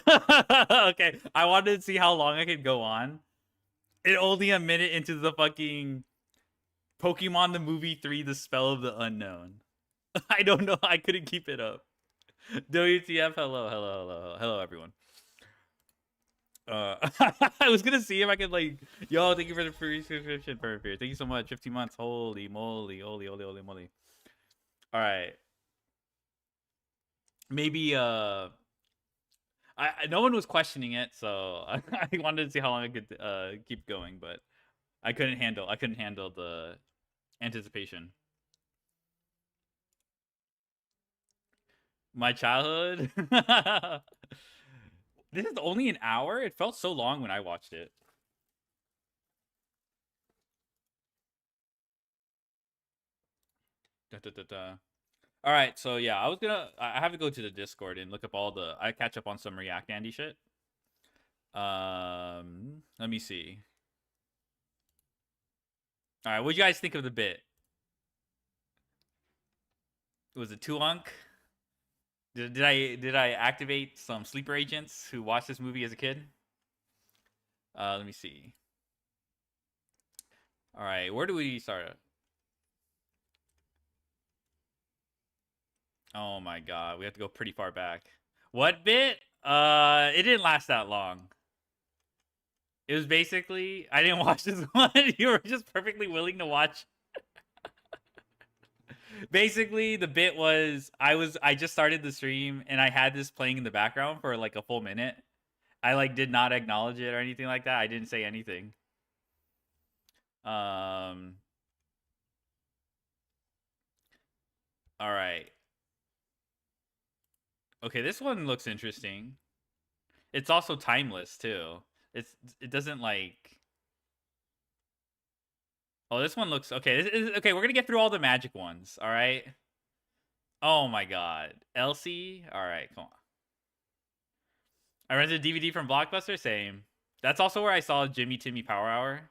Okay, I wanted to see how long I could go on. It only a minute into the fucking Pokemon the movie 3 The Spell of the Unknown. I don't know. I couldn't keep it up. WTF, hello everyone. I was gonna see if I could like, yo, thank you for the free subscription, Perfect. Thank you so much. 15 months. Holy moly, holy moly. All right, maybe no one was questioning it, so I wanted to see how long I could keep going, but I couldn't handle the anticipation. My childhood. This is only an hour. It felt so long when I watched it. Da, da, da, da. All right, so yeah, I have to go to the Discord and look up I catch up on some React Andy shit. Let me see. All right, what do you guys think of the bit? Was it too unk? Did I activate some sleeper agents who watched this movie as a kid? Let me see. All right, where do we start? Oh my god, we have to go pretty far back. What bit? It didn't last that long. It was basically I didn't watch this one. You were just perfectly willing to watch. Basically, the bit was I just started the stream and I had this playing in the background for like a full minute. I like did not acknowledge it or anything like that. I didn't say anything. Um all right. Okay, this one looks interesting. It's also timeless too. It doesn't like. Oh, this one looks okay. Okay, we're gonna get through all the magic ones. All right. Oh my god, Elsie. All right, come on. I rented a DVD from Blockbuster. Same. That's also where I saw Jimmy Timmy Power Hour.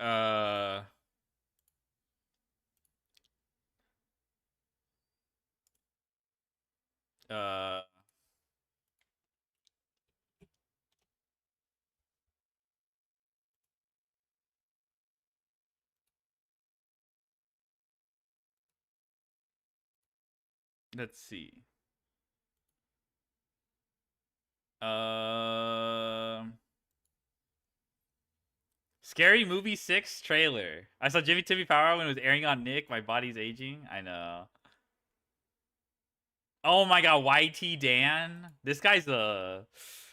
Uh. Uh. Let's see. Um. Scary Movie 6 trailer. I saw Jimmy Timmy Power Hour when it was airing on Nick. My body's aging. I know. Oh my god, YT Dan. This guy's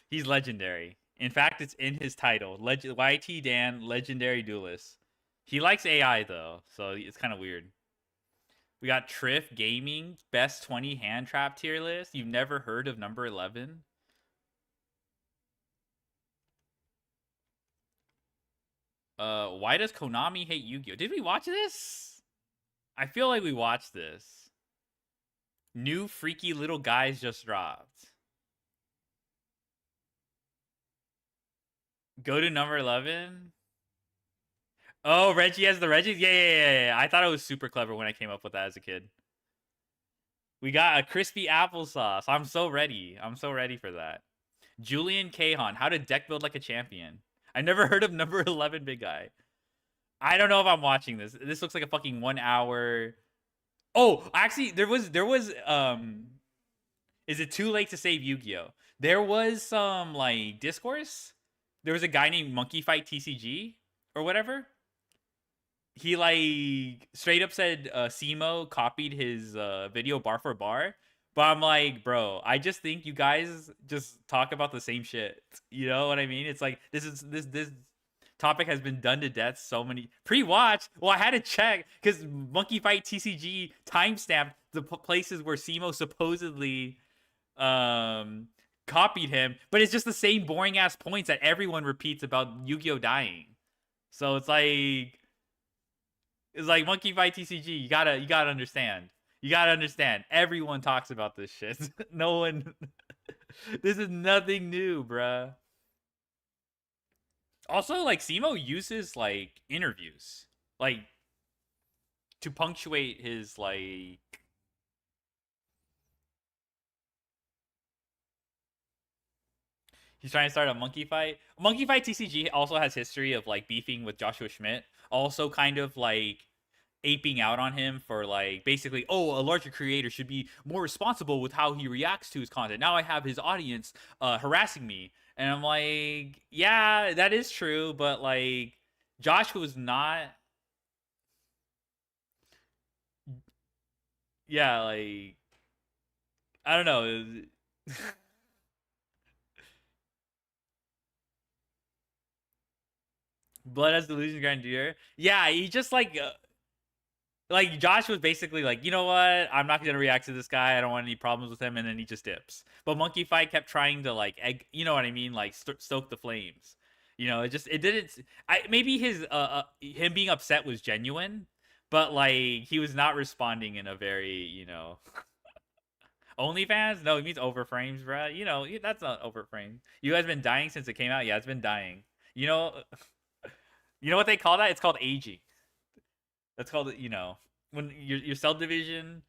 he's legendary. In fact, it's in his title. YT Dan, legendary duelist. He likes AI though, so it's kind of weird. We got Triff Gaming, best 20 hand trap tier list. You've never heard of number 11? Why does Konami hate Yu-Gi-Oh? Did we watch this? I feel like we watched this. New freaky little guys just dropped. Go to number 11. Oh, Reggie has the Reggie? Yeah. I thought it was super clever when I came up with that as a kid. We got a crispy applesauce. I'm so ready. I'm so ready for that. Julian Kahan, how to deck build like a champion. I never heard of number 11 big guy. I don't know if I'm watching this. This looks like a fucking 1 hour. Oh, actually, there was is it too late to save Yu-Gi-Oh? There was some like discourse. There was a guy named Monkey Fight TCG or whatever. He like straight up said Simo copied his video bar for bar. But I'm like, bro, I just think you guys just talk about the same shit. You know what I mean? It's like this topic has been done to death so many pre-watch. Well, I had to check because Monkey Fight TCG timestamped the places where Simo supposedly um copied him, but it's just the same boring ass points that everyone repeats about Yu-Gi-Oh dying. So it's like Monkey Fight TCG. You gotta understand. You gotta understand. Everyone talks about this shit. No one. This is nothing new, bruh. Also, like Simo uses like interviews, like to punctuate his like He's trying to start a monkey fight. Monkey Fight TCG also has history of like beefing with Joshua Schmidt. Also, kind of like aping out on him for like basically, oh, a larger creator should be more responsible with how he reacts to his content. Now I have his audience harassing me, and I'm like, yeah, that is true, but like Josh was not. Yeah, like I don't know. Blood as Delusion Grandeur. Yeah, he just like Josh was basically like, you know what? I'm not gonna react to this guy. I don't want any problems with him, and then he just dips. But Monkey Fight kept trying to like, you know what I mean? Like stoke the flames. You know, it didn't. Maybe his him being upset was genuine, but like he was not responding in a very OnlyFans. No, he means overframes, bro. You know that's not overframes. You guys been dying since it came out. Yeah, it's been dying. You know, you know what they call that? It's called aging. That's called, when your cell division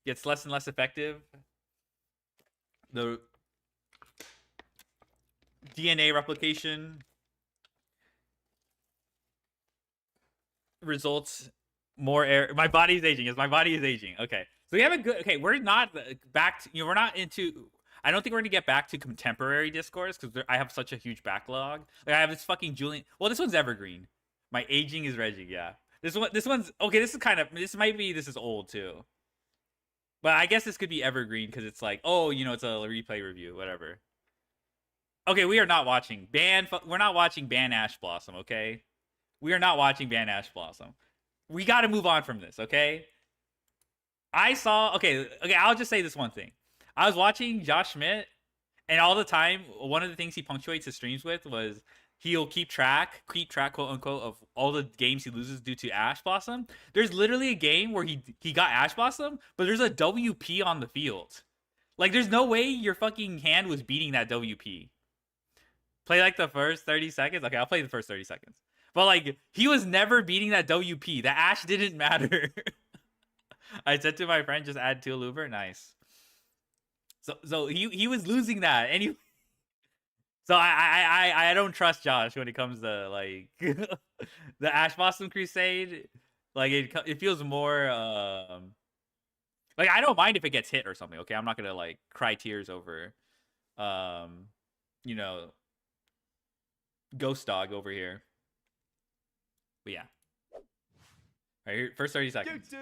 gets less and less effective. The DNA replication results more error. My body's aging. Yes, my body is aging. Okay, so we have a good. Okay, we're not back. We're not into. I don't think we're gonna get back to contemporary discourse because I have such a huge backlog. Like I have this fucking Julian. Well, this one's evergreen. My aging is Reggie. Yeah. This one's okay. This is kind of this might be this is old too, but I guess this could be evergreen because it's like, oh, it's a replay review, whatever. Okay, we are not watching We're not watching Ban Ash Blossom. Okay, we are not watching Ban Ash Blossom. We got to move on from this. Okay. I saw. Okay. I'll just say this one thing. I was watching Josh Schmidt, and all the time, one of the things he punctuates his streams with was he'll keep track, quote unquote, of all the games he loses due to Ash Blossom. There's literally a game where he got Ash Blossom, but there's a WP on the field. Like, there's no way your fucking hand was beating that WP. Play like the first 30 seconds. Okay, I'll play the first 30 seconds. But like, he was never beating that WP. The Ash didn't matter. I said to my friend, just add Teal Uber. Nice. So he was losing that anyway. So I don't trust Josh when it comes to like the Ash Blossom Crusade. Like it feels more like I don't mind if it gets hit or something. Okay, I'm not gonna like cry tears over you know Ghost Dog over here. But yeah. All right, here, first 30 seconds.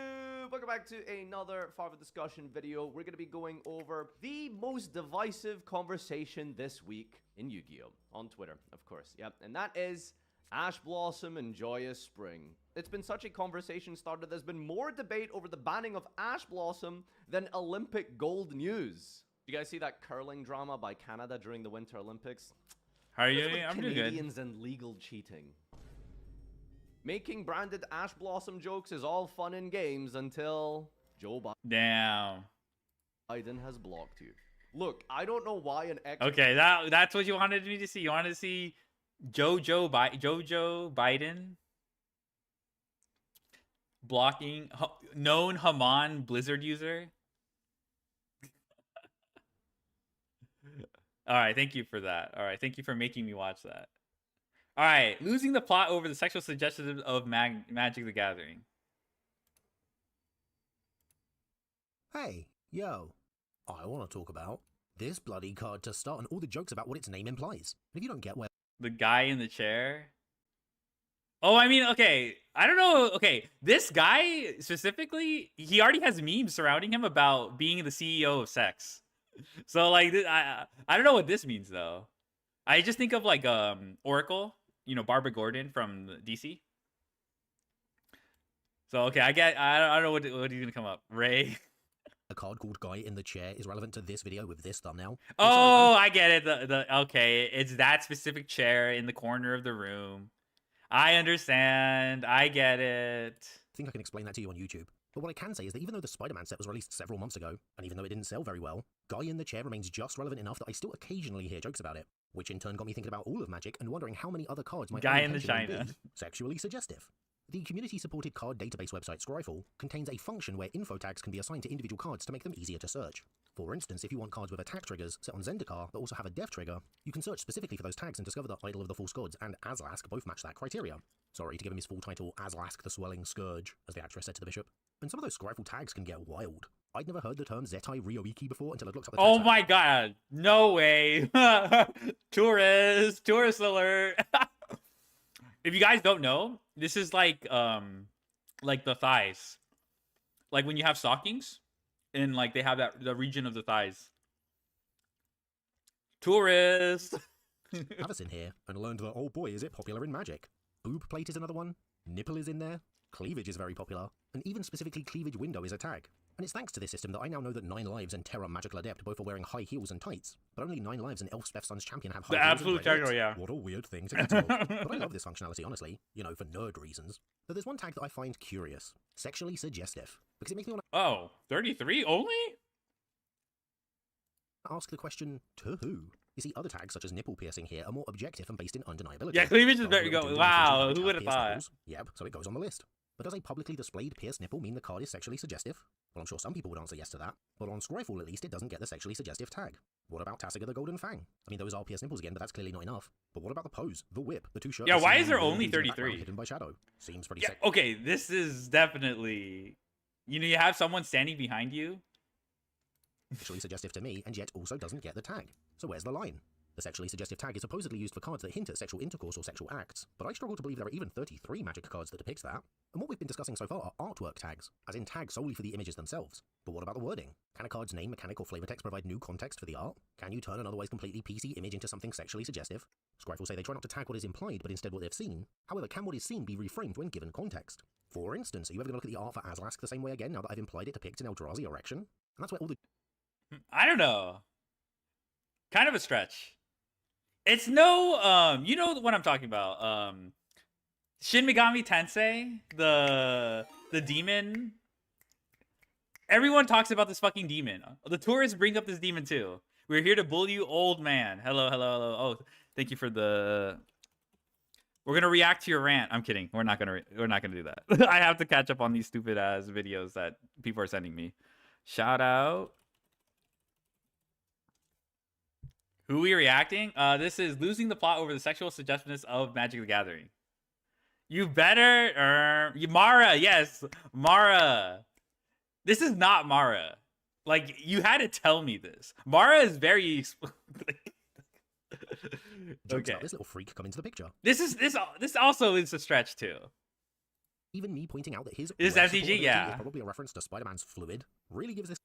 Welcome back to another Farther Discussion video. We're going to be going over the most divisive conversation this week in Yu-Gi-Oh! On Twitter, of course. Yep, and that is Ash Blossom and Joyous Spring. It's been such a conversation started. There's been more debate over the banning of Ash Blossom than Olympic gold news. Did you guys see that curling drama by Canada during the Winter Olympics? How are you? I'm doing good. Canadians and legal cheating. Making branded Ash Blossom jokes is all fun and games until Joe Biden has blocked you. Look, I don't know why an ex. Okay, that's what you wanted me to see. You wanted to see Jojo Biden blocking known Haman Blizzard user. All right, thank you for that. All right, thank you for making me watch that. All right, losing the plot over the sexual suggestions of Magic the Gathering. Hey, yo. I want to talk about this bloody card to start and all the jokes about what its name implies. If you don't get where the guy in the chair. Oh, I mean, okay. I don't know. Okay, this guy specifically, he already has memes surrounding him about being the CEO of sex. So like, I don't know what this means though. I just think of like Oracle. Barbara Gordon from DC. So okay, I don't know what he's gonna come up. Ray. A card called Guy in the Chair is relevant to this video with this thumbnail. Oh, I get it. Okay, it's that specific chair in the corner of the room. I understand. I get it. I think I can explain that to you on YouTube. But what I can say is that even though the Spider-Man set was released several months ago, and even though it didn't sell very well, Guy in the Chair remains just relevant enough that I still occasionally hear jokes about it. Which in turn got me thinking about all of Magic and wondering how many other cards might Guy in the China be sexually suggestive. The community-supported card database website Scryfall contains a function where info tags can be assigned to individual cards to make them easier to search. For instance, if you want cards with attack triggers set on Zendikar that also have a death trigger, you can search specifically for those tags and discover that Idol of the False Gods and Azlask both match that criteria. Sorry to give him his full title, Azlask the Swelling Scourge, as the actress said to the bishop. And some of those Scryfall tags can get wild. I'd never heard the term Zetai Ryoiki before until I looked up the Oh tag. my god. No way. Tourist alert. If you guys don't know, this is like the thighs. Like when you have stockings and like they have that the region of the thighs. Tourist. Avacyn here, and learned that, oh boy, is it popular in Magic. Boob plate is another one, nipple is in there, cleavage is very popular, and even specifically cleavage window is a tag. And it's thanks to this system that I now know that 9 Lives and Terra Magical Adept both are wearing high heels and tights, but only 9 Lives and Elspeth Sun's Champion have high The heels absolute and red techno, lips. yeah. What a weird thing to get told. But I love this functionality, honestly, you know, for nerd reasons. But there's one tag that I find curious, sexually suggestive, because it makes me want Oh, 33 only? to ask the question, to who? You see, other tags such as nipple piercing here are more objective and based in undeniability. Yeah, cleavage is Rather very than go. doing Wow, things who like would have pierced thought? nipples. Yep, so it goes on the list. But does a publicly displayed pierced nipple mean the card is sexually suggestive? Well, I'm sure some people would answer yes to that, but on Scryfall at least it doesn't get the sexually suggestive tag. What about Tasiga the Golden Fang? I mean, those are pierced nipples again, but that's clearly not enough. But what about the pose, the whip, the two shirts? Yeah, why is there only 33? Hidden by shadow. Seems pretty Yeah, sick. okay, this is definitely. You know, you have someone standing behind you. Sexually suggestive to me, and yet also doesn't get the tag. So where's the line? The sexually suggestive tag is supposedly used for cards that hint at sexual intercourse or sexual acts, but I struggle to believe there are even 33 Magic cards that depict that. And what we've been discussing so far are artwork tags, as in tags solely for the images themselves. But what about the wording? Can a card's name, mechanic, or flavor text provide new context for the art? Can you turn an otherwise completely PC image into something sexually suggestive? Scryfall say they try not to tag what is implied, but instead what they've seen. However, can what is seen be reframed when given context? For instance, are you ever going to look at the art for Azlask the same way again now that I've implied it depicts an Eldrazi erection? And that's where all the I don't know. Kind of a stretch. It's no you know what I'm talking about. Shin Megami Tensei, the demon. Everyone talks about this fucking demon. The tourists bring up this demon too. We're here to bully you, old man. Hello. Oh, thank you for the. We're gonna react to your rant. I'm kidding. We're not gonna do that. I have to catch up on these stupid ass videos that people are sending me. Shout out. Who we reacting? This is losing the plot over the sexual suggestiveness of Magic the Gathering. You better, Mara. Yes, Mara. This is not Mara. Like, you had to tell me this. Mara is very. jokes Okay. about this little freak come into the picture. This also is a stretch too. Even me pointing out that his This is rare SDG, support ability yeah. is probably a reference to Spider-Man's fluid really gives this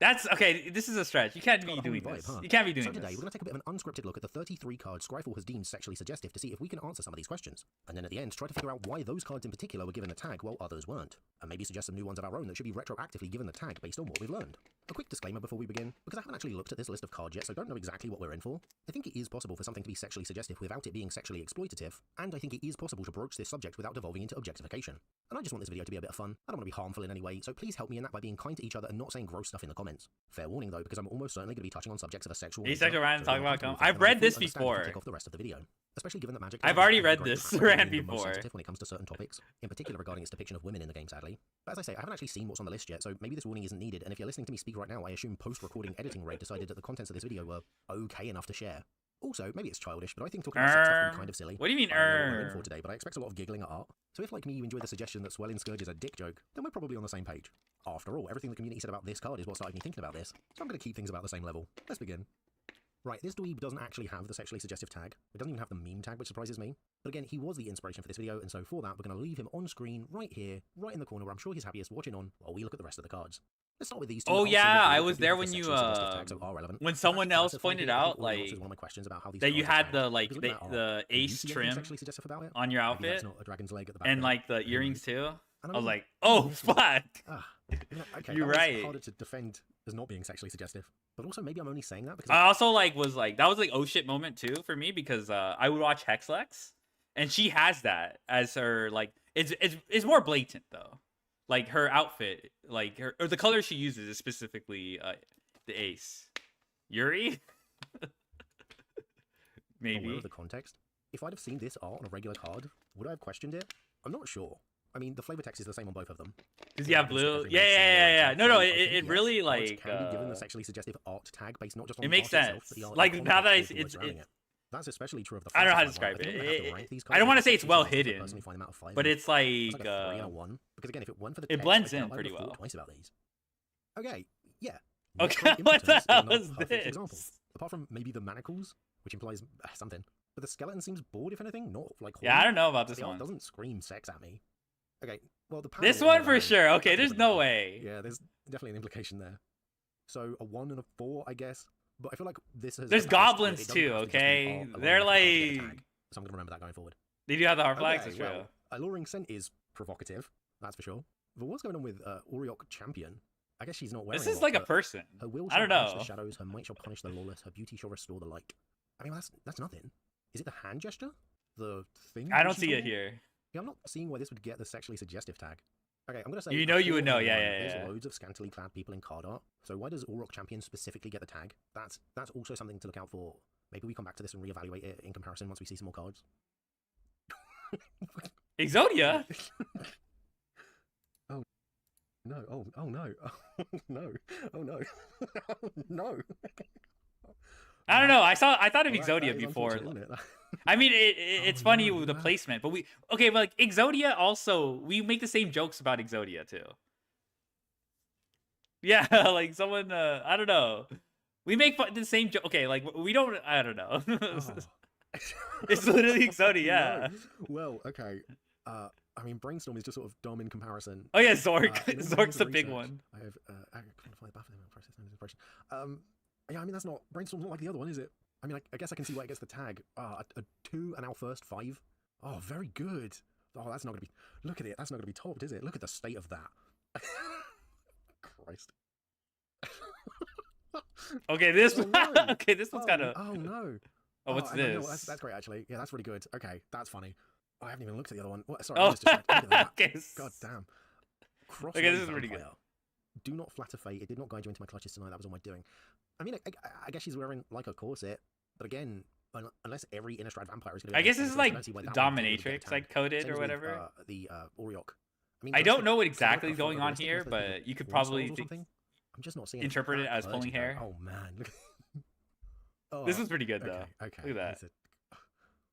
That's okay. This is a stretch. You can't got be a whole doing vibe, this. huh? You can't be So doing today, this. we're going to take a bit of an unscripted look at the 33 cards Scryfall has deemed sexually suggestive to see if we can answer some of these questions. And then at the end, try to figure out why those cards in particular were given a tag while others weren't. And maybe suggest some new ones of our own that should be retroactively given the tag based on what we've learned. A quick disclaimer before we begin, because I haven't actually looked at this list of cards yet, so don't know exactly what we're in for. I think it is possible for something to be sexually suggestive without it being sexually exploitative, and I think it is possible to broach this subject without devolving into objectification. And I just want this video to be a bit of fun. I don't want to be harmful in any way, so please help me in that by being kind to each other and not saying gross stuff in the comments. Fair warning though, because I'm almost certainly going to be touching on subjects of a sexual Asexual nature, random so if talking you're about uncomfortable I've with it, read then this fully understand if you before. Take off the rest of the video. Especially given that Magic I've Gathering already is read great this for rant being the most before. sensitive when it comes to certain topics, in particular regarding its depiction of women in the game, sadly. But as I say, I haven't actually seen what's on the list yet, so maybe this warning isn't needed, and if you're listening to me speak right now, I assume post-recording editing rate decided that the contents of this video were okay enough to share. Also, maybe it's childish, but I think talking about sex stuff can be kind of silly. What do you mean, I don't know what we're in for today, but I expect a lot of giggling at art. So if, like me, you enjoy the suggestion that Swelling Scourge is a dick joke, then we're probably on the same page. After all, everything the community said about this card is what started me thinking about this, so I'm going to keep things about the same level. Let's begin. Right, this dweeb doesn't actually have the sexually suggestive tag. It doesn't even have the meme tag, which surprises me. But again, he was the inspiration for this video, and so for that, we're going to leave him on screen, right here, right in the corner where I'm sure he's happiest watching on, while we look at the rest of the cards. Let's start with these two. Oh, I'll say yeah, that I both was do there have when the you, sexually suggestive tags, so are relevant. when In someone fact, else classified pointed here, I think out, all it like, answers one of my questions about how these that you cards are had tagged. the like Because look at that art. the Do you ace see anything trim sexually suggestive about it? on your Maybe that's outfit not a dragon's leg at the back and there. like the Who knows? earrings too. And I was mean, like, oh this one- fuck. Okay, You're that one's right. harder to defend as not being sexually suggestive. But also, maybe I'm only saying that because I also like was like that was like oh shit moment too for me because I would watch Hexlex and she has that as her like it's more blatant though. Like her outfit, like her or the color she uses is specifically the ace. Yuri? aware Maybe. of the context. If I'd have seen this art on a regular card, would I have questioned it? I'm not sure. I mean, the flavor text is the same on both of them. Does So he have almost blue? every Yeah, single yeah, yeah, yeah. tag. No, no. So I It think, yes, really cards like. can be given the sexually suggestive art tag based not just on It the makes art itself, but sense. the Like, iconic now that I visual see- words it's- surrounding it. That's especially true of the I don't know how to Flash describe one. I it. don't have to rank these I don't cards want to as say it's sexually well suggestive, hidden, personally find them out of five. but it's It's like. like a 3 and a 1 because again, if it won for the It text, blends I in doubt I pretty would have thought well. twice about these. Okay, yeah. Okay, Neutron what the impotence is hell another is perfect example. this? Apart from maybe the manacles, which implies something, but the skeleton seems bored if anything, not like. Yeah, I horny. don't know about But this the art one. doesn't scream sex at me. Okay, well the This panel, on one the for other hand, sure. Okay, that's a there's different no matter. way. Yeah, there's definitely an implication there. So a 1 and a 4, I guess. But I feel like this has. There's established that goblins it doesn't too, have to just be okay? art alone They're for the card to get a like. tag. So I'm gonna remember that going forward. They do have the hard flags, Okay, for sure. well, Alluring Scent is provocative, that's for sure. But what's going on with Oriok Champion? I guess she's not wearing. This is lot, like a but person. Her will I shall don't banish know. the shadows. Her might shall punish the lawless. Her beauty shall restore the light. I mean, that's nothing. Is it the hand gesture? The thing? I that don't she's see it holding? here. Yeah, I'm not seeing why this would get the sexually suggestive tag. Okay, I'm gonna say. You know you would know, 4 and yeah, 1. yeah, There's yeah. loads of scantily clad people in card art. So why does Orok Champion specifically get the tag? That's also something to look out for. Maybe we come back to this and reevaluate it in comparison once we see some more cards. Exodia? Oh no! Oh no! Oh no! Oh no! Oh no! I don't know. I thought of Well, Exodia that is before. unfortunate, isn't it? I mean, it's Oh, funny no, with the no. placement, but okay, but like Exodia also, we make the same jokes about Exodia too. Yeah, like someone, I don't know. We make the same joke. Okay, like we don't. I don't know. Oh. It's literally Exodia. No. Yeah. Well, okay. I mean, Brainstorm is just sort of dumb in comparison. Oh yeah, Zork. In all Zork's kinds the of big research, one. I have quantify buff process and impression. Yeah, I mean that's not Brainstorm's not like the other one, is it? I mean, I guess I can see why it gets the tag. A 2 and our first 5. Oh, very good. Oh, that's not gonna be. Look at it. That's not gonna be topped, is it? Look at the state of that. Christ. Okay, this Oh, one. no. Okay, this one's kind of. Oh no. Oh, what's I know, this? that's great, actually. Yeah, that's really good. Okay, that's funny. Oh, I haven't even looked at the other one. What? Sorry, I Oh, was distracted. Look at that. okay. God damn. Okay, this is really good. Vampire. Do not flatter fate. It did not guide you into my clutches tonight. That was all my doing. I mean, I guess she's wearing like a corset, but again, unless every Innistrad vampire is going to. I guess this is like dominatrix, like coded or whatever. The Oriok. I mean, I don't know what it's like exactly is a going on photorealistic, here, almost like but you could porn stars probably or something. I'm just not seeing interpret it that as pulling clergy, though. hair. Oh man, look. Oh, This was pretty good though. Okay. Look at that. that's it.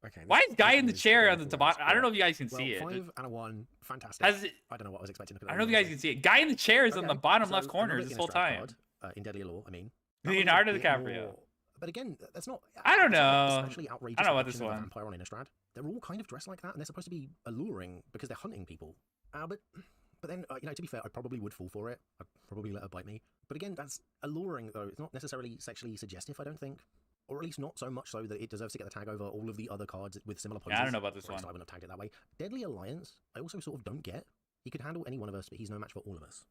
Okay. Why this- is guy this in the is chair going on the forward. bottom? I don't know if you guys can Well, see it. 5 and a 1, fantastic. Has it, I don't know what I was expecting. To put I don't know if you guys can see it. Guy in the chair is on the Okay, bottom so left corner another this whole Innistrad time. card, in Deadly Allure, I mean. That one is a Leonardo bit DiCaprio. more- But again, that's not. I don't it's not know. Especially outrageous. I don't know about depiction this of a one. Vampire on Innistrad. They're all kind of dressed like that, and they're supposed to be alluring because they're hunting people. But then, to be fair, I probably would fall for it. I'd probably let her bite me. But again, that's alluring, though. It's not necessarily sexually suggestive, I don't think. Or at least not so much so that it deserves to get the tag over all of the other cards with similar poses. Yeah, I don't know about this Or else one. I wouldn't have tagged it that way. Deadly Alliance, I also sort of don't get. He could handle any one of us, but he's no match for all of us.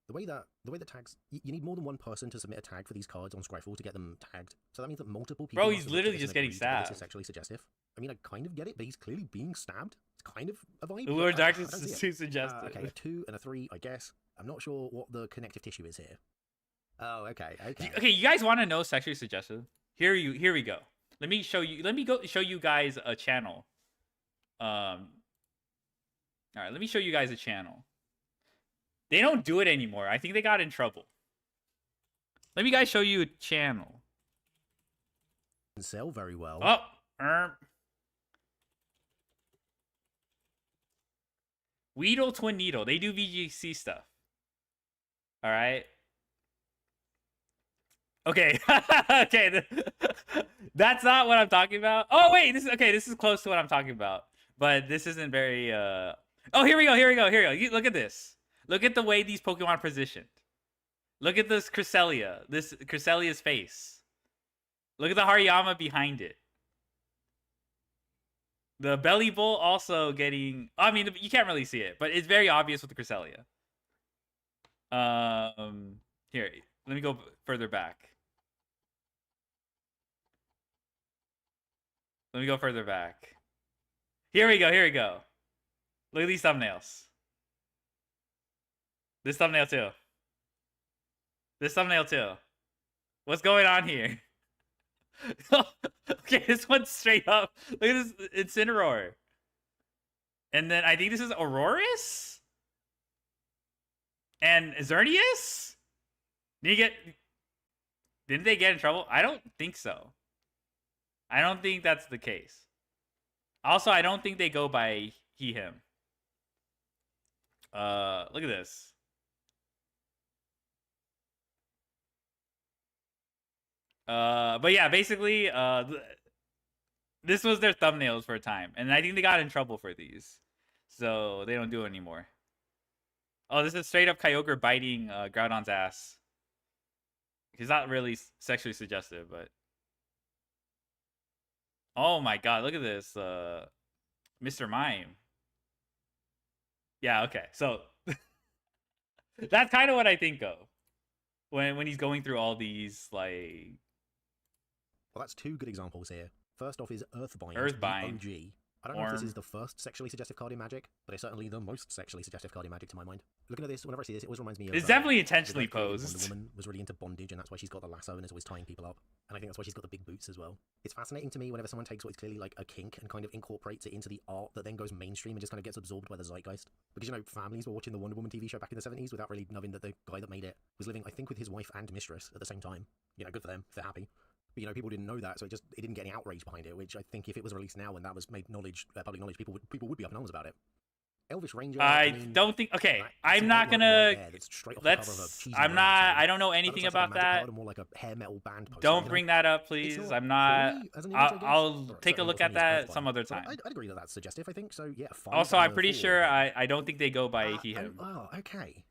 The way that tags, you need more than one person to submit a tag for these cards on Scryfall to get them tagged. So that means that multiple people. Bro, must he's have looked at literally this and just getting agreed that this is stabbed. sexually suggestive. I mean, I kind of get it, but he's clearly being stabbed. It's kind of a vibe. The Lord but I Darkness don't see is it. too suggestive. Okay, a 2 and a 3, I guess. I'm not sure what the connective tissue is here. Oh, okay. Okay, you guys want to know sexually suggestive? Here we go. Let me show you guys a channel. All right, let me show you guys a channel. They don't do it anymore. I think they got in trouble. Let me guys show you a channel. Doesn't sell very well. Oh, Weedle Twin Needle. They do VGC stuff. All right. Okay. Okay. That's not what I'm talking about. Oh wait, this is close to what I'm talking about. But this isn't very Oh, here we go. Look at this. Look at the way these Pokemon are positioned. Look at this Cresselia. This Cresselia's face. Look at the Hariyama behind it. The Belly Bowl also getting... I mean, you can't really see it, but it's very obvious with the Cresselia. Here, let me go further back. Let me go further back. Here we go. Look at these thumbnails. This thumbnail too. What's going on here? Okay, this one's straight up. Look at this Incineroar. And then I think this is Aurorus and Xerneas. Didn't they get in trouble? I don't think so. I don't think that's the case. Also, I don't think they go by he, him. Look at this. But yeah, basically, this was their thumbnails for a time, and I think they got in trouble for these, so they don't do it anymore. Oh, this is straight up Kyogre biting Groudon's ass. He's not really sexually suggestive, but oh my god, look at this, Mr. Mime. Yeah, okay, so that's kind of what I think of when he's going through all these like. Well, that's two good examples here. First off is Earthbind, Earthbind. the OG. I don't know if this Orm. is the first sexually suggestive card in Magic, but it's certainly the most sexually suggestive card in Magic to my mind. Looking at this, whenever I see this, it always reminds me of... It's definitely the intentionally guy who created posed. Wonder Woman was really into bondage, and that's why she's got the lasso and is always tying people up. And I think that's why she's got the big boots as well. It's fascinating to me whenever someone takes what is clearly like a kink and kind of incorporates it into the art that then goes mainstream and just kind of gets absorbed by the zeitgeist. Because, you know, families were watching the Wonder Woman TV show back in the 70s without really knowing that the guy that made it was living, I think, with his wife and mistress at the same time. You know, good for them, if they're happy. But, you know, people didn't know that, so it didn't get any outrage behind it, which I think if it was released now and that was made public knowledge, people would be up in arms about it. Elvish Ranger. I don't think. Okay, I'm not gonna. I don't know anything about that. More like a hair metal band poster, Don't you know? bring that up, please. I'm not. I'll take a look at that some other time. I'd agree that that's suggestive. I think so. Yeah. Fine, Also, I'm pretty sure I don't think they go by he, him. Oh, okay.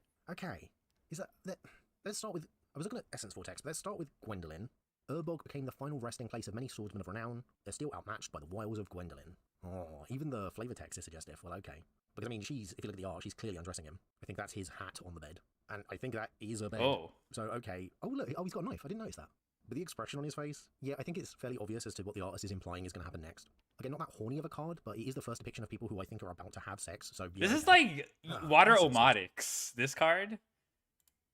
Is that? Let's start with. I was looking at Essence Vortex, but let's start with Gwendolyn. Urbog became the final resting place of many swordsmen of renown. They're still outmatched by the wiles of Gwendolyn. Oh, even the flavor text is suggestive. Well, okay. Because, I mean, if you look at the art, she's clearly undressing him. I think that's his hat on the bed. And I think that is a bed. Oh. So, okay. Oh, look. Oh, he's got a knife. I didn't notice that. But the expression on his face, yeah, I think it's fairly obvious as to what the artist is implying is going to happen next. Again, not that horny of a card, but it is the first depiction of people who I think are about to have sex. So This is like Water that's Omotics. This card.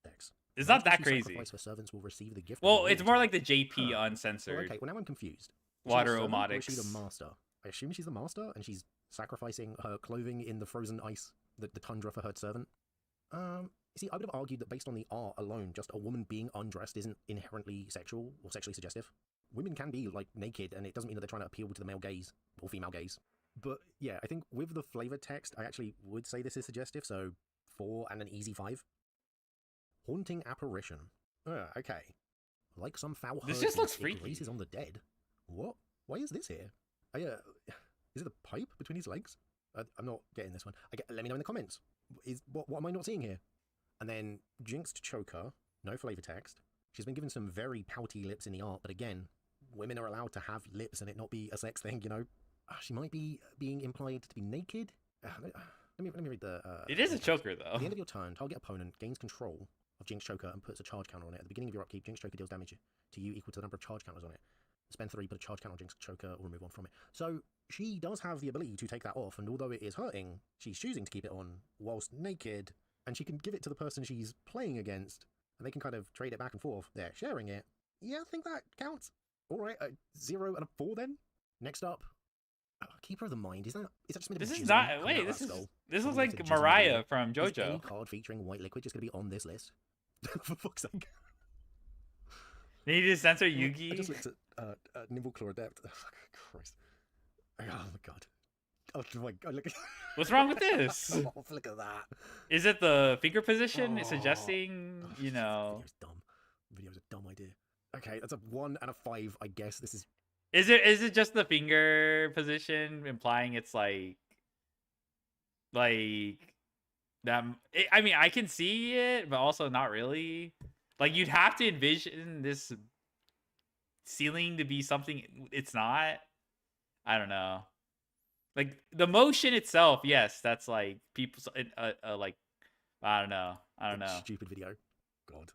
sex. It's not that Those who crazy. sacrifice for servants will receive the gift of Well, the it's more like the Lord. JP Well, uncensored okay, well, now I'm confused. Is she Water a servant or is she the Omotics. master? I assume she's the master, and she's sacrificing her clothing in the frozen ice, the tundra for her servant. You see, I would have argued that based on the art alone, just a woman being undressed isn't inherently sexual or sexually suggestive. Women can be, like, naked, and it doesn't mean that they're trying to appeal to the male gaze, or female gaze. But, yeah, I think with the flavor text, I actually would say this is suggestive, so 4 and an easy 5. Haunting Apparition. Okay. Like some foul This herd just looks beast, it freaky. grazes on the dead. What? Why is this here? Is it a pipe between his legs? I'm not getting this one. Let me know in the comments. What am I not seeing here? And then Jinxed Choker. No flavor text. She's been given some very pouty lips in the art, but again, women are allowed to have lips and it not be a sex thing, you know? She might be being implied to be naked. Let me read the... It is a text. choker, At though. the end of your turn, target opponent gains control of Jinx Choker and puts a charge counter on it. At the beginning of your upkeep, Jinx Choker deals damage to you equal to the number of charge counters on it. Spend 3, put a charge counter on Jinx Choker, or remove 1 from it. So she does have the ability to take that off, and although it is hurting, she's choosing to keep it on whilst naked, and she can give it to the person she's playing against, and they can kind of trade it back and forth. They're sharing it. Yeah, I think that counts. Alright, a 0 and a 4 then. Next up, Keeper of the Mind. Is that just made of This is jism not. coming out Wait, of this that is. skull? This looks Probably like looks like jism Mariah everywhere. from Is any JoJo. card featuring white liquid just going to be on this list? For fuck's sake. They need to censor I just Yugi. looked at Nimbleclaw Adept. Oh, Christ. Oh my god. Oh my god, look at What's wrong with this? Oh, look at that. Is it the finger position? It's Oh. suggesting, Oh, you know. Video's dumb. Video's a dumb idea. Okay, that's a 1 and a 5, I guess. This is... Is it just the finger position implying it's like that? I mean, I can see it, but also not really. Like you'd have to envision this ceiling to be something it's not. I don't know. Like the motion itself, yes, that's like people like I don't know. Stupid video. God.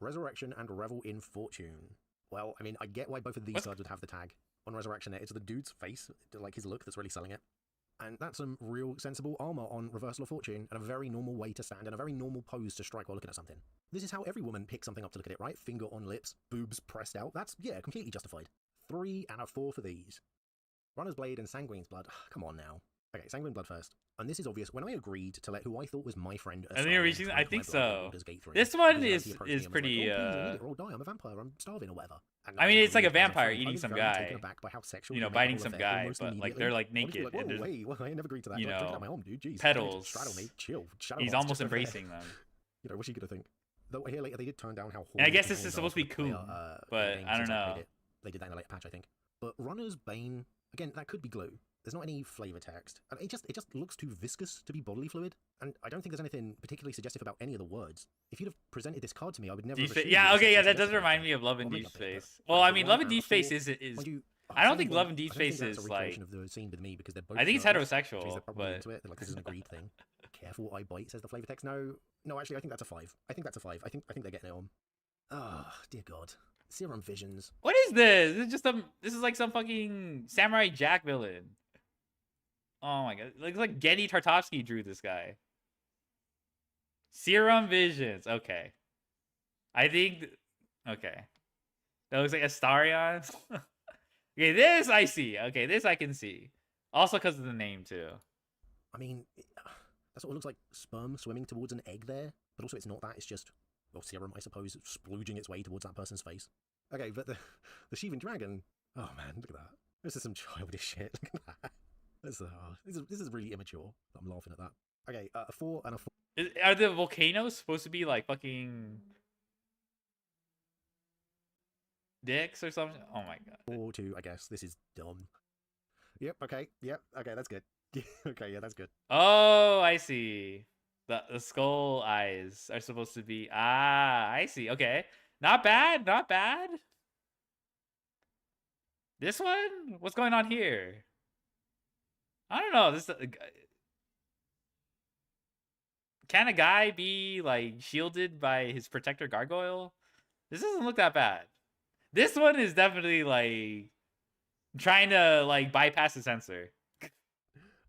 Resurrection and Revel in Fortune. Well, I mean, I get why both of these cards would have the tag. On Resurrection, it's the dude's face, like his look, that's really selling it. And that's some real sensible armor on Reversal of Fortune, and a very normal way to stand, and a very normal pose to strike while looking at something. This is how every woman picks something up to look at it, right? Finger on lips, boobs pressed out. That's, yeah, completely justified. 3 and a 4 for these. Runner's Blade and Sanguine's Blood. Come on now. Okay, Sanguine Blood first. And this is obvious. When I agreed to let who I thought was my friend I think Asari reaching. drink I my think blood in so. Baldur's Gate 3, This one because is he approached me and was pretty. like, oh, please don't eat it or I'll die. I'm a vampire. I'm starving or whatever. And I mean, it's like a as a vampire friend, I eating was some very guy. taken aback by how sexual You know, you make the biting whole some affair guy, almost but like immediately. they're like I wanted to be naked like, and whoa, there's wait, well, I never agreed to that. you Don't take it know, out my arm, dude. Jeez, petals. straddle me, chill. Shadow He's Heart's almost just over there. embracing them. You know, what's she gonna think? Though I hear later they did turn down how. And I guess horny this is controls supposed to be are for the cool, player, but in the game I don't since played know. it. They did that in a later patch, I think. But Runner's Bane, again, that could be glue. There's not any flavor text, and it just looks too viscous to be bodily fluid. And I don't think there's anything particularly suggestive about any of the words. If you'd have presented this card to me, I would never. Have assumed it Yeah, was okay, yeah, sexually that does suggestive. remind me of Love and I'll make Deep up here, Space. but Well, I the mean, one Love and out Deep of Space four- is. Mind you, I don't think Sanguine Love Blood, and Deep I don't think Space that's a is recreation like. of the scene with me because they're both. I think it's shirtless, which means heterosexual, they're probably but into it. They're like, this is an agreed thing. Careful what I bite, says the flavor text. No, actually, I think that's a 5. I think that's a 5. I think they're getting it on. Ah, dear God. Serum Visions. what is this? This is just This is like some fucking Samurai Jack villain. Oh my god, like Genny Tartovsky drew this guy. Serum Visions. Okay, I think. Okay, that looks like Astarion. Okay, this I see. Okay, this I can see. Also because of the name too. I mean, that sort of looks like sperm swimming towards an egg there, but also it's not that. It's just, well, serum, I suppose, splooging its way towards that person's face. Okay, but the Sheevin Dragon. Oh man, look at that. This is some childish shit. Look at that. This is really immature. I'm laughing at that. Okay, a 4 and a 4. Are the volcanoes supposed to be like fucking dicks or something? Oh my god. 4 2, I guess. This is dumb. Yep. Okay. Yep. Okay. That's good. Okay. Yeah, that's good. Oh, I see. The skull eyes are supposed to be. I see. Okay, not bad. Not bad. This one? What's going on here? I don't know. This can a guy be like shielded by his protector gargoyle? This doesn't look that bad. This one is definitely like trying to like bypass the sensor.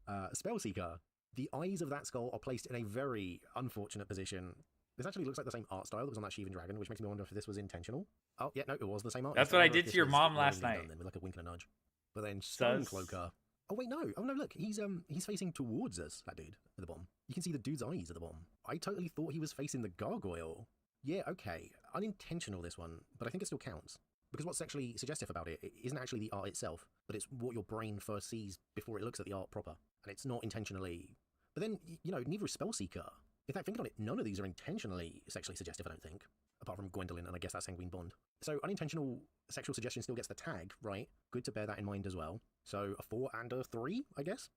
Spellseeker. The eyes of that skull are placed in a very unfortunate position. This actually looks like the same art style that was on that Sheevin Dragon, which makes me wonder if this was intentional. Oh, yeah, no, it was the same art. That's what I did to your mom last night. Then with like a wink and a nudge. But then Sus. Stonecloaker. Oh wait, no. Oh no, look, he's facing towards us. That dude at the bottom. You can see the dude's eyes at the bottom. I totally thought he was facing the gargoyle. Yeah, okay, unintentional this one, but I think it still counts. Because what's sexually suggestive about it isn't actually the art itself, but it's what your brain first sees before it looks at the art proper. And it's not intentionally. But then, you know, neither is Spellseeker. In fact, thinking on it, none of these are intentionally sexually suggestive, I don't think. Apart from Gwendolyn, and I guess that's Sanguine Bond. So unintentional sexual suggestion still gets the tag, right? Good to bear that in mind as well. So a 4 and a 3, I guess?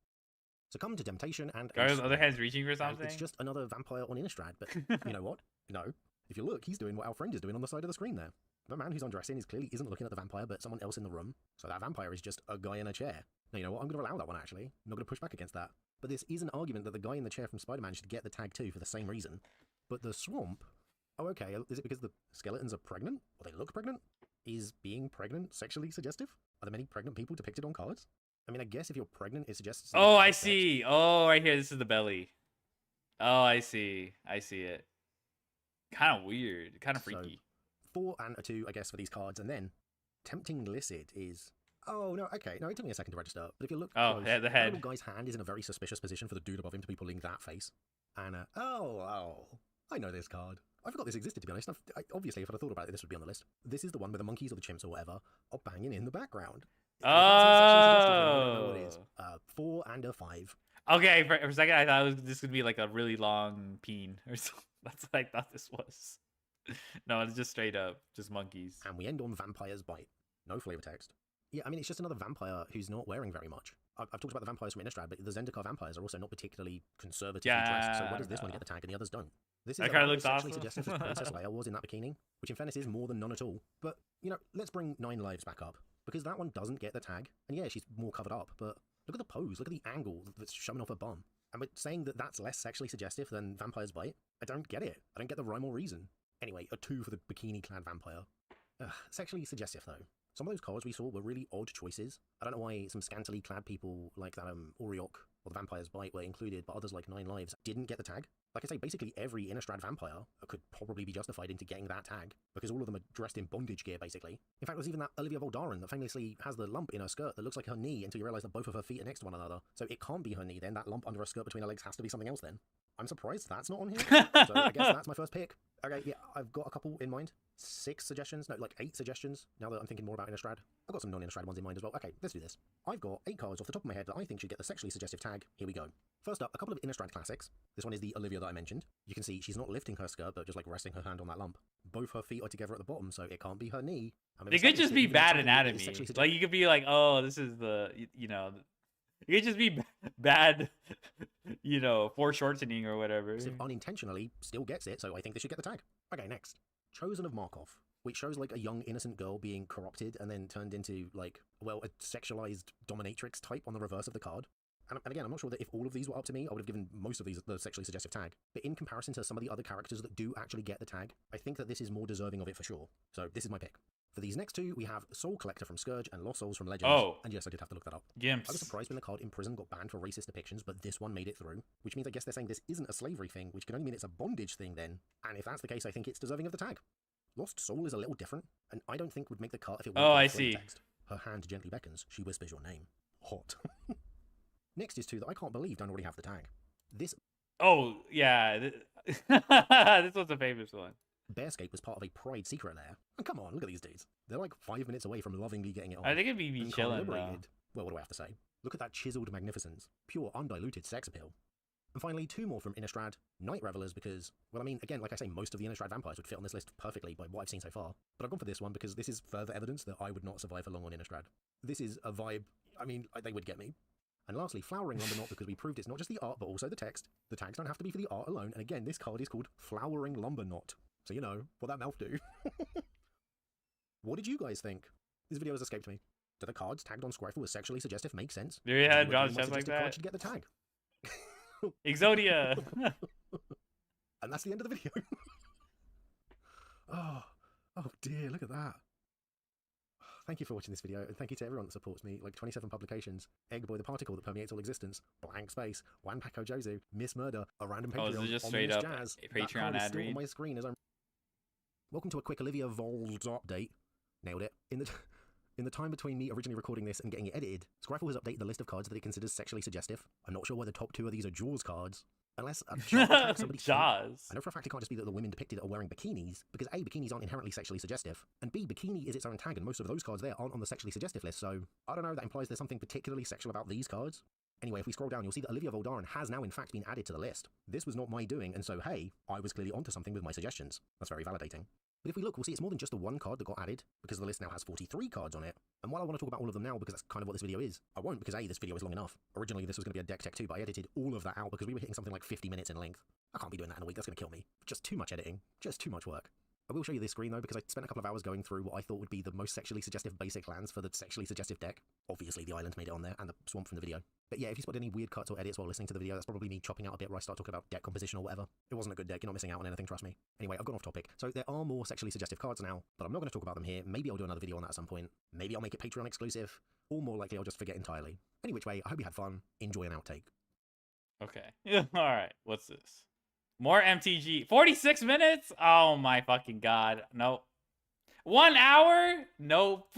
Succumb to temptation and... Guys, other hands reaching for And something? it's just another vampire on Innistrad, but you know what? No. If you look, he's doing what our friend is doing on the side of the screen there. The man who's undressing clearly isn't looking at the vampire, but someone else in the room. So that vampire is just a guy in a chair. Now, you know what? I'm going to allow that one, actually. I'm not going to push back against that. But this is an argument that the guy in the chair from Spider-Man should get the tag too for the same reason. But the swamp... Oh, okay. Is it because the skeletons are pregnant? Or they look pregnant? Is being pregnant sexually suggestive? Are there many pregnant people depicted on cards? I mean, I guess if you're pregnant, it suggests... Oh, I see. Oh, right here. This is the belly. Oh, I see. I see it. Kind of weird. Kind of freaky. 4 and a 2, I guess, for these cards. And then, Tempting Licid is... Oh, no, okay. No, it took me a second to register. But if you look close, the that head. little guy's hand is in a very suspicious position for the dude above him to be pulling that face. And, I know this card. I forgot this existed, to be honest. Obviously, if I'd have thought about it, this would be on the list. This is the one where the monkeys or the chimps or whatever are banging in the background. If that's not sexually suggestive, then I don't know what it is. 4 and a 5. Okay, for a second I thought this would be like a really long peen or something. That's what I thought this was. No, it's just straight up, just monkeys. And we end on Vampire's Bite. No flavor text. Yeah, I mean, it's just another vampire who's not wearing very much. I've talked about the vampires from Innistrad, but the Zendikar vampires are also not particularly conservatively dressed, so why does this one get the tag and the others don't? This is That kinda about looks as sexually awesome. suggestive as Princess Leia was in that bikini, which in fairness is more than none at all. But, you know, let's bring 9 Lives back up, because that one doesn't get the tag. And yeah, she's more covered up, but look at the pose, look at the angle that's showing off her bum. And we're saying that that's less sexually suggestive than Vampire's Bite? I don't get it. I don't get the rhyme or reason. Anyway, a 2 for the bikini-clad vampire. Sexually suggestive, though. Some of those cards we saw were really odd choices. I don't know why some scantily clad people like that Oriok or the Vampire's Bite were included, but others like Nine Lives didn't get the tag. Like I say, basically every Innistrad vampire could probably be justified into getting that tag, because all of them are dressed in bondage gear, basically. In fact, there's even that Olivia Voldaren that famously has the lump in her skirt that looks like her knee until you realise that both of her feet are next to one another. So it can't be her knee then, that lump under her skirt between her legs has to be something else then. I'm surprised that's not on here, so I guess that's my first pick. Okay, yeah, I've got a couple in mind. 6 suggestions, no, like 8 suggestions, now that I'm thinking more about Innistrad. I've got some non-Innistrad ones in mind as well. Okay, let's do this. I've got 8 cards off the top of my head that I think should get the sexually suggestive tag. Here we go. First up, a couple of Innistrad classics. This one is the Olivia that I mentioned. You can see she's not lifting her skirt, but just like resting her hand on that lump. Both her feet are together at the bottom, so it can't be her knee. I mean, It could just be bad anatomy. sexually suggestive. Like you could be like, oh, this is the, you know, it could just be bad, you know, foreshortening or whatever. Unintentionally still gets it, so I think they should get the tag. Okay, next. Chosen of Markov, which shows like a young innocent girl being corrupted and then turned into like, well, a sexualized dominatrix type on the reverse of the card. And again, I'm not sure that if all of these were up to me, I would have given most of these the sexually suggestive tag. But in comparison to some of the other characters that do actually get the tag, I think that this is more deserving of it for sure. So this is my pick. For these next 2, we have Soul Collector from Scourge and Lost Souls from Legends. Oh. And yes, I did have to look that up. Gimps. I was surprised when the card Imprison got banned for racist depictions, but this one made it through, which means I guess they're saying this isn't a slavery thing, which can only mean it's a bondage thing then. And if that's the case, I think it's deserving of the tag. Lost Soul is a little different, and I don't think would make the cut if it Oh, wasn't I for the see. text. Her hand gently beckons, she whispers your name. Hot. Next is 2 that I can't believe don't already have the tag. This Oh, yeah. This was a famous one. Bearscape was part of a Pride secret lair. And come on, look at these dudes. They're like 5 minutes away from lovingly getting it on. I think it'd be and chilling, though. liberated. Well, what do I have to say? Look at that chiseled magnificence. Pure, undiluted sex appeal. And finally, 2 more from Innistrad. Night Revelers because, well, I mean, again, like I say, most of the Innistrad vampires would fit on this list perfectly by what I've seen so far. But I've gone for this one because this is further evidence that I would not survive for long on Innistrad. This is a vibe, I mean, they would get me. And lastly, Flowering Lumberknot because we proved it's not just the art, but also the text. The tags don't have to be for the art alone, and again, this card is called Flowering Lumberknot. So you know, what that mouth do. What did you guys think? This video has escaped me. Do the cards tagged on Scryfall as sexually suggestive make sense? Do you have Do John's my chest like suggested card that? should get the tag. Exodia. And that's the end of the video. Oh dear, look at that. Thank you for watching this video, and thank you to everyone that supports me, like 27 publications, Eggboy the Particle that permeates all existence, Blank Space, Wanpako Jozu, Miss Murder, a random Oh, Patreon, is it just Ominous straight up Jazz. a That Patreon card is ad still read? on my screen as I'm... Welcome to a quick Olivia Vold update. Nailed it. In the time between me originally recording this and getting it edited, Scryfall has updated the list of cards that it considers sexually suggestive. I'm not sure why the top 2 of these are Jaws cards. Unless a child attacks somebody's feet. Jaws. I know for a fact it can't just be that the women depicted are wearing bikinis, because A, bikinis aren't inherently sexually suggestive, and B, bikini is its own tag, and most of those cards there aren't on the sexually suggestive list, so I don't know, that implies there's something particularly sexual about these cards. Anyway, if we scroll down, you'll see that Olivia Voldaren has now in fact been added to the list. This was not my doing, and so hey, I was clearly onto something with my suggestions. That's very validating. But if we look, we'll see it's more than just the one card that got added, because the list now has 43 cards on it. And while I want to talk about all of them now, because that's kind of what this video is, I won't, because A, this video is long enough. Originally, this was going to be a deck tech 2, but I edited all of that out because we were hitting something like 50 minutes in length. I can't be doing that in a week, that's going to kill me. Just too much editing. Just too much work. I will show you this screen though, because I spent a couple of hours going through what I thought would be the most sexually suggestive basic lands for the sexually suggestive deck. Obviously, the island made it on there, and the swamp from the video. But yeah, if you spot any weird cuts or edits while listening to the video, that's probably me chopping out a bit where I start talking about deck composition or whatever. It wasn't a good deck, you're not missing out on anything, trust me. Anyway, I've gone off topic. So there are more sexually suggestive cards now, but I'm not going to talk about them here. Maybe I'll do another video on that at some point. Maybe I'll make it Patreon exclusive, or more likely I'll just forget entirely. Any which way, I hope you had fun. Enjoy an outtake. Okay. Alright, what's this? More MTG. 46 minutes? Oh my fucking god. Nope. 1 hour? Nope.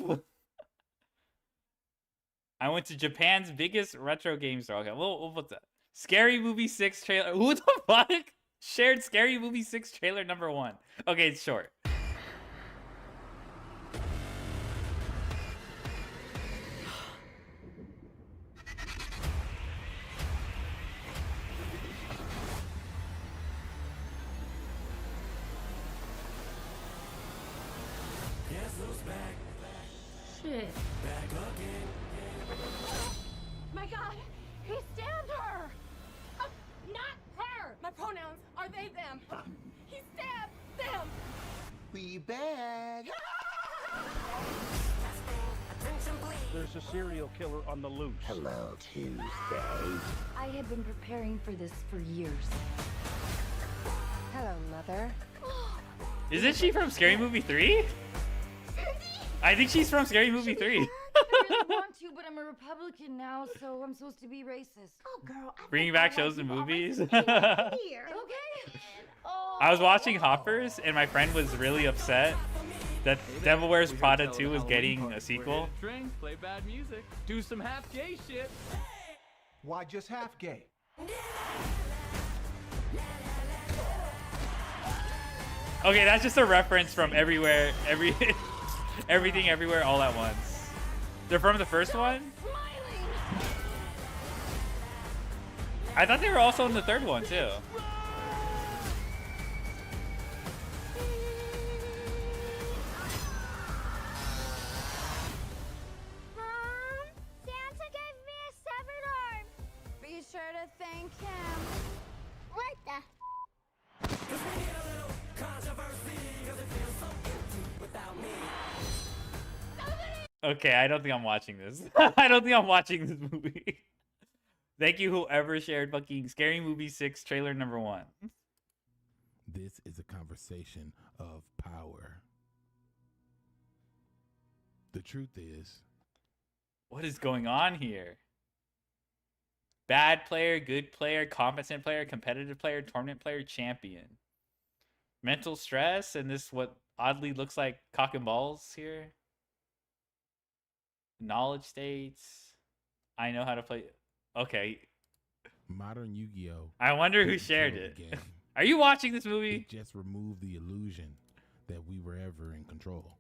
I went to Japan's biggest retro game store. Okay, we'll put that. Scary Movie 6 trailer. Who the fuck shared Scary Movie 6 trailer number 1? Okay, it's short. Shit. My God, he stabbed her. Not her. My pronouns are they, them. He stabbed them. We back. There's a serial killer on the loose. Hello, Tuesday. I have been preparing for this for years. Hello, Mother. Isn't she from Scary Movie 3? I think she's from Scary Movie 3. I really want to, but I'm a Republican now, so I'm supposed to be racist. Oh, girl. Bringing back shows and movies. Here. Okay. Oh. I was watching Hoppers, and my friend was really upset that Devil Wears Prada 2 was getting a sequel. Drink, play bad music, do some half gay shit. Why just half gay? Okay, that's just a reference from everywhere, everything, everywhere, all at once. They're from the first one? I thought they were also in the third one, too. Mom, Santa gave me a severed arm. Be sure to thank him. What the? Okay, I don't think I'm watching this. I don't think I'm watching this movie. Thank you, whoever shared fucking Scary Movie 6 trailer number 1. This is a conversation of power. The truth is, What is going on here? Bad player, good player, competent player, competitive player, tournament player, champion. Mental stress, and this what oddly looks like cock and balls here. Knowledge states. I know how to play. Okay. modern Yu-Gi-Oh! I wonder who didn't shared kill it. the game. Are you watching this movie? It just removed the illusion that we were ever in control.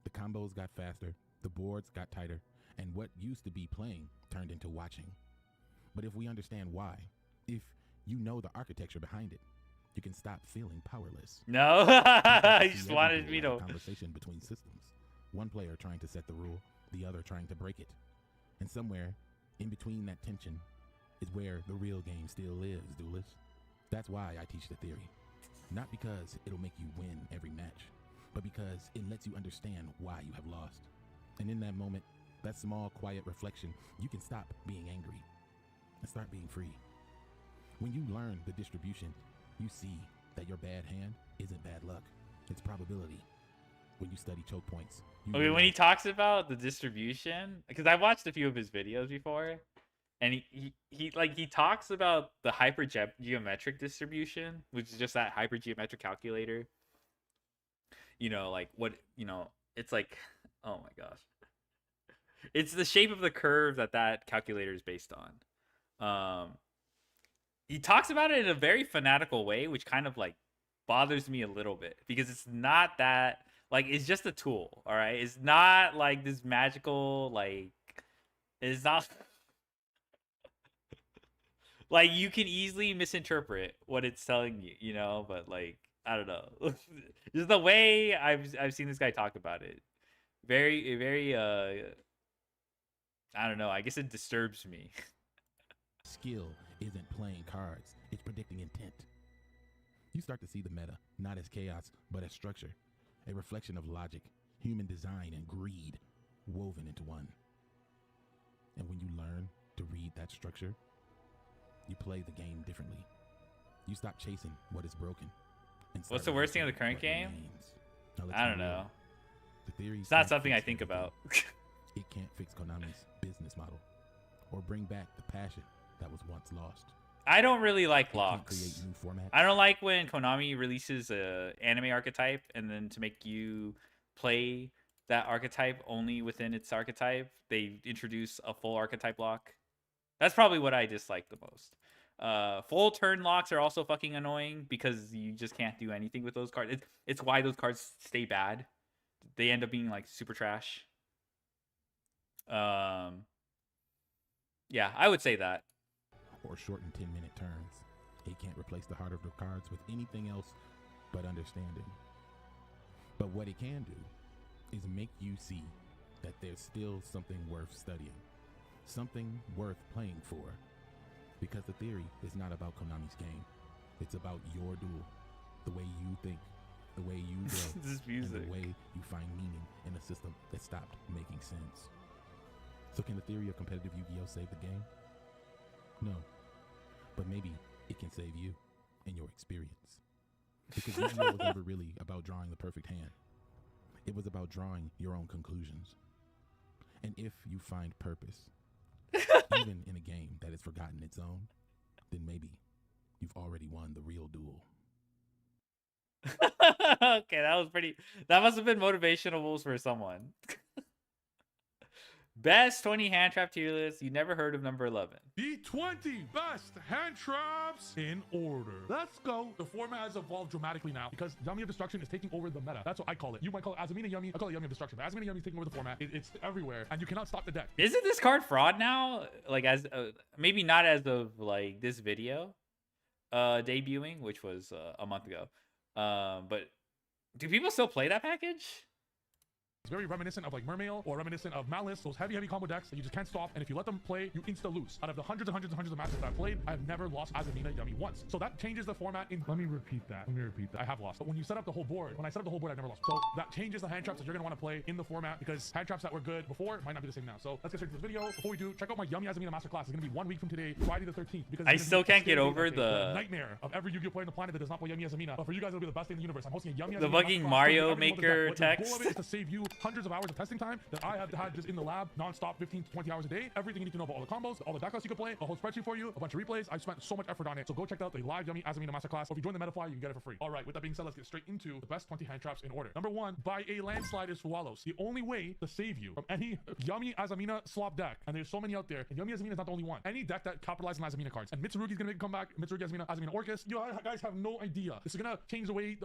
The combos got faster, the boards got tighter, and what used to be playing turned into watching. But if we understand why, if you know the architecture behind it, you can stop feeling powerless. No, You he see just every wanted duel me like a to. conversation between systems. One player trying to set the rule, the other trying to break it. And somewhere in between that tension is where the real game still lives, duelists. That's why I teach the theory. Not because it'll make you win every match, but because it lets you understand why you have lost. And in that moment, that small, quiet reflection, you can stop being angry and start being free. When you learn the distribution, you see that your bad hand isn't bad luck. It's probability. When you study choke points, you Okay, when he realize talks about the distribution, because I've watched a few of his videos before, and he talks about the hypergeometric distribution, which is just that hypergeometric calculator. You know, like what it's like. Oh my gosh, it's the shape of the curve that calculator is based on. He talks about it in a very fanatical way, which kind of like bothers me a little bit because it's not that. Like, it's just a tool, all right? It's not, like, this magical, like... It's not... like, you can easily misinterpret what it's telling you, you know? But, like, I don't know. Just the way I've seen this guy talk about it. Very, I don't know. I guess it disturbs me. skill isn't playing cards, it's predicting intent. You start to see the meta, not as chaos, but as structure. A reflection of logic, human design, and greed woven into one. And when you learn to read that structure, you play the game differently. You stop chasing what is broken. And What's start the worst thing of the embracing current what game? remains. Now, let's I be don't real. know. The theory It's not can't something I fix think everything. about. It can't fix Konami's business model or bring back the passion that was once lost. I don't really like It can't create locks. new formats. I don't like when Konami releases a anime archetype and then to make you play that archetype only within its archetype, they introduce a full archetype lock. That's probably what I dislike the most. Full turn locks are also fucking annoying because you just can't do anything with those cards. It's why those cards stay bad. They end up being like super trash. Yeah, I would say that. Or shorten 10-minute turns. It can't replace the heart of the cards with anything else but understanding. But what it can do is make you see that there's still something worth studying, something worth playing for. Because the theory is not about Konami's game. It's about your duel, the way you think, the way you grow, This and music. the way you find meaning in a system that stopped making sense. So can the theory of competitive Yu-Gi-Oh! Save the game? No. But maybe it can save you and your experience. Because Yu-Gi-Oh! Was never really about drawing the perfect hand. It was about drawing your own conclusions. And if you find purpose, even in a game that has forgotten its own, then maybe you've already won the real duel. Okay, that was pretty. That must have been motivational moves for someone. Best 20 hand trap tier list. You never heard of number 11. The 20 best hand traps in order. Let's go. The format has evolved dramatically now because Yummy of Destruction is taking over the meta. That's what I call it. You might call it Azamina Yummy. I call it Yummy of Destruction. But Azamina Yummy is taking over the format. It's everywhere, and you cannot stop the deck. Isn't this card fraud now? Like as maybe not as of like this video debuting, which was a month ago. But do people still play that package? It's very reminiscent of like Mermail or reminiscent of Malice, those heavy combo decks that you just can't stop, and if you let them play, you insta lose. Out of the hundreds of matches that I've played, I've never lost Azamina Yummy once. So that changes the format in... Let me repeat that. I have lost. But when you set up the whole board, I've never lost. So that changes the hand traps that you're gonna want to play in the format, because hand traps that were good before might not be the same now. So let's get straight to this video. Before we do, check out my Yummy Azamina Masterclass. It's gonna be 1 week from today, Friday the 13th. Because I still can't get over the nightmare of every Yu-Gi-Oh player on the planet that does not play Yummy Azamina. But for you guys, it'll be the best day in the universe. I'm hosting a Yummy Azamina the fucking Mario Maker text. The goal of it is to save you hundreds of hours of testing time that I have had just in the lab non-stop 15 to 20 hours a day. Everything you need to know about all the combos, all the deck lists you can play, a whole spreadsheet for you, a bunch of replays. I've spent so much effort on it. So go check out the live Yummy Azamina Masterclass, or if you join the Metafly, you can get it for free. All right, with that being said, let's get straight into the best 20 hand traps in order. Number 1, by a landslide, is Fualos. The only way to save you from any Yummy Azamina slop deck, and there's so many out there, and Yummy Azamina is not the only one. Any deck that capitalizes on Azamina cards. And Mitsurugi's gonna make a comeback. Mitsurugi Azamina Orcus. You guys have no idea. This is gonna change the way,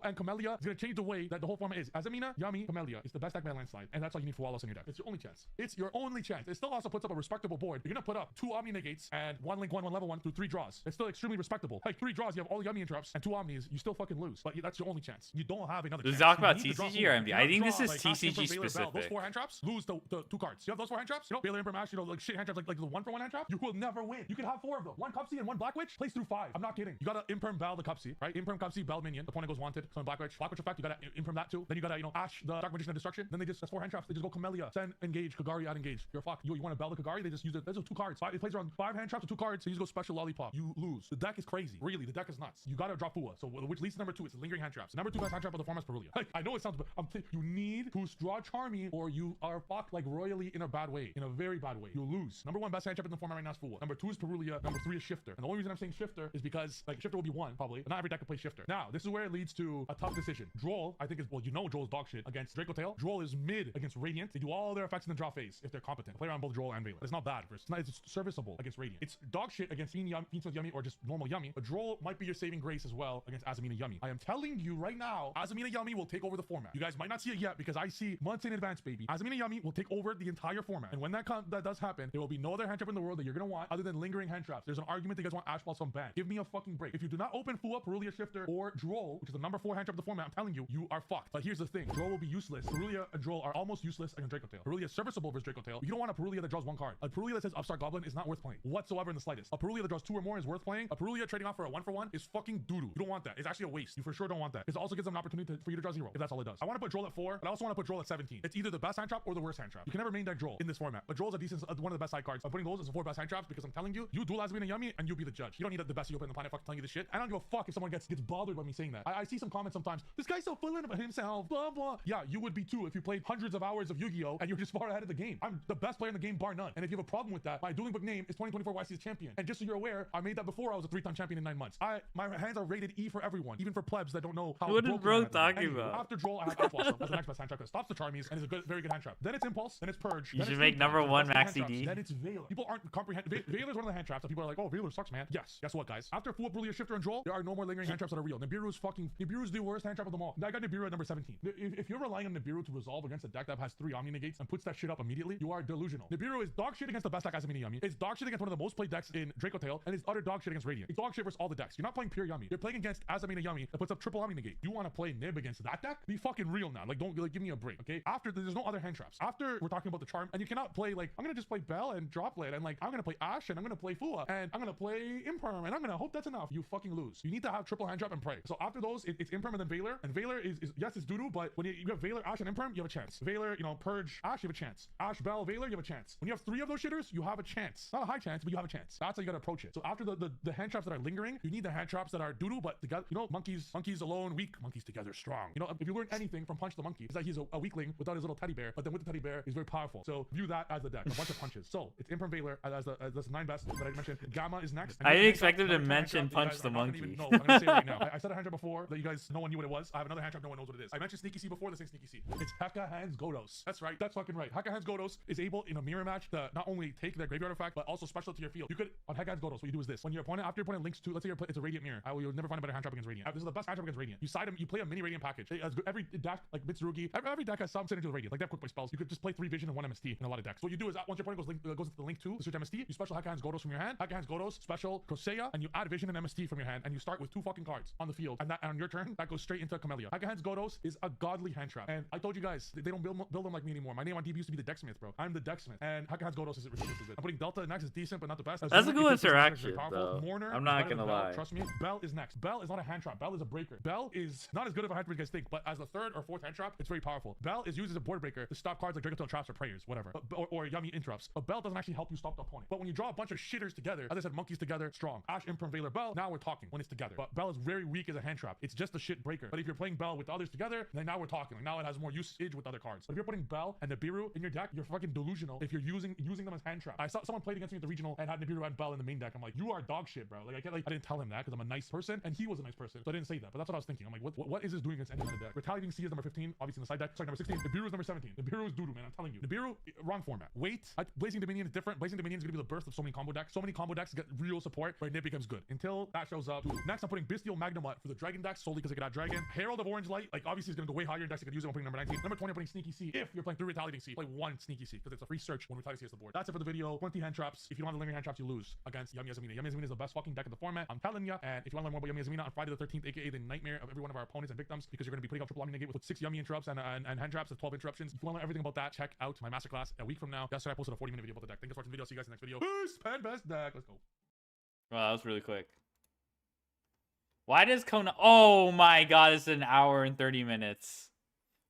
and Camellia is gonna change the way that the whole format is. Azamina, Yummy, Camellia is the best deck by landslide, and that's all you need for Fualos in your deck. It's your only chance. It's your only chance. It still also puts up a respectable board. You're gonna put up 2 Omni negates and 1 link 1 level 1 through 3 draws. It's still extremely respectable. Like 3 draws, you have all Yummy interrupts and 2 Omnis, you still fucking lose. But that's your only chance. You don't have another Does chance. it talk about You need to draw TCG or four. MD? You I don't think this draw, is like, Ash, TCG Emperor, Baylor, Bell. specific. Those 4 hand traps, lose the 2 cards. You have those 4 hand traps? You know, Baylor, Emperor, Mash, you know, like shit hand traps, like the 1-for-1 hand trap? You will never win. You can have 4 of them. 1 Cupsy and 1 Black Witch, plays through 5. I'm not kidding. You gotta Imperm Bell the Cupsy, right? Imperm Cupsy, Bell minion. The opponent goes wanted. So in Black Witch effect, you gotta Imperm that too. Then you gotta, you know, Ash the Dark Magician of Destruction. Then that's 4 hand traps. They just go Camellia, send, engage, Kagari, out engage. You're fucked. You want to Bell the Kagari? They just use it. Those are 2 cards. It plays around 5 hand traps with 2 cards. So you just go special lollipop. You lose. The deck is crazy. Really, the deck is nuts. You gotta drop Fua. So which leads to number 2. It's lingering hand traps. Number 2 best hand trap of the format is Perulia. Like, I know it sounds, but you need to draw Charmy, or you are fucked like royally in a bad way, in a very bad way. You lose. Number 1 best hand trap in the format right now is Fua. Number 2 is Perulia. Number 3 is Shifter. And the only reason I'm saying Shifter is because like Shifter will be 1 probably, but not every deck can play Shifter. Now this is where it leads to a tough decision. Droll, I think is, well, you know, Droll's dog shit against Draco Tail. Droll is mid against Radiant. They do all their effects in the draw phase if they're competent. Play around both Droll and Veiler. It's not bad. It's serviceable against Radiant. It's dog shit against Fiend Yummy or just normal Yummy. But Droll might be your saving grace as well against Azamina Yummy. I am telling you right now, Azamina Yummy will take over the format. You guys might not see it yet because I see months in advance, baby. Azamina Yummy will take over the entire format. And when that does happen, there will be no other hand trap in the world that you're gonna want other than lingering hand traps. There's an argument that you guys want Ash Blossom banned. Give me a fucking break. If you do not open Fua, Perulia, Shifter, or Droll, which is the number 4 hand trap of the format, I'm telling you, you are fucked. But here's the thing. Droll will be useless. Perulia and Droll are almost useless against Draco Tail. Perulia is serviceable versus Draco Tail. You don't want a Perulia that draws 1 card. A Perulia that says Upstart Goblin is not worth playing whatsoever in the slightest. A Perulia that draws 2 or more is worth playing. A Perulia trading off for a 1-for-1 is fucking doo-doo. You don't want that. It's actually a waste. You for sure don't want that. It also gives them an opportunity for you to draw 0 if that's all it does. I want to put Droll at 4, but I also want to put Droll at 17. It's either the best hand trap or the worst hand trap. You can never main deck Droll in this format, but Droll's a decent, one of the best side cards. I'm putting those as the 4 best hand traps because I'm telling you, you duel Azamina Yummy and you be the judge. You don't need the best Yu-Gi-Oh in the planet fucking telling you this shit. I don't give a fuck if someone gets bothered by me saying that. I see some comments sometimes. This guy's so full of himself, blah blah. Yeah, you would be too if you played hundreds of hours of Yu-Gi-Oh and you're just far ahead of the game. I'm the best player in the game bar none. And if you have a problem with that, my dueling book name is 2024 YCS champion. And just so you're aware, I made that before I was a 3-time champion in 9 months. My hands are rated E for everyone, even for plebs that don't know how. What is bro talking anyway, about? After Droll, I have Ash Blossom. That's the next best hand trap that stops the Charmies and is a very good hand trap. Then it's Impulse, then it's Purge. You should make number 1 Maxi D. Then it's Veiler. People aren't comprehending. Veiler is one of the hand traps that people are like, oh, Veiler sucks, man. Yes. Guess what, guys? After Fua, Perulia, Shifter, and Droll, there are no more lingering hand traps that are real. Nibiru's the worst hand trap of them all. I got Nibiru at number 17. If you're relying on Nibiru to resolve against a deck that has 3 Omni negates and puts that shit up immediately, you are delusional. Nibiru is dog shit against the best deck Azamina Yummy. It's dog shit against one of the most played decks in Draco Tail, and it's utter dog shit against Radiant. It's dog shit versus all the decks. You're not playing pure Yummy. You're playing against Azamina Yummy that puts up triple Omni negate. You want to play Nib against that deck? Be fucking real now. Like, don't give me a break, okay? After there's no other hand traps. After we're talking about the charm, and you cannot play like I'm gonna just play Bell and Droplet, and like I'm gonna play Ash and I'm gonna play Fua and I'm gonna play Imperm and I'm gonna hope that's enough. You fucking lose. You need to have triple hand trap and pray. So after those, it's Imperm and then Veiler. And Veiler is yes, it's doo-doo, but when you have Veiler, Ash, and and Imperm, you have a chance. Veiler, you know, Purge, Ash, you have a chance. Ash, Bell, Veiler, you have a chance. When you have 3 of those shitters, you have a chance. Not a high chance, but you have a chance. That's how you gotta approach it. So after the hand traps that are lingering, you need the hand traps that are doodle, but together, you know, monkeys alone weak, monkeys together strong. You know, if you learn anything from Punch the Monkey, is that he's a weakling without his little teddy bear, but then with the teddy bear, he's very powerful. So view that as the deck, a bunch of punches. So it's Imperm Veiler as the 9 best that I mentioned. Gamma is next. I didn't expect him to mention Punch the Monkey. No, I'm gonna say it right now. I said a hand trap before that you guys, no one knew what it was. I have another hand trap, no one knows what it is. I mentioned Sneaky C before, this ain't Sneaky C. It's Heka Hands Godos. That's right, that's fucking right. Heka Hands Godos is able in a mirror match to not only take their graveyard artifact, but also special to your field. You could, on Heka Hands Godos, what you do is this. When your opponent, after your opponent links to, let's say it's a Radiant Mirror, you'll never find a better hand trap against Radiant. This is the best hand trap against Radiant. You side him, you play a mini Radiant package. Every deck, like Mitsurugi, every deck has some synergy with Radiant. Like they have quick play spells. You could just play 3 Vision and 1 MST in a lot of decks. So what you do is once your opponent goes into the link 2, the switch MST, you special Heka Hands Godos from your hand, Heka Hands Godos, special Crosea, and you add Vision and MST from your hand, and you start with 2 fucking cards on the field. And on your turn, that goes straight into Camellia. Heka Hands Godos is a godly hand trap. And I told you guys, they don't build them like me anymore. My name on DB used to be the Decksmith, bro. I'm the Decksmith. And Heka Hands Godos is ridiculously good. I'm putting Delta next is decent, but not the best. That's a good interaction, though. Mourner, I'm not gonna lie. Trust me, Bell is next. Bell is not a hand trap. Bell is a breaker. Bell is not as good of a hand trap as you guys think, but as the 3rd or 4th hand trap, it's very powerful. Bell is used as a board breaker to stop cards like Dragotail Traps or Prayers, whatever, or Yummy Interrupts. But Bell doesn't actually help you stop the opponent. But when you draw a bunch of shitters together, as I said, monkeys together, strong. Ash, Imperm, Veiler, Bell, now we're talking when it's together. But Bell is very weak as a hand trap. It's just a shit breaker. But if you're playing Bell with the others together, then now we're talking. Like now it has more usage with other cards. But if you're putting Bell and Nibiru in your deck, you're fucking delusional if you're using them as hand trap. I saw someone played against me at the regional and had Nibiru and Bell in the main deck. I'm like, you are dog shit, bro. Like I didn't tell him that because I'm a nice person and he was a nice person, so I didn't say that. But that's what I was thinking. I'm like, what is this doing against any other deck? Retaliating Sea is number 15, obviously in the side deck. Sorry, number 16. Nibiru is number 17. Nibiru is doodoo, man. I'm telling you. Nibiru, wrong format. Wait, Blazing Dominion is different. Blazing Dominion is gonna be the birth of so many combo decks. So many combo decks get real support where Nib becomes good. Until that shows up. Next, I'm putting Bestial Magnemut for the Dragon deck solely because I could add Dragon. Herald of Orange Light, like obviously is gonna go way higher in decks. I could use it. I'm putting number 19. Number 20, I'm putting Sneaky C. If you're playing 3 Retaliating Sea, play 1 Sneaky C because it's a free search when Retaliating Sea is the board. That's it for the video. 20 hand traps. If you don't have the lingering hand traps, you lose against Yami Yazamina. Yami Yazamina is the best fucking deck in the format. I'm telling ya. And if you want to learn more about Yami Yazamina on Friday the 13th, aka the nightmare of every one of our opponents and victims, because you're gonna be putting up triple Omni Negate with 6 Yummy interrupts and hand traps of 12 interruptions. If you want to learn everything about that, check out my masterclass a week from now. Yesterday I posted a 40-minute video about the deck. Thanks for watching the video. See you guys in the next video. Peace. Pen best deck. Let's go. Wow, that was really quick. Why does Konami... Oh my god, it's an hour and 30 minutes.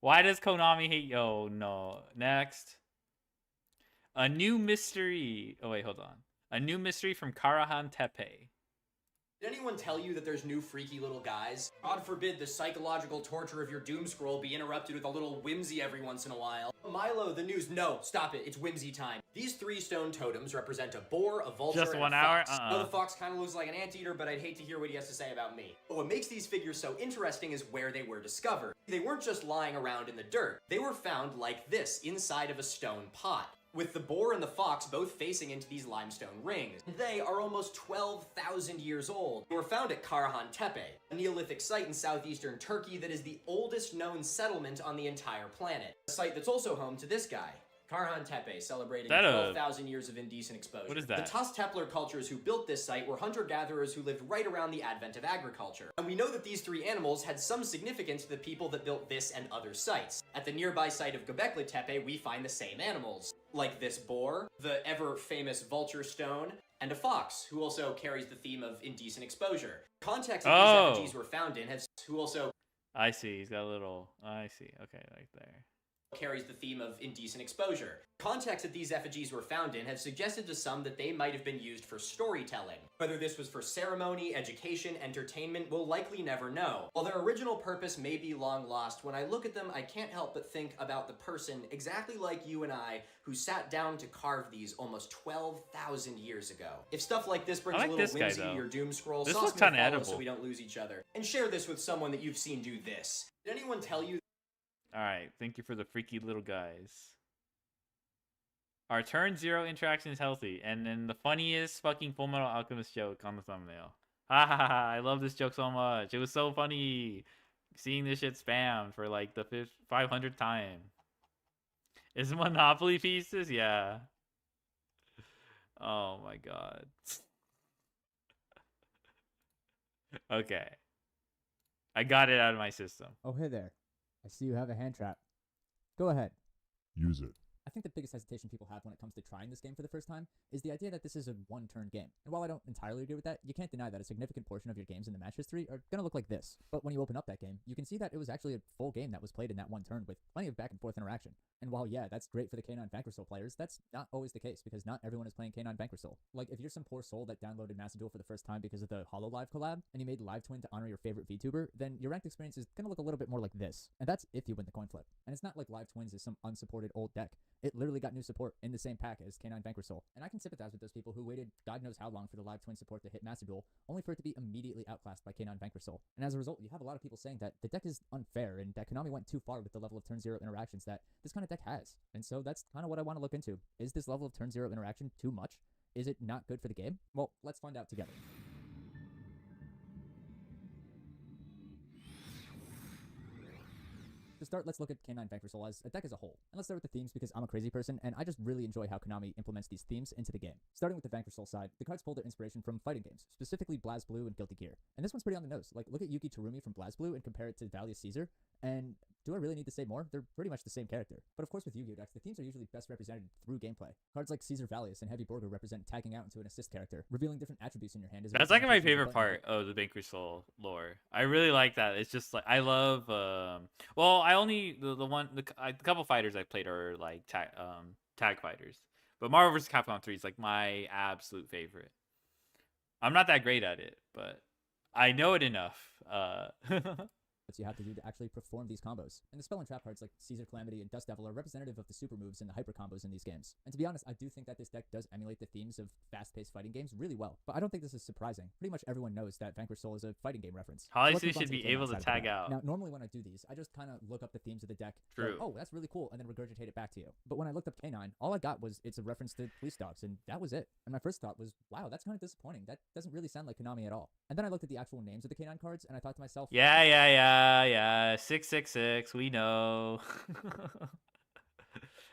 Why does Konami hate... Oh, no. Next. A new mystery... Oh, wait, hold on. A new mystery from Karahan Tepe. Did anyone tell you that there's new freaky little guys? God forbid the psychological torture of your doom scroll be interrupted with a little whimsy every once in a while. Milo, the news, no, stop it, it's whimsy time. These 3 stone totems represent a boar, a vulture, Just and 1 a hour? fox. Now, the fox kind of looks like an anteater, but I'd hate to hear what he has to say about me. But what makes these figures so interesting is where they were discovered. They weren't just lying around in the dirt. They were found like this, inside of a stone pot, with the boar and the fox both facing into these limestone rings. They are almost 12,000 years old. They were found at Karahan Tepe, a Neolithic site in southeastern Turkey that is the oldest known settlement on the entire planet. A site that's also home to this guy. Karahan Tepe, celebrating 12,000 years of indecent exposure. What is that? The Tus Tepler cultures who built this site were hunter-gatherers who lived right around the advent of agriculture. And we know that these 3 animals had some significance to the people that built this and other sites. At the nearby site of Göbekli Tepe, we find the same animals, like this boar, the ever-famous vulture stone, and a fox, who also carries the theme of indecent exposure. Context that these effigies were found in has who also... I see, he's got a little... I see, okay, right there. Carries the theme of indecent exposure. Context that these effigies were found in have suggested to some that they might have been used for storytelling. Whether this was for ceremony, education, entertainment, we'll likely never know. While their original purpose may be long lost, when I look at them, I can't help but think about the person, exactly like you and I, who sat down to carve these almost 12,000 years ago. If stuff like this brings a little whimsy to your doom scroll, this sauce looks me kind of follow edible so we don't lose each other. And share this with someone that you've seen do this. Did anyone tell you? Alright, thank you for the freaky little guys. Our turn 0 interaction is healthy, and then the funniest fucking Fullmetal Alchemist joke on the thumbnail. Ha ha ha, I love this joke so much. It was so funny seeing this shit spammed for like the 500th time. Is Monopoly pieces? Yeah. Oh my god. Okay. I got it out of my system. Oh, hey there. I see you have a hand trap. Go ahead. Use it. I think the biggest hesitation people have when it comes to trying this game for the first time is the idea that this is a one-turn game. And while I don't entirely agree with that, you can't deny that a significant portion of your games in the match history are going to look like this. But when you open up that game, you can see that it was actually a full game that was played in that one turn with plenty of back and forth interaction. And while, yeah, that's great for the K9 Vanquish Soul players, that's not always the case because not everyone is playing K9 Vanquish Soul. Like, if you're some poor soul that downloaded Maceduel for the first time because of the HoloLive collab, and you made Live Twin to honor your favorite VTuber, then your ranked experience is going to look a little bit more like this. And that's if you win the coin flip. And it's not like Live Twins is some unsupported old deck. It literally got new support in the same pack as K9 Vanquish Soul. And I can sympathize with those people who waited God knows how long for the Live Twin support to hit Maceduel, only for it to be immediately outclassed by K9 Vanquish Soul. And as a result, you have a lot of people saying that the deck is unfair and that Konami went too far with the level of turn 0 interactions that this kind of deck has. And so that's kind of what I want to look into. Is this level of turn 0 interaction too much? Is it not good for the game? Well, let's find out together. To start, let's look at K9 Vanquish Soul as a deck as a whole. And let's start with the themes because I'm a crazy person and I just really enjoy how Konami implements these themes into the game. Starting with the Vanquish Soul side, the cards pull their inspiration from fighting games, specifically BlazBlue and Guilty Gear. And this one's pretty on the nose. Like, look at Yuki Terumi from BlazBlue and compare it to Valius Caesar, and do I really need to say more? They're pretty much the same character. But of course with Yu-Gi-Oh! Decks, the themes are usually best represented through gameplay. Cards like Caesar Valius and Heavy Borgo represent tagging out into an assist character, revealing different attributes in your hand. That's like my favorite part of the Vanquish Soul lore. I really like that. It's just like I love. Well, I only the couple fighters I played are like tag fighters, but Marvel vs. Capcom 3 is like my absolute favorite. I'm not that great at it, but I know it enough. You have to do to actually perform these combos. And the spell and trap cards like Caesar Calamity and Dust Devil are representative of the super moves and the hyper combos in these games. And to be honest, I do think that this deck does emulate the themes of fast-paced fighting games really well. But I don't think this is surprising. Pretty much everyone knows that Vanquish Soul is a fighting game reference. Hollysu should be able to tag out. Now, normally when I do these, I just kind of look up the themes of the deck. True. Go, oh, that's really cool, and then regurgitate it back to you. But when I looked up K9, all I got was it's a reference to police dogs, and that was it. And my first thought was, wow, that's kind of disappointing. That doesn't really sound like Konami at all. And then I looked at the actual names of the K9 cards, and I thought to myself, yeah. 666, we know.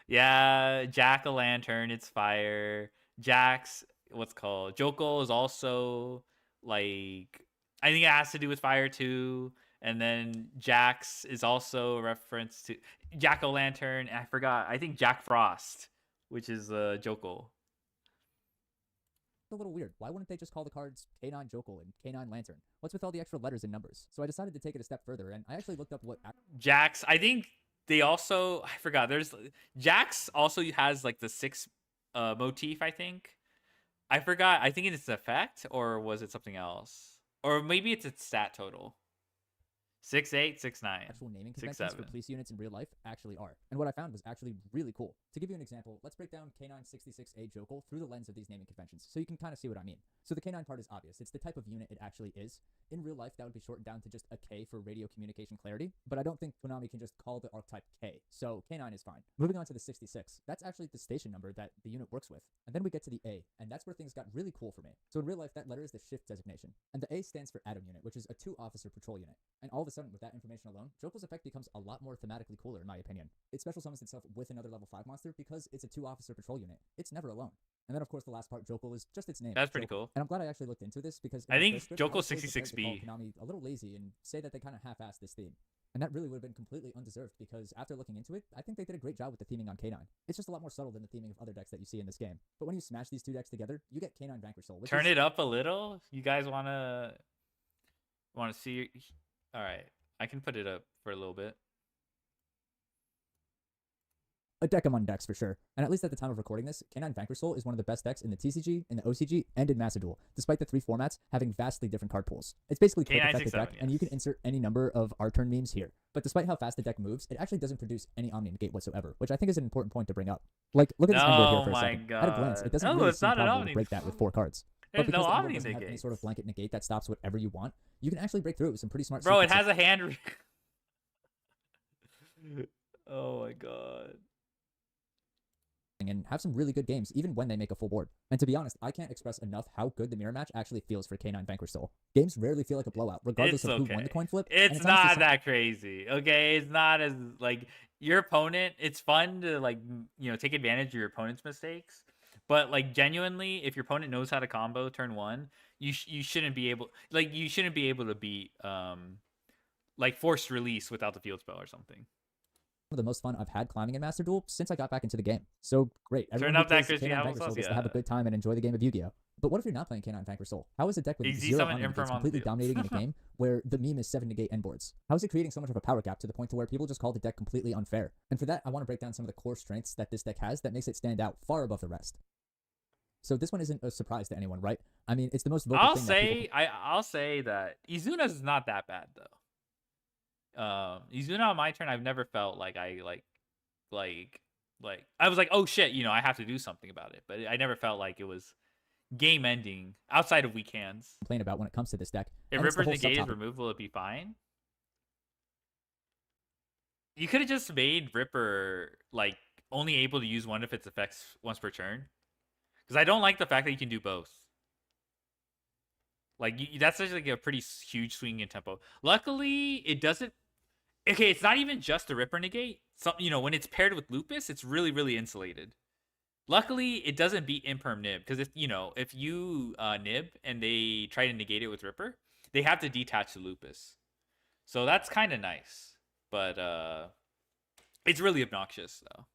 Yeah, Jack-o'-lantern, it's fire. Jax, what's called? Jokol is also like, I think it has to do with fire too. And then Jax is also a reference to Jack-o'-lantern. I forgot. I think Jack Frost, which is Jokol. A little weird. Why wouldn't they just call the cards K9 Jokol and K9 Lantern? What's with all the extra letters and numbers? So I decided to take it a step further, and I actually looked up what Jax. I think they also, I forgot. There's Jax also has like the 6 motif. I think. I forgot. I think it's effect, or was it something else? Or maybe it's a stat total. 6'8", 6'9". Actual naming conventions for police units in real life actually are. And what I found was actually really cool. To give you an example, let's break down K966A Jokol through the lens of these naming conventions, so you can kind of see what I mean. So the K9 part is obvious. It's the type of unit it actually is. In real life, that would be shortened down to just a K for radio communication clarity, but I don't think Konami can just call the archetype K, so K9 is fine. Moving on to the 66, that's actually the station number that the unit works with. And then we get to the A, and that's where things got really cool for me. So in real life, that letter is the shift designation. And the A stands for Atom Unit, which is a 2-officer patrol unit. And all of a sudden, with that information alone, Jokol's effect becomes a lot more thematically cooler in my opinion. It special summons itself with another level 5 monster because it's a 2-officer patrol unit. It's never alone. And then of course the last part, Jokol, is just its name. That's pretty cool. And I'm glad I actually looked into this because I think Jokol 66B. Konami a little lazy and say that they kind of half-assed this theme. And that really would have been completely undeserved because after looking into it, I think they did a great job with the theming on K9. It's just a lot more subtle than the theming of other decks that you see in this game. But when you smash these two decks together, you get K9 Vanquish Soul. Turn it up a little. You guys wanna see? All right, I can put it up for a little bit. A deck among decks for sure. And at least at the time of recording this, K9 Vanquish Soul is one of the best decks in the TCG, in the OCG, and in Maceduel, despite the 3 formats having vastly different card pools. It's basically quick effective deck, and you can insert any number of R-turn memes here. But despite how fast the deck moves, it actually doesn't produce any Omni Negate whatsoever, which I think is an important point to bring up. Like, look at this Ember here for a second. At a glance, it doesn't really seem probable to break that with 4 cards. But because the Ember doesn't have any sort of blanket negate that stops whatever you want, you can actually break through it with some pretty smart Bro, it has a hand. Oh my god. And have some really good games, even when they make a full board. And to be honest, I can't express enough how good the mirror match actually feels for K9 Vanquish Soul. Games rarely feel like a blowout, regardless of who won the coin flip. It's not that crazy, okay? It's not as, like, your opponent, it's fun to, like, you know, take advantage of your opponent's mistakes. But, like, genuinely, if your opponent knows how to combo turn 1, you shouldn't be able, like, you shouldn't be able to beat, like, forced release without the field spell or something. of the most fun I've had climbing in Master Duel since I got back into the game. So great. Turn Everyone up who that plays crispy K9 Vanquish applesauce, Soul gets to have a yeah. good time and enjoy the game of Yu-Gi-Oh! But what if you're not playing K9 Vanquish Soul? How is a deck with Easy 0 summon Omni Imperm negates on completely field. dominating in a game where the meme is 7 negate end boards? How is it creating so much of a power gap to the point to where people just call the deck completely unfair? And for that, I want to break down some of the core strengths that this deck has that makes it stand out far above the rest. So this one isn't a surprise to anyone, right? I mean, it's the most vocal I'll thing that people I'll say that Izuna's is not that bad though. Izuna on my turn, I've never felt like I I was like, oh shit, you know, I have to do something about it. But I never felt like it was game ending outside of weak hands. complain about when it comes to this deck. If and it's the Ripper's whole negate is subtopic. removed, will it be fine? You could have just made Ripper like only able to use one of its effects once per turn. Because I don't like the fact that you can do both. Like that's just like a pretty huge swing in tempo. Luckily, it doesn't. Okay, it's not even just the Ripper negate. So, you know, when it's paired with Lupus, it's really, really insulated. Luckily, it doesn't beat Imperm Nib because if you Nib and they try to negate it with Ripper, they have to detach the Lupus. So that's kind of nice, but it's really obnoxious though.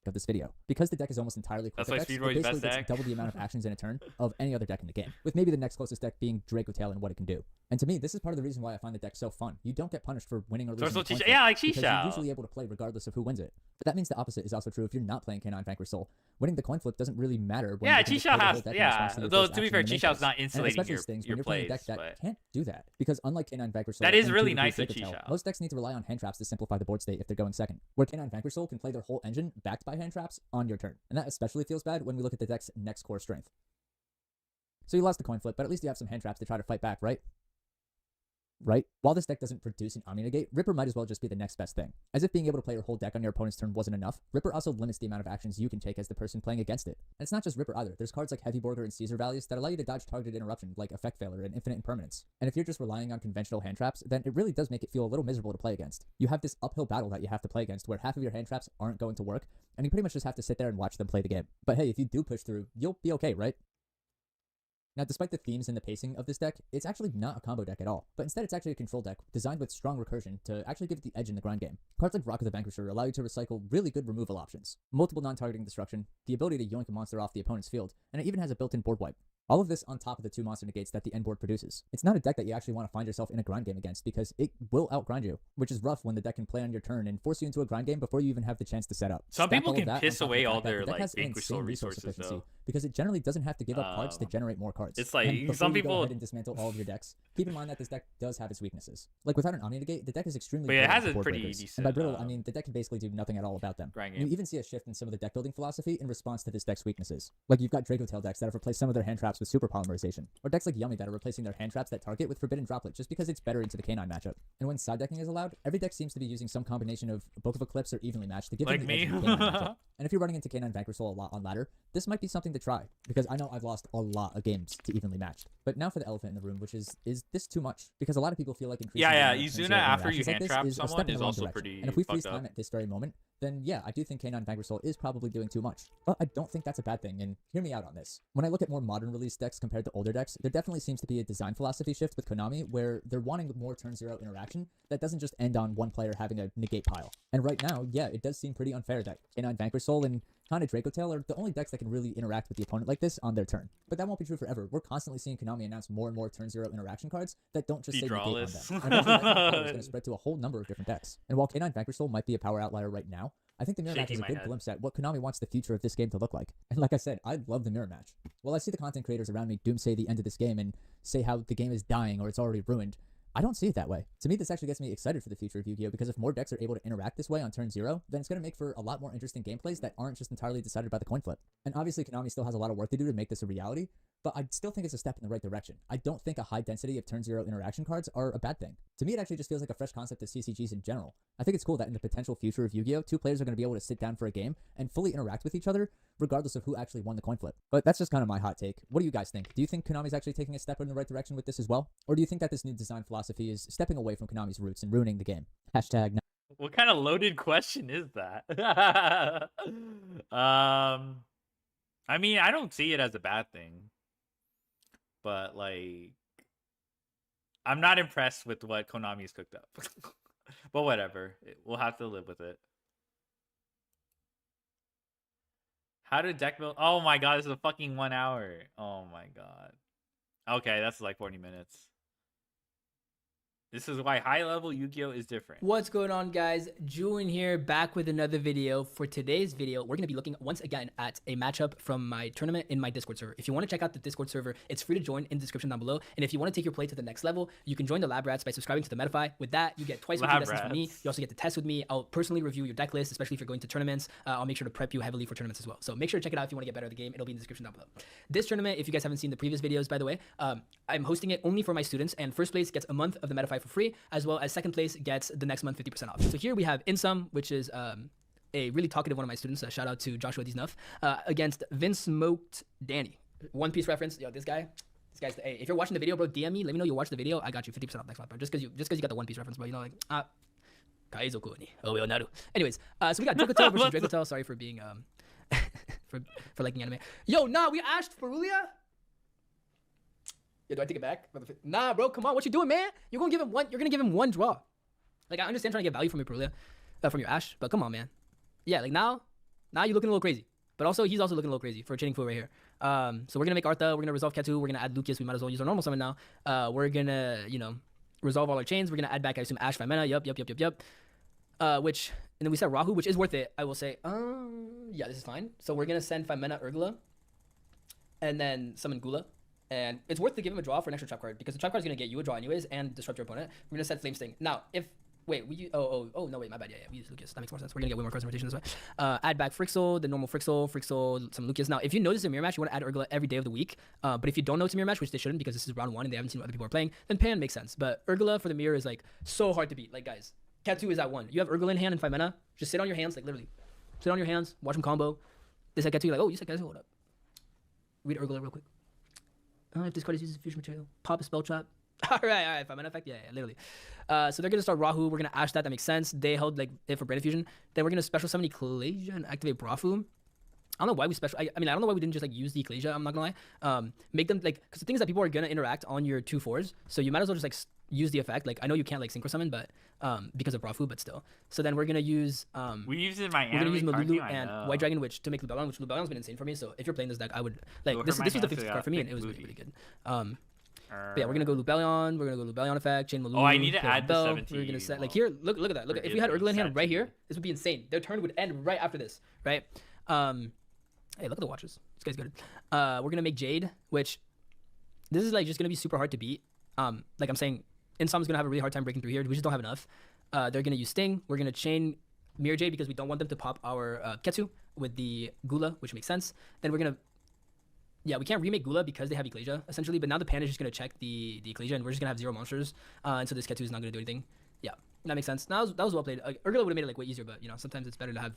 Of this video. Because the deck is almost entirely quick That's why effects, it Speedboy's basically best gets deck. double the amount of actions in a turn of any other deck in the game, with maybe the next closest deck being Draco Tail and what it can do. And to me, this is part of the reason why I find the deck so fun. You don't get punished for winning or losing. So a coin Chi- flip yeah, like because Chi-Shao. you're usually able to play regardless of who wins it. But that means the opposite is also true if you're not playing K9 Vanquish Soul. Winning the coin flip doesn't really matter. When Yeah, you can just Chi-Shao play the whole has deck in response to your though first to be action fair, in the main Chi-Shao's phase. not And it insulating especially your stings when you're plays, playing a deck that but can't do that. Because unlike K9 Vanquish Soul, that is and really 2 nice Draco of Tail, Chi-Shao. most decks need to rely on hand traps to simplify the board state if they're going second. Where K9 Vanquish Soul can play their whole engine backed by hand traps on your turn. And that especially feels bad when we look at the deck's next core strength. So you lost the coin flip, but at least you have some hand traps to try to fight back, right? Right? While this deck doesn't produce an Omni Negate, Ripper might as well just be the next best thing. As if being able to play your whole deck on your opponent's turn wasn't enough, Ripper also limits the amount of actions you can take as the person playing against it. And it's not just Ripper either. There's cards like Heavy Borger and Caesar Values that allow you to dodge targeted interruption, like Effect Failure and Infinite Impermanence. And if you're just relying on conventional hand traps, then it really does make it feel a little miserable to play against. You have this uphill battle that you have to play against where half of your hand traps aren't going to work, and you pretty much just have to sit there and watch them play the game. But hey, if you do push through, you'll be okay, right? Now, despite the themes and the pacing of this deck, it's actually not a combo deck at all, but instead it's actually a control deck designed with strong recursion to actually give it the edge in the grind game. Cards like Rock of the Vanquisher allow you to recycle really good removal options, multiple non-targeting destruction, the ability to yoink a monster off the opponent's field, and it even has a built-in board wipe. All of this on top of the 2 monster negates that the end board produces. It's not a deck that you actually want to find yourself in a grind game against because it will outgrind you, which is rough when the deck can play on your turn and force you into a grind game before you even have the chance to set up. Some Stack people all of can that on piss top of away the all fact that their the deck like has an Vanquish Soul insane resource resources efficiency though. because it generally doesn't have to give up cards to generate more cards. It's like, And before some you go people- ahead and dismantle all of your decks, keep in mind that this deck does have its weaknesses. Like without an Omni Negate, the deck is extremely But it brittle has to a board pretty breakers. decent, And by brittle, I mean the deck can basically do nothing at all about them. grind You game. even see a shift in some of the deck building philosophy in response to this deck's weaknesses. Like you've got Draco Tail decks that have replaced some of their hand traps with super polymerization, or decks like Yummy that are replacing their hand traps that target with Forbidden Droplet just because it's better into the K9 matchup. And when side decking is allowed, every deck seems to be using some combination of Book of Eclipse or Evenly Matched to give Like them the edge me. in the K9 matchup. And if you're running into K9 Vanquish Soul a lot on ladder, this might be something to try, because I know I've lost a lot of games to Evenly Matched. But now for the elephant in the room, which is this too much? Because a lot of people feel like increasing Yeah, the amount of Izuna turn-zero after you interactions like hand this trap is a step someone in the is wrong also direction. pretty And if we freeze fucked up. time at this very moment, then yeah, I do think K9 Vanquish Soul is probably doing too much. But I don't think that's a bad thing, and hear me out on this. When I look at more modern release decks compared to older decks, there definitely seems to be a design philosophy shift with Konami where they're wanting more turn zero interaction that doesn't just end on one player having a negate pile. And right now, yeah, it does seem pretty unfair that K9 Vanquish Soul and kind of Draco Tail are the only decks that can really interact with the opponent like this on their turn. But that won't be true forever. We're constantly seeing Konami announce more and more turn zero interaction cards that don't just say negate on them. Drawless. And eventually that kind of power is going to spread to a whole number of different decks. And while K9 Vanquish Soul might be a power outlier right now, I think the mirror match Shaking is a my good head. glimpse at what Konami wants the future of this game to look like. And like I said, I love the mirror match. While I see the content creators around me doomsay the end of this game and say how the game is dying or it's already ruined, I don't see it that way. To me, this actually gets me excited for the future of Yu-Gi-Oh! Because if more decks are able to interact this way on turn 0, then it's going to make for a lot more interesting gameplays that aren't just entirely decided by the coin flip. And obviously, Konami still has a lot of work to do to make this a reality, but I still think it's a step in the right direction. I don't think a high density of turn 0 interaction cards are a bad thing. To me, it actually just feels like a fresh concept of CCGs in general. I think it's cool that in the potential future of Yu-Gi-Oh! 2 players are going to be able to sit down for a game and fully interact with each other, regardless of who actually won the coin flip. But that's just kind of my hot take. What do you guys think? Do you think Konami's actually taking a step in the right direction with this as well? Or do you think that this new design philosophy is stepping away from Konami's roots and ruining the game? Hashtag What kind of loaded question is that? I mean, I don't see it as a bad thing, but like, I'm not impressed with what Konami's cooked up. But whatever. We'll have to live with it. How did deck build? Oh my god, this is a fucking 1 hour. Oh my god. Okay, that's like 40 minutes. This is why high level Yu-Gi-Oh is different. What's going on, guys? Julian here, back with another video. For today's video, we're going to be looking once again at a matchup from my tournament in my Discord server. If you want to check out the Discord server, it's free to join in the description down below. And if you want to take your play to the next level, you can join the Lab Rats by subscribing to the Metafy. With that, you get twice weekly lessons from me. You also get to test with me. I'll personally review your deck list, especially if you're going to tournaments. I'll make sure to prep you heavily for tournaments as well. So make sure to check it out if you want to get better at the game. It'll be in the description down below. This tournament, if you guys haven't seen the previous videos, by the way, I'm hosting it only for my students, and first place gets a month of the Metafy for free, as well as second place gets the next month 50% off. So here we have Insum, which is a really talkative one of my students. Shout out to Joshua Dnuff, against Vince Smoked Danny. One Piece reference. Yo, this guy's the A. If you're watching the video, bro, DM me. Let me know you watch the video. I got you 50% off next month, bro. Just because you got the One Piece reference, bro. You know, like Kaizoku ni Oyo Naru. Anyways, so we got Dracotel versus Dracotel. Sorry for being for liking anime. Yo, nah, we asked for Rulia. Yeah, do I take it back? Nah, bro, come on. What you doing, man? You're gonna give him one draw. Like, I understand trying to get value from your Perulia, from your Ash, but come on, man. Yeah, like now you're looking a little crazy. But also, he's also looking a little crazy for a Chaining Fool right here. So we're gonna make Artha, we're gonna resolve Ketu, we're gonna add Lucas. We might as well use our normal summon now. We're gonna, resolve all our chains. We're gonna add back, I assume, Ash 5 mana. Yup. And then we set Rahu, which is worth it. I will say, yeah, this is fine. So we're gonna send 5 mana Urgula, and then summon Gula. And it's worth to give him a draw for an extra trap card, because the trap card is going to get you a draw anyways and disrupt your opponent. We're going to set Flame Sting. Now, if... Wait, no, wait, my bad. Yeah, we use Lucas. That makes more sense. We're going to get way more cards in rotation this way. Add back Frixel, the normal Frixel, some Lucas. Now, if you notice a mirror match, you want to add Urgula every day of the week. But if you don't know it's a mirror match, which they shouldn't because this is round 1 and they haven't seen what other people are playing, then Pan makes sense. But Urgula for the mirror is, like, so hard to beat. Like, guys, Ketu is at 1. You have Urgula in hand and 5 mana. Just sit on your hands, like, literally. Sit on your hands, watch him combo. They said Ketu, you're like, oh, you said Ketu, hold up. Read Urgula real quick. If this card is used as fusion material, pop a spell trap. all right, 5 mana effect, yeah, literally. So they're gonna start Rahu. We're gonna Ash that makes sense. They held like it for Brain Fusion. Then we're gonna special summon Ecclesia and activate Brafu. I don't know why we special. I don't know why we didn't just like use the Ecclesia. I'm not gonna lie. Make them like, because the thing is that people are gonna interact on your 2/4s, so you might as well just like use the effect. Like, I know you can't like synchro summon, but because of Brafu, but still. So then we're gonna use we used it in my we're gonna use Malulu and White Dragon Witch to make Lubellion, which Lubellion's been insane for me. So if you're playing this deck, I would like this was the 50th card for me, and it was really, really good. But yeah, we're gonna go Lubellion. We're gonna go Lubellion effect, chain Malulu. Oh, I need to add the 17. We're gonna set like here. Look at that. Look, if we had Urgula in hand right here, this would be insane. Their turn would end right after this, right? Hey, look at the watches. This guy's good. We're gonna make Jade, which this is like just gonna be super hard to beat. Like I'm saying, Insom's gonna have a really hard time breaking through here. We just don't have enough. They're gonna use Sting. We're gonna chain Mirror Jade because we don't want them to pop our Ketu with the Gula, which makes sense. Then we're gonna, yeah, we can't remake Gula because they have Ecclesia essentially. But now the Pan is just gonna check the Ecclesia, and we're just gonna have 0 monsters. And so this Ketu is not gonna do anything. Yeah, that makes sense. That was well played. Urgula would have made it like way easier, but sometimes it's better to have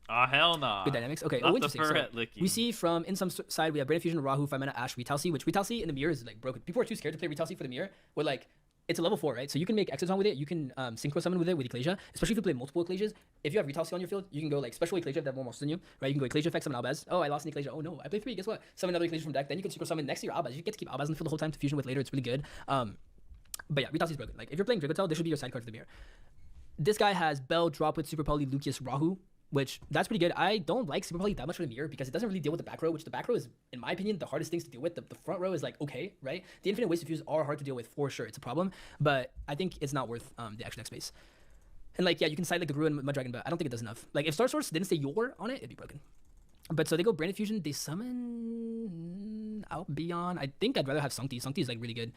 hell no. Good dynamics. Okay. Not interesting. So we see from in some side we have Brain Fusion, Rahu, 5 mana, Ash, Vitalcy, which Vitalcy in the mirror is like broken. People are too scared to play Vitalcy for the mirror. But like, it's a level 4, right? So you can make Exodon with it. You can synchro summon with it with Ecclesia, especially if you play multiple Ecclesias. If you have Vitalcy on your field, you can go like special Ecclesia if they have more monsters than you, right? You can go Ecclesia effect, summon Albaz. Oh, I lost an Ecclesia. Oh no, I play 3. Guess what? Summon another Ecclesia from deck. Then you can synchro summon next to your Albaz. You get to keep Albaz in the field the whole time to fusion with later. It's really good. But yeah, Vitalcy is broken. Like if you're playing Dracotel, this should be your side card for the mirror. This guy has Bell, Drop with Super Poly, Lucas, Rahu, which that's pretty good. I don't like Super Poly that much for the mirror because it doesn't really deal with the back row, which the back row is, in my opinion, the hardest things to deal with. The front row is like okay, right? The infinite ways to fuse are hard to deal with for sure. It's a problem, but I think it's not worth the extra deck space. And like yeah, you can side like the Guru and Mud Dragon, but I don't think it does enough. Like if Star Source didn't say Yor on it, it'd be broken. But so they go Brain Fusion, they summon Albion. I think I'd rather have Sancti. Sancti is like really good.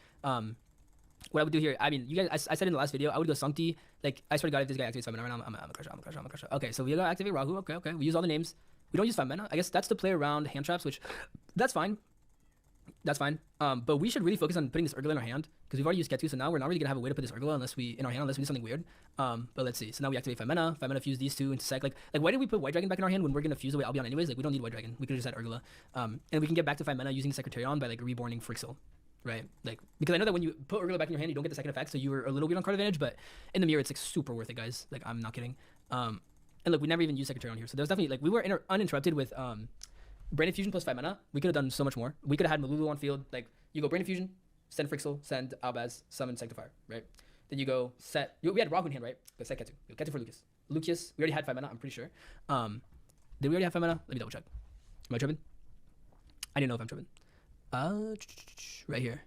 What I would do here, I mean, you guys, I said in the last video, I would go Sancti. Like, I swear to God, if this guy activates 5 mana, I'm a crusher. Okay, so we gotta activate Rahu. Okay. We use all the names. We don't use 5 mana. I guess that's to play around hand traps, which, that's fine. But we should really focus on putting this Urgula in our hand, because we've already used Ketu, so now we're not really gonna have a way to put this Urgula unless we do something weird. But let's see. So now we activate 5 mana. 5 mana fuse these two into sec. Like why did we put White Dragon back in our hand when we're gonna fuse away Albion anyways? Like, we don't need White Dragon. We could just add Urgula. And we can get back to 5 mana using Secretarion by like reborning Frixel. Right, like because I know that when you put Urgula back in your hand, you don't get the second effect, so you were a little bit on card advantage. But in the mirror, it's like super worth it, guys. Like I'm not kidding. And look, we never even used Secretary on here, so there's definitely like we were uninterrupted with Brain Fusion plus 5 mana. We could have done so much more. We could have had Malulu on field. Like you go Brain Fusion, send Frixel, send Albaz, summon Sanctifier, right? Then you go set. We had Rahu in hand, right? Go set Ketu. Go Ketu for Lucius. Lucius, we already had 5 mana. I'm pretty sure. Did we already have 5 mana? Let me double check. Am I tripping? I didn't know if I'm tripping. Right here.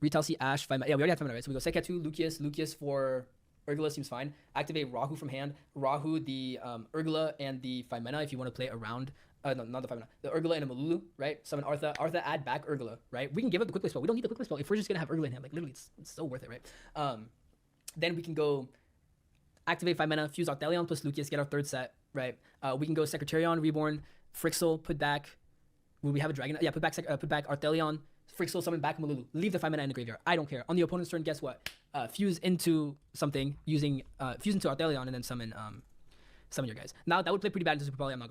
Retalcy, Ash, 5 mana. Yeah, we already have 5 mana, right? So we go set Ketu, Lucius for Urgula seems fine. Activate Rahu from hand. Rahu, the Urgula, and the 5 mana if you want to play around. No, not the 5 mana. The Urgula and a Malulu, right? Summon Artha. Artha, add back Urgula, right? We can give up the quick play spell. We don't need the quick play spell if we're just gonna have Urgula in hand. Like literally, it's so worth it, right? Then we can go activate 5 mana, fuse Arthelion plus Lucius, get our 3rd set, right? We can go Secretarion, Reborn, Frixel, put back. Will we have a dragon? Yeah, put back Arthelion, Frixel, summon back Malulu. Leave the 5 mana in the graveyard. I don't care. On the opponent's turn, guess what? Fuse into something using fuse into Arthelion and then summon your guys. Now that would play pretty bad into Super Poly. I'm not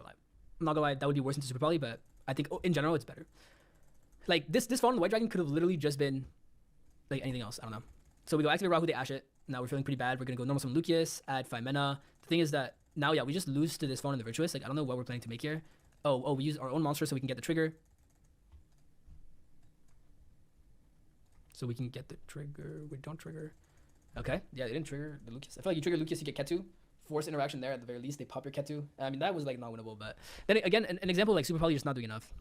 gonna lie, that would be worse into Super Poly, but I think in general it's better. Like this Fawn on the White Dragon could have literally just been like anything else. I don't know. So we go activate Rahu, they Ash it. Now we're feeling pretty bad. We're gonna go normal summon Lucius, add 5 mana. The thing is that now, yeah, we just lose to this Fawn and the Virtuous. Like I don't know what we're planning to make here. Oh, we use our own monster so we can get the trigger. So we can get the trigger. We don't trigger. Okay. Yeah, they didn't trigger the Lucius. I feel like you trigger Lucius, you get Ketu. Force interaction there at the very least. They pop your Ketu. I mean, that was like not winnable, but then again, an example like Super Poly just not doing enough.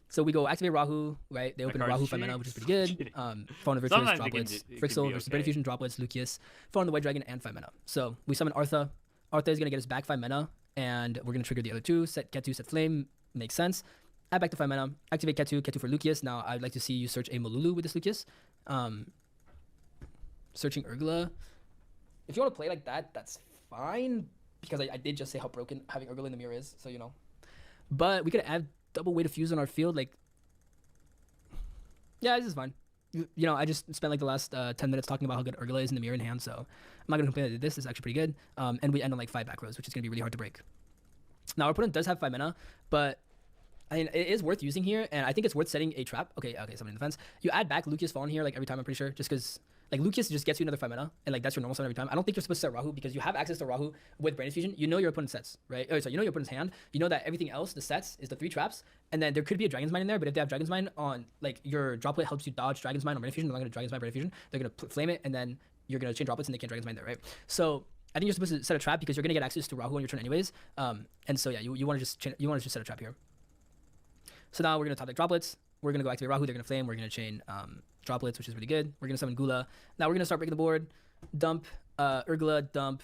So we go activate Rahu, right? They open a Rahu 5 mana, which is pretty good. Fawn of Virtuous, droplets. Frixel versus Brand Fusion, droplets, Lucius. Fawn of the White Dragon, and 5 mana. So we summon Artha. Artha is going to get us back 5 mana, and we're going to trigger the other 2. Set Ketu, set Flame. Makes sense. Add back to 5 mana. Activate Ketu for Lucius. Now I'd like to see you search a Malulu with this Lucius. Searching Urgula. If you want to play like that, that's fine. Because I did just say how broken having Urgula in the mirror is. So, you know. But we could add double weight of fuse on our field. Like, yeah, this is fine. You know, I just spent like the last 10 minutes talking about how good Urgula is in the mirror in hand. So I'm not going to complain that I did this. It's actually pretty good. And we end on like 5 back rows, which is going to be really hard to break. Now, our opponent does have 5 mana, but I mean, it is worth using here, and I think it's worth setting a trap. Okay, somebody in defense. You add back Lucius Fawn here, like every time, I'm pretty sure, just because like Lucius just gets you another 5 mana, and like that's your normal summon every time. I don't think you're supposed to set Rahu because you have access to Rahu with Brand Fusion. You know your opponent's sets, right? Oh, sorry, you know your opponent's hand. You know that everything else, the sets, is the 3 traps, and then there could be a Dragon's Mind in there. But if they have Dragon's Mind on, like your droplet helps you dodge Dragon's Mind on Brand Fusion, they're not going to Dragon's Mind Brand Fusion. They're going to flame it, and then you're going to chain droplets, and they can't Dragon's Mind there, right? So I think you're supposed to set a trap because you're going to get access to Rahu on your turn anyways. And so yeah, you want to just set a trap here. So now we're going to top deck droplets. We're going to go activate Rahu. They're going to flame. We're going to chain droplets, which is really good. We're going to summon Gula. Now we're going to start breaking the board. Dump Urgula, dump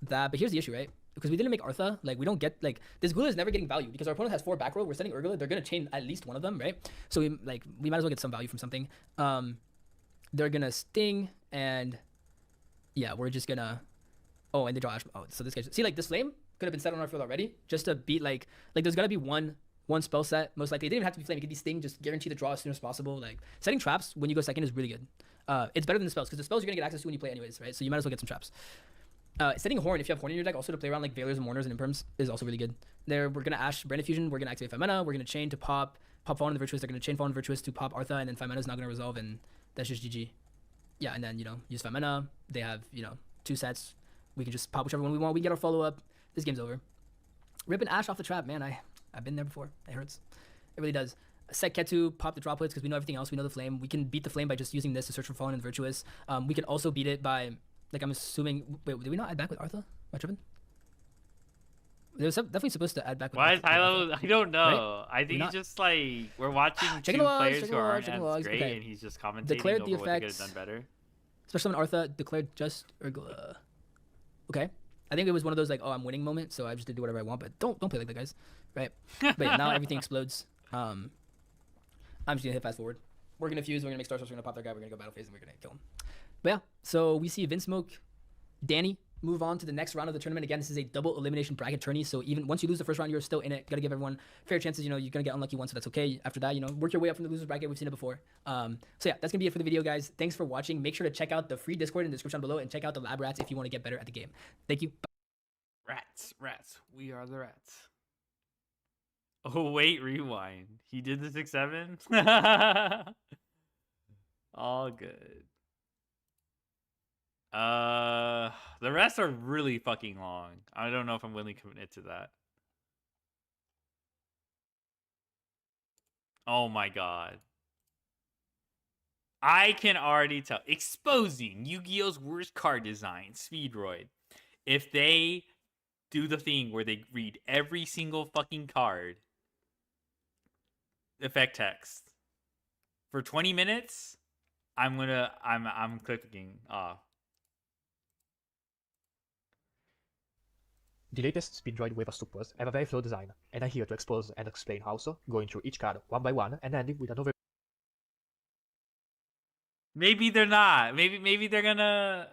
that. But here's the issue, right? Because we didn't make Artha. Like, we don't get, like, this Gula is never getting value because our opponent has 4 back row. We're setting Urgula. They're going to chain at least one of them, right? So we might as well get some value from something. They're going to sting, and yeah, we're just going to, oh, and they draw Ash. Oh, so this guy, see, like, this flame could have been set on our field already just to beat, like there's got to be one spell set, most likely. It didn't even have to be flame. It could be sting, just guarantee the draw as soon as possible. Like, setting traps when you go second is really good. It's better than the spells, because the spells you're gonna get access to when you play anyways, right? So you might as well get some traps. Setting Horn, if you have Horn in your deck, also to play around like Veilers and Mourners and Imperms, is also really good. There, we're gonna Ash Brand Fusion, we're gonna activate 5 mana, we're gonna chain to pop Fawn and the Virtuous, they're gonna chain Fawn and the Virtuous to pop Artha, and then 5 mana is not gonna resolve, and that's just GG. Yeah, and then, you know, use 5 mana, they have, you know, 2 sets, we can just pop whichever one we want, we get our follow-up, this game's over. Ripping Ash off the trap, man, I've been there before, it hurts. It really does. Set Ketu, pop the droplets, because we know everything else. We know the flame. We can beat the flame by just using this to search for Fawn and Virtuous. We can also beat it by, like, I'm assuming. Wait, did we not add back with Artha? Am I tripping? There was definitely supposed to add back with. Why is Hilo? I don't know. Right? I think he's just like we're watching two players who aren't as great, and he's just commentating Declared over the what they could have effects. done better. Special summon Artha, declared just Urgula. Okay. I think it was one of those like, oh, I'm winning moment, so I just did do whatever I want. But don't play like that, guys. Right? But yeah, now everything explodes. I'm just gonna hit fast forward. We're gonna fuse. We're gonna make Star Source. We're gonna pop their guy. We're gonna go battle phase, and we're gonna kill him. But yeah, so we see Vinsmoke, Danny move on to the next round of the tournament. Again, this is a double elimination bracket tourney. So even once you lose the first round, you're still in it. Gotta give everyone fair chances. You know, you're gonna get unlucky once, so that's okay. After that, you know, work your way up from the losers bracket. We've seen it before. So yeah, that's gonna be it for the video, guys. Thanks for watching. Make sure to check out the free Discord in the description below, and check out the Lab Rats if you want to get better at the game. Thank you. Bye. Rats. We are the rats. Oh wait, rewind. He did the 6-7. All good. The rest are really fucking long. I don't know if I'm willing to commit to that. Oh my god. I can already tell. Exposing Yu-Gi-Oh's worst card design, Speedroid. If they do the thing where they read every single fucking card, effect text, for 20 minutes, I'm clicking off. The latest Speedroid wave of supers have a very flow design, and I'm here to expose and explain how so, going through each card one by one and ending with an overview. Maybe they're not. Maybe they're gonna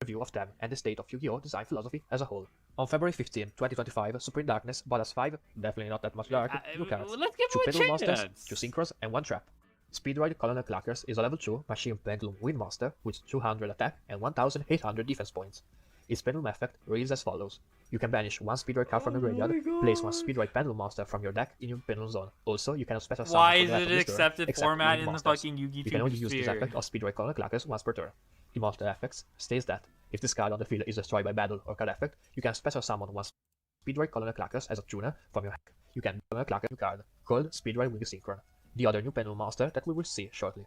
Review of them and the state of Yu-Gi-Oh! Design philosophy as a whole. On February 15, 2025, Supreme Darkness brought us 5, definitely not that much dark, new cards, let's give 2 them a Pendulum Monsters, chance. 2 Synchros, and 1 Trap. Speedroid Colonel Clackers is a level 2 Machine Pendulum Wind Monster with 200 attack and 1800 defense points. Its Pendulum effect reads as follows. You can banish 1 Speedroid card from your graveyard, place 1 Speedroid Pendulum Monster from your deck in your Pendulum zone. Also, you cannot special summon Why for is the rest it of this turn, accepted except format Wind in the Monsters. fucking Yu-Gi You can only use this sphere? effect of Speedroid Colonel Clackers once per turn. The monster effects states that if this card on the field is destroyed by battle or card effect, you can special summon 1 Speedroid Colonel Clackers as a tuner from your deck. You can Colonel Clacker new card called Speedroid Wing Synchron, the other new Pendulum Monster that we will see shortly.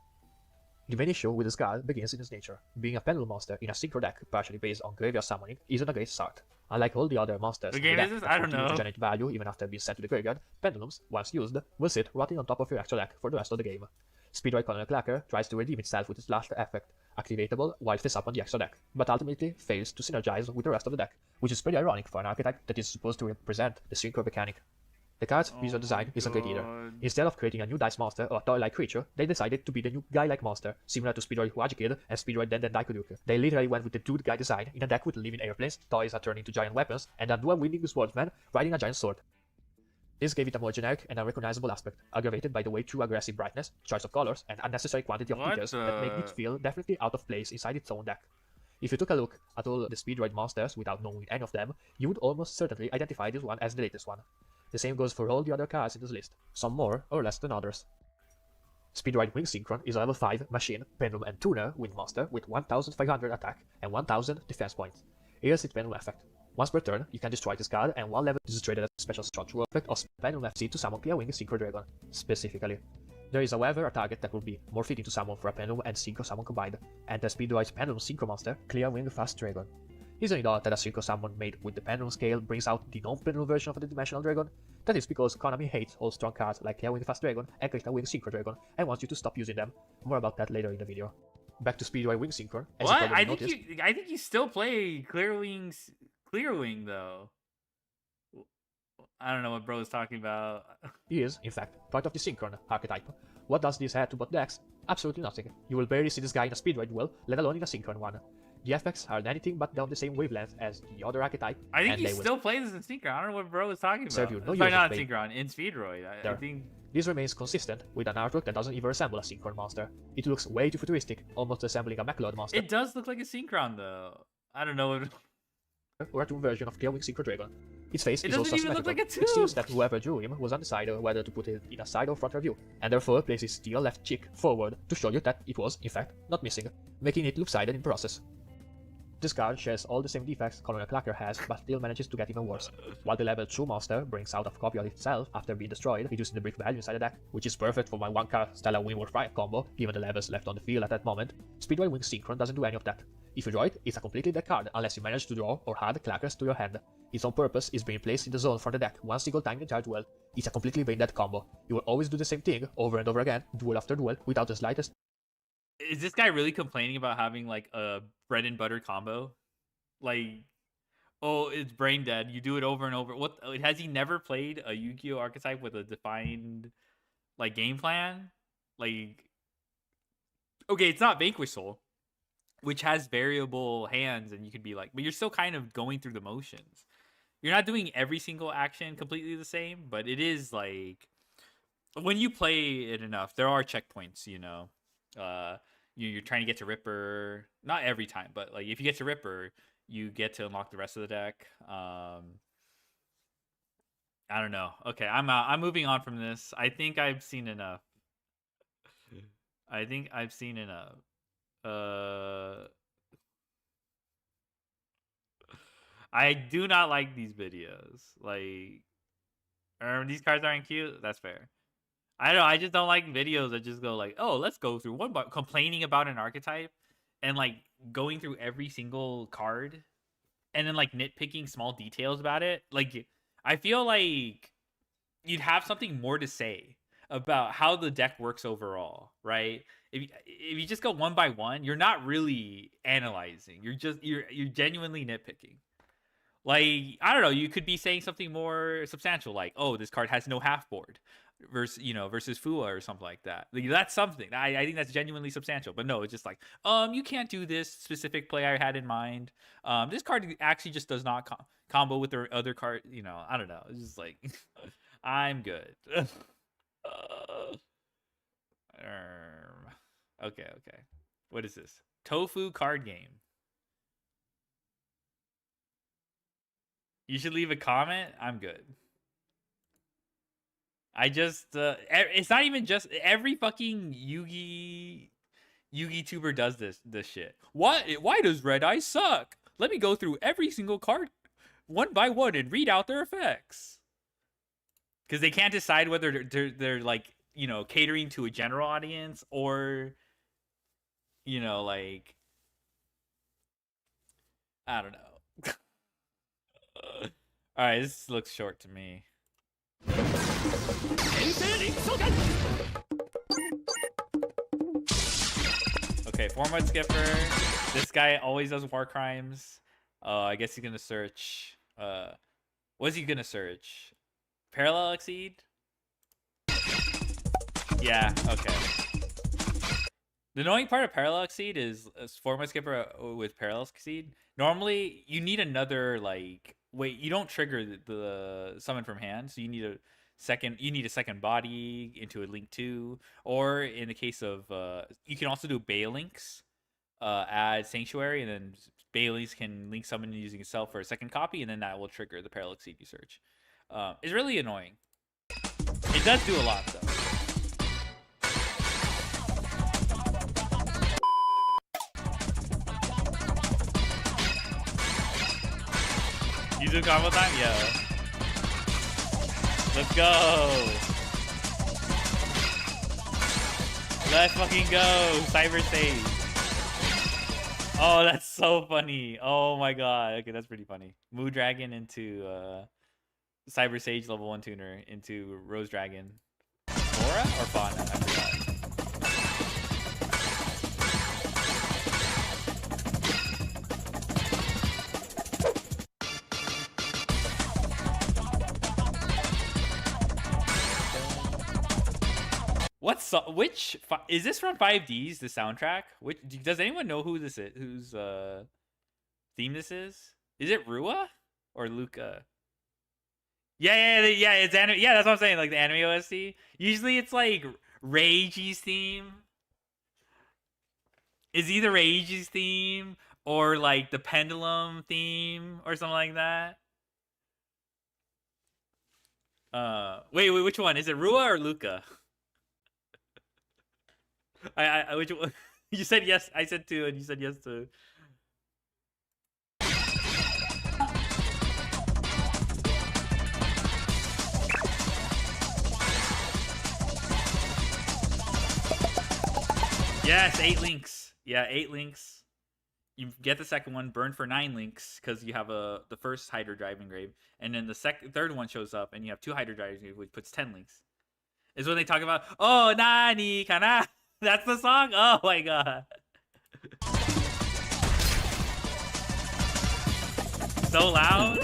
The main issue with this card begins in its nature. Being a Pendulum Monster in a Synchro deck partially based on graveyard summoning isn't a great start. Unlike all the other monsters The in game the is deck this? that I don't continue know. to generate value even after being sent to the graveyard, Pendulums, once used, will sit rotting on top of your extra deck for the rest of the game. Speedroid Colonel Clacker tries to redeem itself with its last effect, activatable while it is up on the extra deck, but ultimately fails to synergize with the rest of the deck, which is pretty ironic for an archetype that is supposed to represent the Synchro mechanic. The card's visual design isn't great either. Instead of creating a new dice monster or a toy-like creature, they decided to be the new guy-like monster, similar to Speedroid Huaji Kid and Speedroid Den Den Daikuryuku. They literally went with the dude guy design in a deck with living airplanes, toys that turn into giant weapons, and a dual-wielding swordsman riding a giant sword. This gave it a more generic and unrecognizable aspect, aggravated by the way too aggressive brightness, choice of colors, and unnecessary quantity of details that make it feel definitely out of place inside its own deck. If you took a look at all the Speedroid monsters without knowing any of them, you would almost certainly identify this one as the latest one. The same goes for all the other cards in this list, some more or less than others. Speedroid Wing Synchron is a level 5 machine, pendulum and tuner wind monster with 1500 attack and 1000 defense points. Here's its pendulum effect. Once per turn, you can destroy this card and 1 level is traded as a special structural effect of Pendulum FC to summon Clear Wing Synchro Dragon, specifically. There is however a target that would be more fitting to summon for a Pendulum and Synchro summon combined, and the Speedroid's Pendulum Synchro monster, Clear Wing Fast Dragon. Isn't it odd that a Synchro summon made with the Pendulum scale brings out the non-Pendulum version of the Dimensional Dragon? That is because Konami hates all strong cards like Clear Wing Fast Dragon and Crystal Wing Synchro Dragon and wants you to stop using them. More about that later in the video. Back to Speedroid Wing Synchron. As What? you probably noticed, I think you still play Clear Wing though. I don't know what bro is talking about. he is, in fact, part of the Synchron archetype. What does this add to both decks? Absolutely nothing. You will barely see this guy in a Speedroid duel, let alone in a Synchron one. The effects are anything but on the same wavelength as the other archetype. I think and you they will still play this in Synchron. I don't know what bro is talking about. serve you no Sorry, use not as in bait. Synchron, in Speedroid. I think This remains consistent with an artwork that doesn't even resemble a Synchron monster. It looks way too futuristic, almost resembling a Macleod monster it does look like a Synchron though. I don't know. or a true version of Clear Wing Synchro Dragon. Its face It is also doesn't even look symmetrical. like a It seems tooth. that whoever drew him was undecided whether to put it in a side or front review, and therefore places the left cheek forward to show you that it was, in fact, not missing, making it loop-sided in process. This card shares all the same defects Colonel Clacker has, but still manages to get even worse. While the level 2 monster brings out a copy of itself after being destroyed, reducing the brick value inside the deck, which is perfect for my 1-card Stellar Windward Fire combo, given the levels left on the field at that moment, Speedroid Wing Synchron doesn't do any of that. If you draw it, it's a completely dead card, unless you manage to draw or add Clackers to your hand. Its own purpose is being placed in the zone from the deck one single time in entire duel. It's a completely brain dead combo. You will always do the same thing, over and over again, duel after duel, without the slightest. Is this guy really complaining about having like a bread and butter combo? Like, oh, it's brain dead. You do it over and over. What has he never played a Yu-Gi-Oh archetype with a defined like game plan? Like, okay, it's not Vanquish Soul, which has variable hands, and you could be like, but you're still kind of going through the motions. You're not doing every single action completely the same, but it is like when you play it enough, there are checkpoints. You're trying to get to Ripper. Not every time, but like if you get to Ripper, you get to unlock the rest of the deck. I don't know. Okay, I'm out. I'm moving on from this. I think I've seen enough. I do not like these videos. Like, these cards aren't cute. That's fair. I don't know. I just don't like videos that just go like, oh, let's go through one by complaining about an archetype and like going through every single card and then like nitpicking small details about it. Like, I feel like you'd have something more to say about how the deck works overall, right? If you just go one by one, you're not really analyzing. You're genuinely nitpicking. Like, I don't know, you could be saying something more substantial, like, oh, this card has no half board versus Fua or something like that. Like, that's something. I think that's genuinely substantial. But no, it's just like, you can't do this specific play I had in mind. This card actually just does not combo with the other card. I don't know. It's just like, I'm good. Okay. What is this? Tofu card game. You should leave a comment. I'm good. I just it's not even just every fucking Yugi tuber does this shit. Why does Red Eye suck? Let me go through every single card one by one and read out their effects. Because they can't decide whether they're like, catering to a general audience or like, I don't know. All right, this looks short to me. Okay, format skipper. This guy always does war crimes. I guess he's gonna search. What's he gonna search? Parallel Exceed? Yeah, okay. The annoying part of Parallel Exceed is format skipper with Parallel Exceed. Normally, you need another, like, wait, you don't trigger the summon from hand, so you need a second body into a link 2, or in the case of you can also do Bay links, add Sanctuary, and then Bay links can link summon using itself for a second copy, and then that will trigger the Parallel Exceed you search. It's really annoying. It does do a lot though. You do combo time? Yeah. Let's go. Let's fucking go. Cyber Sage. Oh, that's so funny. Oh my god. Okay, that's pretty funny. Moo Dragon into Cyber Sage level 1 tuner into Rose Dragon. Mora or Fauna? I forgot. Which is this from 5Ds, the soundtrack? Which does anyone know who this is? Whose theme this is? Is it Rua or Luca? Yeah, it's anime. Yeah, that's what I'm saying. Like the anime OST. Usually it's like Reiji's theme. Is either Reiji's theme or like the Pendulum theme or something like that. Wait, which one? Is it Rua or Luca? Which one? You said yes. I said 2, and you said yes to. Yes, 8 links. Yeah, 8 links. You get the second one, burn for 9 links because you have the first Hydrodrive engrave, and then the third one shows up, and you have 2 Hydrodrives engrave, which puts 10 links. Is when they talk about, oh, nani kana. That's the song? Oh my god. So loud?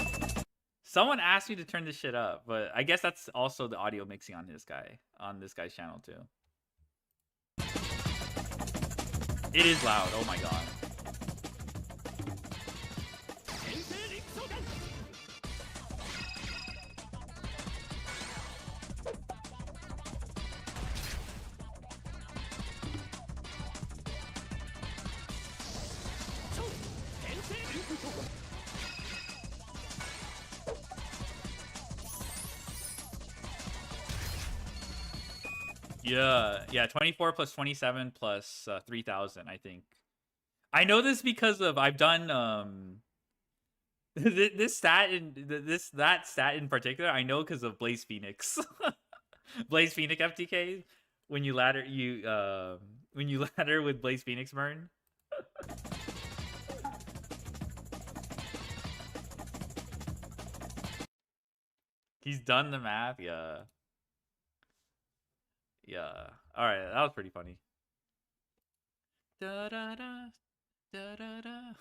Someone asked me to turn this shit up, but I guess that's also the audio mixing on this guy's channel too. It is loud, oh my god. Yeah, 24 plus 27 plus 3,000, I think. I know this because of I've done this stat in that stat in particular. I know because of Blaze Phoenix. Blaze Phoenix FTK when you ladder with Blaze Phoenix burn. He's done the math, yeah. Yeah. All right, that was pretty funny. Da da da da da da.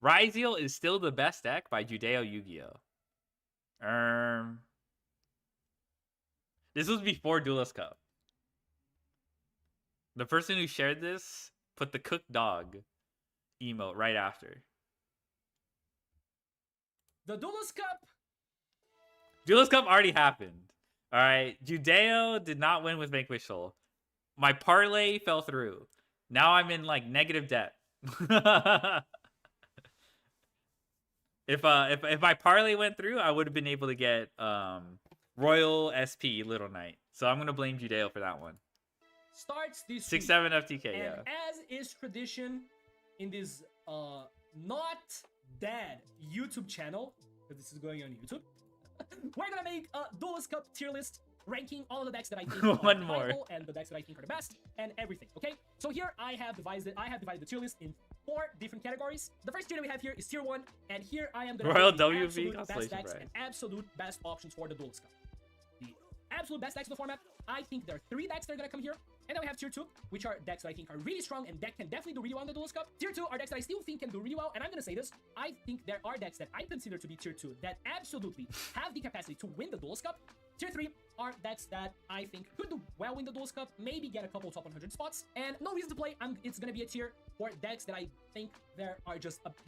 Ryzeal is still the best deck by Judeo Yu-Gi-Oh. This was before Duelist Cup. The person who shared this put the cooked dog emote right after. The Duelist Cup. Duelist Cup already happened. All right, Judeo did not win with Vanquish Soul. My parlay fell through. Now I'm in like negative debt. If my parlay went through, I would have been able to get Royal SP Little Knight. So I'm gonna blame Judeo for that one. Starts this 6-7 FTK, and yeah. as is tradition in this not dead YouTube channel, because this is going on YouTube, we're gonna make a Duelist Cup tier list ranking all of the decks that I think are One more. viable and the decks that I think are the best and everything. Okay, so here I have divided the tier list in 4 different categories. The first tier that we have here is tier 1, and here I am gonna Royal put the WV absolute best Constellation decks Prize. and absolute best options for the Duelist Cup. The absolute best decks of the format, I think there are 3 decks that are gonna come here. And then we have tier 2, which are decks that I think are really strong and that can definitely do really well in the Duelist Cup. Tier 2 are decks that I still think can do really well, and I'm gonna say this, I think there are decks that I consider to be tier 2 that absolutely have the capacity to win the Duelist Cup. Tier 3 are decks that I think could do well in the Duelist Cup, maybe get a couple top 100 spots, and no reason to play. It's gonna be a tier for decks that I think that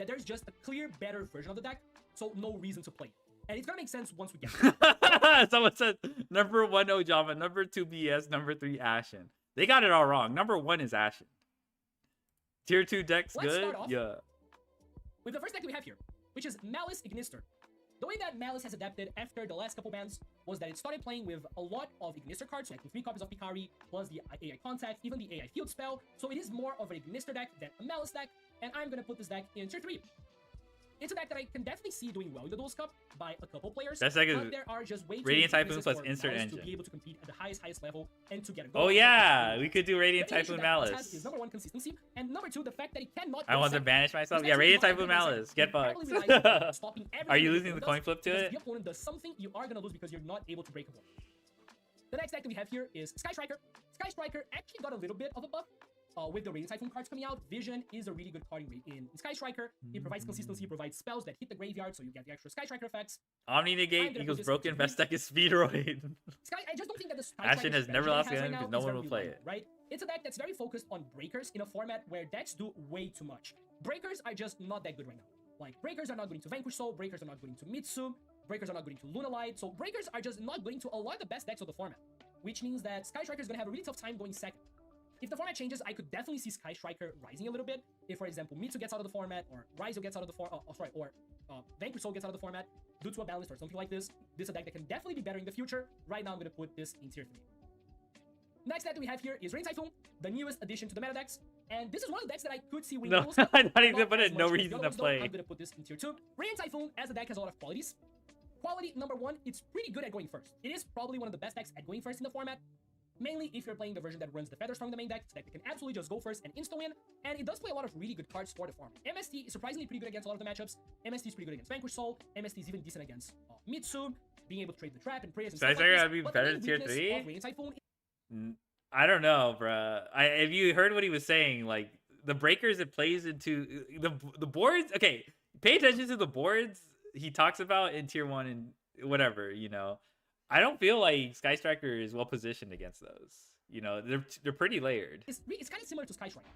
there's just a clear better version of the deck, so no reason to play. And it's gonna make sense once we get there. Someone said number 1 Ojama, number 2 BS, number 3 Ashen. They got it all wrong. Number 1 is Ashen. Tier 2 decks Let's good? start off Yeah. with the first deck that we have here, which is Malice Ignister. The way that Malice has adapted after the last couple bans was that it started playing with a lot of Ignister cards, like 3 copies of Picari, plus the AI Contact, even the AI Field Spell, so it is more of an Ignister deck than a Malice deck, and I'm gonna put this deck in tier 3. It's a deck that I can definitely see doing well in the Duelist Cup by a couple players, That deck is but there are just way too Radiant many Typhoon pieces plus for Insert Malice Engine. to be able to compete at the highest level and to get a Oh goal. yeah, we could do The Radiant main issue Typhoon that Malice has Malice. is number 1, consistency, and number 2, the fact that it cannot I go want to second. banish myself. This Yeah, deck Radiant is not Typhoon gonna go second. Malice. Get It fucked. heavily relies on stopping Are everything you the losing the opponent coin does, flip to because it? if the opponent does something, you are gonna lose because you're not able to break a wall. The next deck that we have here is Sky Striker. Sky Striker actually got a little bit of a buff with the Radiant Typhoon cards coming out. Vision is a really good card in Sky Striker. It provides consistency, it provides spells that hit the graveyard, so you get the extra Sky Striker effects. Omni I'm Negate gonna equals put this broken. into Best deck is Speedroid. I just don't think that the Sky Ashen Striker has never strategy lost that it has a game right because now no is one very will play reliable, it. right? It's a deck that's very focused on breakers in a format where decks do way too much. Breakers are just not that good right now. Like, breakers are not going to Vanquish Soul, breakers are not going to Mitsu, breakers are not going to Luna Light, so breakers are just not going to a lot of the best decks of the format, which means that Sky Striker is going to have a really tough time going second. If the format changes, I could definitely see Sky Striker rising a little bit. If, for example, Mitsu gets out of the format, or Ryzeal gets out of the format, or Vanquish Soul gets out of the format due to a balance or something like this, this is a deck that can definitely be better in the future. Right now, I'm going to put this in tier 3. Next deck that we have here is Radiant Typhoon, the newest addition to the meta decks. And this is one of the decks that I could see winning No, the Duelist Cup, I thought he not did put as it no much as the reason other to ones, though. play. I'm going to put this in tier 2. Radiant Typhoon, as a deck, has a lot of qualities. Quality number 1, it's pretty good at going first. It is probably one of the best decks at going first in the format. Mainly if you're playing the version that runs the Featherstorm, the main deck. It's a deck that can absolutely just go first and insta-win, and it does play a lot of really good cards for the format. MST is surprisingly pretty good against a lot of the matchups. MST is pretty good against Vanquish Soul. MST is even decent against Mitsu, being able to trade the trap and prayers and Should I stuff say like I'd this. be But better the than tier main weakness 3? of Radiant Typhoon I don't know, bruh. If you heard what he was saying, like the breakers it plays into the boards. Okay, pay attention to the boards he talks about in tier 1 and whatever. You know, I don't feel like Sky Striker is well positioned against those. You know, they're pretty layered. It's kind of similar to Sky Striker,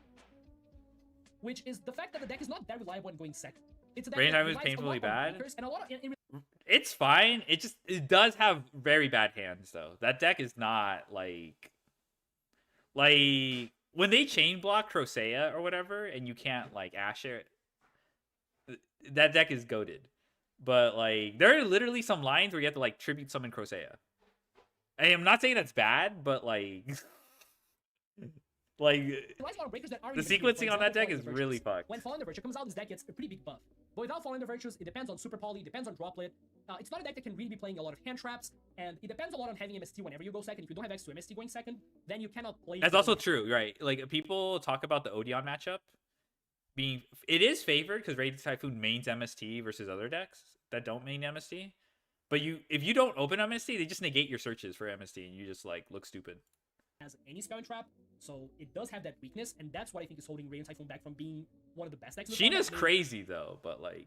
which is the fact that the deck is not that reliable in going second. It's a deck Radiant that Typhoon is relies a lot painfully on bad. breakers and a lot of, It's fine. It does have very bad hands though. That deck is not like when they chain block Crocea or whatever, and you can't like Ash it. That deck is goated. But like there are literally some lines where you have to like tribute summon Crocea. And I'm not saying that's bad, but like Like There's a lot of breakers that aren't the even good. For sequencing on that example, deck is Fallen really Virtues. fucked. When Fallen the Virtue comes out, this deck gets a pretty big buff. But without Fallen the Virtues, it depends on Super Poly, it depends on Droplet. It's not a deck that can really be playing a lot of hand traps, and it depends a lot on having MST whenever you go second. If you don't have X to MST going second, then you cannot play. That's also true, right? Like people talk about the Odeon matchup being, it is favored because Raging Typhoon mains MST versus other decks that don't main MST. But if you don't open MST, they just negate your searches for MST, and you just like look stupid. Has any spell and trap, so it does have that weakness, and that's what I think is holding Radiant Typhoon back from being one of the best decks. in the Sheena's format. crazy though, but like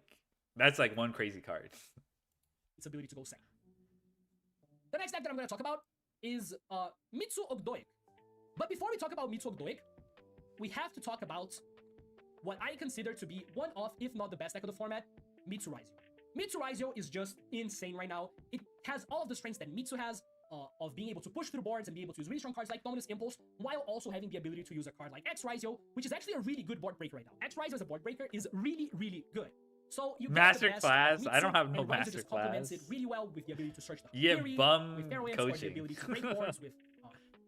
that's like one crazy card. Its ability to go second. The next deck that I'm going to talk about is Mitsu Ogdoik. But before we talk about Mitsu Ogdoik, we have to talk about what I consider to be one of, if not the best deck of the format, Mitsu Raizio. Mitsu Raizio is just insane right now. It has all of the strengths that Mitsu has, of being able to push through boards and be able to use really strong cards like Dominus Impulse, while also having the ability to use a card like X Raizio, which is actually a really good board breaker right now. X Raizio as a board breaker is really, really good. So you get the best Masterclass? Mitsu, I don't have no and Raizio just complements it masterclass. really well with the ability to search the Yeah, Fury, bum with Ferrox, or the coaching. ability to break boards with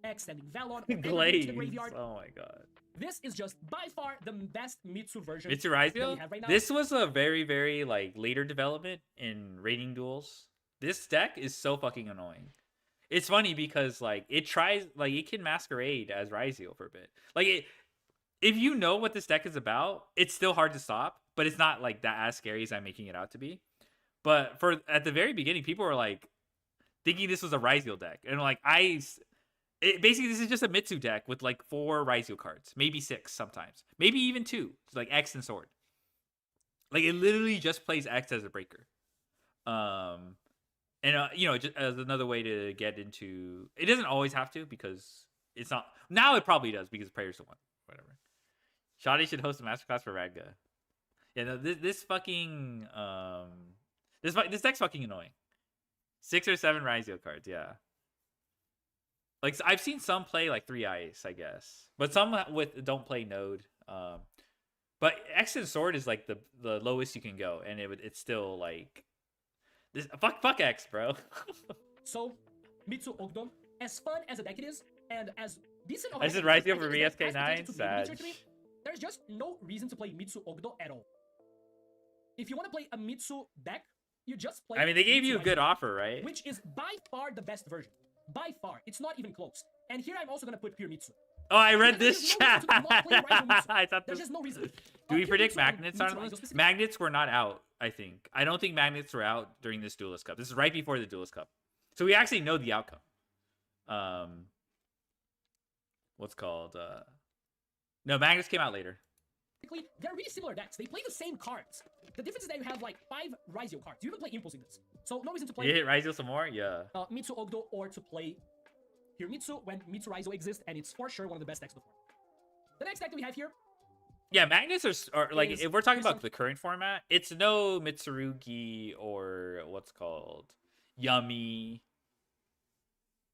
X sending Valon, or anything to the Glaze. graveyard. Oh my god. This is just by far the best Mitsu version Mitsu that we Raizio? have right now. This was a very, very like later development in rating duels. This deck is so fucking annoying. It's funny because like it can masquerade as Raizio for a bit. Like if you know what this deck is about, it's still hard to stop, but it's not like that as scary as I'm making it out to be. But at the very beginning, people were like thinking this was a Raizio deck, and like basically this is just a Mitsu deck with like 4 Raizio cards, maybe 6 sometimes, maybe even 2, like X and Sword. Like it literally just plays X as a breaker. And you know, just as another way to get into, it doesn't always have to because it's not now. It probably does because Prayers to One, whatever. Shoddy should host a masterclass for Radga. Yeah, no, this fucking this deck's fucking annoying. 6 or 7 Raizio cards, yeah. Like I've seen some play like 3 ice, I guess, but some don't play Node. But X and Sword is like the lowest you can go, and it's still like this. Fuck X, bro. So Mitsu Ogdo, as fun as a deck it is, and as decent of a I deck said it is, Raizio I for think this deck has VSK9, potential to be a Sag. Mitsu 3. There's just no reason to play Mitsu Ogdo at all. If you want to play a Mitsu deck, you just play. I mean, they gave Mitsu you a good Raizio, offer, right? Which is by far the best version. By far, it's not even close. And here I'm also gonna put Pure Mitsu. Oh, I read Because this there's no chat. reason to not play Raizio Mitsu. I thought There's this. just no reason. Do we Pure predict Mitsu and magnets Mitsu on Raizio this? specifically. Magnets were not out, I think. I don't think magnets were out during this Duelist Cup. This is right before the Duelist Cup. So we actually know the outcome. What's called? No, magnets came out later. They're really similar decks. They play the same cards. The difference is that you have like 5 Raizio cards. You even play Impulse in this. So no reason to play You hit Raizio some more? Yeah. Mitsu Ogdo or to play Pure Mitsu when Mitsu Raizio exists, and it's for sure one of the best decks before. The next deck that we have here, Yeah, magnets are like, is if we're talking Crystal- about the current format, it's no Mitsurugi or what's called Yummy,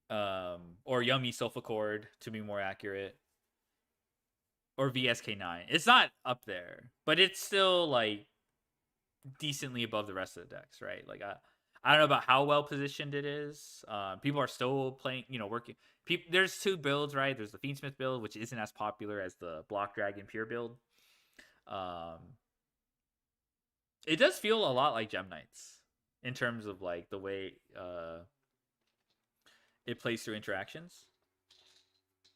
or Yummy Sulfacord to be more accurate, or VSK9. It's not up there, but it's still like decently above the rest of the decks, right? Like I don't know about how well positioned it is. People are still playing, working. There's 2 builds, right? There's the Fiendsmith build, which isn't as popular as the Block Dragon Pure build. It does feel a lot like Gem Knights in terms of like the way it plays through interactions.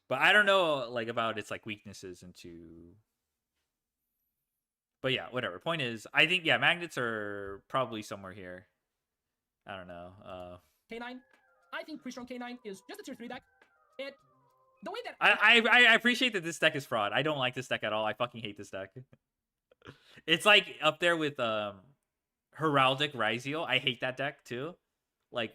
But I don't know like about its like weaknesses into. But yeah, whatever. Point is, I think magnets are probably somewhere here. I don't know. K9. I think Pre-Strong K9 is just a tier 3 deck. The way that I appreciate that this deck is fraud. I don't like this deck at all. I fucking hate this deck. It's like up there with Heraldic Raizio. I hate that deck too. Like,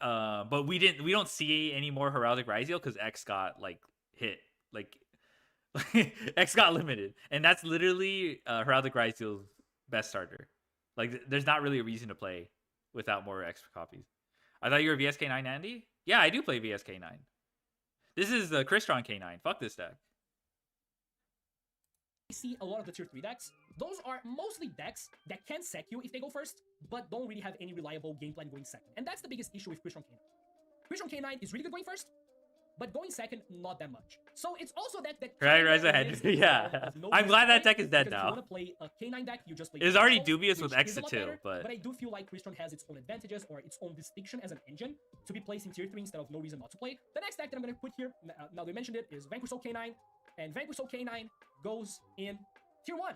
but we don't see any more Heraldic Raizio because X got like hit. Like X got limited, and that's literally Heraldic Raizio's best starter. Like, there's not really a reason to play without more extra copies. I thought you were VSK9 Andy? Yeah, I do play VSK9. This is the Crystron K9. Fuck this deck. I see a lot of the tier 3 decks. Those are mostly decks that can sec you if they go first, but don't really have any reliable game plan going second. And that's the biggest issue with Crystron K9. Crystron K9 is really good going first, but going second, not that much. So it's also a deck that Right, Rise ahead. is Yeah. of no I'm glad that play, deck is dead because if you now. want to play a K9 deck, you just play It was already Crystal, dubious with which is a Exa lot too, better, but I do feel like Crystron has its own advantages or its own distinction as an engine to be placed in tier 3 instead of no reason not to play. The next deck that I'm going to put here, now that we mentioned it, is Vanquish Soul K9, and Vanquish Soul K9 goes in tier 1.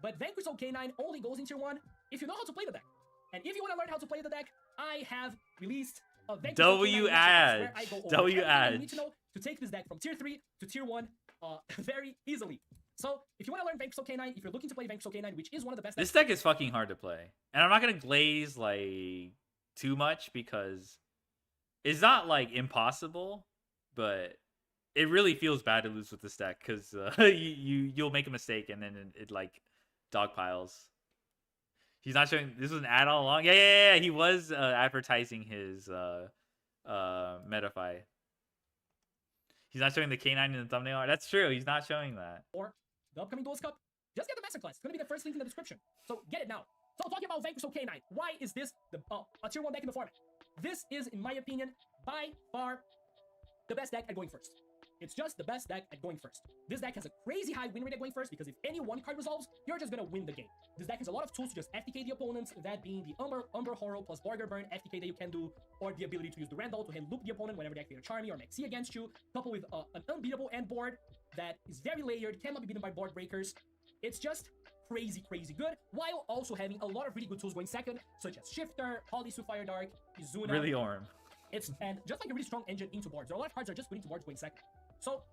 But Vanquish Soul K9 only goes in tier 1 if you know how to play the deck. And if you want to learn how to play the deck, I have released a Vanquish Soul K9 matchup where I go over everything you need to know to take this deck from tier 3 to tier 1 very easily. So if you want to learn Vanquish Soul K9, if you're looking to play Vanquish Soul K9, which is one of the best this deck is fucking hard to play. And I'm not gonna glaze like too much because it's not like impossible, but it really feels bad to lose with this deck because you'll make a mistake and then it like dog piles. He's not showing. This was an ad all along. Yeah. He was advertising his Metafy. He's not showing the K9 in the thumbnail art. That's true. He's not showing that. Or the upcoming Duelist Cup. Just get the Masterclass. It's gonna be the first link in the description. So get it now. So talking about Vanquish Soul K9, why is this a tier 1 deck in the format? This is, in my opinion, by far the best deck at going first. It's just the best deck at going first. This deck has a crazy high win rate at going first because if any one card resolves, you're just gonna win the game. This deck has a lot of tools to just FTK the opponents, that being the Umber Horror plus Borger Burn FTK that you can do, or the ability to use the Randall to hand loop the opponent whenever they activate a Charmy or Maxi against you, coupled with an unbeatable end board that is very layered, cannot be beaten by board breakers. It's just crazy good, while also having a lot of really good tools going second, such as Shifter, Holly Fire Dark, Izuna. Really Orm. And just like a really strong engine into boards. There are a lot of cards that are just good into boards going second. So,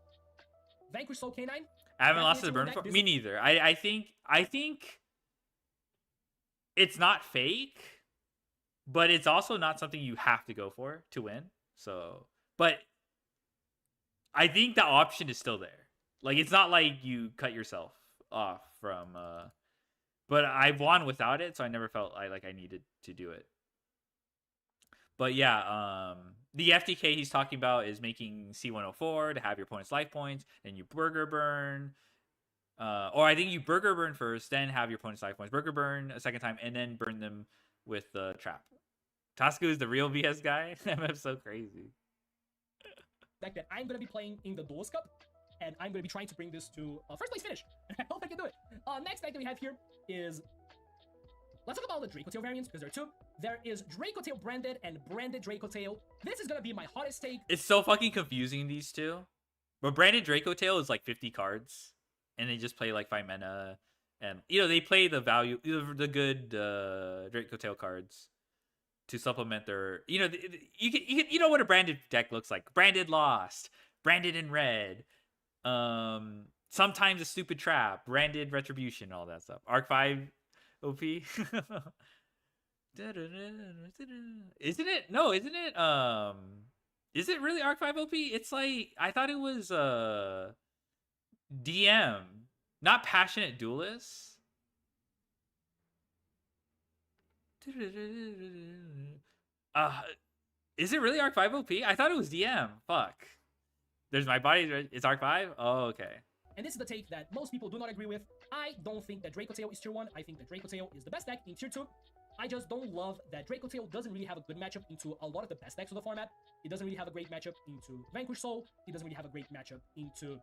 Vanquish Soul K9. I haven't lost to the burn before. Me neither. I think it's not fake, but it's also not something you have to go for to win. So, but I think the option is still there. Like it's not like you cut yourself off from. But I've won without it, so I never felt I needed to do it. But yeah, the FTK he's talking about is making C104 to have your opponent's life points, and you Burger Burn. Or I think you Burger Burn first, then have your opponent's life points. Burger Burn a second time, and then burn them with the trap. Tasku is the real VS guy? MF's so crazy. Deck that I'm going to be playing in the Duelist Cup, and I'm going to be trying to bring this to first place finish. I hope I can do it. Next deck that we have here is... Let's talk about the Draco Tail variants, because there are two. There is Draco Tail branded and branded Draco Tail. This is going to be my hottest take. It's so fucking confusing, these two. But branded Draco Tail is like 50 cards. And they just play like 5 mana. And, they play the value, the good Draco Tail cards to supplement their... You know what a branded deck looks like. Branded Lost. Branded in red. Sometimes a stupid trap. Branded Retribution, all that stuff. Arc 5... OP. Isn't it? No, isn't it? Is it really Arc 5 OP? It's like I thought it was DM, not Passionate Duelist. Is it really Arc 5 OP? I thought it was DM. Fuck. There's my body. It's Arc 5? Oh, okay. And this is the take that most people do not agree with. I don't think that Draco Tail is tier 1. I think that Draco Tail is the best deck in tier 2. I just don't love that Draco Tail doesn't really have a good matchup into a lot of the best decks of the format. It doesn't really have a great matchup into Vanquish Soul. It doesn't really have a great matchup into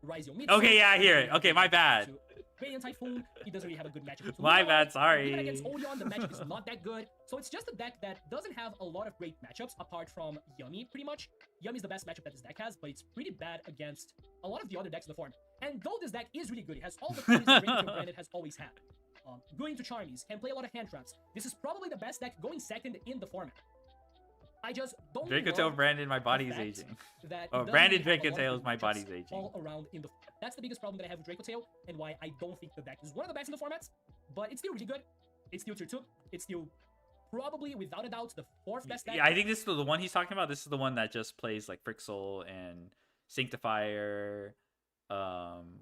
Rise Your Mid. Okay, yeah, I hear it. Okay, my bad. Radiant Typhoon, it doesn't really have a good matchup into My bad, sorry. Even against Oleon, the matchup is not that good. So it's just a deck that doesn't have a lot of great matchups apart from Yummy, pretty much. Yummy is the best matchup that this deck has, but it's pretty bad against a lot of the other decks in the format. And though this deck is really good, it has all the qualities that Draco Tail Branded has always had. Good into Charmies, can play a lot of hand traps. This is probably the best deck going second in the format. I just don't Draco Tail branded, my body's aging. Oh, branded Draco Tail is my body's aging. All around in the... That's the biggest problem that I have with Draco Tail, and why I don't think the deck is one of the best in the formats, but it's still really good. It's still tier 2. It's still probably, without a doubt, the 4th best deck. Yeah, I think this is the one he's talking about. This is the one that just plays like Frixel and Sanctifier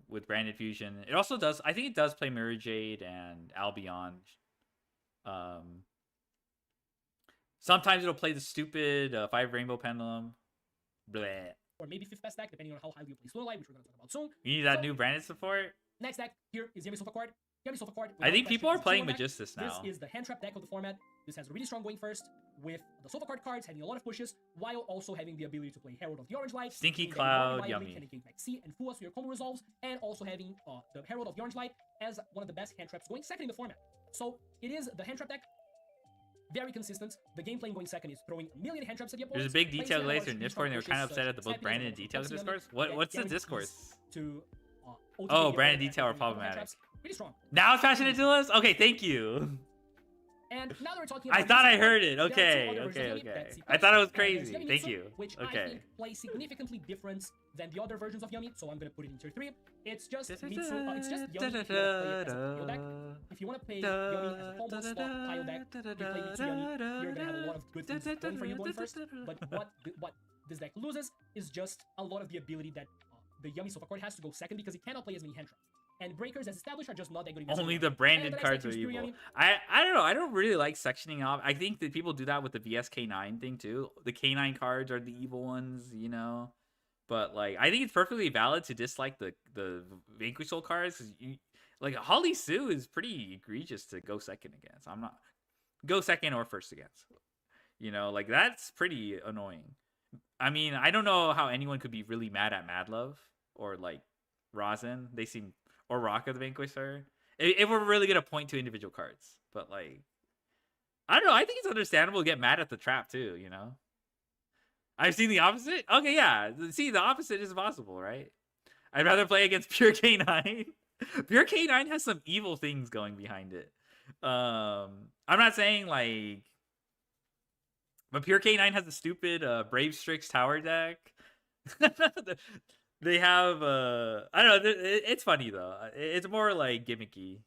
with Branded Fusion. It also does, I think it does play Mirror Jade and Albion. Sometimes it'll play the stupid 5 Rainbow Pendulum. Bleh. Or maybe 5th best deck, depending on how highly you play Slowlight, which we're going to talk about soon. You need that new branded support? Next deck here is Yami Sofa Card. Yami Sofa Card. I think people are playing Magistus now. This is the hand trap deck of the format. This has a really strong going first, with the Sofa Card cards having a lot of pushes, while also having the ability to play Herald of the Orange Light, Stinky meaning that you Cloud, more reliably yummy. can negate Maxi and Fua so your combo resolves, and also having the Herald of the Orange Light as one of the best hand traps going second in the format. So it is the hand trap deck. Very consistent. The game playing going second is throwing a million hand traps at the opponent. There's a big detail glazer in Discord, and they were kind of upset at the both Brandon and Detail discourse. What's the discourse? Oh, Brandon and Detail are problematic. Pretty strong. Now it's passionate to us? Okay, thank you. And now that we're talking about I thought I heard it. there are two Okay, other versions okay, of Yummy okay. that I thought it was and there's crazy. Yummy Thank Mitsu, you. Which I Okay. think play significantly different than the other versions of Yummy, so I'm gonna put it in tier 3. It's just Mitsu, it's just Yummy if you wanna play it as a pile deck. If you wanna play Yummy as a combo slot pile deck, you play Mitsu Yummy, you're gonna have a lot of good things going for you going first. But what this deck loses is just a lot of the ability that the Yummy Sofa Card has to go second because it cannot play as many hand traps. And breakers as established are just not that good against Only Yummy. the branded And next cards deck are is Pure evil. Yummy. I don't know. I don't really like sectioning off. I think that people do that with the VSK9 thing too. The K9 cards are the evil ones, you know. But like, I think it's perfectly valid to dislike the Vanquish Soul cards because you like Holly Sue is pretty egregious to go second against. I'm not go second or first against. You know, like that's pretty annoying. I mean, I don't know how anyone could be really mad at Madlove or like Rosin. They seem or Raka the Vanquisher. If we're really gonna point to individual cards, but like, I don't know. I think it's understandable to get mad at the trap too. You know, I've seen the opposite. Okay, yeah. See, the opposite is possible, right? I'd rather play against Pure K9. Pure K9 has some evil things going behind it. I'm not saying like, but Pure K9 has a stupid Brave Strix tower deck. They have I don't know. It's funny though. It's more like gimmicky.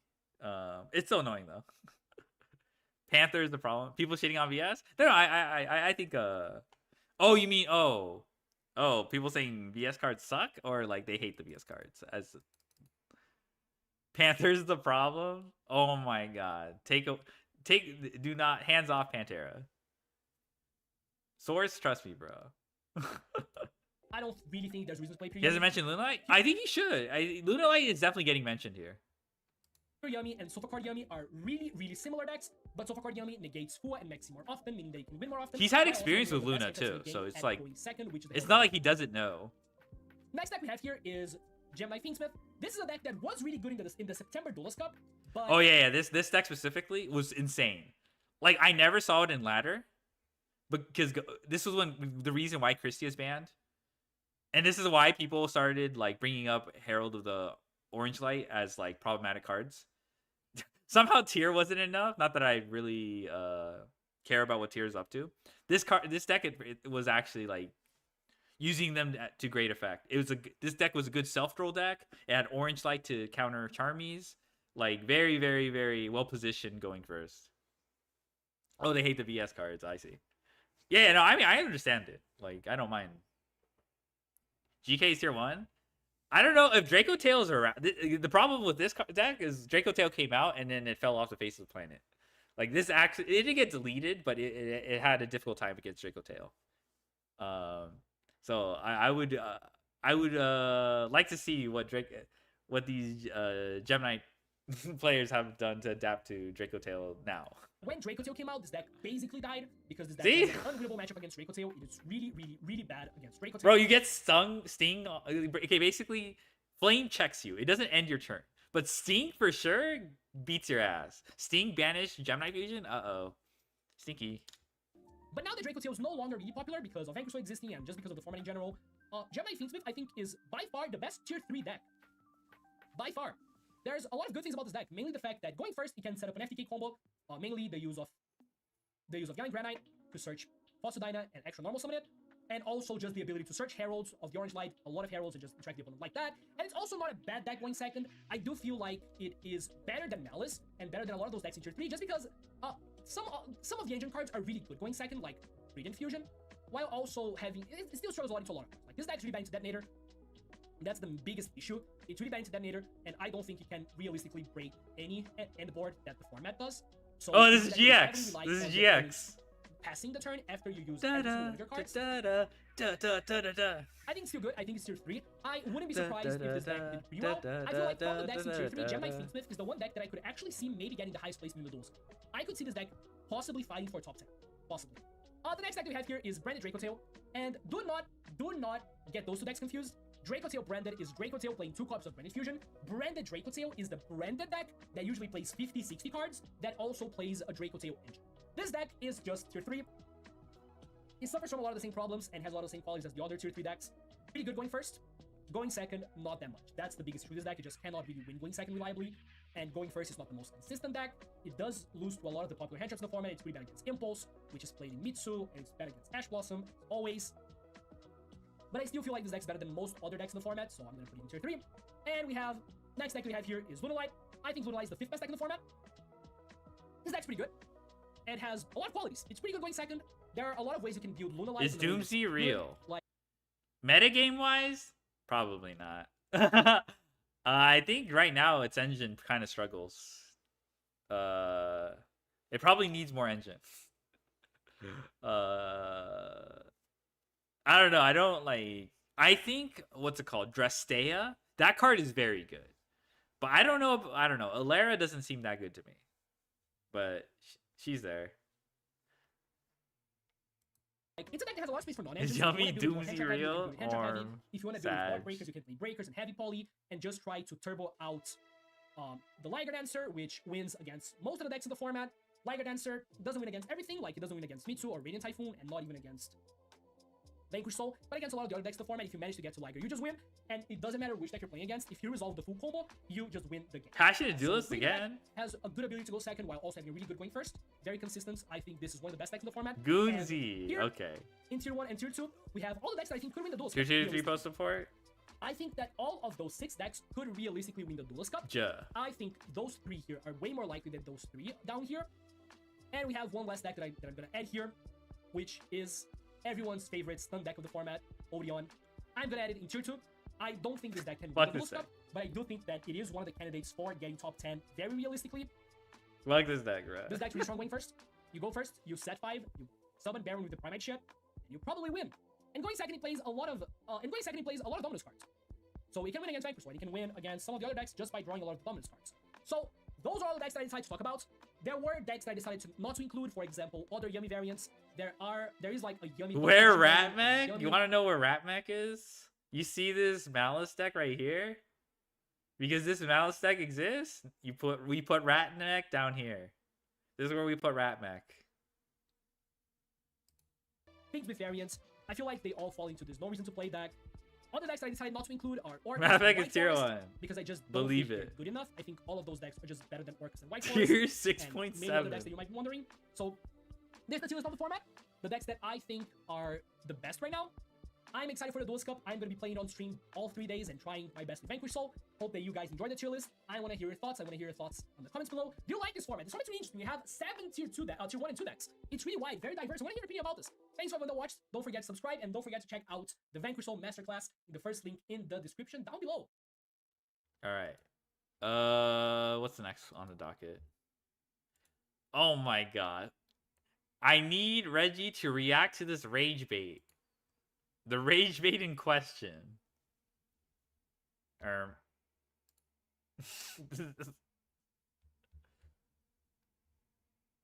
It's so annoying though. Panther is the problem. People shitting on VS. No, I think. Oh, you mean people saying VS cards suck or like they hate the VS cards as. Panther's the problem. Oh my god. Do not hands off Pantera. Source, trust me, bro. I don't really think there's reason to play Pure He hasn't Yummy. mentioned Lunalight? I think he should. Lunalight is definitely getting mentioned here. Pure Yummy and Sofa Card Yummy are really, really similar decks, but Sofa Card Yummy negates Fua and Maxi more often, meaning they can win more often. He's had while also experience being with one of the Luna best too, decks so in the it's game like at going second, which is the it's Herald not deck. like he doesn't know. Next deck we have here is Gemini Fiendsmith. This is a deck that was really good in the September Duelist Cup, but Oh yeah. This deck specifically was insane. Like I never saw it in ladder, because this was the reason why Christie is banned, and this is why people started like bringing up Herald of the Orange Light as like problematic cards. Somehow tier wasn't enough. Not that I really care about what tier is up to. This deck it was actually like using them to great effect. This deck was a good self troll deck. It had Orange Light to counter Charmies. Like very, very, very well positioned going first. Oh, they hate the VS cards. I see. Yeah, no, I mean I understand it. Like I don't mind. GK is tier 1. I don't know if Draco Tail's around. The problem with this deck is Draco Tail came out and then it fell off the face of the planet. Like this actually, it didn't get deleted, but it had a difficult time against Draco Tail. So I would like to see what these Gemini players have done to adapt to Draco Tail now. when Draco Tail came out, this deck basically died because this deck See? is an unwinnable matchup against Draco Tail. It is really, really, really bad against Draco Tail. Bro, you get Sting. Okay, basically, Flame checks you. It doesn't end your turn. But Sting, for sure, beats your ass. Sting, Banish, Gemini Fusion? Uh-oh. Stinky. But now that Draco Tail is no longer really popular because of Vanquish existing and just because of the format in general, Gemini Fiendsmith, I think, is by far the best tier 3 deck. By far. There's a lot of good things about this deck, mainly the fact that going first, it can set up an FTK combo, mainly the use of Young Granite to search Phosphodina and extra normal summon it, and also just the ability to search Heralds of the Orange Light, a lot of Heralds, and just interact the opponent like that. And it's also not a bad deck going second. I do feel like it is better than Malice, and better than a lot of those decks in tier 3, just because some of the engine cards are really good going second, like Radiant Fusion, while also having, it still struggles a lot into a lot of cards. Like, this deck's really bad into Detonator. That's the biggest issue. It's really bad into Detonator, and I don't think it can realistically break any end board that the format does. So Oh, this is deck heavily GX. relies This is on the GX. opponent passing the turn after you use every single one of your cards. I think it's still good. I think it's tier 3. I wouldn't be surprised if this deck did pretty well. I feel like from the decks in tier 3, Gemini Fiendsmith is the one deck that I could actually see maybe getting the highest placement in the duels. I could see this deck possibly fighting for top 10. possibly. The next deck that we have here is Branded Draco Tail, and do not get those two decks confused. Draco Tail Branded is Draco Tail playing 2 copies of Branded Fusion. Branded Draco Tail is the branded deck that usually plays 50-60 cards that also plays a Draco Tail engine. This deck is just tier 3. It suffers from a lot of the same problems and has a lot of the same qualities as the other tier 3 decks. Pretty good going first. Going second, not that much. That's the biggest issue with this deck. It just cannot really win going second reliably. And going first is not the most consistent deck. It does lose to a lot of the popular hand traps in the format. It's pretty bad against Impulse, which is played in Mitsu, and it's bad against Ash Blossom, always. But I still feel like this deck's better than most other decks in the format, so I'm gonna put it in tier 3. And we have, next deck we have here is Lunalight. I think Lunalight is the 5th best deck in the format. This deck's pretty good. And has a lot of qualities. It's pretty good going second. There are a lot of ways you can build Lunalight. Is Doomsday real? Like, metagame wise, probably not. I think right now its engine kind of struggles. It probably needs more engine. I don't know. I don't like. I think what's it called? Drestea. That card is very good, but I don't know. I don't know. Alara doesn't seem that good to me, but she's there. Like, it's a deck that has a lot of space for non-engines. Is Yummy Doomsday real or if you want to build block breakers, you can play breakers and heavy poly and just try to turbo out the Liger Dancer, which wins against most of the decks in the format. Liger Dancer doesn't win against everything, like it doesn't win against Mitsu or Radiant Typhoon, and not even against Vanquish Soul, but against a lot of the other decks in the format, if you manage to get to Liger, you just win, and it doesn't matter which deck you're playing against. If you resolve the full combo, you just win the game. Passionate Duelist again has a good ability to go second while also having a really good going first. Very consistent. I think this is one of the best decks in the format. Goonsy. Okay. In tier 1 and tier 2, we have all the decks that I think could win the Duelist Tier Cup. 2 to 3 post support. I think that all of those 6 decks could realistically win the Duelist Cup. Yeah. I think those 3 here are way more likely than those 3 down here. And we have one last deck that I'm gonna add here, which is everyone's favorite stun deck of the format, Odeon. I'm gonna add it in tier 2. I don't think this deck can win the Duelist Cup, but I do think that it is one of the candidates for getting top 10 very realistically. Like this deck, right? This deck's really strong going first. You go first, you set 5, you summon Baron with the Primate shit, and you probably win. And going second, he plays a lot of Dominus cards. So he can win against Vanquish, he can win against some of the other decks just by drawing a lot of Dominus cards. So those are all the decks that I decided to talk about. There were decks that I decided not to include, for example, other Yummy variants. There is like a Yummy. Where Ratmech? You want to know where Ratmech is? You see this Malice deck right here? Because this Malice deck exists, we put Ratmech down here. This is where we put Ratmech. Things with variants, I feel like they all fall into this no reason to play deck. Other decks that I decided not to include are Orcus Ratmech and is tier 1 1. because I just don't believe think it. they're good enough. I think all of those decks are just better than Orcus and White Forest. Tier and many other decks 6.7. that you might be wondering. So there's the tier list of the format. The decks that I think are the best right now. I'm excited for the Duelist Cup. I'm going to be playing on stream all 3 days and trying my best with Vanquish Soul. Hope that you guys enjoy the tier list. I want to hear your thoughts. I want to hear your thoughts on the comments below. Do you like this format? This format's really interesting. We have 7 tier 1 and 2 decks. It's really wide, very diverse. I want to hear your opinion about this. Thanks for everyone that watched. Don't forget to subscribe and don't forget to check out the Vanquish Soul Masterclass in the first link in the description down below. All right. What's the next on the docket? Oh my god. I need Reggie to react to this rage bait. The rage bait in question.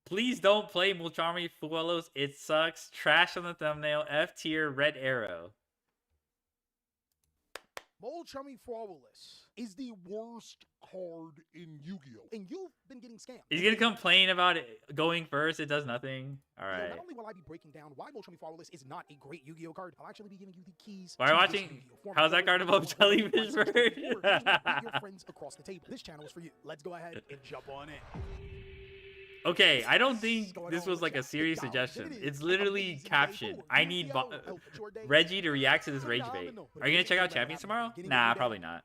Please don't play Mulcharmy Fuelos. It sucks. Trash on the thumbnail. F tier. Red arrow. Mulcharmy Frauleus is the worst card in Yu-Gi-Oh! And you've been getting scammed. He's gonna complain about it going first. It does nothing. All right. Not only will I be breaking down why Mulcharmy Frauleus is not a great Yu-Gi-Oh! Card, I'll actually be giving you the keys. Why are you watching? How's that card above Jellyfish Bird? Your friends across the table. This channel is for you. Let's go ahead and jump on in. Okay, I don't think this was like a serious suggestion. It's literally captioned. I need Reggie to react to this rage bait. Are you gonna check out Champions tomorrow? Nah, probably not.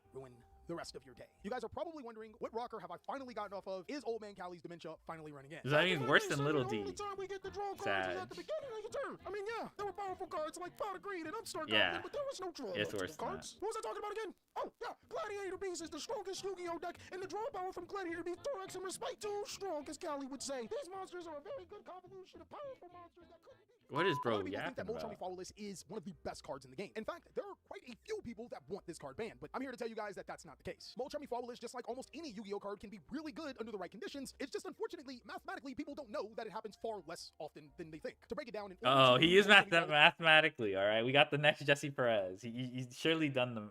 The rest of your day. You guys are probably wondering, what rocker have I finally gotten off of? Is Old Man Callie's dementia finally running in? Does that mean worse than Little D? Sad. At the beginning of your turn. I mean, yeah, there were powerful cards like Pot of Greed and Upstart Yeah. Goblin, but there was no draw. It's worse than cards. What was I talking about again? Oh, yeah, Gladiator Beast is the strongest Yu-Gi-Oh! Deck, and the draw power from Gladiator Beast, Thorax, and Respite too strong, as Callie would say. These monsters are a very good convolution of powerful monsters that couldn't be What is A lot bro of people think that yapping Molchami about? Flawless is one of the best cards in the game. In fact, there are quite a few people that want this card banned, but I'm here to tell you guys that that's not the case. Molchami Flawless, just like almost any Yu-Gi-Oh card, can be really good under the right conditions. It's just unfortunately, mathematically, people don't know that it happens far less often than they think. To break it down, in order Oh, to he use is mathematically. All right, we got the next Jesse Perez. He's surely done them.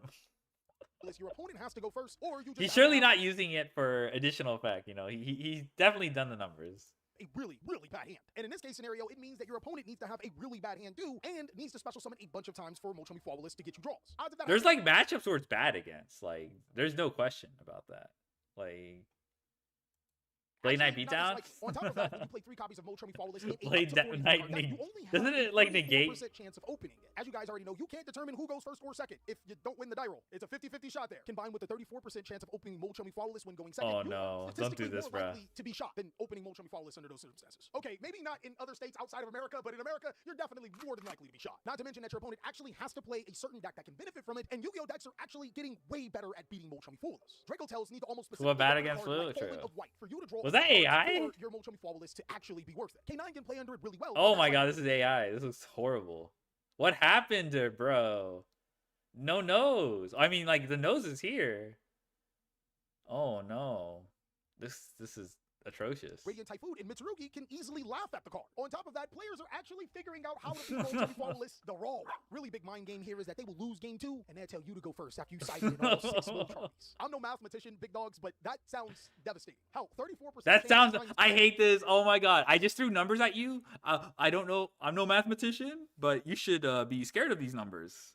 your opponent has to go first, or you just He's have to surely have not using it for additional effect. You know, he's definitely done the numbers. a really, really bad hand. And in this case scenario, it means that your opponent needs to have a really bad hand too, and needs to special summon a bunch of times for Molchami Flawless to get you draws. Odds of that There's happening- like matchups where it's bad against. Like, there's no question about that. Like, Blade Knight Actually, not Beatdown. just like- on top of that, when you play 3 copies of Molchami Flawless in a Blade up to 40 Knight card deck, you only have doesn't a it like 34% negate? chance of opening it. As you guys already know, you can't determine who goes first or second if you don't win the die roll. It's a 50-50 shot there. Combined with a 34% chance of opening Molchami Flawless when going second, Oh you no! are Don't do statistically this, more bruh. likely to be shot than opening Molchami Flawless under those circumstances. Okay, maybe not in other states outside of America, but in America, you're definitely more than likely to be shot. Not to mention that your opponent actually has to play a certain deck that can benefit from it, and Yu-Gi-Oh decks are actually getting way better at beating Molchami Flawless. Draco Tells need to almost So what specifically bad open a against card Fluid like Fallen Trio? of White for you to draw Was a that card AI? for your Molchami Flawless to actually be worth it. K9 can play under it really well. but Oh that's my like- god, this is AI. This looks horrible. What happened to bro? No nose. I mean, like the nose is here. Oh no, this is atrocious. Radiant Typhoon and Mitsurugi can easily laugh at the card. On top of that, players are actually figuring out how to beat Molchami Flawless the raw way. Really big mind game here is that they will lose game 2, and they'll tell you to go first after you sighted in all 6 Molchamis. I'm no mathematician, big dogs, but that sounds devastating. Hell, 34%. That chance sounds. of I hate this. Oh my god! I just threw numbers at you. I don't know. I'm no mathematician, but you should be scared of these numbers.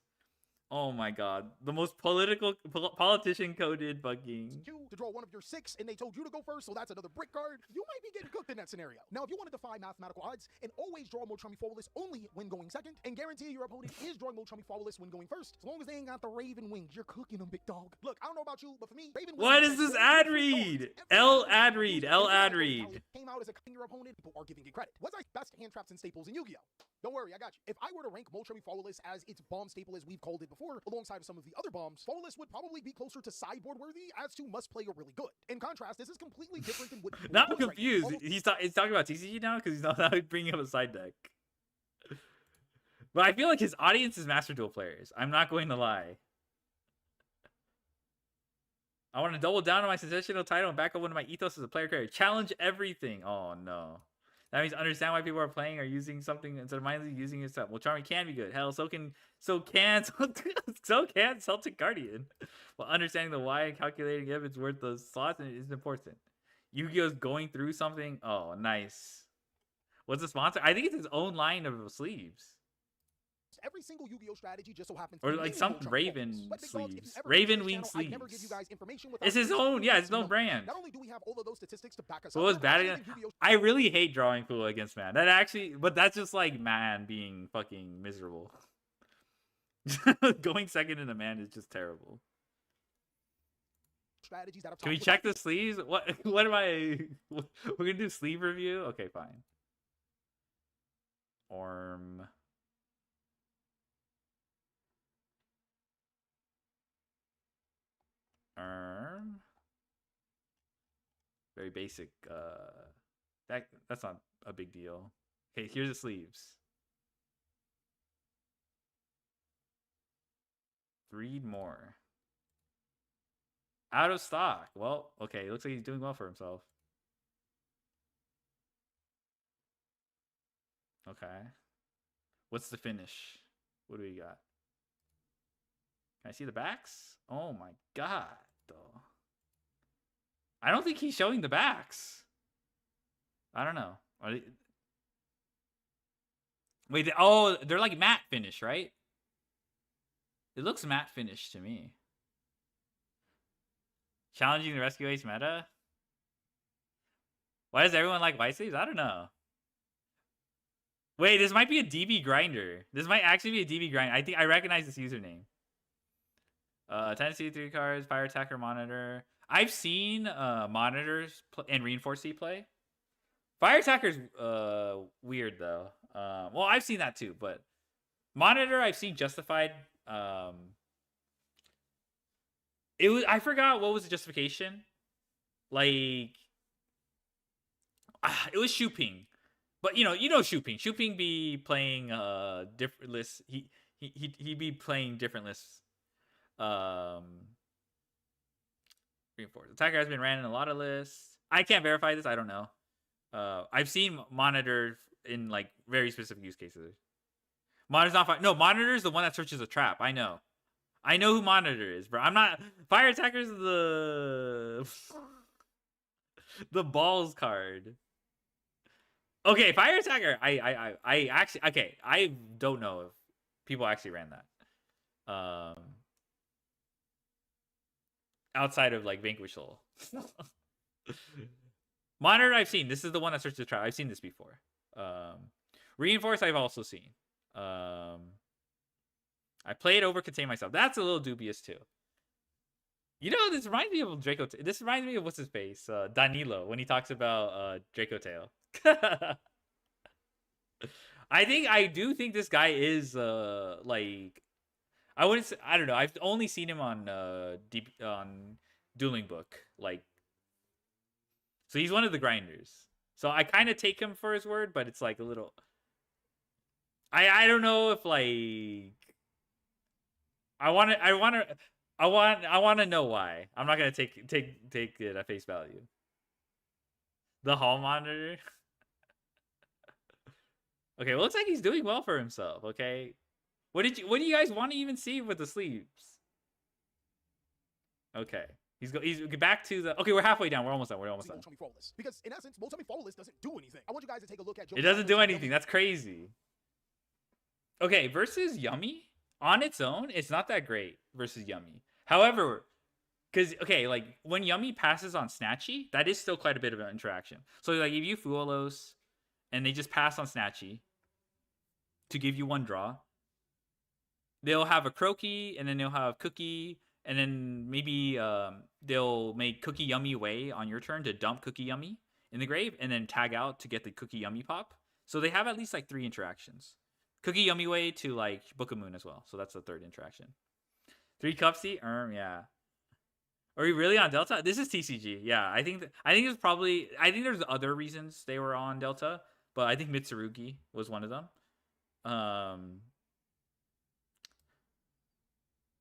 Oh my god! The most politician coded bugging. to draw one of your 6, and they told you to go first, so that's another brick card. You might be getting cooked in that scenario. Now, if you want to defy mathematical odds and always draw Molchami Flawless only when going second, and guarantee your opponent is drawing Molchami Flawless when going first, as long as they ain't got the Raven Wings, you're cooking them, big dog. Look, I don't know about you, but for me, Raven Wings. What is this ad read? L ad read. L ad read. Came out as a your opponent, people are giving it credit. What's like best hand traps and staples in Yu-Gi-Oh? Don't worry, I got you. If I were to rank Molchami Flawless as its bomb staple as we've called it before, alongside some of the other bombs, Flawless would probably be closer to sideboard worthy as to must play or really good. In contrast, this is completely different than what people Now are I'm doing right now. confused. Almost- He's talking about TCG now because he's not bringing up a side deck. But I feel like his audience is Master Duel players. I'm not going to lie. I want to double down on my sensational title and back up one of my ethos as a player character. Challenge everything. Oh no. That means understand why people are playing or using something instead of mindlessly using it. Well, Charming can be good. Hell, so can Celtic Guardian. Well, understanding the why and calculating if it's worth those slots is important. Yu-Gi-Oh's going through something. Oh, nice. What's the sponsor? I think it's his own line of sleeves. Every single Yu-Gi-Oh strategy just so happens Or to be like meaningful some Molchami Raven Flawless. But big dogs, if you sleeves. ever Raven come to wing this channel, I never give you sleeves. guys information It's his own, yeah, it's his own brand. Not only do we have all of those statistics to back us What up, was but bad actually against? the Yu-Gi-Oh I really hate drawing Fool against man. That actually, but that's just like man being fucking miserable. Going second in a man is just terrible. strategies that have Can we top- check the sleeves? What am I? We're gonna do sleeve review. Okay, fine. Orm. Very basic. That's not a big deal. Okay, here's the sleeves. Read more. Out of stock. Well, okay, looks like he's doing well for himself. Okay. What's the finish? What do we got? Can I see the backs? Oh my god, though. I don't think he's showing the backs. I don't know. Are they... Wait, they're like matte finish, right? It looks matte finish to me. Challenging the Rescue Ace meta? Why does everyone like white sleeves? I don't know. Wait, this might be a DB grinder. This might actually be a DB grinder. I think I recognize this username. Tennessee 3 cards, Fire Attacker Monitor. I've seen monitors and Reinforced C play. Fire Attacker's weird though. Well, I've seen that too, but Monitor I've seen justified. It was, I forgot what was the justification. Like it was Shooping. But you know Shuping. Shuping be playing different lists. He be playing different lists. Reinforced. Attacker has been ran in a lot of lists. I can't verify this. I don't know. I've seen Monitor in like very specific use cases. Monitor's not fire. No, Monitor is the one that searches a trap. I know who Monitor is, bro. I'm not. Fire Attacker's the balls card. Okay, Fire Attacker. I actually okay. I don't know if people actually ran that. Outside of like Vanquish Soul. Monitor I've seen. This is the one that searches the trap. I've seen this before. Reinforce I've also seen. I played over Contain Myself. That's a little dubious too. You know, this reminds me of Draco. This reminds me of what's his face, Danilo, when he talks about Draco Tail. I do think this guy is like, I wouldn't say, I don't know. I've only seen him on on Dueling Book, like, so he's one of the grinders. So I kind of take him for his word, but it's like a little. I don't know if like I want to know why. I'm not gonna take it at face value. The hall monitor. Okay, well, looks like he's doing well for himself. Okay, what do you guys want to even see with the sleeves? Okay, he's back to the. Okay, we're halfway down. We're almost done. Because in essence, Molchummy Flawless doesn't do anything. I want you guys to take a look at. It doesn't do anything. That's crazy. Okay, versus Yummy on its own, it's not that great versus Yummy. However, because okay, like when Yummy passes on Snatchy, that is still quite a bit of an interaction. So like if you Fuolos and they just pass on Snatchy to give you one draw, they'll have a Croaky and then they'll have Cookie and then maybe they'll make Cookie Yummy away on your turn to dump Cookie Yummy in the grave and then tag out to get the Cookie Yummy pop. So they have at least like 3 interactions. Cookie Yummy way to like Book of Moon as well. So that's the 3rd interaction. 3 Cupsy? Yeah. Are we really on Delta? This is TCG. Yeah, I think there's probably, I think there's other reasons they were on Delta, but I think Mitsurugi was one of them.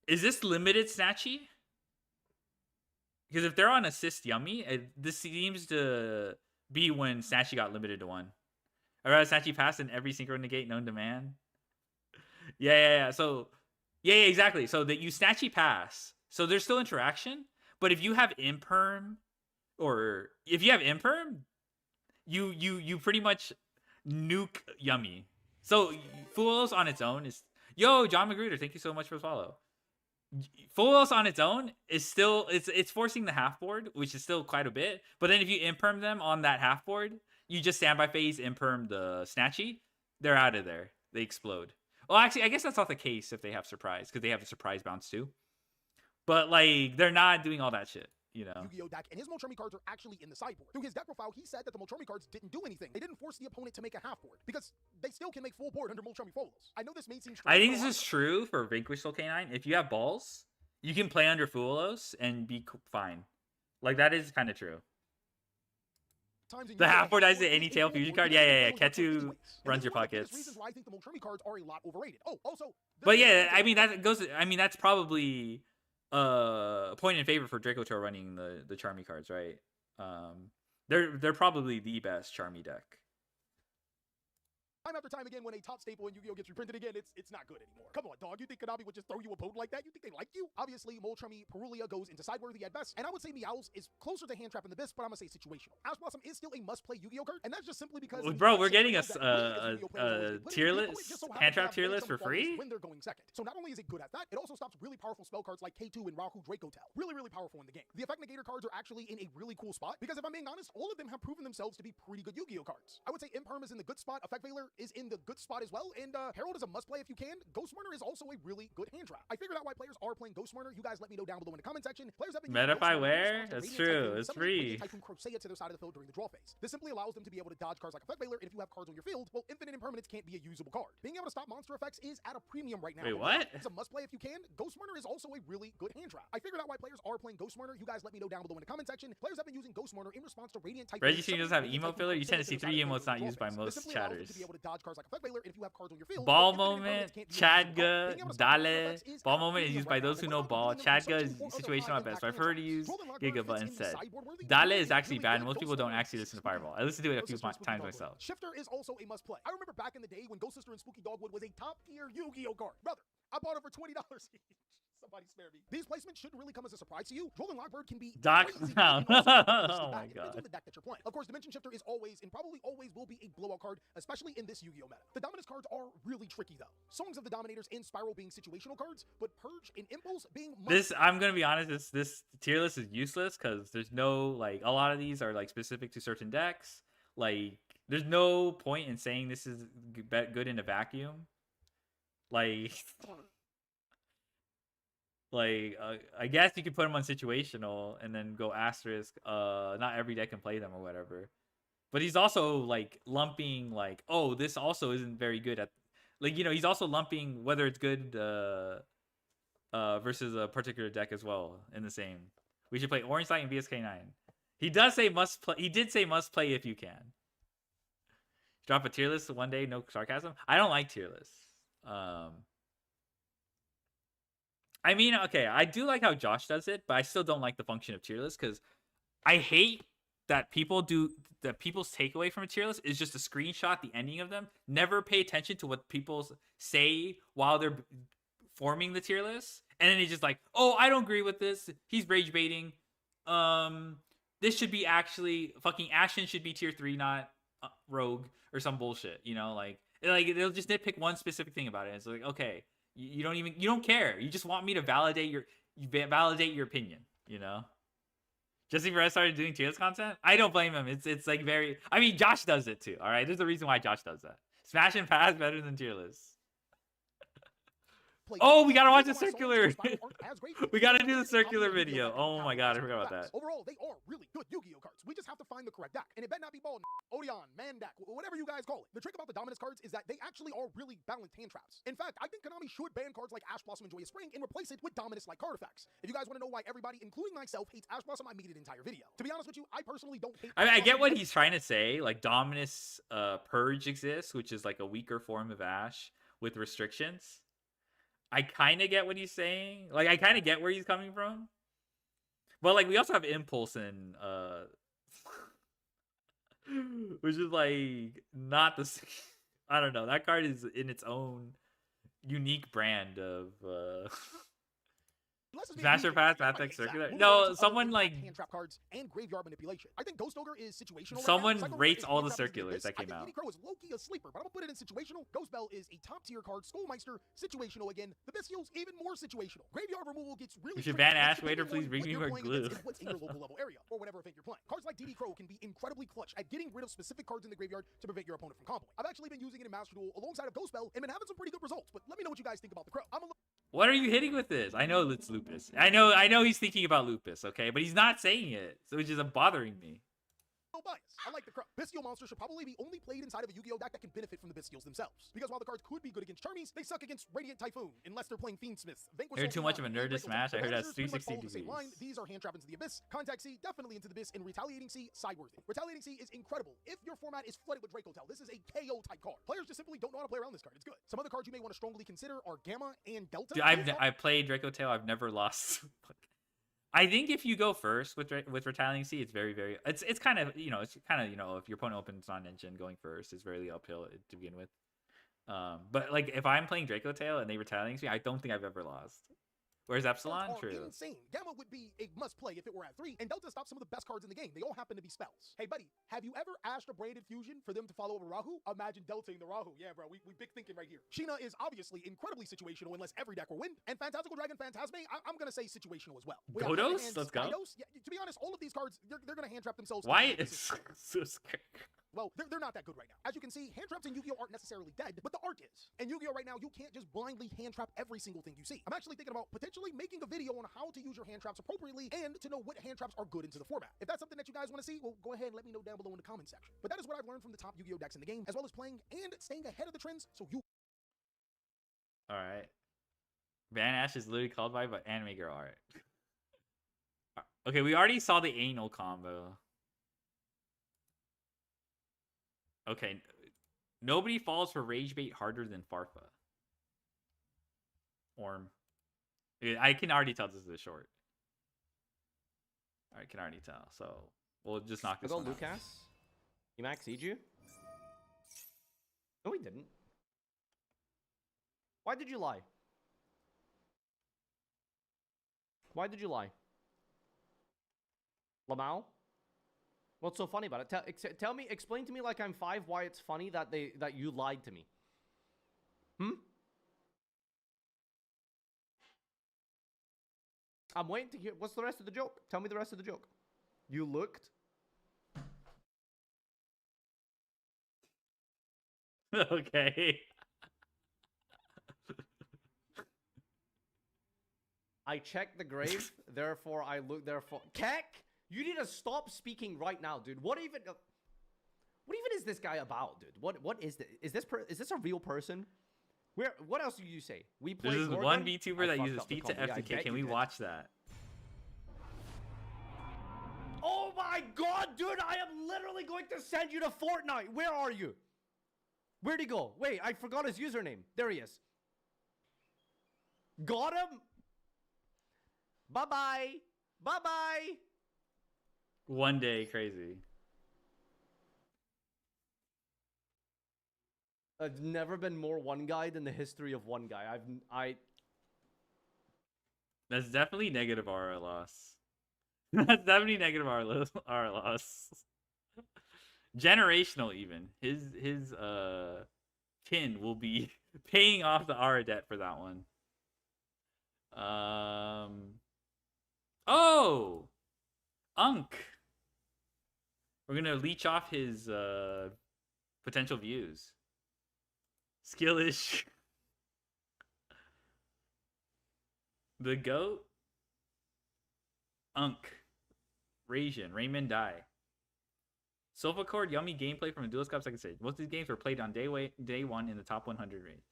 Is this limited Snatchy? Because if they're on Assist Yummy, this seems to be when Snatchy got limited to 1. I'd rather Snatchy pass in every synchro negate known to man. Yeah. So, yeah, exactly. So that you Snatchy pass. So there's still interaction. But if you have Imperm, or if you have Imperm, you pretty much nuke Yummy. So Fuolos on its own is... Yo, John Magruder, thank you so much for the follow. Fuolos on its own is still... It's forcing the half board, which is still quite a bit. But then if you Imperm them on that half board... You just standby phase, Imperm the Snatchy, they're out of there. They explode. Well, actually, I guess that's not the case if they have Surprise, because they have a Surprise bounce too. But, like, they're not doing all that shit, you know? Yu-Gi-Oh deck, and his Molchummy cards are actually in the sideboard. Through his deck profile, he said that the Molchummy cards didn't do anything. They didn't force the opponent to make a half board, because they still can make full board under Molchummy Flawless. I know this may seem strange. I think this is true for Vanquish Soul K9. If you have balls, you can play under Fuolos and be fine. Like, that is kind of true. The half board dies to any tail fusion card. Yeah. Ketu runs your pockets. I think the Molchummy cards are a lot overrated. Oh, also. But yeah, I mean that goes. I mean that's probably a point in favor for Draco Tail running the Charmy cards, right? They're probably the best Charmy deck. Time after time again, when a top staple in Yu-Gi-Oh gets reprinted again, it's not good anymore. Come on, dog. You think Konami would just throw you a poke like that? You think they like you? Obviously, Molchummy Perulia goes into sideworthy at best, and I would say Meowls is closer to Hand Trap and the Abyss, but I'm gonna say situational. Ash Blossom is still a must-play Yu-Gi-Oh card, and that's just simply because... Bro, we're getting a tier list, Hand Trap tier list for free? When they're going second. So not only is it good at that, it also stops really powerful spell cards like K2 and Rahu Draco Tail. Really, really powerful in the game. The Effect Negator cards are actually in a really cool spot, because if I'm being honest, all of them have proven themselves to be pretty good Yu-Gi-Oh cards. I would say Imperm is in the good spot, Effect Veiler is in the good spot as well, and Herald is a must-play if you can. Ghost Murder is also a really good hand trap. I figured out why players are playing Ghost Murder. You guys let me know down below in the comment section. Players have been using Ghost Metify Murder in where? response to That's Radiant true. Typhoon, It's summoning free. Radiant Typhoon Crocea to their side of the field during the draw phase. This simply allows them to be able to dodge cards like Effect Veiler, and if you have cards on your field, well, Infinite Impermanence can't be a usable card. Being able to stop monster effects is at a premium right now. Wait, what? It's a must-play if you can. Ghost Murder is also a really good hand trap. I figured out why players are playing Ghost Murder. You guys let me know down below in the comment section. Players have been using Ghost Murder in response to Radiant Typhoon. Reggie does have emote filler. You tend to see 3 emotes not used by most chatters. Ball moment, Chadga, Dale. Ball moment is used by those who know ball. Chadga is situational at best. I prefer to use Gigaba instead. Dale is actually bad, and most people don't actually listen to Fireball. I listened to it a few times myself. Shifter is also a must-play. I remember back in the day when Ghost Sister and Spooky Dogwood was a top-tier Yu-Gi-Oh card. Brother, I bought it for $20 each. Somebody spare me. These placements shouldn't really come as a surprise to you. Rolling Lockbird can be Doc crazy Brown. and also Oh my it depends god. on the deck that you're playing. Of course, Dimension Shifter is always and probably always will be a blowout card, especially in this Yu-Gi-Oh meta. The Dominus cards are really tricky though. Songs of the Dominators and Spiral being situational cards, but Purge and Impulse being This, I'm gonna be honest, this tier list is useless because there's no, like, a lot of these are like specific to certain decks. Like, there's no point in saying this is good in a vacuum. Like, I guess you could put them on situational and then go asterisk. Not every deck can play them or whatever. But he's also like lumping like, oh, this also isn't very good at, like, you know, he's also lumping whether it's good versus a particular deck as well in the same. We should play Orange Light and VSK9. He does say must play. He did say must play if you can. Drop a tier list one day, no sarcasm. I don't like tier lists. I mean, okay, I do like how Josh does it, but I still don't like the function of tier lists because I hate that people's takeaway from a tier list is just a screenshot the ending of them. Never pay attention to what people say while they're forming the tier list, and then it's just like, oh, I don't agree with this. He's rage baiting. This should be actually fucking Ashen should be tier 3, not Rogue or some bullshit. You know, like they'll just nitpick one specific thing about it. It's like, okay. You don't care. You just want me to validate your opinion, you know? Jesse Perez started doing tier list content. I don't blame him. It's like very. I mean, Josh does it too. All right, there's a reason why Josh does that. Smash and pass better than tier lists. Oh, we gotta watch the circular. We gotta do the circular video. Oh my god, I forgot about that. Overall, they are really good Yu-Gi-Oh cards. We just have to find the correct deck, and it better not be Ball, Odeon, Mandak, whatever you guys call it. The trick about the Dominus cards is that they actually are really balanced hand traps. In fact, I think Konami should ban cards like Ash Blossom and Joyous Spring and replace it with Dominus-like card effects. If you guys want to know why everybody, including myself, hates Ash Blossom, I made an entire video. To be honest with you, I personally don't hate. I mean, I get what he's trying to say. Like Dominus Purge exists, which is like a weaker form of Ash with restrictions. I kind of get what he's saying. Like, I kind of get where he's coming from. But, like, we also have Impulse and, which is, like, not the same. I don't know. That card is in its own unique brand of, Smasher Pass, Mathematic Circular. No, someone like hand trap cards and graveyard manipulation. I think Ghost Ogre is situational. Someone right now. rates all the circulars that came out. DD Crow is low-key a sleeper, but I'm gonna put it in situational. Ghost Bell is a top-tier card. Skullmeister, situational again. The Bestial's even more situational. Graveyard removal gets really. We should tricky. ban Ash It's Waiter. depending Please bring on me what more you're glue. playing against and what's in your local level area or whatever event you're playing. Cards like DD Crow can be incredibly clutch at getting rid of specific cards in the graveyard to prevent your opponent from comboing. I've actually been using it in Master Duel alongside of Ghost Bell and been having some pretty good results. But let me know what you guys think about the Crow. What are you hitting with this? I know it's Lupus. I know he's thinking about Lupus, okay? But he's not saying it, so it's just bothering me. No bias. I like the Crow. Bestial monsters should probably be only played inside of a Yu-Gi-Oh deck that can benefit from the Bestials themselves. Because while the cards could be good against Charmies, they suck against Radiant Typhoon, unless they're playing Fiendsmiths. You're too much of a nerd to Smash. I heard that's 360 degrees. These are hand trap into the Abyss. Contact C, definitely into the Abyss, and Retaliating C, sideworthy. Retaliating C is incredible. If your format is flooded with Draco Tail, this is a KO type card. Players just simply don't know how to play around this card. It's good. Some other cards you may want to strongly consider are Gamma and Delta. Dude, I played Draco Tail. I've never lost. I think if you go first with Retaliating C, it's very, very. It's kind of, you know, if your opponent opens on engine, going first is very uphill to begin with. But like if I'm playing Draco Tail and they Retaliating me, I don't think I've ever lost. Whereas Epsilon, true. Insane. Gamma would be a must-play if it were at 3, and Delta stops some of the best cards in the game. They all happen to be spells. Hey, buddy, have you ever asked a branded fusion for them to follow over Rahu? Imagine Deltaing the Rahu. Yeah, bro, we big thinking right here. Sheena is obviously incredibly situational unless every deck will win. And Fantastical Dragon Phantasme, I'm going to say situational as well. Godos? Let's go. Yeah, to be honest, all of these cards, they're going to hand trap themselves. Why is so scared? well, they're not that good right now. As you can see, hand traps in Yu-Gi-Oh! Aren't necessarily dead, but the art is. In Yu-Gi-Oh! Right now, you can't just blindly hand trap every single thing you see. I'm actually thinking about potentially making a video on how to use your hand traps appropriately and to know what hand traps are good into the format. If that's something that you guys want to see, well, go ahead and let me know down below in the comment section. But that is what I've learned from the top Yu-Gi-Oh! Decks in the game, as well as playing and staying ahead of the trends, so you... Alright. Van Ash is literally called by anime girl art. Okay, we already saw the anal combo. Okay. Nobody falls for rage bait harder than Farfa. Orm. I can already tell this is a short. I can already tell. So we'll just knock this one out. Lucas. He maxied you? No, he didn't. Why did you lie? Why did you lie? Lamau? What's so funny about it? Tell me, explain to me like I'm 5 why it's funny that you lied to me. I'm waiting to hear. What's the rest of the joke? Tell me the rest of the joke. You looked. Okay. I checked the grave, therefore I look. Therefore, Keck, you need to stop speaking right now, dude. What even is this guy about, dude? What is this? Is this a real person? What else do you say? We play. This is Gorgon? one VTuber that I uses fucked up the pizza combo. Yeah, I FTK. bet Can you we did. watch that? Oh my god, dude! I am literally going to send you to Fortnite. Where are you? Where'd he go? Wait, I forgot his username. There he is. Got him. Bye-bye. Bye-bye. One day, crazy. I've never been more one guy than the history of one guy. That's definitely negative RR loss. That's definitely negative RR loss. Generational even. His kin will be paying off the RR debt for that one. Oh, Unk. We're gonna leech off his potential views. Skillish. The GOAT. Unk. Rasian. Raymond Dye. Sofa Cord, yummy gameplay from a Duelist Cup second stage. Most of these games were played on day 1 in the top 100 range.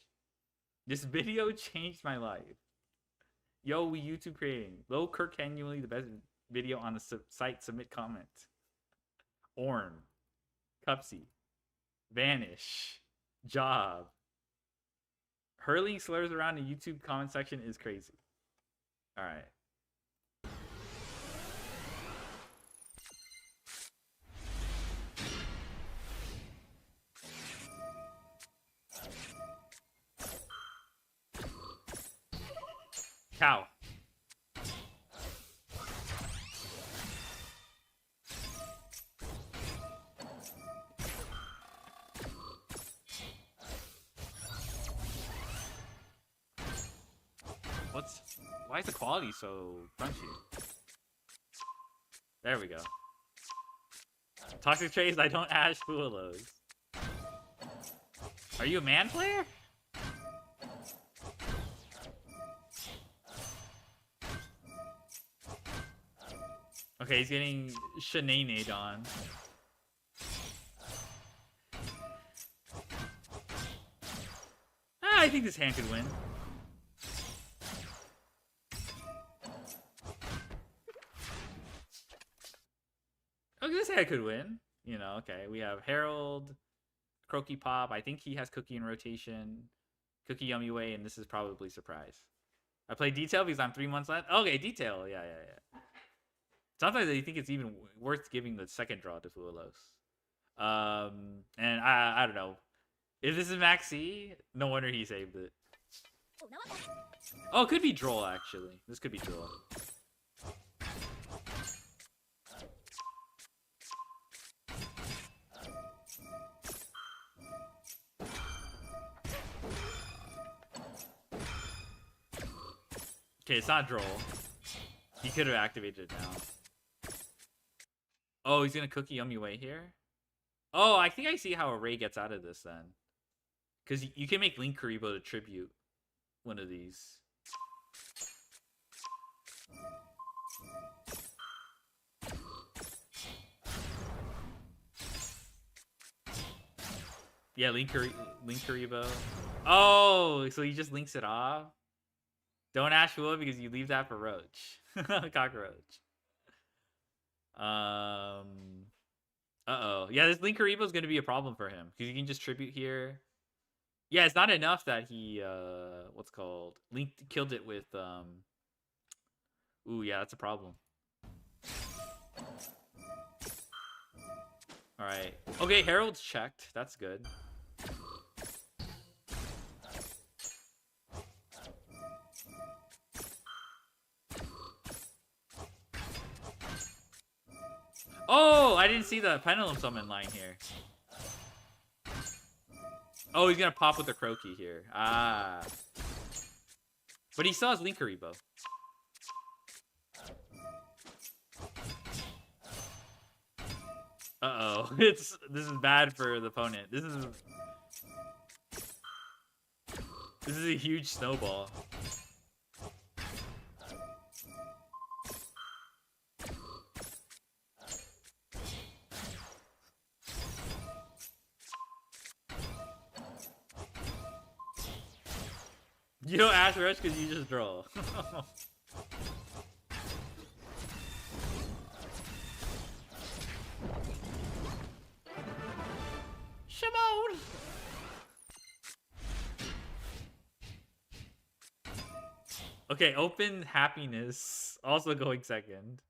This video changed my life. Yo, we YouTube creating. Low Kirk annually the best video on the site. Submit comment. Orm. Cupsy. Vanish. Job. Hurling slurs around the YouTube comment section is crazy. Alright. Cow. Why is the quality so crunchy? There we go. Toxic Trace, I don't ash Fuelos. Are you a man player? Okay, he's getting shenanigans on. I think this hand could win. Okay, this hand could win. You know, okay. We have Herald, Croaky Pop. I think he has Cookie in rotation. Cookie Yummy Way, and this is probably Surprise. I play Detail because I'm 3 months left. Okay, Detail. Yeah. Sometimes I think it's even worth giving the second draw to Fuelos. And I don't know. If this is Maxi, no wonder he saved it. Oh, it could be Droll, actually. This could be Droll. Okay, it's not Droll. He could have activated it now. Oh, he's gonna Cookie Yummy Way here? Oh, I think I see how Array gets out of this then. Because you can make Link Karibo to tribute one of these. Yeah, Link Karibo. Oh, so he just links it off? Don't Ash Wood because you leave that for Roach. Cockroach. Uh-oh. Yeah, this Link Karibo is going to be a problem for him. Because you can just tribute here. Yeah, it's not enough that he, what's called? Link killed it with, Ooh, yeah, that's a problem. Alright. Okay, Herald's checked. That's good. Oh, I didn't see the Pendulum Summon line here. Oh, he's gonna pop with the Croaky here. Ah. But he still has Link Karibo. Uh-oh. This is bad for the opponent. This is a huge snowball. You don't ask Rush because you just draw. Shimon! Okay, open happiness. Also going second.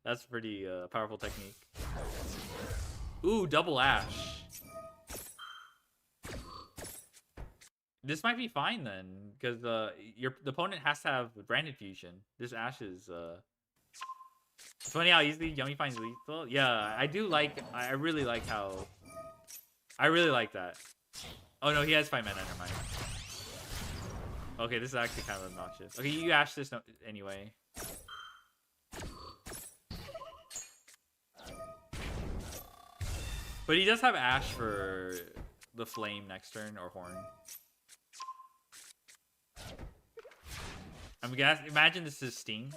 That's pretty powerful technique. Ooh, double Ash. This might be fine then, because the opponent has to have Branded Fusion. This Ash is it's funny how easily Yummy finds lethal. Yeah, I really like how I really like that. Oh no, he has 5 mana, never mind. Okay, this is actually kind of obnoxious. Okay, you Ash this anyway. But he does have Ash for the Flame next turn, or Horn. I'm gonna imagine this is Sting.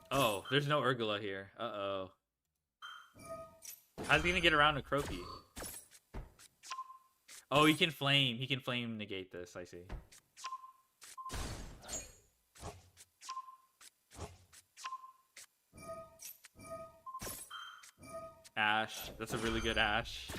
Oh, there's no Urgula here. Uh-oh. How's he gonna get around a Croaky? Oh, he can flame. He can flame negate this, I see. Ash. That's a really good Ash.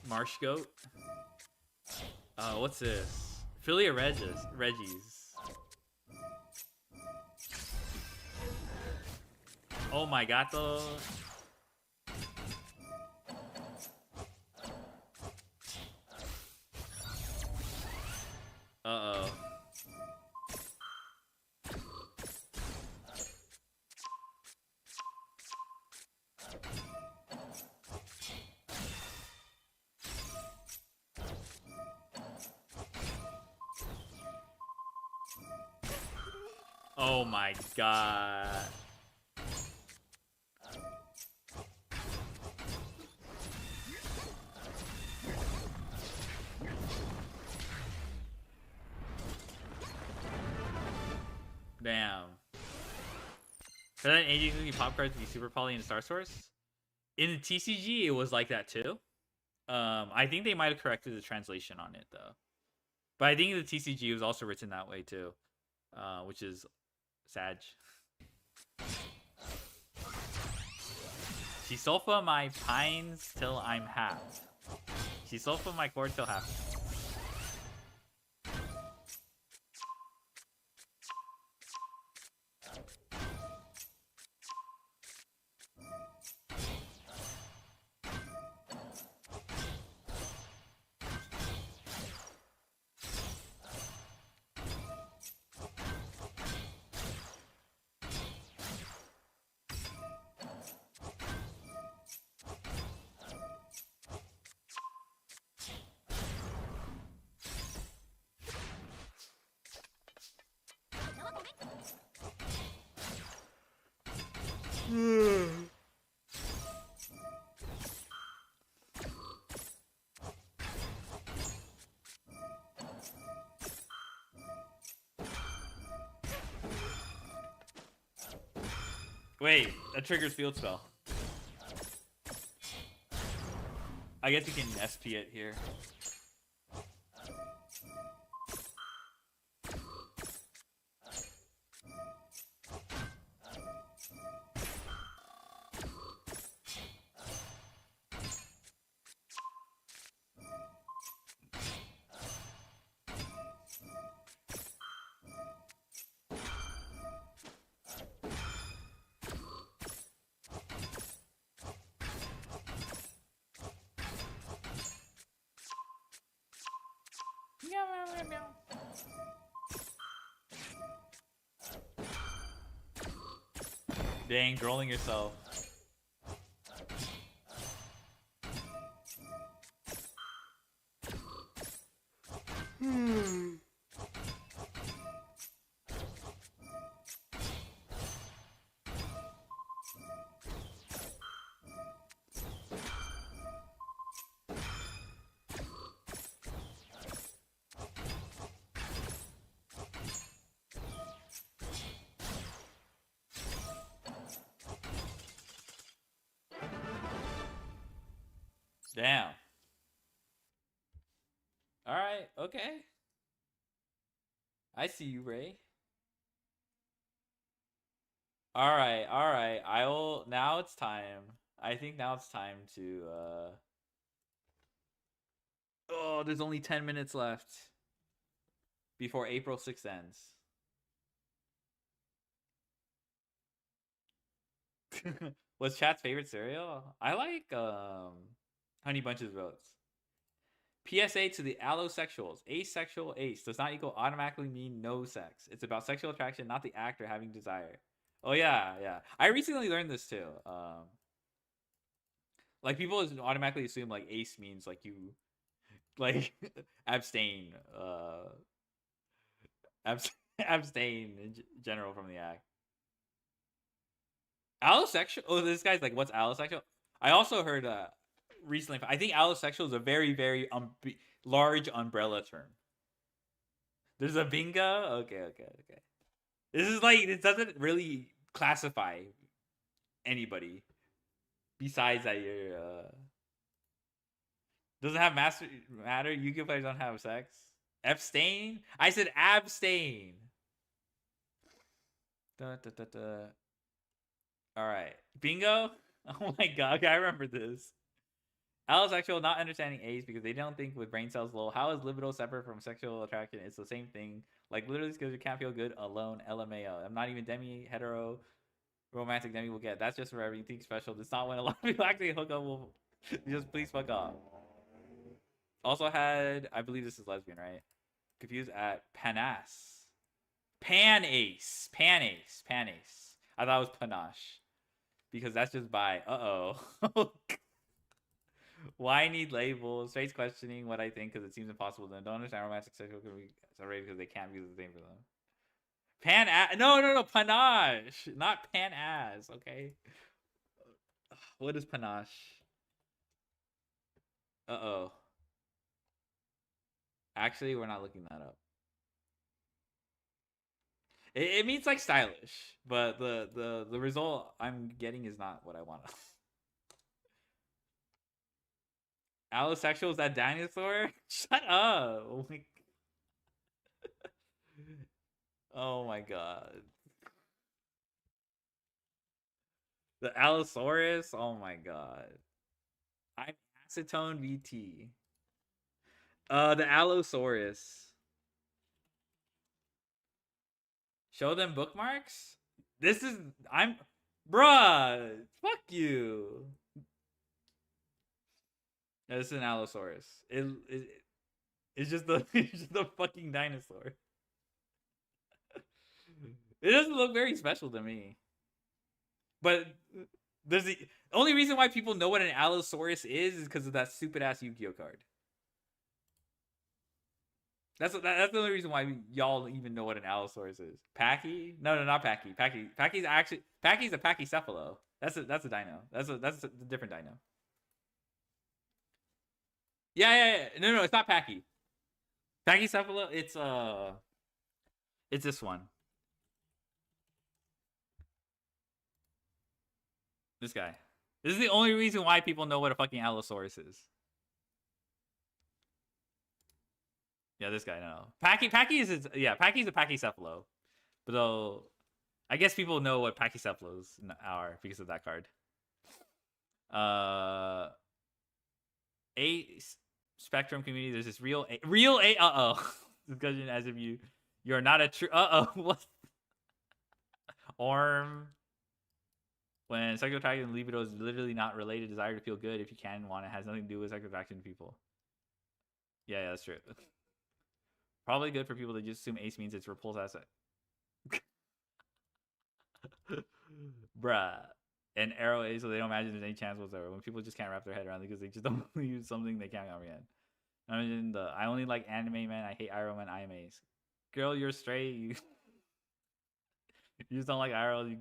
Marsh Goat. What's this? Philia Reggie's. Oh my gato. Uh-oh. Oh my god. Damn. So then AJ pop cards would be Super Poly and Star Source? In the TCG, it was like that too. I think they might have corrected the translation on it though. But I think the TCG was also written that way too. Which is Sag. She sulfa my pines till I'm half. She sulfa my cord till half. Wait, that triggers field spell. I guess you can SP it here. Dang, trolling yourself. Damn. Alright, okay. I see you, Ray. Alright, alright. I will now it's time. I think now it's time to oh, there's only 10 minutes left before April 6th ends. What's chat's favorite cereal? I like Honey Bunches of Oats. PSA to the allosexuals. Asexual ace does not equal automatically mean no sex. It's about sexual attraction, not the act or having desire. Oh yeah, yeah. I recently learned this too. Like people automatically assume like ace means like you like abstain. Abstain in general from the act. Allosexual. Oh, this guy's like, what's allosexual? I also heard recently. I think allosexual is a very, very large umbrella term. There's a bingo. Okay. This is like, it doesn't really classify anybody besides that you're doesn't have matter. Yu-Gi-Oh players don't have sex. Abstain. I said abstain. All right, bingo. Oh my god, I remember this. Allosexual, not understanding A's because they don't think with brain cells low. How is libido separate from sexual attraction? It's the same thing. Like literally because you can't feel good alone. LMAO. I'm not even demi hetero romantic demi will get. That's just for everything special. It's not when a lot of people actually hook up. Will just please fuck off. Also had, I believe this is lesbian, right? Confused at Panas. Panace. I thought it was panache. Because that's just by Why need labels? Face questioning what I think because it seems impossible. Then don't understand romantic sexual can be separated because they can't be the same for them. No, panache, not pan-ass. Okay. What is panache? Actually, we're not looking that up. It means like stylish, but the result I'm getting is not what I want. Allosexual, is that dinosaur? Shut up. Oh my god. The Allosaurus? Oh my god. I'm acetone VT. The Allosaurus. Show them bookmarks? This is bruh, fuck you. No, this is an Allosaurus. It's just the fucking dinosaur. It doesn't look very special to me. But there's the only reason why people know what an Allosaurus is because of that stupid ass Yu-Gi-Oh card. That's the only reason why y'all even know what an Allosaurus is. Packy? No, not Packy. Packy's a Pachycephalo. That's a dino. That's a different dino. Yeah. No, it's not Packy. Pachycephalo, it's this one. This guy. This is the only reason why people know what a fucking Allosaurus is. Yeah, this guy, no. Pachy is Pachy's a Pachycephalo. But though, I guess people know what Pachycephalos are because of that card. A Spectrum community, there's this real discussion as if you're not a true what Orm. When sexual attraction and libido is literally not related, desire to feel good if you can want it has nothing to do with sexual attraction to people. Yeah, that's true. Probably good for people to just assume ace means it's repulse asset. Bruh. And arrow ace, so they don't imagine there's any chance whatsoever. When people just can't wrap their head around it because they just don't use something they can't comprehend. I only like anime men. I hate Iron Man IMAs. Girl, you're straight. You just don't like Iroh. You...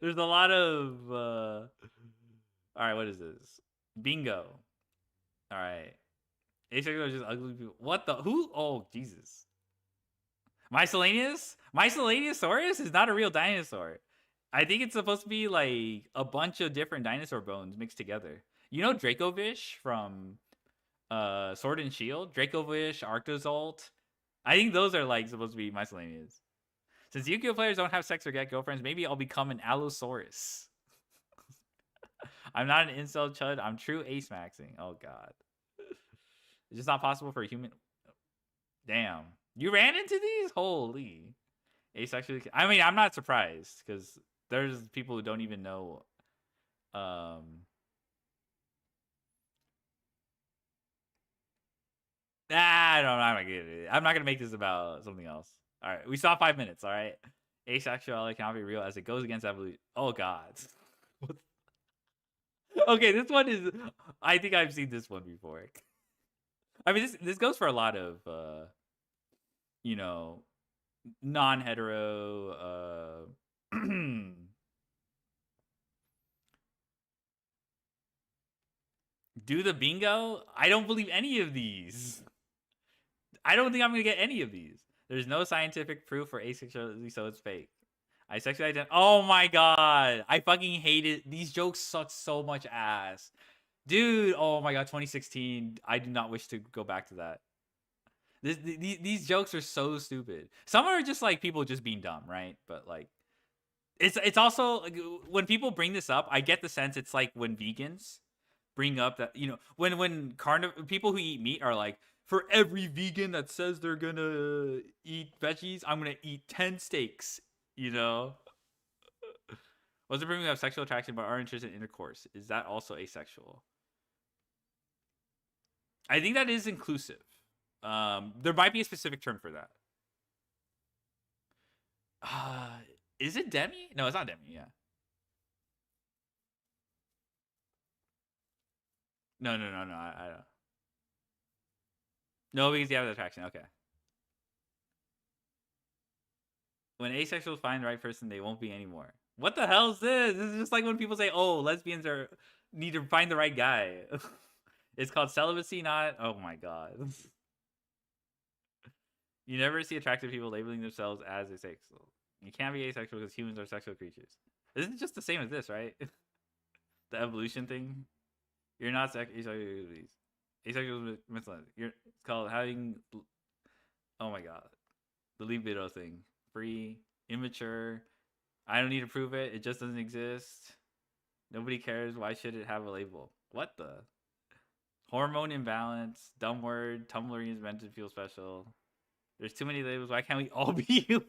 There's a lot of alright, what is this? Bingo. Alright. Asexual are just ugly people. What the who? Oh Jesus. Miscellaneous? Miscellaneousaurus is not a real dinosaur. I think it's supposed to be like a bunch of different dinosaur bones mixed together. You know Dracovish from Sword and Shield? Dracovish, Arctozolt. I think those are like supposed to be miscellaneous. Since Yu-Gi-Oh players don't have sex or get girlfriends, maybe I'll become an Allosaurus. I'm not an incel chud. I'm true ace maxing. Oh god. It's just not possible for a human. Damn. You ran into these? Holy. Asexually. I mean, I'm not surprised because there's people who don't even know. I'm not gonna make this about something else. All right, we saw 5 minutes. All right, asexuality cannot be real as it goes against evolution. Oh god. Okay, this one is. I think I've seen this one before. I mean, this goes for a lot of, you know, non-hetero. Do the bingo? I don't believe any of these. I don't think I'm gonna get any of these. There's no scientific proof for asexuality, so it's fake. I sexually identify. Oh my god, I fucking hate it. These jokes suck so much ass, dude. Oh my god, 2016. I do not wish to go back to that. These jokes are so stupid. Some are just like people just being dumb, right? But like, it's also like, when people bring this up, I get the sense it's like when vegans bring up that, you know, when people who eat meat are like, for every vegan that says they're gonna eat veggies, I'm gonna eat 10 steaks, you know? What's the problem? We have sexual attraction but aren't interested in intercourse. Is that also asexual? I think that is inclusive. There might be a specific term for that. Is it demi? No, it's not demi, yeah. No, I don't. No, because you have the attraction. Okay. When asexuals find the right person, they won't be anymore. What the hell is this? This is just like when people say, "Oh, lesbians need to find the right guy." It's called celibacy, not. Oh my god. You never see attractive people labeling themselves as asexual. You can't be asexual because humans are sexual creatures. Isn't it just the same as this, right? The evolution thing. You're not asexual. Asexual miscellaneous. It's called having. Oh my god, the libido thing. Free, immature. I don't need to prove it. It just doesn't exist. Nobody cares. Why should it have a label? What the? Hormone imbalance. Dumb word. Tumblr is meant to feel special. There's too many labels. Why can't we all be you?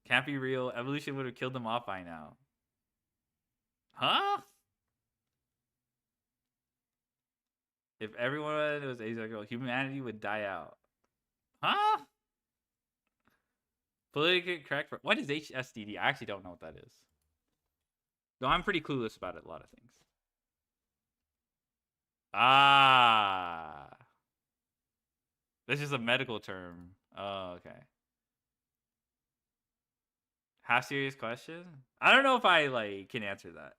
Can't be real. Evolution would have killed them off by now. Huh? If everyone was asexual, humanity would die out. Huh? Politically correct for what is HSDD? I actually don't know what that is. Though I'm pretty clueless about it, a lot of things. Ah. This is a medical term. Oh, okay. Half serious question? I don't know if I like can answer that.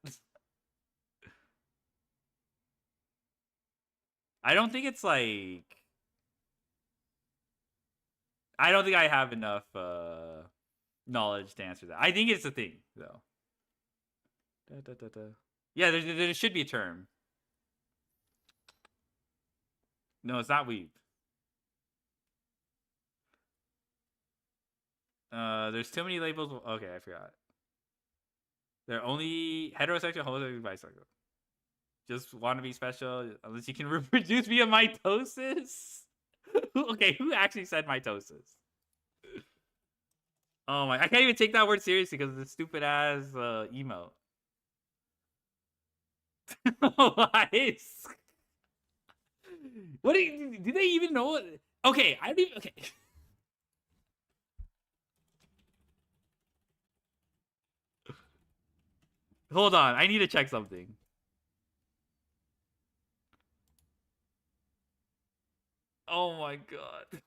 I don't think it's like. I don't think I have enough knowledge to answer that. I think it's a thing though. Yeah, there should be a term. No, it's not weeb. There's too many labels. Okay, I forgot. They're only heterosexual, homosexual, bisexual. Just want to be special unless you can reproduce via mitosis. Okay, who actually said mitosis? Oh my! I can't even take that word seriously because of the stupid ass emote. What do they even know? What? Okay, I don't even. Okay. Hold on, I need to check something. Oh my god.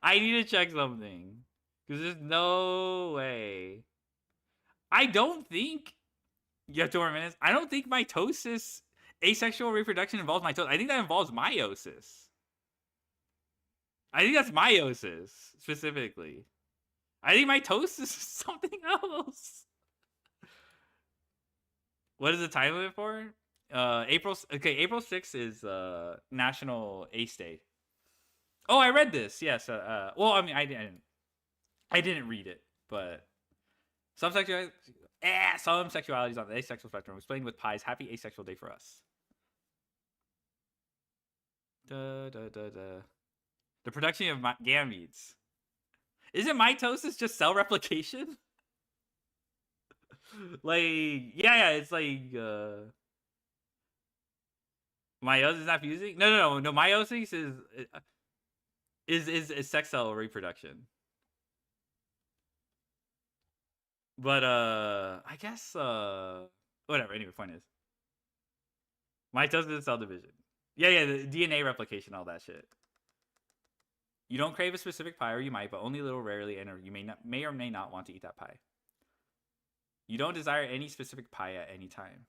I need to check something. Because there's no way. I don't think... You have 2 more minutes? I don't think mitosis, asexual reproduction involves mitosis. I think that involves meiosis. I think that's meiosis, specifically. I think mitosis is something else. What is the time limit for? April 6th is National Ace Day. Oh, I read this. Yes. Well, I mean, I didn't read it, but some sexualities on the asexual spectrum explained with Pi's Happy Asexual Day for us. The production of gametes. Isn't mitosis just cell replication? Like, yeah, it's like meiosis is not fusing? No. Meiosis is sex cell reproduction. But I guess whatever. Anyway, point is, mitosis is cell division. Yeah, the DNA replication, all that shit. You don't crave a specific pie, or you might, but only a little rarely, and you may or may not want to eat that pie. You don't desire any specific pie at any time.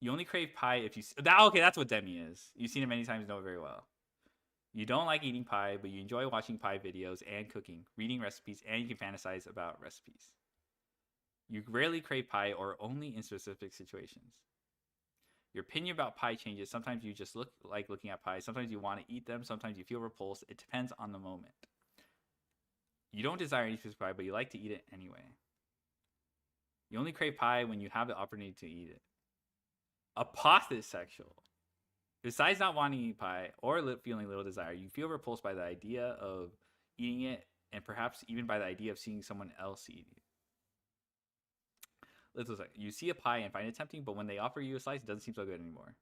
You only crave pie if you... Okay, that's what Demi is. You've seen it many times, know it very well. You don't like eating pie, but you enjoy watching pie videos and cooking, reading recipes, and you can fantasize about recipes. You rarely crave pie or only in specific situations. Your opinion about pie changes. Sometimes you just like looking at pie. Sometimes you want to eat them. Sometimes you feel repulsed. It depends on the moment. You don't desire any specific pie, but you like to eat it anyway. You only crave pie when you have the opportunity to eat it. Apothosexual. Besides not wanting to eat pie or feeling little desire, you feel repulsed by the idea of eating it and perhaps even by the idea of seeing someone else eat it. Let's look. You see a pie and find it tempting, but when they offer you a slice, it doesn't seem so good anymore.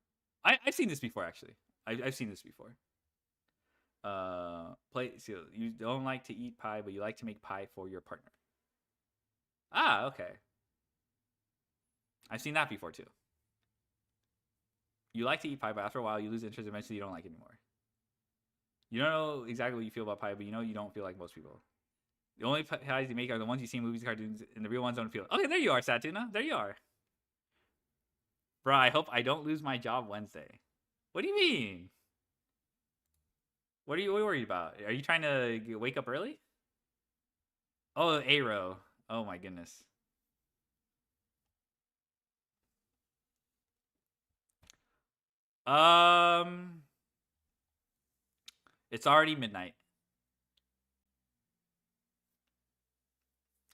I've seen this before, actually. I've seen this before. So you don't like to eat pie, but you like to make pie for your partner. Ah, okay. I've seen that before, too. You like to eat pie, but after a while, you lose interest. Eventually, you don't like it anymore. You don't know exactly what you feel about pie, but you know you don't feel like most people. The only pies you make are the ones you see in movies, cartoons, and the real ones don't feel. Okay, there you are, Satuna. There you are. Bruh, I hope I don't lose my job Wednesday. What do you mean? What are you worried about? Are you trying to wake up early? Oh, Aero. Oh my goodness. It's already midnight.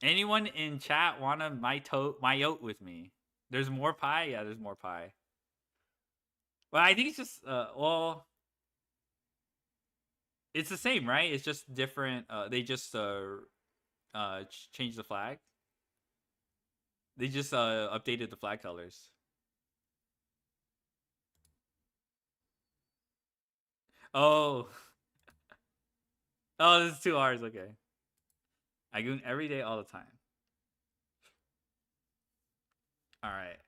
Anyone in chat wanna myote with me? There's more pie? Yeah, there's more pie. Well, I think it's just well, it's the same, right? It's just different. They just changed the flag. They just updated the flag colors. Oh. Oh, this is 2 hours. Okay. I goon every day, all the time. All right.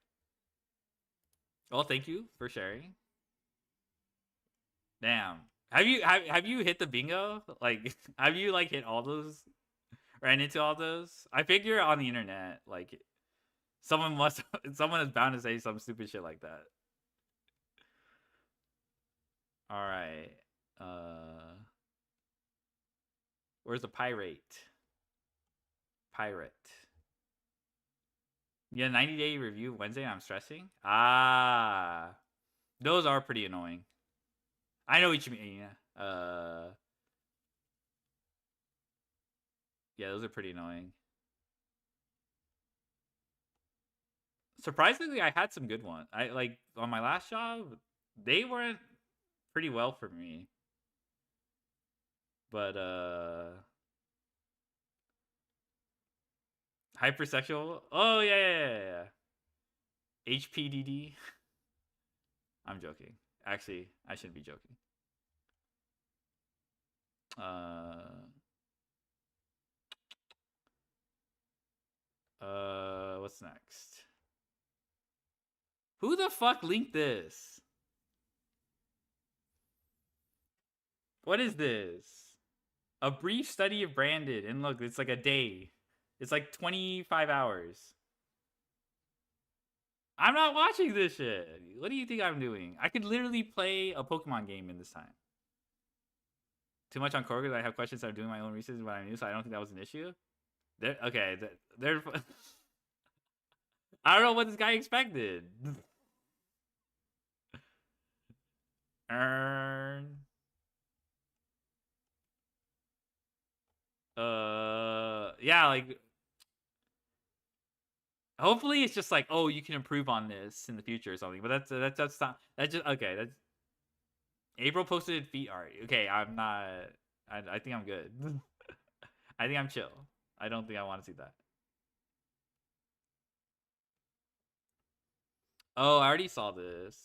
Well, thank you for sharing. Damn. Have you hit the bingo? Like, have you like hit all those? Ran into all those? I figure on the internet, like, someone is bound to say some stupid shit like that. All right. Where's the pirate? Pirate. Yeah, 90-day review Wednesday. I'm stressing. Ah, those are pretty annoying. I know what you mean. Yeah, those are pretty annoying. Surprisingly, I had some good ones. I like on my last job, they weren't pretty well for me. But hypersexual. Oh yeah. HPDD. I'm joking. Actually, I shouldn't be joking. What's next? Who the fuck linked this? What is this? A brief study of Branded. And look, it's like a day. It's like 25 hours. I'm not watching this shit. What do you think I'm doing? I could literally play a Pokemon game in this time. Too much on Korg. I have questions. I'm doing my own research what I knew, so I don't think that was an issue. Okay. I don't know what this guy expected. Yeah, like hopefully it's just like, oh, you can improve on this in the future or something. But that's not, that's just okay. That's April posted feet art. Okay, I'm not. I think I'm good. I think I'm chill. I don't think I want to see that. Oh, I already saw this.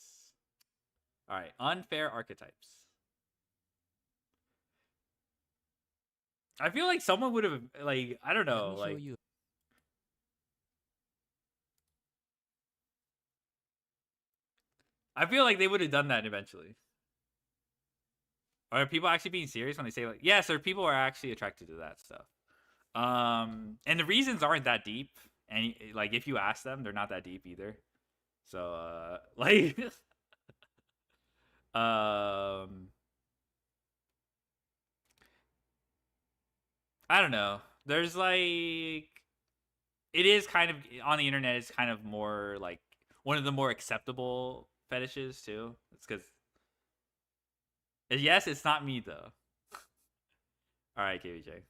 All right, unfair archetypes. I feel like someone would have, like, I don't know, like. I feel like they would have done that eventually. Are people actually being serious when they say, like, yes, or people are actually attracted to that stuff? And the reasons aren't that deep. And like, if you ask them, they're not that deep either. So, like, I don't know. There's like, it is kind of on the internet. It's kind of more like one of the more acceptable fetishes too. It's because, yes, it's not me though. All right, KVJ.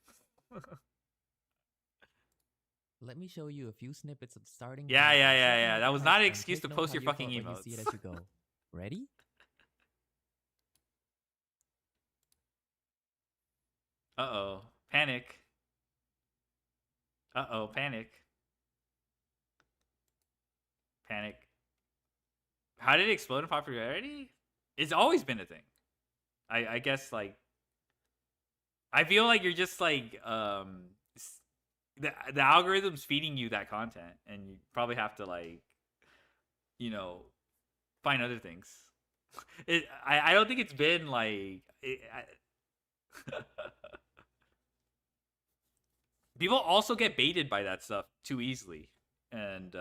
Let me show you a few snippets of starting. Yeah. That was not an excuse to post your fucking emotes. You see it as you go. Ready? Uh-oh. Panic. Uh-oh. Panic. Panic. How did it explode in popularity? It's always been a thing. I guess, like, I feel like you're just like the algorithm's feeding you that content, and you probably have to, like, you know, find other things. I don't think it's been like people also get baited by that stuff too easily, and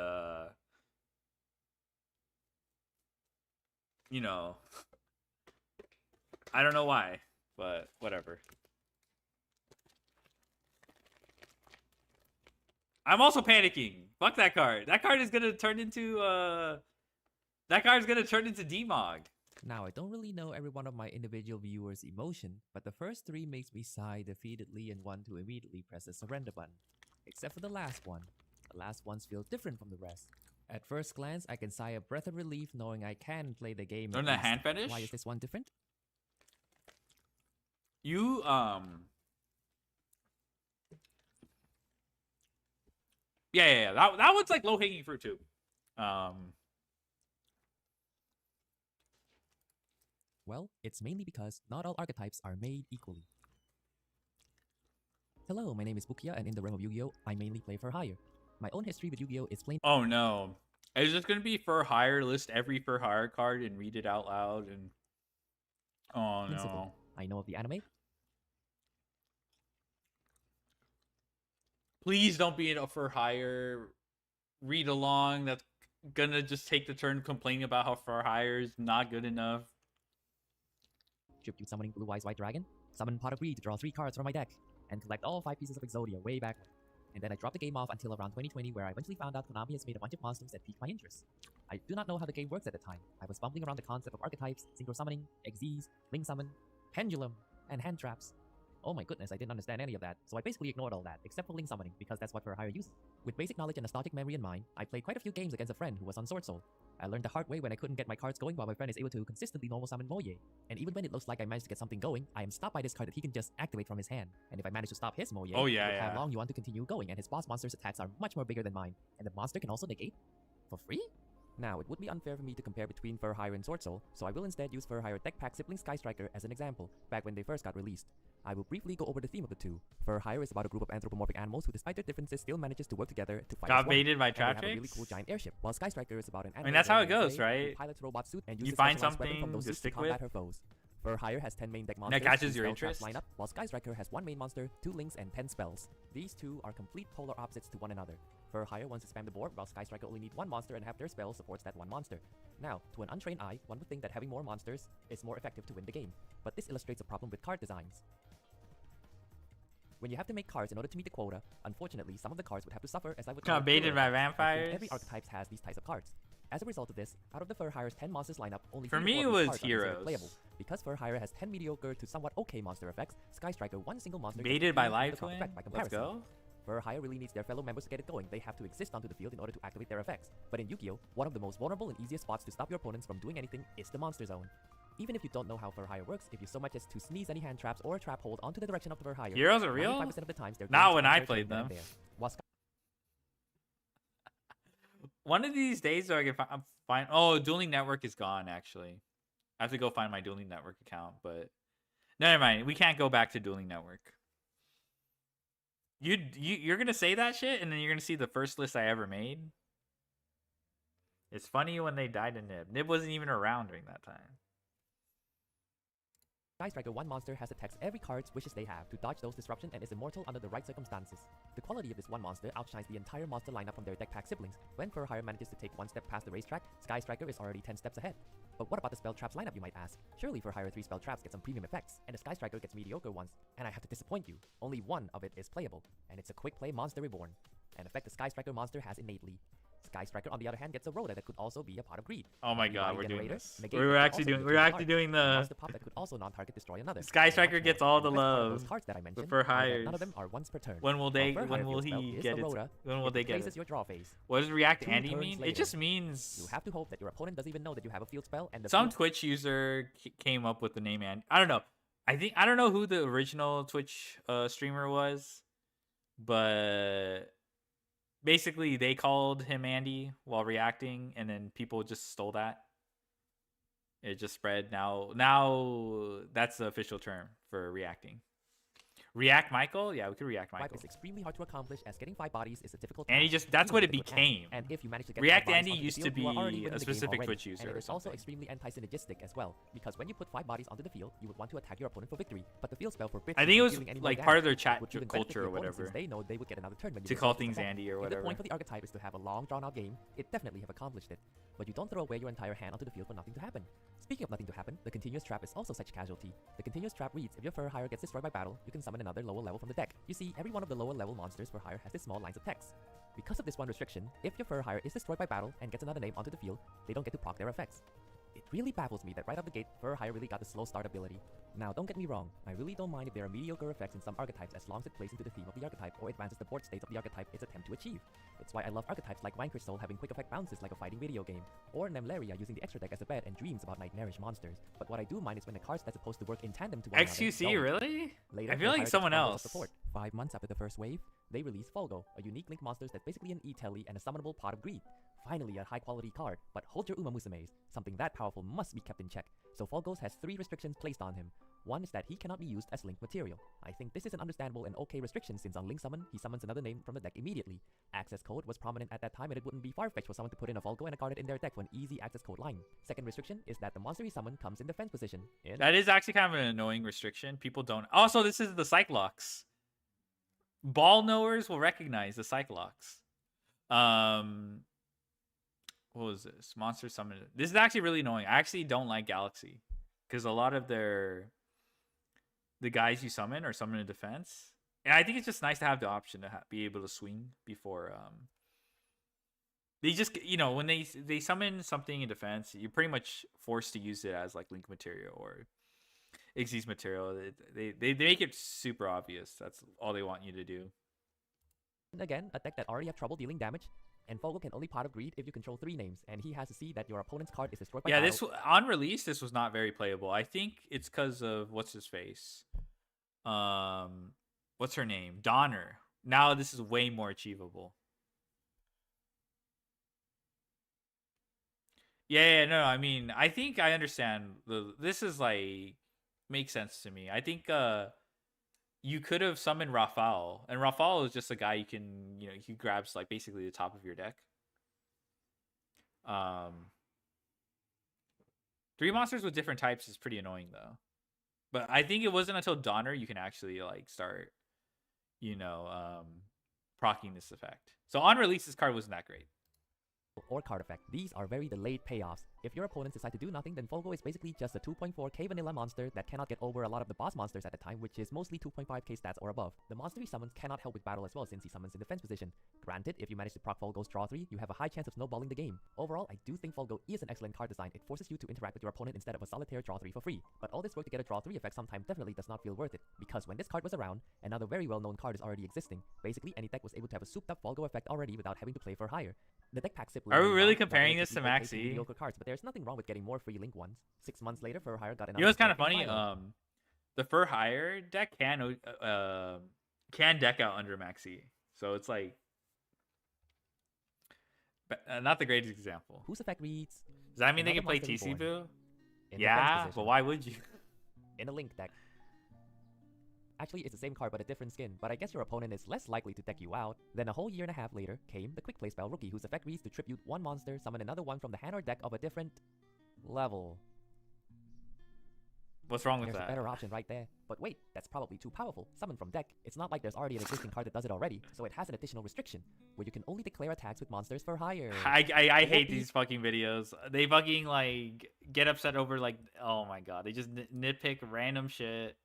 you know, I don't know why, but whatever. I'm also panicking. Fuck that card. That card is gonna turn into Demog. Now, I don't really know every one of my individual viewers' emotion, but the first three makes me sigh defeatedly and want to immediately press the surrender button. Except for the last one. The last ones feel different from the rest. At first glance, I can sigh a breath of relief knowing I can play the game. Learn the hand fetish? Why is this one different? You Yeah. That one's like low hanging fruit too. Well, it's mainly because not all archetypes are made equally. Hello, my name is Bukia, and in the realm of Yu-Gi-Oh, I mainly play for hire. My own history with Yu-Gi-Oh is plain. Oh no. Is this gonna be for hire? List every for hire card and read it out loud and oh no. Simple. I know of the anime. Please don't be a for hire read along that's gonna just take the turn complaining about how for hire is not good enough. Tribute summoning Blue Eyes White Dragon. Summon Pot of Greed to draw 3 cards from my deck. and collect all 5 pieces of Exodia way back when. And then I dropped the game off until around 2020, where I eventually found out Konami has made a bunch of monsters that piqued my interest. I do not know how the game works at the time. I was bumbling around the concept of archetypes, synchro summoning, XZs, link summon, pendulum, and hand traps. Oh my goodness, I didn't understand any of that, so I basically ignored all that, except for link summoning, because that's what For Hire uses. With basic knowledge and nostalgic memory in mind, I played quite a few games against a friend who was on Sword Soul. I learned the hard way when I couldn't get my cards going while my friend is able to consistently normal summon Moye. And even when it looks like I managed to get something going, I am stopped by this card that he can just activate from his hand. And if I manage to stop his Moye, Oh, yeah, it will have yeah. Long Yuan to continue going, and his boss monster's attacks are much more bigger than mine. And the monster can also negate for free? Now, it would be unfair for me to compare between For Hire and Sword Soul, so I will instead use For Hire Deck Pack Sibling Sky Striker as an example, back when they first got released. I will briefly go over the theme of the two. For Hire is about a group of anthropomorphic animals who, despite their differences, still manages to work together to fight as Got one. baited by And they have a Traptrix? really cool giant airship, while Sky Striker is about an I mean, animal that's how it warrior goes, who right? pilots a robot suit and You uses find specialized weapon from something those to suits stick combat with. her foes. For Hire has 10 main deck That monsters, catches 2 your spell traps interest? lineup, while Sky Striker has 1 main monster, 2 links, and 10 spells. These two are complete polar opposites to one another. For Hire wants to spam the board, while Sky Striker only need 1 monster and half their spell supports that 1 monster. Now, to an untrained eye, one would think that having more monsters is more effective to win the game, but this illustrates a problem with card designs. When you have to make cards in order to meet the quota, unfortunately, some of the cards would have to suffer, as I would call Got baited killer by effects. I think vampires? Every archetype has these types of cards. As a result of this, out of the For Hire's 10 monsters lineup, only For 3 to me, 4 of it these was cards are considered heroes. playable. Because For Hire has 10 mediocre to somewhat okay monster effects, Sky Striker, 1 single monster gets Baited by 3 Live the top Twin? effect by Let's comparison. go. For Hire really needs their fellow members to get it going. They have to exist onto the field in order to activate their effects. But in Yu-Gi-Oh!, one of the most vulnerable and easiest spots to stop your opponents from doing anything is the monster zone. Even if you don't know how For Hire works, if you so much as to sneeze any hand traps or a trap hold onto the direction of the For Hire, Heroes are real? 95% of the times they're Not going to when I counter played then and them. there. While Sky One of these days, I can find. Oh, Dueling Network is gone. Actually, I have to go find my Dueling Network account. But never mind. We can't go back to Dueling Network. You're gonna say that shit, and then you're gonna see the first list I ever made. It's funny when they died in Nib. Nib wasn't even around during that time. Sky Striker, 1 monster has to text every card's wishes they have to dodge those disruption and is immortal under the right circumstances. The quality of this 1 monster outshines the entire monster lineup from their deck pack siblings. When For Hire manages to take 1 step past the racetrack, Sky Striker is already 10 steps ahead. But what about the spell traps lineup, you might ask? Surely For Hire 3 spell traps get some premium effects, and the Sky Striker gets mediocre ones. And I have to disappoint you, only 1 of it is playable, and it's a quick play Monster Reborn, an effect the Sky Striker monster has innately. Sky Striker, on the other hand, gets a Rhoda that could also be a pot of greed. Oh my The god, Body we're doing Generator, this. negate We're that actually also doing. be a We're card. actually doing the. Monster pop that could also non-target destroy another. Sky And Striker much gets more. all the best part of love. those cards that I mentioned For are that Hires. none of them are once per turn. When will they? While For When Hire will field spell he is get the it? Rhoda, When will it they get replaces it? your draw phase. What does React 2 Andy turns mean? later. It just means You have to hope that your opponent doesn't even know that you have a field spell, and the some field Twitch user came up with the name Andy. I don't know. I don't know who the original Twitch streamer was, but basically they called him Andy while reacting, and then people just stole that. It just spread. Now that's the official term for reacting. React Michael? Yeah, we could react Wipe Michael. is extremely hard to accomplish, as getting 5 bodies is a difficult And he task, just that's even what with it a good hand. became. And if you manage to get React 5 bodies Andy onto the used to field, you are already be winning a the game specific already. Twitch user And or it is also something. extremely anti-synergistic as well, because when you put 5 bodies onto the field, you would want to attack your opponent for victory, but the field spell forbids I you think it from was dealing any more like damage, part of their which chat would even benefit culture the or opponent, whatever. since they know they would get another turn when you To resolve call this things attack. Andy or If whatever. the point for the archetype is to have a long drawn-out game, it definitely have accomplished it. But you don't throw away your entire hand onto the field for nothing to happen. Speaking of nothing to happen, the continuous trap is also such casualty. The continuous trap reads, if your For Hire gets destroyed by battle, you can summon another lower level from the deck. You see, every one of the lower level monsters For Hire has this small lines of text. Because of this one restriction, if your For Hire is destroyed by battle and gets another name onto the field, they don't get to proc their effects. It really baffles me that right out the gate, For Hire really got the slow start ability. Now, don't get me wrong, I really don't mind if there are mediocre effects in some archetypes as long as it plays into the theme of the archetype or advances the board state of the archetype its attempt to achieve. It's why I love archetypes like Wine Crystal having quick effect bounces like a fighting video game, or Nemleria using the extra deck as a bed and dreams about nightmarish monsters. But what I do mind is when the cards that's supposed to work in tandem to one another XQC, don't. really? Later, I feel For like Hire someone gets bundles of else. Support. 5 months after the first wave, they released Folgo, a unique link monster that's basically an E-Telly and a summonable Pot of Greed. Finally, a high-quality card, but hold your Uma Musumes. Something that powerful must be kept in check. So Folgos has 3 restrictions placed on him. One is that he cannot be used as link material. I think this is an understandable and okay restriction since on link summon, he summons another name from the deck immediately. Access code was prominent at that time and it wouldn't be far-fetched for someone to put in a Folgo and a card in their deck for an easy access code line. Second restriction is that the monster he summoned comes in defense position. That is actually kind of an annoying restriction. People don't. Also, this is the Cyclox. Ball knowers will recognize the Cyclox. What was this? Monster Summon. This is actually really annoying. I actually don't like Galaxy because a lot of the guys you summon are summon in defense, And I think it's just nice to have the option to be able to swing before they just, you know, when they summon something in defense, you're pretty much forced to use it as like link material or Xyz material. They make it super obvious. That's all they want you to do. Again, a deck that already have trouble dealing damage, and Fogo can only Pot of Greed if you control 3 names, and he has to see that your opponent's card is destroyed by Yeah, battle. this on release, this was not very playable. I think it's because of what's his face, what's her name, Donner. Now this is way more achievable. Yeah, no, I mean, I think I understand. This is like makes sense to me. I think you could have summoned Rafal, and Rafal is just a guy you can, you know, he grabs like basically the top of your deck. 3 monsters with different types is pretty annoying though. But I think it wasn't until Donner you can actually like start, you know, proccing this effect. So on release, this card wasn't that great. Or card effect. These are very delayed payoffs. If your opponents decide to do nothing, then Fogo is basically just a 2.4k vanilla monster that cannot get over a lot of the boss monsters at the time, which is mostly 2.5k stats or above. The monster he summons cannot help with battle as well since he summons in defense position. Granted, if you manage to proc Fogo's draw 3, you have a high chance of snowballing the game. Overall, I do think Fogo is an excellent card design. It forces you to interact with your opponent instead of a solitaire draw 3 for free. But all this work to get a draw 3 effect sometimes definitely does not feel worth it, because when this card was around, another very well known card is already existing. Basically, any deck was able to have a souped up Fogo effect already without having to play for higher. The deck pack Are we really comparing this to Maxi? Mediocre cards, but there's nothing wrong with getting more free link ones. 6 months later, For Hire got another. You know what's kind of funny? The For Hire deck can deck out under Maxi, so it's like not the greatest example. Whose effect reads? Does that mean they can play TC Boo? Yeah, but why would you? In a link deck. Actually, it's the same card but a different skin, but I guess your opponent is less likely to deck you out. Then a whole year and a half later came the Quick Play spell Rookie, whose effect reads to tribute 1 monster, summon another one from the hand or deck of a different level. What's wrong with There's that? a better option right there. But wait, that's probably too powerful. Summon from deck. It's not like there's already an existing card that does it already, so it has an additional restriction, where you can only declare attacks with monsters for hire. I hate these fucking videos. They fucking like get upset over like, oh my god, they just nitpick random shit.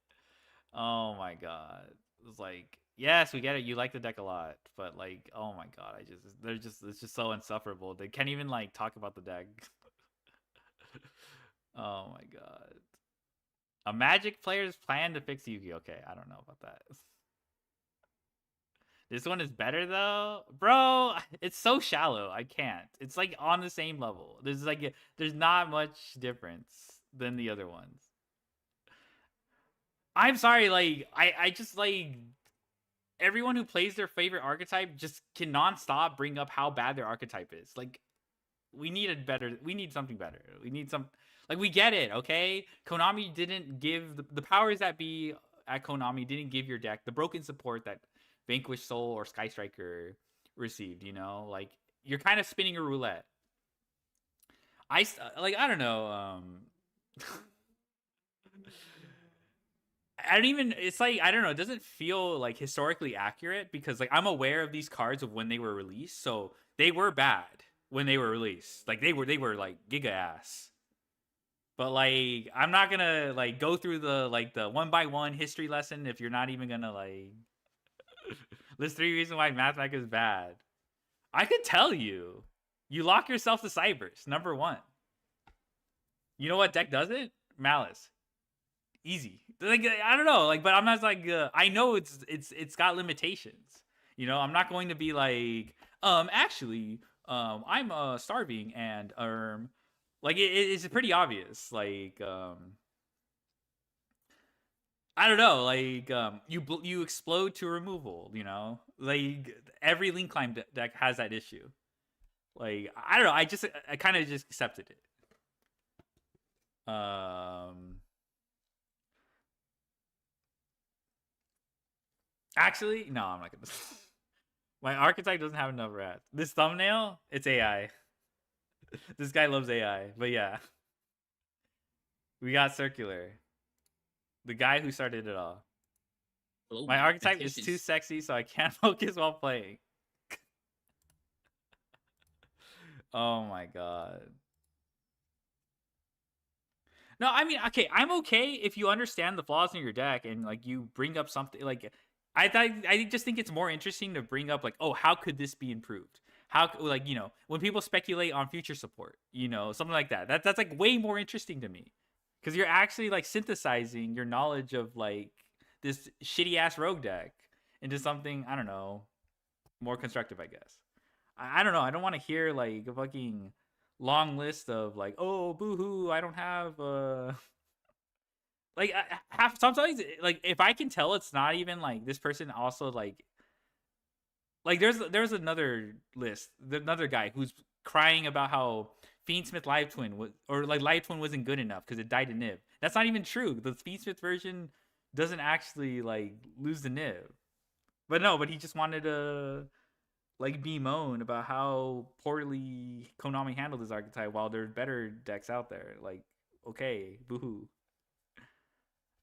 Oh my god. It's like, yes, we get it. You like the deck a lot, but like, oh my god, it's just so insufferable. They can't even like talk about the deck. Oh my god. A Magic player's plan to fix Yu-Gi-Oh! Okay, I don't know about that. This one is better though, bro. It's so shallow. I can't. It's like on the same level. There's not much difference than the other ones. I'm sorry, like I just like everyone who plays their favorite archetype just can nonstop bring up how bad their archetype is. Like we need something better. We need some, like, we get it, okay? Konami didn't give the powers that be at Konami didn't give your deck the broken support that Vanquish Soul or Sky Striker received, you know? Like you're kind of spinning a roulette. I don't know, I don't even, it's like, I don't know, it doesn't feel like historically accurate because like I'm aware of these cards of when they were released, so they were bad when they were released. Like they were like giga ass. But like I'm not gonna like go through the 1x1 history lesson if you're not even gonna like list 3 reasons why Mathmech is bad. I could tell you. You lock yourself to Cybers, number 1. You know what deck does it? Malice. Easy. Like I don't know, like, but I'm not like I know it's got limitations. You know, I'm not going to be like actually I'm starving and like it's pretty obvious. Like I don't know, like you explode to removal. You know, like every Link Climb deck has that issue. Like I don't know, I kind of just accepted it. Actually, no, I'm not gonna. My archetype doesn't have enough rats. This thumbnail, it's AI. This guy loves AI, but yeah. We got Circular. The guy who started it all. Hello, my archetype is attention. too sexy, so I can't focus while playing. Oh my god. No, I mean, okay, I'm okay if you understand the flaws in your deck and like you bring up something like I just think it's more interesting to bring up like, oh, how could this be improved? How, like, you know, when people speculate on future support, you know, something like that. That's like way more interesting to me, because you're actually like synthesizing your knowledge of like this shitty ass rogue deck into something, I don't know, more constructive, I guess. I don't know. I don't want to hear like a fucking long list of like, oh, boo-hoo, I don't have like half sometimes like if I can tell it's not even like this person also like there's another list, another guy who's crying about how Fiendsmith Live Twin was, or like Live Twin wasn't good enough because it died in Niv. That's not even true. The Fiendsmith version doesn't actually like lose the Niv. But no, but he just wanted to like bemoan about how poorly Konami handled his archetype while there's better decks out there. Like, okay, boo-hoo.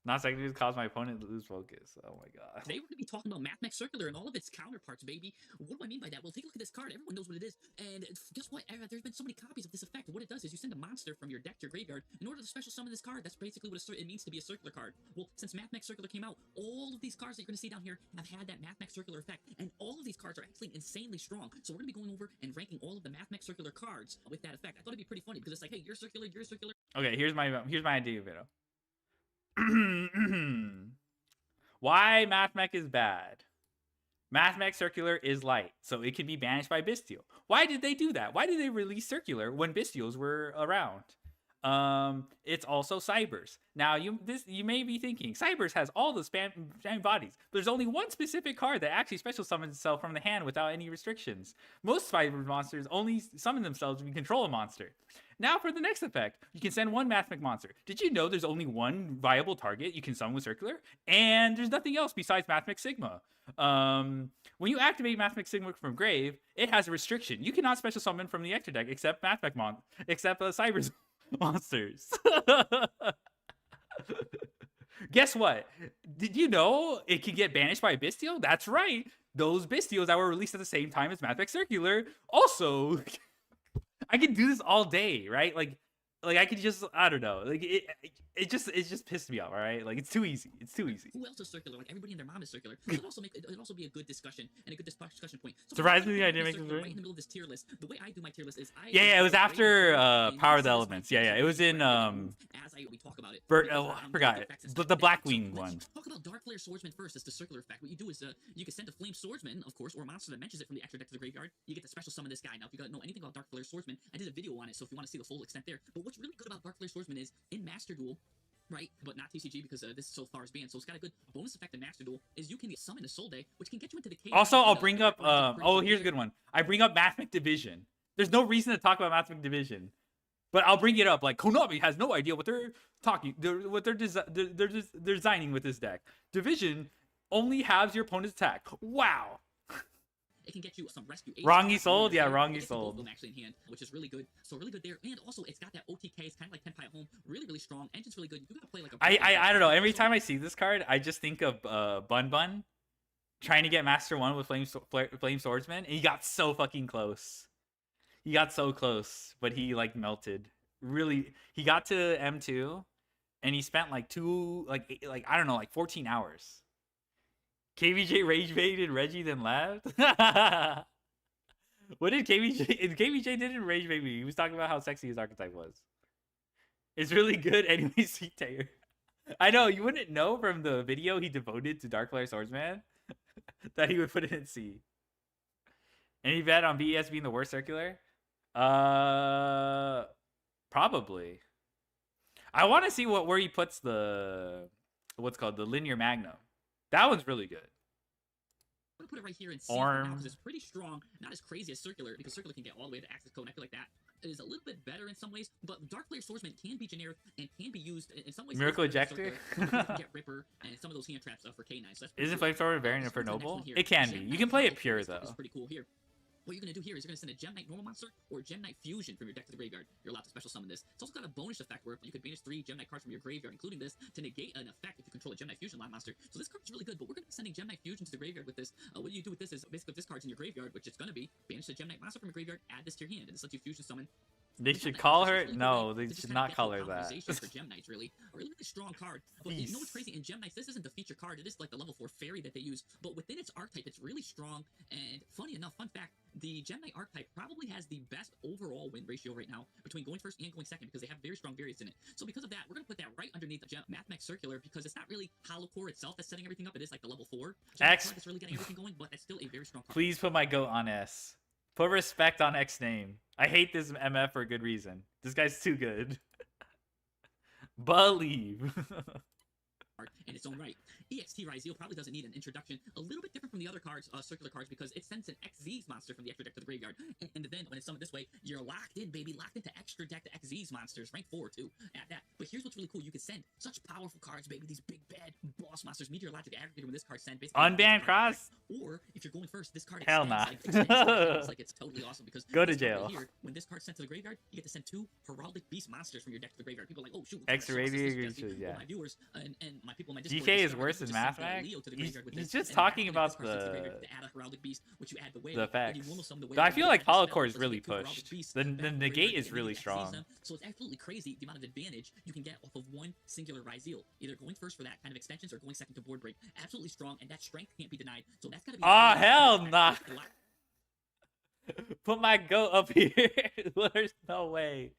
Not saying it caused my opponent to lose focus. Oh my god. Today we're going to be talking about Mathmech Circular and all of its counterparts, baby. What do I mean by that? Well, take a look at this card. Everyone knows what it is. And guess what? There's been so many copies of this effect. What it does is you send a monster from your deck to your graveyard in order to special summon this card. That's basically what it means to be a circular card. Well, since Mathmech Circular came out, all of these cards that you're going to see down here have had that Mathmech Circular effect. And all of these cards are actually insanely strong. So we're going to be going over and ranking all of the Mathmech Circular cards with that effect. I thought it'd be pretty funny because it's like, hey, you're circular, you're circular. Okay, here's my idea of it. Why Mathmech is bad. Mathmech Circular is light, so it can be banished by Bystial. Why did they do that? Why did they release Circular when Bystials were around? It's also Cybers. Now you may be thinking Cybers has all the spam bodies, but there's only one specific card that actually special summons itself from the hand without any restrictions. Most Cybers monsters only summon themselves when you control a monster. Now for the next effect, you can send one Mathmech monster. Did you know there's only one viable target you can summon with Circular? And there's nothing else besides Mathmech Sigma. When you activate Mathmech Sigma from Grave, it has a restriction. You cannot special summon from the extra deck except Cybers monsters. Guess what? Did you know it can get banished by a Bystial? That's right. Those Bystials that were released at the same time as Mathmech Circular also... I can do this all day, right? Like I could just, I don't know. Like it just pissed me off, all right? Like it's too easy. It's too easy. Who else is circular? Like everybody and their mom is circular. It'd also be a good discussion and a good discussion point. So surprisingly, I didn't make it right in the middle of this tier list. The way I do my tier list is it was after Power of the Elements. Yeah, it was in we talk about it. I forgot it. The Blackwing one. Talk about Dark Flare Swordsman first. It's the circular effect. What you do is you can send a Flame Swordsman, of course, or a monster that mentions it from the extra deck to the graveyard. You get to special summon this guy. Now, if you don't know anything about Dark Flare Swordsman, I did a video on it, so if you want to see the full extent there. But what's really good about Dark Flare Swordsman is in Master Duel, right, but not TCG because this so far is banned, so it's got a good bonus effect in Master Duel, is you can summon a Soul Day, which can get you into the cave. Also, I'll bring up, here's a good one. I bring up Mathmech Division. There's no reason to talk about Mathmech Division, but I'll bring it up. Like, Konami has no idea what they're designing with this deck. Division only halves your opponent's attack. Wow. It can get you some rescue. Wrongy sold? Yeah, wrongy sold. Actually in hand, which is really good. So really good there. And also, it's got that OTK. It's kind of like Tenpai at home. Really, really strong. Engine's really good. You gotta play like a... I don't know. Every time I see this card, I just think of Bun Bun trying to get Master 1 with Flame Swordsman. And he got so fucking close. He got so close, but he like melted. Really, he got to M2 and he spent like 14 hours. KVJ rage baited Reggie then left. What did KVJ? KVJ didn't rage bait me. He was talking about how sexy his archetype was. It's really good. Anyways, see Taylor. I know you wouldn't know from the video he devoted to Dark Flare Swordsman that he would put it in C. Any bet on BES being the worst circular? Probably. I want to see where he puts the linear magnum. That one's really good. I'm gonna put it right here in C now because it's pretty strong. Not as crazy as Circular, because Circular can get all the way to Access Code. And I feel like that is a little bit better in some ways, but Dark Flare Swordsman can be generic and can be used in some ways. Miracle Ejector? Get Ripper and some of those hand traps for K9. So that's isn't Flamethrower a variant for Noble? It can be. You can play it pure though. It's pretty cool here. What you're going to do here is you're going to send a Gem Knight normal monster or Gem Knight Fusion from your deck to the graveyard. You're allowed to special summon this. It's also got a bonus effect where you could banish 3 Gem Knight cards from your graveyard, including this, to negate an effect if you control a Gem Knight Fusion line monster. So this card's really good, but we're going to be sending Gem Knight Fusion to the graveyard with this. What you do with this is basically if this card's in your graveyard, which it's going to be, banish the Gem Knight monster from your graveyard, add this to your hand, and this lets you fusion summon They The Gem should Knight call is her. essentially No, way they to just should kinda not get call full her that. optimization for Gem Knights, really. A really strong card. But you know what's crazy? In Gem Knights, this isn't the feature card. It is like the level 4 fairy that they use. But within its archetype, it's really strong. And funny enough, fun fact, the Gem Knight archetype probably has the best overall win ratio right now between going first and going second because they have very strong variants in it. So because of that, we're going to put that right underneath the Mathmech Circular because it's not really Hollow Core itself that's setting everything up. It is like the level 4 Gem Knight X. card that's really getting everything going, but it's still a very strong card. Please put my goat on S. Put respect on X name. I hate this MF for a good reason. This guy's too good. Believe. In its own right. EXT Ryzeal probably doesn't need an introduction. A little bit different from the other cards, circular cards, because it sends an XZ's monster from the extra deck to the graveyard. And then when it's summoned this way, you're locked in, baby. Locked into extra deck to XZ's monsters. Rank 4, too. At that. But here's what's really cool. You can send such powerful cards, baby. These big, bad boss monsters. Meteorologic Aggregator when this card send. Basically, Unban Cross? Or, if you're going first, this card Hell extends, nah. like, extends like it's totally awesome. Because Go to this card jail. Right here, when this card's sent to the graveyard, you get to send 2 Heraldic Beast monsters from your deck to the graveyard. People are like, oh, shoot. Yeah. My viewers and my people in my Discord DK is discovered worse you than just send, Mathmech. Leo to the He's graveyard with just this, and talking then about this card sent to the graveyard the to add a Heraldic Beast, which you add the whale, the and you effects. mono summon the whale, Though I and feel you like add the Hollow spell Core is plus really make 2 Heraldic pushed. Beasts The back to the negate graveyard, is and really then strong. XYZ them. So it's absolutely crazy the amount of advantage you can get off of one singular Ryzeal. Either going first for that kind of extensions or going second to board break. Absolutely strong, and that strength can't be denied. So that's gotta be. Oh hell nah. Put my goat up here. There's no way.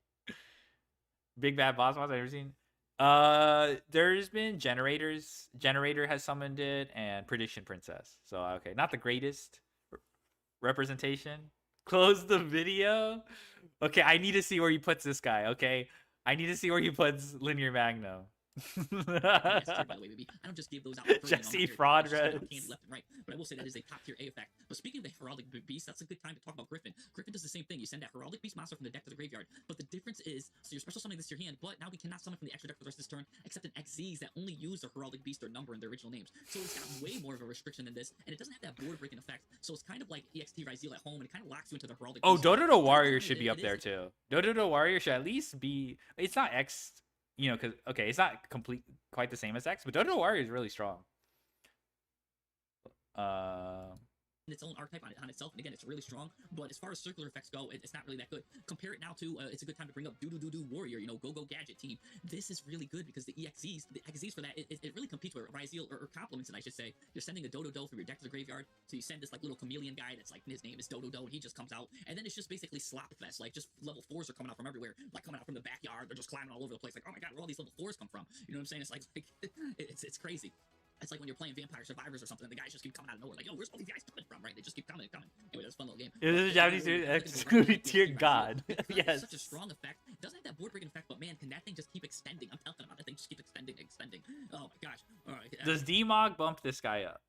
Big bad boss monster I've ever seen. There's been generators. Generator has summoned it, and Prediction Princess. So okay, not the greatest representation. Close the video. Okay, I need to see where he puts this guy. Okay, I need to see where he puts Linear Magno. By the way, baby. I don't just give those out for free, Jesse you know, I'm not here Fraud to candy left and right. But I will say that is a top tier A effect. But speaking of the Heraldic Beast, that's a good time to talk about Griffin. Griffin does the same thing. You send that Heraldic Beast monster from the deck to the graveyard. But the difference is, so you're special summoning this to your hand, but now we cannot summon from the extra deck for the rest of this turn, except in XZs that only use the Heraldic Beast or number in their original names. So it's got way more of a restriction than this, and it doesn't have that board breaking effect. So it's kind of like EXT Ryzeal at home, and it kind of locks you into the Heraldic Oh, Beast. Dododo Warrior should be It up there is- too. Dododo Warrior should at least be. It's not X, you know, because okay, it's not quite the same as X, but Dododo Warrior is really strong. Its own archetype on itself, and again, it's really strong. But as far as circular effects go, it's not really that good. Compare it now to it's a good time to bring up Doo Warrior, you know, Go Gadget Team. This is really good because the XZs for that, it really competes with Ryzeal or complements it, I should say. You're sending a Dodo from your deck to the graveyard, so you send this like little chameleon guy that's like his name is Dodo, and he just comes out, and then it's just basically slop fest. Like just level 4s are coming out from everywhere, like coming out from the backyard. They're just climbing all over the place. Like, oh my god, where all these level 4s come from? You know what I'm saying? It's like it's crazy. It's like when you're playing Vampire Survivors or something, and the guys just keep coming out of nowhere. Like, yo, where's all these guys coming from, right? They just keep coming. Anyway, that's a fun little game. Is this a Japanese series? Dear God. Yes. Such a strong effect. It doesn't have that board breaking effect, but man, can that thing just keep extending? I'm telling about that thing just keep extending. Oh my gosh. All right. Does Demog bump this guy up?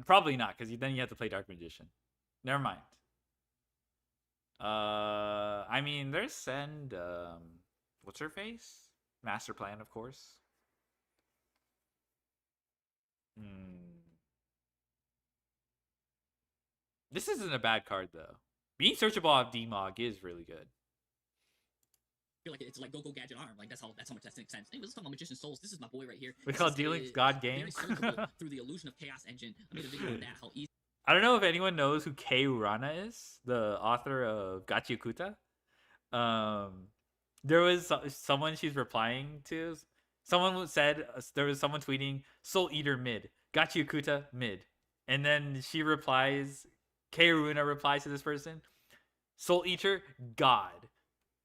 Probably not, because then you have to play Dark Magician. Never mind. I mean, there's send what's her face? Master Plan, of course. This isn't a bad card though. Being searchable off Demog is really good. I feel like it's like Go Gadget Arm. Like that's how much that makes sense. Anyway, let's talk about Magician Souls. This is my boy right here. We This call is, Dealings God Game. Very searchable through the illusion of Chaos Engine. I made a video on that. How easy. I don't know if anyone knows who Kei Urana is, the author of Gachiakuta. There was someone she's replying to. Someone said there was someone tweeting Soul Eater mid, Gachiakuta mid, and then she replies. Kei Urana replies to this person, Soul Eater God,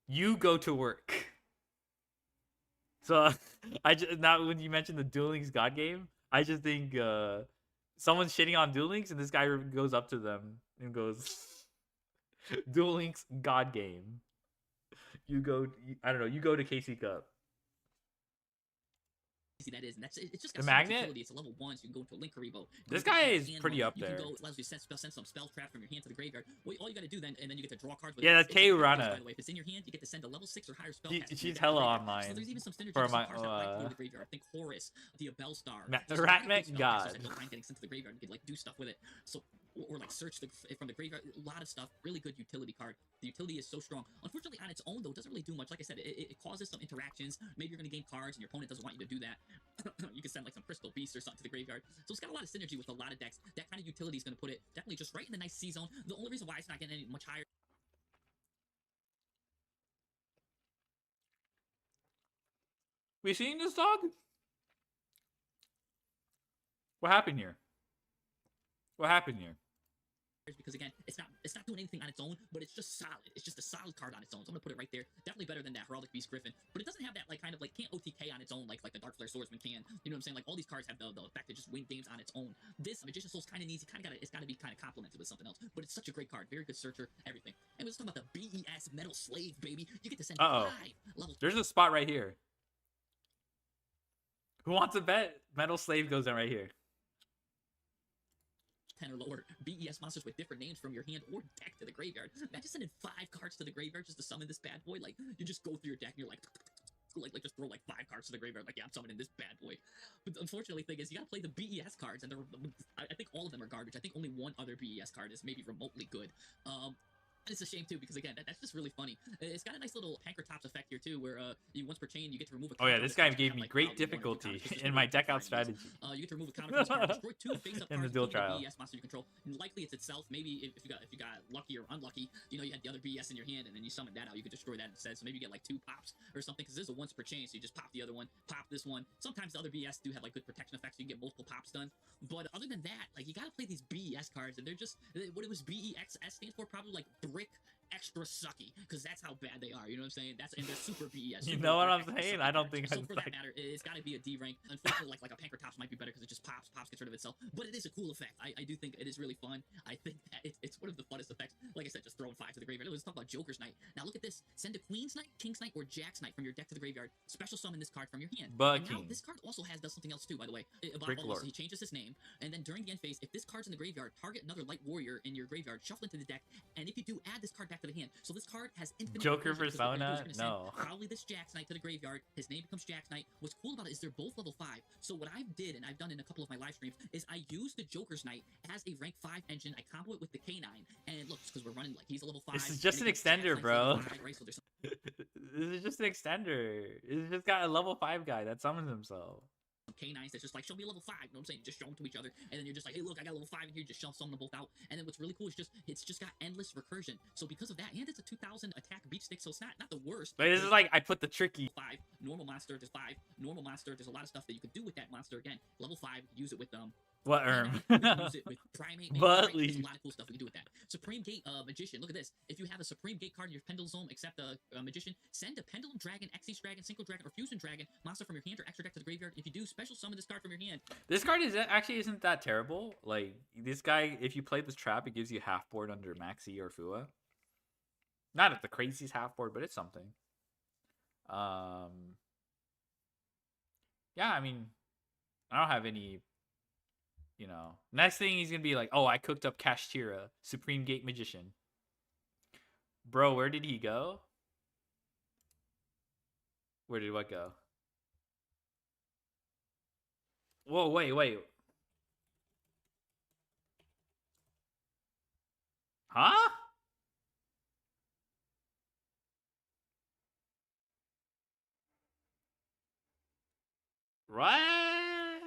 you go to work. So I just now when you mentioned the Duel Links God game, I just think someone's shitting on Duel Links, and this guy goes up to them and goes, Duel Links God game. You go, I don't know, you go to KC Cup. That is, and that's it's just The got so much magnet? utility. It's a level 1, so you can go into Link Karibo. This guy is pretty up You there. can go, allows you to send some spell trap from your hand to the graveyard. Well, all you got to do then, and then you get to draw cards. With Yeah, it. that's It's Kei like, Urana. by the way, if it's in your hand, you get to send a level 6 or higher spell. She- cast from she's your deck to the hella graveyard. online So there's even some synergy for with some my- cards that might go to the graveyard. Think Horus, the Bellstar. Ma- Just a lot of Ratmek good spell God. casters that don't mind getting sent to the graveyard. You could like do stuff with it. So or like search from the graveyard. A lot of stuff. Really good utility card. The utility is so strong. Unfortunately, on its own though, it doesn't really do much. Like I said, it causes some interactions. Maybe you're gonna gain cards, and your opponent doesn't want you to do that. You can send like some Crystal Beast or something to the graveyard. So it's got a lot of synergy with a lot of decks. That kind of utility is going to put it definitely just right in the nice C zone. The only reason why it's not getting any much higher We seen this dog? What happened here? What happened here? Because again, it's not doing anything on its own, but it's just solid. It's just a solid card on its own. So I'm gonna put it right there. Definitely better than that Heraldic Beast Griffin, but it doesn't have that like kind of like can't OTK on its own like the Dark Flare Swordsman can. You know what I'm saying? Like all these cards have the effect to just win games on its own. This Magician Soul's kind of needs it's gotta be kind of complemented with something else. But it's such a great card, very good searcher, everything. And we're just talking about the BES Metal Slave, baby. You get to send 5 levels. There's a spot right here. Who wants to bet? Metal Slave goes in right here. 10 or lower BES monsters with different names from your hand or deck to the graveyard. Imagine sending 5 cards to the graveyard just to summon this bad boy. Like, you just go through your deck and you're like just throw like 5 cards to the graveyard. Like, yeah, I'm summoning this bad boy. But unfortunately, the thing is, you gotta play the BES cards, and I think all of them are garbage. I think only one other BES card is maybe remotely good. And it's a shame too because again, that's just really funny. It's got a nice little Pankratops effect here too, where you once per chain you get to remove a. Oh yeah, this guy gave me great difficulty in my deck out strategy. You get to remove a counter from this card, destroy 2 face-up in the cards dual with trial. the BES monster you control. And likely it's itself. Maybe if you got lucky or unlucky, you know you had the other BES in your hand, and then you summon that out. You could destroy that instead. So maybe you get like 2 pops or something because this is a once per chain. So you just pop the other one, pop this one. Sometimes the other BES do have like good protection effects, so you can get multiple pops done. But other than that, like you gotta play these BES cards, and they're just what it was BEXS stands for, probably like brick extra sucky, because that's how bad they are. You know what I'm saying? And they're super BES. You know what I'm saying? I don't think so. For that matter, it's got to be a D rank. Unfortunately, like a Pankratops might be better because it just pops, gets rid of itself. But it is a cool effect. I do think it is really fun. I think that it's one of the funnest effects. Like I said, just throwing 5 to the graveyard. Let's talk about Joker's Knight. Now look at this. Send a Queen's Knight, King's Knight, or Jack's Knight from your deck to the graveyard. Special summon this card from your hand. But now, this card also does something else too, by the way. So he changes his name, and then during the end phase, if this card's in the graveyard, target another Light Warrior in your graveyard, shuffle into the deck, and if you do, add this card back to the hand. So this card has infinite Joker recursion, persona? No. Probably this Jack's Knight to the graveyard. His name becomes Jack's Knight. What's cool about it is they're both level 5. So what I did, and I've done in a couple of my live streams, is I used the Joker's Knight as a rank 5 engine. I combo it with the K9, and look, because we're running like he's a level 5. This is just an extender, bro. This is just an extender. It's just got a level 5 guy that summons himself. K9s that's just like, show me level 5, you know what I'm saying? Just show them to each other, and then you're just like, hey, look, I got level 5 in here, just summon them both out. And then what's really cool is it's just got endless recursion. So because of that, and it's a 2000 attack beat stick, so it's not the worst. But this is like, I put the tricky. 5, normal monster, there's 5, normal monster, there's a lot of stuff that you could do with that monster. Again, level 5, use it with what use it with Primate, maybe, right? There's a lot of cool stuff we can do with that. Supreme Gate Magician, look at this. If you have a Supreme Gate card in your Pendulum Zone, except a Magician, send a Pendulum Dragon, Xyz Dragon, Synchro Dragon, or Fusion Dragon monster from your hand or extra deck to the graveyard. If you do, special summon this card from your hand. This card isn't that terrible. Like, this guy, if you play this trap, it gives you half board under Maxi or Fua. Not at the craziest half board, but it's something. Yeah, I mean, I don't have any, you know. Next thing he's gonna be like, oh, I cooked up Kashtira, Supreme Gate Magician. Bro, where did he go? Where did what go? Whoa, wait. Huh? Right?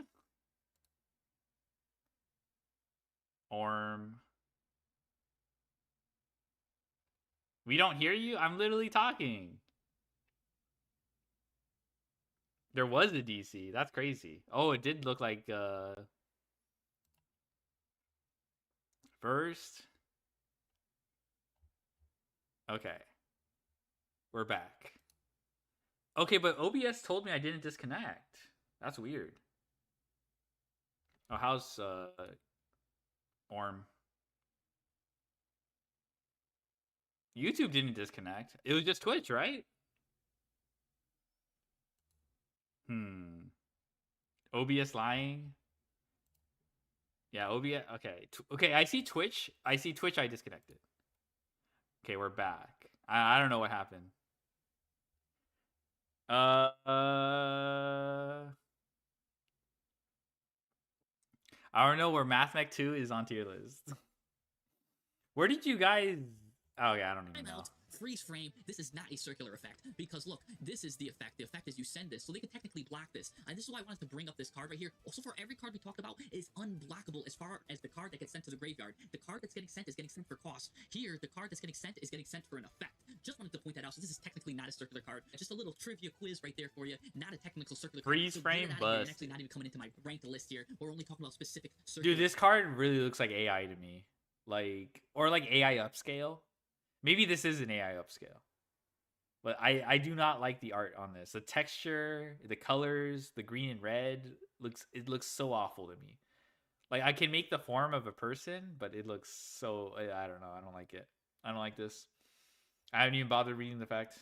Orm. We don't hear you? I'm literally talking. There was a DC. That's crazy. Oh, it did look like first. Okay. We're back. Okay, but OBS told me I didn't disconnect. That's weird. Oh, how's Orm? YouTube didn't disconnect. It was just Twitch, right? OBS lying. Yeah, OBS. Okay. Okay, I see Twitch. I disconnected. Okay, we're back. I don't know what happened. I don't know where MathMech 2 is on tier list. Where did you guys... Oh, yeah, I don't even know. Freeze frame, this is not a circular effect, because look, this is the effect. The effect is you send this, so they can technically block this. And this is why I wanted to bring up this card right here. Also, for every card we talked about is unblockable as far as the card that gets sent to the graveyard. The card that's getting sent is getting sent for cost. Here, the card that's getting sent is getting sent for an effect. Just wanted to point that head out. So this is technically not a circular card. Just a little trivia quiz right there for you. Not a technical circular card. Freeze So frame get it out of here. And bust. actually not even coming into my ranked list here. We're only talking about specific circular. Dude, this card really looks like AI to me. Like, or like AI upscale. Maybe this is an AI upscale. But I do not like the art on this. The texture, the colors, the green and red it looks so awful to me. Like I can make the form of a person, but it looks so I don't know. I don't like it. I don't like this. I haven't even bothered reading the fact.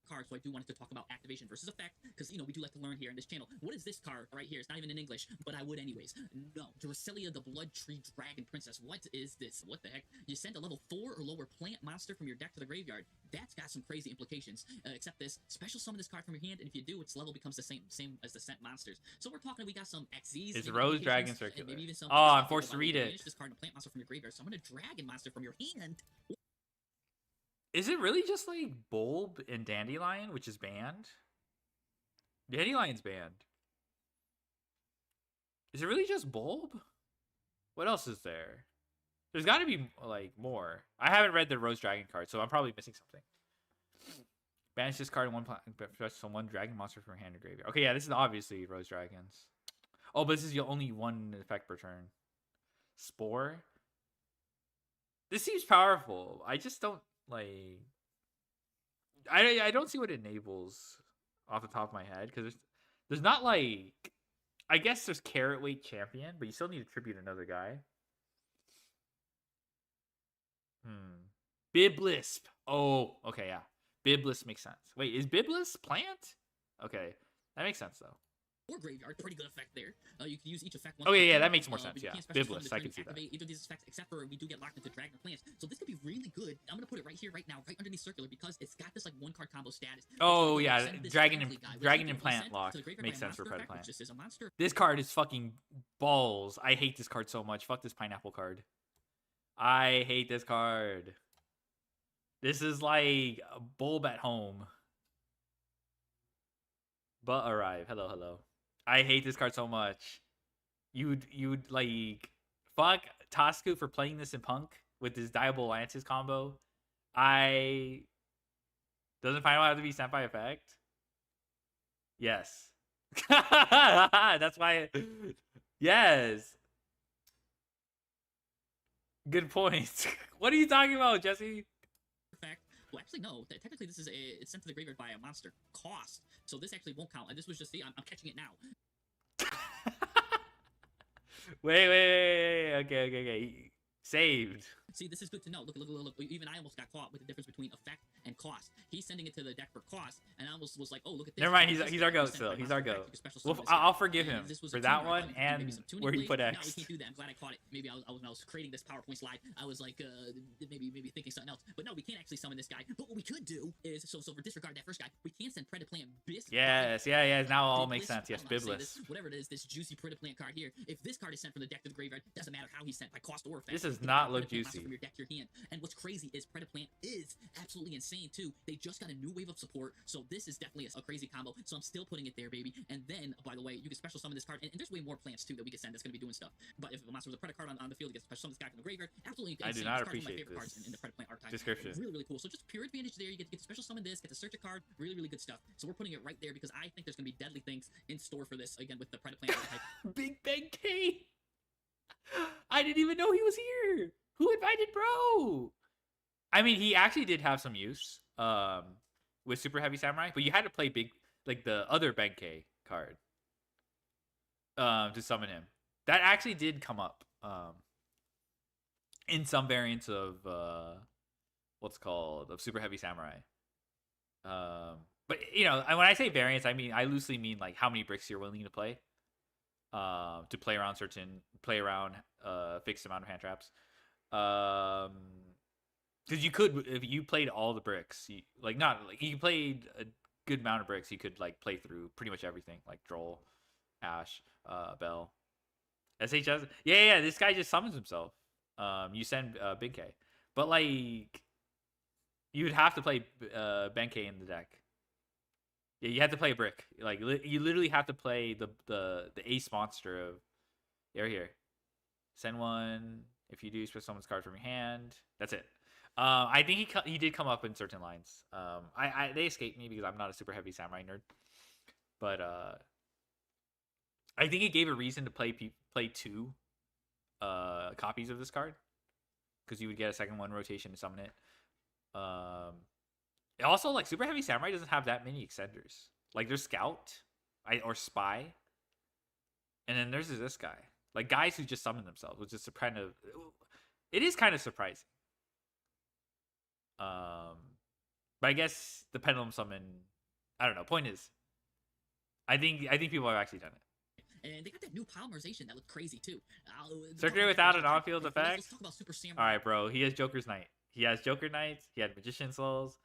Card, so I do want to talk about activation versus effect, because you know we do like to learn here in this channel. What is this card right here? It's not even in English, but I would anyways. No, Drasilia, the Blood Tree Dragon Princess. What is this? What the heck? You send a level 4 or lower plant monster from your deck to the graveyard. That's got some crazy implications. Except this, special summon this card from your hand, and if you do, its level becomes the same as the sent monsters. So we're talking, we got some XZs. It's maybe Rose implications, Dragon and Circular. maybe even some Oh, I'm forced to read it. Banish this card and plant monster from your graveyard. Summon a dragon monster from your hand. Is it really just like Bulb and Dandelion, which is banned? Dandelion's banned. Is it really just Bulb? What else is there? There's got to be like more. I haven't read the Rose Dragon card, so I'm probably missing something. Banish this card in one dragon monster from your hand or graveyard. Okay, yeah, this is obviously Rose Dragons. Oh, but this is only one effect per turn. Spore. This seems powerful. I just don't like. I don't see what it enables off the top of my head, because there's not like. I guess there's Carrot Weight Champion, but you still need to tribute another guy. Biblisp. Oh, okay, yeah. Biblisp makes sense. Wait, is Biblisp plant? Okay, that makes sense though. Or graveyard, pretty good effect there. You can use each effect once. Oh yeah, per yeah, turn, that makes more sense. but you Yeah, can't special summon Biblisp, the I turn can to see that. activate either of these effects, except for we do get locked into dragon or plants. So this could be really good. I'm gonna put it right here, right now, right underneath circular, because it's got this like one card combo status. Oh Which is yeah, send this Dragon Friendly and guy, which Dragon you and can Plant send lock to the graveyard makes by a sense for monster Pred effect, Plant. which just is a monster. This card is fucking balls. I hate this card so much. Fuck this pineapple card. I hate this card. This is like a Bulb at home. But arrive. Hello, hello. I hate this card so much. You'd like fuck Tasku for playing this in Punk with this Diable Lances combo. Doesn't Final have to be sent by effect? Yes. That's why. Yes. Good point. What are you talking about, Jesse? Effect. Well, actually, no. Technically, this is it's sent to the graveyard by a monster cost. So this actually won't count. And this was just I'm catching it now. Wait. Okay. Saved. See, this is good to know. Look. Even I almost got caught with the difference between effect and cost. He's sending it to the deck for cost, and I almost was like, oh, look at this. Never mind. This He's our card goat was sent still. by He's monster our effect. goat. You can special Well, summon this I'll guy. forgive And him this was for a that tuner. one Maybe and some tuning where he blades. put No, X. we can't do that. I'm glad I caught it. Maybe I was when I was creating this PowerPoint slide, I was like, maybe thinking something else. But no, we can't actually summon this guy. But what we could do is, so for disregard that first guy, we can send Predaplant Bisque. Yes. Yeah. Now all Biblis, makes sense. Yes, I don't know how to say Biblis. this, whatever it is, this juicy Predaplant card here. If this card is sent from the deck to the graveyard, doesn't matter how he's sent, by cost or effect. This does you not can look Predaplant monster juicy. From your deck to your hand. And what's crazy is Predaplant is absolutely insane too. They just got a new wave of support, so this is definitely a crazy combo. So I'm still putting it there, baby. And then, by the way, you can special summon this card, and there's way more plants too that we can send that's going to be doing stuff. But if a monster with a Predator card on the field, you get special summon this guy from the graveyard. Absolutely I do insane. not This card's one of my appreciate favorite cards this in the Predaplant archetype. description. Really cool. So just pure advantage there. You get to special summon this, get to search a card. Really good stuff. So we're putting it right there because I think there's going to be deadly things in store for this again with the Predaplant archetype. Big Bang K. I didn't even know he was here. Who invited bro? I mean, he actually did have some use with Super Heavy Samurai, but you had to play the other Benkei card to summon him. That actually did come up in some variants of of Super Heavy Samurai. But when I say variants, I loosely mean like how many bricks you're willing to play play around fixed amount of hand traps. Because you could, if you played all the bricks, you played a good amount of bricks, you could like play through pretty much everything, like Droll, Ash, Bell, SHS. Yeah, this guy just summons himself. You send Big K, but like you would have to play Benkei in the deck. Yeah, you have to play a brick. Like you literally have to play the ace monster of here. Send one. If you do, special someone's card from your hand. That's it. I think he did come up in certain lines. They escaped me because I'm not a super heavy samurai nerd. But I think it gave a reason to play 2 copies of this card, because you would get a second one rotation to summon it. Also, like, super heavy samurai doesn't have that many extenders. Like, there's scout, or spy, and then there's this guy. Like, guys who just summon themselves, which is kind of, it is kind of surprising. But I guess the pendulum summon, I don't know. Point is, I think people have actually done it. And they got that new polymerization that looked crazy too. Circular without an on-field effect. Let's talk about Super Samurai. All right, bro. He has Joker's Knight. He has Joker Knights. He had Magician Souls.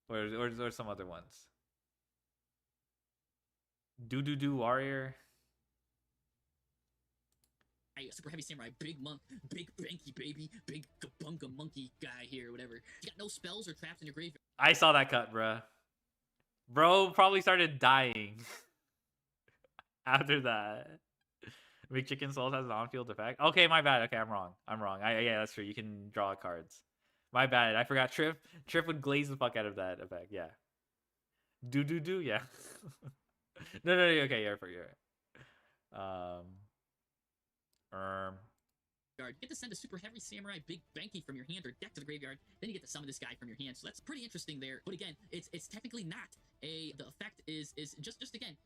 Or some other ones. Do Warrior. Super Heavy Samurai, big Banky baby, big Kabunga monkey guy here, whatever. You got no spells or traps in your graveyard. I saw that cut, bruh. Bro probably started dying after that. McChicken Souls has an on-field effect. Okay, my bad. Okay, I'm wrong. Yeah, that's true. You can draw cards. My bad. I forgot. Trip would glaze the fuck out of that effect. Yeah. Do. Yeah. no. Okay, you're right. You get to send a Super Heavy Samurai Big Banky from your hand or deck to the graveyard. Then you get to summon this guy from your hand. So that's pretty interesting there. But again, it's technically not the effect is just again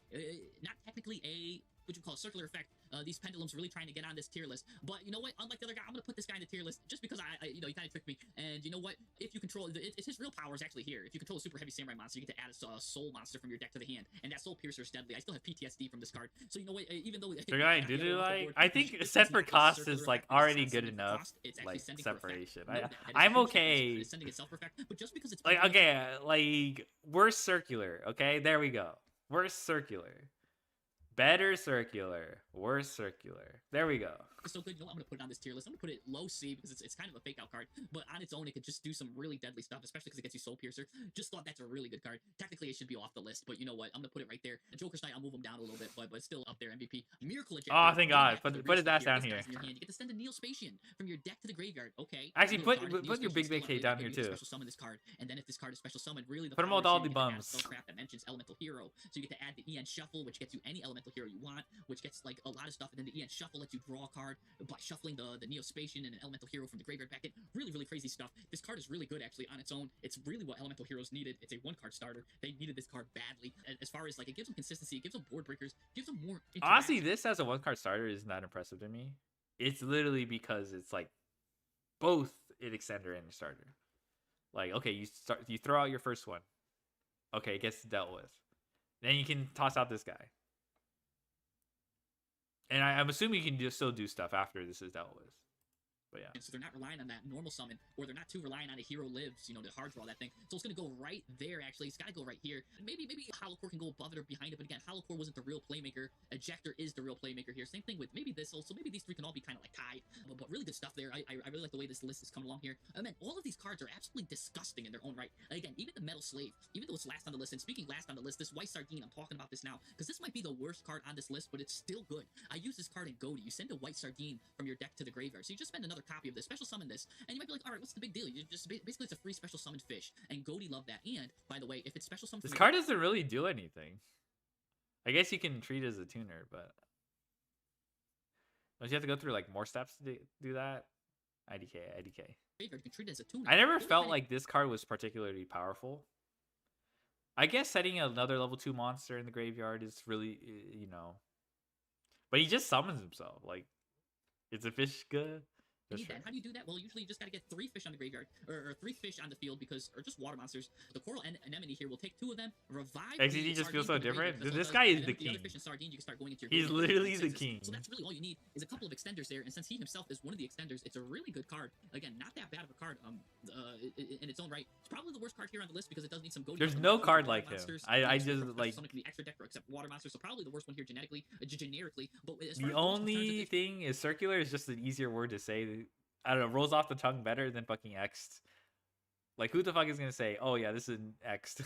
not technically a what you call a circular effect. These pendulums really trying to get on this tier list. But you know what? Unlike the other guy, I'm gonna put this guy in the tier list just because he kind of tricked me. And you know what? If you control it's his real power is actually here. If you control a Super Heavy Samurai monster, you get to add a soul monster from your deck to the hand, and that Soul Piercer is deadly. I still have PTSD from this card. So you know what? Even though the guy do like, I think set for cost is like already good enough. Like separation. I'm okay. Sending itself for effect, but just because it's like okay, like we're circular. Okay, there we go. We're circular. Better circular, worse circular. There we go. It's so good. You know what? I'm gonna put it on this tier list. I'm gonna put it low C because it's kind of a fake out card, but on its own it could just do some really deadly stuff, especially because it gets you Soul Piercer. Just thought that's a really good card. Technically it should be off the list, but you know what? I'm gonna put it right there. And Joker's Knight, I'll move him down a little bit, but it's still up there. MVP Miracle Ejector. Oh, thank God. Put it that down here. You get to send a Neospatian from your deck to the graveyard. Okay. Actually, put your big K down here too. Special summon this card, and then if this card is special summoned, really the put them with all the bums. Spellcraft that mentions Elemental Hero, so you get to add the EN Shuffle, which gets you any Elemental Hero you want, which gets like a lot of stuff, and then the EN Shuffle lets you draw a card by shuffling the Neospatian and an Elemental Hero from the graveyard back in. Really, really crazy stuff. This card is really good actually on its own. It's really what Elemental Heroes needed. It's a 1-card starter. They needed this card badly. As far as like it gives them consistency, it gives them board breakers, gives them more. Honestly, this as a 1-card starter isn't that impressive to me. It's literally because it's like both an extender and a starter. Like okay, you throw out your first one. Okay, it gets dealt with. Then you can toss out this guy. And I'm assuming you can still do stuff after this is dealt with. But yeah. So they're not relying on that normal summon, or they're not too relying on a hero lives, you know, to hard draw that thing. So it's gonna go right there, actually. It's gotta go right here. Maybe Holocore can go above it or behind it, but again, Holocore wasn't the real playmaker. Ejector is the real playmaker here. Same thing with maybe this also. Maybe these three can all be kind of like tied, but really good stuff there. I really like the way this list is coming along here. And then all of these cards are absolutely disgusting in their own right. Again, even the Metal Slave, even though it's last on the list, and speaking last on the list, this White Sardine, I'm talking about this now, because this might be the worst card on this list, but it's still good. I use this card in Goaty. You send a White Sardine from your deck to the graveyard, so you just spend another copy of this. Special summon this, and you might be like, all right, what's the big deal? You just basically it's a free special summoned fish, and Goaty love that. And by the way, if it's special summoned, this card doesn't really do anything. I guess you can treat it as a tuner, but don't you have to go through like more steps to do that? IDK. You can treat it as a tuner. I never felt like this card was particularly powerful. I guess setting another level 2 monster in the graveyard is really, you know, but he just summons himself. Like, it's a fish good. How do you do that? Well, usually you just gotta get 3 fish on the graveyard, or 3 fish on the field, or just water monsters. The Coral Anemone here will take 2 of them, revive. XD just feels so different. This guy is the king. He's literally the king. So that's really all you need is a couple of extenders there, and since he himself is one of the extenders, it's a really good card. Again, not that bad of a card. In its own right, it's probably the worst card here on the list because it does need some Goaty. There's no card like him. I just like. Some can be extra deck except water monsters, so probably the worst one here generically. But the only thing is circular is just an easier word to say. I don't know, rolls off the tongue better than fucking X'd. Like, who the fuck is gonna say, oh yeah, this is an X'd?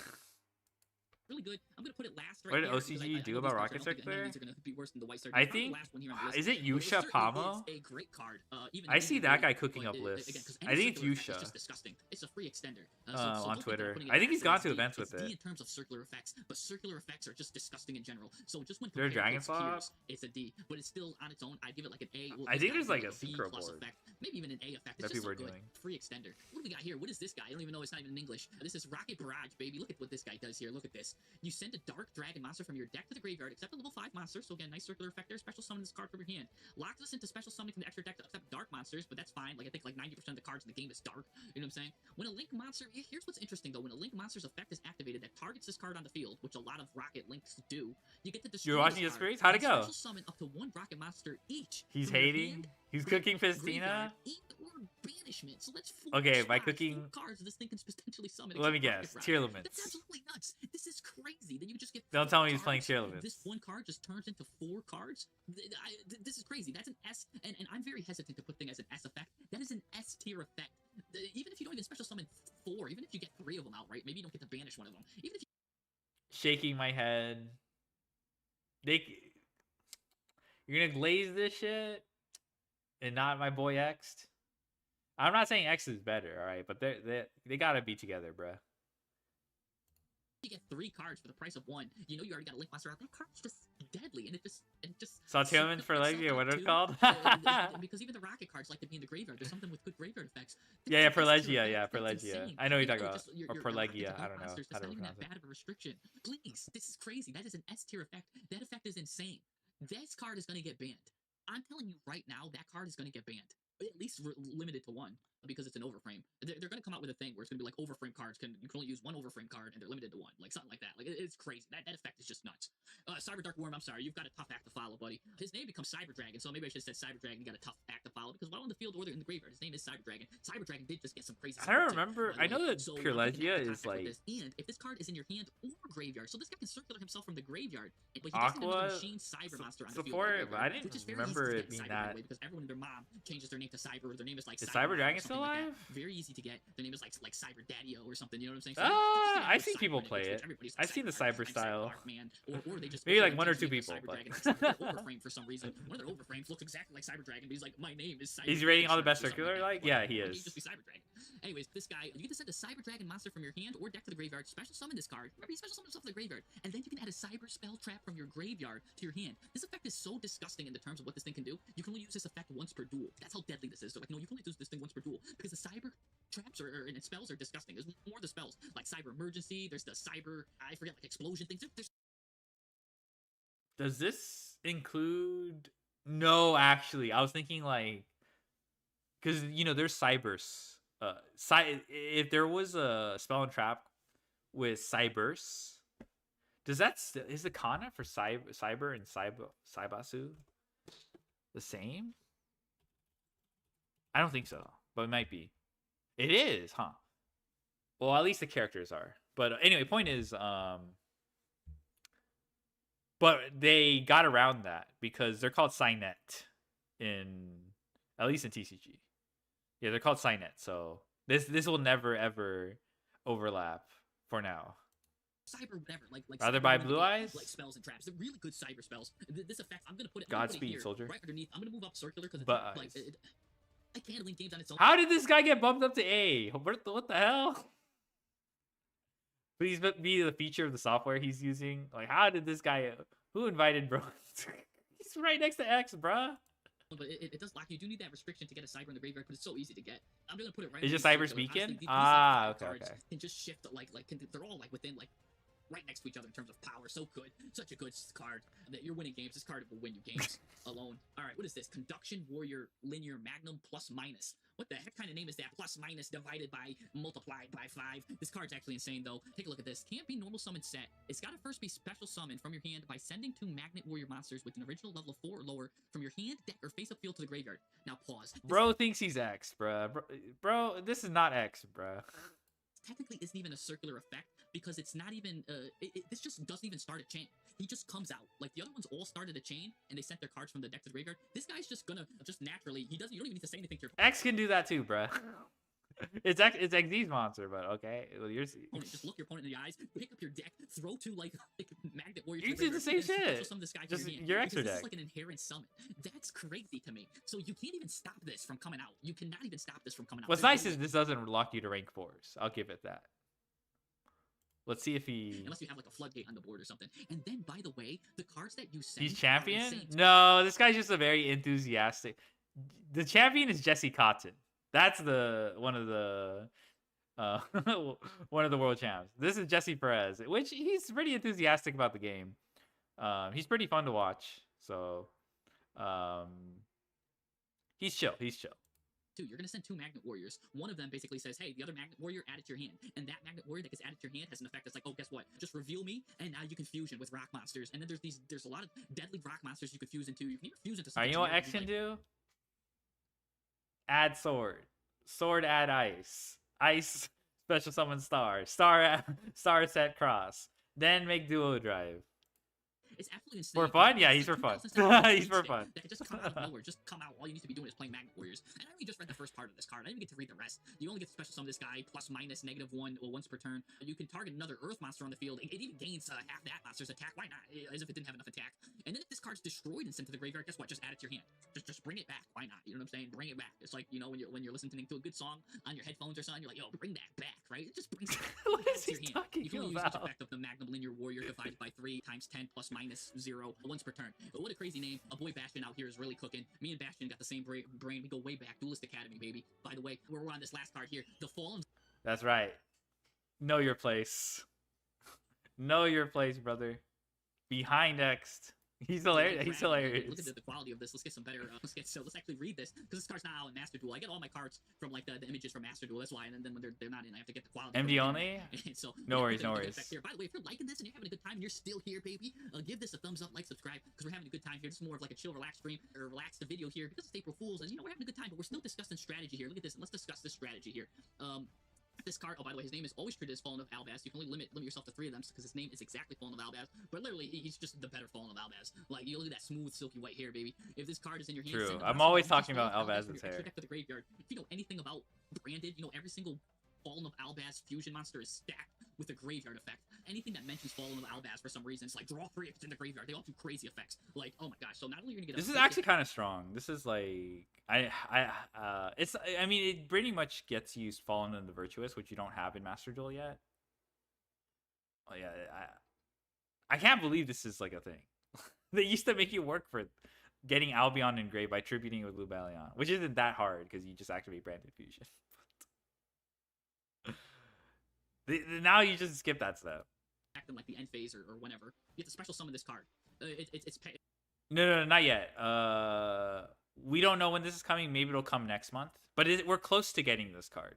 really good. I'm gonna put it last right What did here because OCG I do know about these cards Rocket I don't think Circular? these are gonna be worse than the White Circular. I Probably think the last one here on the list, is it but Yusha certainly Pamo? is a great card. Even I see that guy cooking but, up lists. again, 'cause I any think it's circular effect is Yusha. just disgusting. It's a free extender. On don't think Twitter. about putting it I think last. he's gone It's to D. events It's with D it. in terms of circular effects, but circular effects are just disgusting in general. So just when There a compared Dragon to its Flop? peers, it's a D. But it's still on its own. I'd give it like an A. Well, I this think guy there's would like be a B synchro plus board effect, maybe even an A effect. It's that just people so are good. doing. Free extender. What do we got here? What is this guy? I don't even know. It's not even in English. This is Rocket Barrage, baby. Look at what this guy does here. Look at this. You send a dark dragon monster from your deck to the graveyard, except a level 5 monster. So again, nice circular effect there. Special summon this card from your hand. Locks us into special summoning from the extra deck to accept dark monsters, but that's fine. Like I think like 90% of the cards in the game is dark. You know what I'm saying? When a link monster, here's what's interesting though. When a link monster's effect is activated that targets this card on the field, which a lot of Rocket links do, you get to destroy. You're watching this his card series? How'd it and go? Special summon up to 1 Rocket monster each. He's from your hating. hand, He's deck, cooking graveyard, Festina. and/or banishment. So that's 4 Okay, by spots, cooking- 4 cards this thing can potentially summon. Let me except Rocket guess. Barrage. Tier limits. That's absolutely nuts. This is crazy. Then you just get. Don't 4 tell me he's playing cards. tier limits. This one card just turns into 4 cards. This is crazy. That's an S, and I'm very hesitant to put things as an S effect. That is an S tier effect. Even if you don't even special summon 4, even if you get 3 of them outright, maybe you don't get to banish one of them. Even if you Shaking my head. You're gonna glaze this shit, and not my boy X. I'm not saying X is better, all right, but they gotta be together, bruh. get 3 cards for the price of 1, you know you already got a link monster out. That card's just deadly, and it just Saltilman for Legia, what are it called? Because even the Rocket cards like to be in the graveyard. There's something with good graveyard effects. Yeah, for That's Legia, insane. yeah, for That's Legia. insane. I know what you're You talking about. just- your- Or your for Rocket Legia, to I don't know monsters, how that's to not even pronounce that it. bad of a restriction. Please, this is crazy. That is an S tier effect. That effect is insane. This card is going to get banned. I'm telling you right now, that card is going to get banned. At least limited to 1, because it's an overframe. They're going to come out with a thing where it's going to be like overframe cards. You can only use 1 overframe card, and they're limited to 1. Like something like that. Like it's crazy. That effect is just nuts. Cyber Dark Worm, I'm sorry. You've got a tough act to follow, buddy. His name becomes Cyber Dragon, so maybe I should have said Cyber Dragon. You got a tough act to follow, because while on the field or in the graveyard, his name is Cyber Dragon. Cyber Dragon did just get some crazy I stuff don't too, remember. by the I know way. that So Pure I'm looking at Legia the is context with like this. And if this card is in your hand or graveyard, so this guy can circular himself from the graveyard, but he doesn't have another Aqua machine Cyber monster on the field. support, or but I graveyard, didn't which is very remember easy to it get being Cyber, by that. the way, because everyone and their mom changes their name to Cyber, or their name is like Is Cyber Cyber Dragon or still something like alive? that. Very easy to get. Their name is like Cyber Daddy-O or something. You know what I'm saying? So just get I've another seen Cyber people in it, play which it. everybody's I've seen the Cyber, Cyber I'm style. Cyber Man, or they just Maybe like they 1 or change 2 their name to people, Cyber but Dragon. Except for the overframe for some reason. One of their overframes looks exactly like Cyber Dragon, but he's like, my name is Cyber. Is he rating all the Dragon best or something circular like like? that. Yeah, he Why can't is. just be Cyber Dragon. Anyways, this guy, you get to send a Cyber Dragon monster from your hand or deck to the graveyard, special summon this card. Remember, he special summons himself to the graveyard, and then you can add a Cyber Spell Trap from your graveyard to your hand. This effect is so disgusting in the terms of what this thing can do. You can only use this effect once per duel. That's how deadly this is. So like, no, you can only use this thing once per duel because the Cyber traps and spells are disgusting. There's more of the spells like Cyber Emergency. There's the Cyber, I forget, like explosion things. There's Does this include? No, actually, I was thinking like, because there's Cybers. If there was a spell and trap with Cybers, is the kana for Cyber and Cybasu the same? I don't think so, but it might be. It is, huh? Well, at least the characters are. But anyway, point is, but they got around that because they're called Cynet at least in TCG. Yeah, they're called Cynet. So this will never ever overlap for now. Cyber whatever, like Rather cyber buy remedy, Blue Eyes? like spells and traps. They're really good cyber spells. This effect, I'm gonna put it. Godspeed, here, soldier. Right underneath. I'm gonna move up circular because But like I can't link games on its own. how did this guy get bumped up to A? What the hell? Please be the feature of the software he's using. Like, how did this guy? Who invited bro? He's right next to X, bruh. But it does lock you. Do need that restriction to get a cyber in the graveyard, but it's so easy to get. I'm gonna put it right. Is it underneath Cyber's circular. Beacon? Honestly, these Okay. Can just shift they're all like within like right next to each other in terms of power. So good, such a good card that you're winning games. This card will win you games alone. All right, what is this? Conduction Warrior Linear Magnum plus minus. What the heck kind of name is that? Plus minus divided by multiplied by 5. This card's actually insane though. Take a look at this. Can't be normal summon set. It's gotta first be special summon from your hand by sending 2 Magnet Warrior monsters with an original level of 4 or lower from your hand, deck, or face up field to the graveyard. Now pause. Bro thinks he's X, bruh. Bro, this is not X, bruh. Technically isn't even a circular effect because it's not even this just doesn't even start a chain. He just comes out. Like the other ones all started a chain and they sent their cards from the deck to the graveyard. This guy's just gonna naturally, you don't even need to say anything to your X can do that too, bruh. It's XZ's monster, but okay. Well, yours. Just look your opponent in the eyes, pick up your deck, throw two like Magnet Warrior. You do the same shit. Some of this guy Just to your hand, your extra because deck. This is like an inherent summon. That's crazy to me. So you can't even stop this from coming out. You cannot even stop this from coming out. What's nice is this doesn't lock you to rank 4s. I'll give it that. Let's see if he. Unless you have like a floodgate on the board or something. And then, by the way, the cards that you send. He's are champion? insane. No, this guy's just a very enthusiastic. The champion is Jesse Cotton. That's one of the world champs. This is Jesse Perez, which he's pretty enthusiastic about the game. He's pretty fun to watch. So, he's chill. He's chill. You're going to send 2 Magnet Warriors. One of them basically says, hey, the other Magnet Warrior, add it to your hand. And that Magnet Warrior that gets added to your hand has an effect that's like, oh, guess what? Just reveal me, and now you can fusion with rock monsters. And then there's a lot of deadly rock monsters you could fuse into. You can even fuse into something. You know what X can do? Add sword. Sword add ice. Ice special summon star. Star set cross. Then make duo drive. It's absolutely insane. For fun? Yeah, he's for fun. He's for fun. That just come out of nowhere. Just come out. All you need to be doing is playing Magnet Warriors. And I only just read the first part of this card. I didn't get to read the rest. You only get to special summon this guy, plus minus -1 or once per turn. You can target another Earth monster on the field. It even gains half that monster's attack. Why not? As if it didn't have enough attack. And then if this card's destroyed and sent to the graveyard, guess what? Just add it to your hand. Just bring it back. Why not? You know what I'm saying? Bring it back. It's like, you know, when you're listening to a good song on your headphones or something, you're like, yo, bring that back, right? It just brings it back. What is he You talking can only use about? this effect of the Magnum Linear Warrior divided by 3 times 10 plus minus 0 once per turn. But what a crazy name. A boy Bastion out here is really cooking. Me and Bastion got the same brain. We go way back. Duelist Academy, baby. By the way, we're on this last card here. The Fallen. That's right. Know your place. Know your place, brother. Behind X. He's hilarious. He's hilarious. Look at the quality of this. Let's get some better. Let's actually read this because this card's not out in Master Duel. I get all my cards from like the images from Master Duel. That's why. And then when they're not in, I have to get the quality. MD only? So no worries, no worries. Here. By the way, if you're liking this and you're having a good time and you're still here, baby, give this a thumbs up, like, subscribe, because we're having a good time here. This is more of like a chill, relaxed stream or relaxed video here because it's April Fools, and you know we're having a good time, but we're still discussing strategy here. Look at this. Let's discuss this strategy here. This card, oh, by the way, his name is always treated as Fallen of Albaz. You can only limit yourself to 3 of them because his name is exactly Fallen of Albaz. But literally, he's just the better Fallen of Albaz. Like, you look at that smooth, silky white hair, baby. If this card is in your hand, true. I'm always talking about Albaz's hair. Deck for the graveyard. If you know anything about Branded, you know every single Fallen of Albaz fusion monster is stacked with a graveyard effect. Anything that mentions Fallen of Albaz for some reason, it's like draw 3 in the graveyard. They all do crazy effects. Like, oh my gosh. So not only are you gonna get this is actually kind of strong. This is like I mean it pretty much gets you Fallen and the Virtuous, which you don't have in Master Duel yet. Oh yeah, I can't believe this is like a thing. They used to make you work for getting Albion engraved by tributing with Lubalion, which isn't that hard because you just activate Branded Fusion. Now you just skip that step. Back in like the end phase or whenever, you have to special summon this card. It's No, not yet. We don't know when this is coming. Maybe it'll come next month. But we're close to getting this card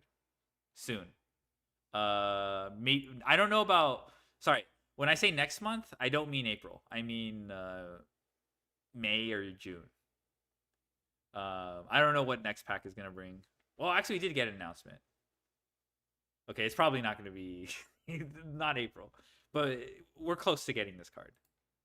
soon. Maybe I don't know about. Sorry, when I say next month, I don't mean April. I mean May or June. I don't know what next pack is gonna bring. Well, actually, we did get an announcement. Okay, it's probably not going to be not April, but we're close to getting this card.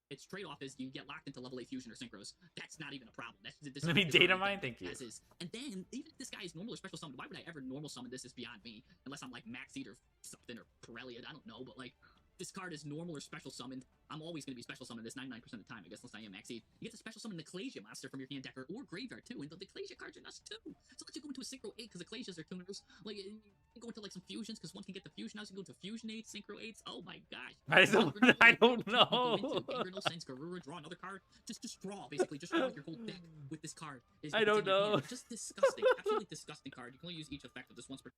Its trade-off is you get locked into level 8 fusion or synchros. That's not even a problem. That's I mean, data mine, thank you. As is. And then, even if this guy is normal or special summoned, why would I ever normal summon this? Is beyond me. Unless I'm like Maxeed or something or Corellia, I don't know. But like, this card is normal or special summoned. I'm always going to be special summoned this 99% of the time, I guess, unless I am Maxeed. You get to special summon the Ecclesia monster from your hand deck or graveyard too. And the Ecclesia cards are nuts too. So let you go into a Synchro 8 because Ecclesias are tuners. Like, you can go into like some fusions because one can get the fusion. Now you can go into Fusion 8, Synchro 8s. Oh my gosh. I don't know. No sense, Garura, draw another card. Just draw, basically. Just draw your whole deck with this card. I don't know. Just disgusting. Absolutely disgusting card. You can only use each effect of this once per.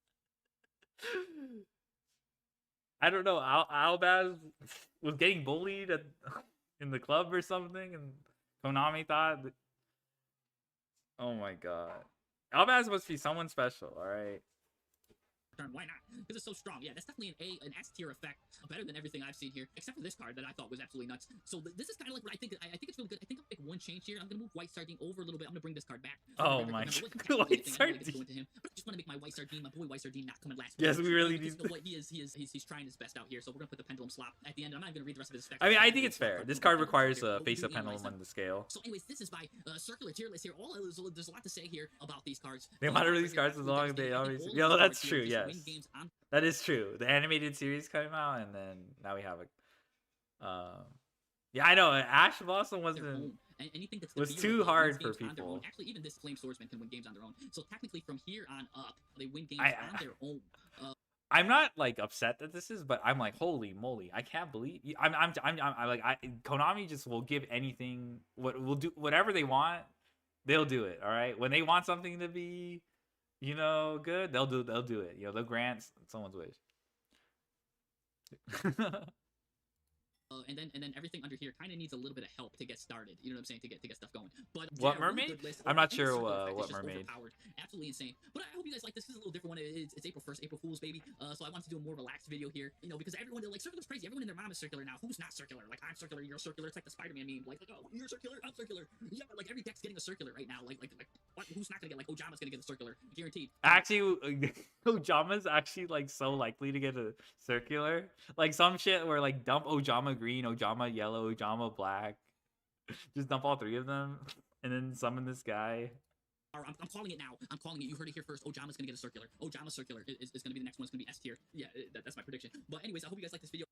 I don't know. Albaz was getting bullied in the club or something, and Konami thought. Oh my god, Albaz must be someone special. All right. turn. Why not? Because it's so strong. Yeah, that's definitely an S tier effect, better than everything I've seen here, except for this card that I thought was absolutely nuts. So this is kind of like what I think. I think it's really good. I think I'll make one change here. I'm gonna move White Sardine over a little bit. I'm gonna bring this card back. Oh my God, White Sardine. But I just want to make my White Sardine, my boy White Sardine, not coming last. Yes, we really need. You know what? He's trying his best out here. So we're gonna put the pendulum slop at the end. I'm not gonna read the rest of his effects. I mean, I think it's fair. This card requires a face-up pendulum on the scale. So anyways, this is by circular tier list here. There's a lot to say here about these cards. They want to release cards as long as they always. Yeah, well, that's true. Yes, that is true. The animated series came out, and then now we have a. Yeah, I know. Ash Blossom wasn't. Anything that's was too hard for people. Actually, even this Flame Swordsman can win games on their own. So technically, from here on up, they win games on their own. I'm not like upset that this is, but I'm like, holy moly! I can't believe I'm like Konami just will give anything. What will do whatever they want, they'll do it. All right, when they want something to be, good, they'll do it. They'll grant someone's wish. And then everything under here kind of needs a little bit of help to get started. You know what I'm saying? To get stuff going. But what mermaid? I'm not sure what mermaid. Absolutely insane. But I hope you guys like this. This is a little different one. It's April 1st, April Fool's, baby. So I wanted to do a more relaxed video here. Because everyone like circular's crazy. Everyone and their mom is circular now. Who's not circular? Like I'm circular, you're circular. It's like the Spider-Man meme. Like oh, you're circular, I'm circular. Yeah, but like every deck's getting a circular right now. Like what? Who's not gonna get like Ojama's gonna get a circular? Guaranteed. Actually, Ojama's actually like so likely to get a circular. Like some shit where like dump Ojama green, Ojama yellow, Ojama black. Just dump all three of them and then summon this guy. I'm calling it now. I'm calling it. You heard it here first. Ojama's gonna get a circular. Ojama circular is gonna be the next one. It's gonna be S tier. Yeah, that's my prediction. But anyways, I hope you guys like this video.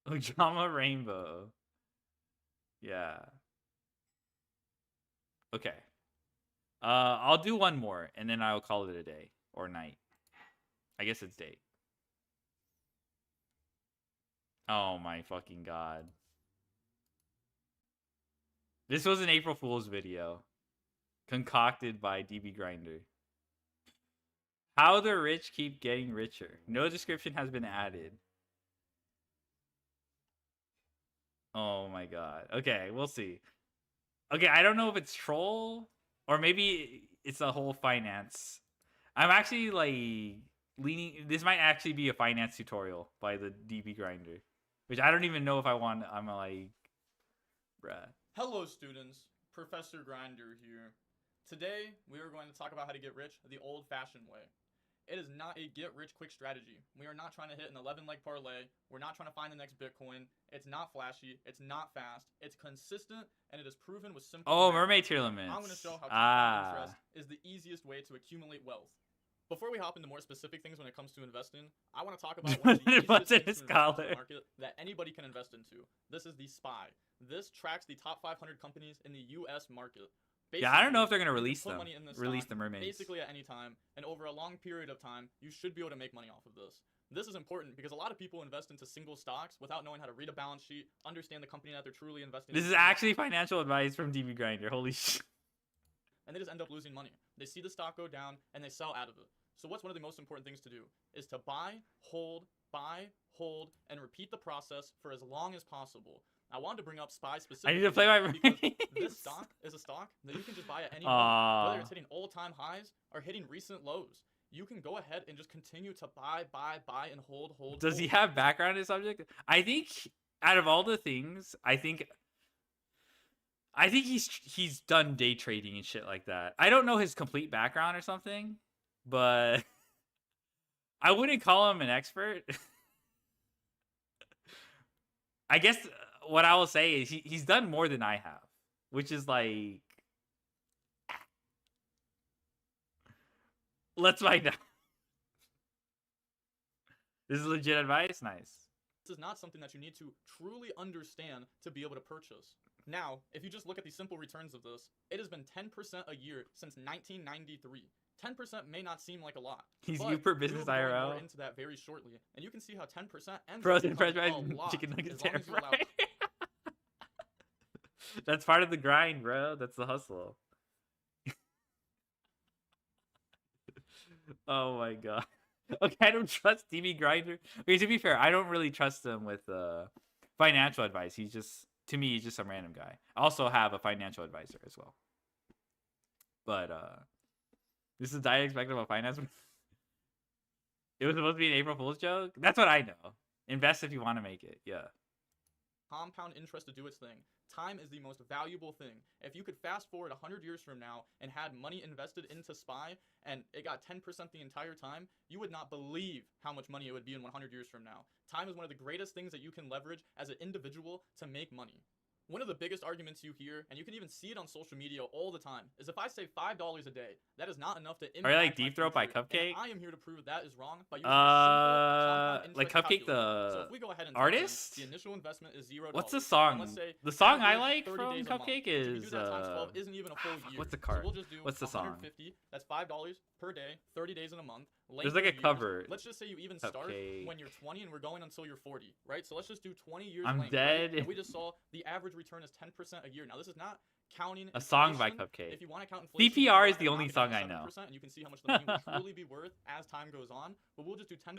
Ojama Rainbow. Yeah. Okay. I'll do one more and then I'll call it a day or night. I guess it's day. Oh my fucking God. This was an April Fool's video. Concocted by DB Grinder. How the rich keep getting richer. No description has been added. Oh my God. Okay, we'll see. Okay, I don't know if it's troll or maybe it's a whole finance. I'm actually like leaning. This might actually be a finance tutorial by the DB Grinder. Which I don't even know if I want. I'm like, bruh. Hello, students. Professor Grinder here. Today, we are going to talk about how to get rich the old-fashioned way. It is not a get-rich-quick strategy. We are not trying to hit an 11-leg parlay. We're not trying to find the next Bitcoin. It's not flashy. It's not fast. It's consistent, and it is proven with simple. Oh, mermaid tier limits. I'm going to show how compound interest is the easiest way to accumulate wealth. Before we hop into more specific things when it comes to investing, I want to talk about one of the easiest things to invest in the market that anybody can invest into. This is the SPY. This tracks the top 500 companies in the U.S. market. Yeah, I don't know if they're going to release them. Release the mermaids. Basically at any time, and over a long period of time, you should be able to make money off of this. This is important because a lot of people invest into single stocks without knowing how to read a balance sheet, understand the company that they're truly investing in. This is actually financial advice from DB Grinder. Holy shit. And they just end up losing money. They see the stock go down, and they sell out of it. So what's one of the most important things to do is to buy, hold, and repeat the process for as long as possible. I wanted to bring up SPY specifically. I need to play my because this stock is a stock that you can just buy at any point, whether it's hitting all-time highs or hitting recent lows. You can go ahead and just continue to buy, and hold. Does he have background in the subject? I think out of all the things, I think he's done day trading and shit like that. I don't know his complete background or something, but I wouldn't call him an expert. I guess what I will say is he's done more than I have, which is like, let's find out. This is legit advice? Nice. This is not something that you need to truly understand to be able to purchase. Now, if you just look at the simple returns of this, it has been 10% a year since 1993. 10% may not seem like a lot. He's you per business IRL. More into that very shortly, and you can see how 10% ends frozen French fries and chicken nuggets air fry. That's part of the grind, bro. That's the hustle. Oh my God. Okay, I don't trust DB Grinder. Okay, to be fair, I don't really trust him with financial advice. He's just, to me, he's just some random guy. I also have a financial advisor as well. But this is diet expected of a finance. It was supposed to be an April Fool's joke? That's what I know. Invest if you want to make it. Yeah. Compound interest to do its thing. Time is the most valuable thing. If you could fast forward 100 years from now and had money invested into SPY and it got 10% the entire time, you would not believe how much money it would be in 100 years from now. Time is one of the greatest things that you can leverage as an individual to make money. One of the biggest arguments you hear, and you can even see it on social media all the time, is if I save $5 a day, that is not enough to impact Are you like my Deep Throat by future. Cupcake? And I am here to prove that is wrong by using a simple compound Like interest Cupcake calculator. So the if we go ahead and type in, artist? the initial investment is $0. What's the And song? let's say The song I average like 30 from days a month. Cupcake So if you is do that times 12 isn't even a full year. what's the So card? we'll just do What's the song? 150. That's $5 per day, 30 days in a month. There's length like a of years. cover. Let's just say you even start Cupcake. when you're 20 and we're going until you're 40, right? So let's just do 20 years I'm length, dead. Right? And we just saw the average return is 10% a year. Now this is not counting A song by inflation. Cupcake. If you want to count inflation, CPR you can is the go only ahead and knock song it I down know. 7%, and you can see how much the money will truly be worth as time goes on. But we'll just do 10%,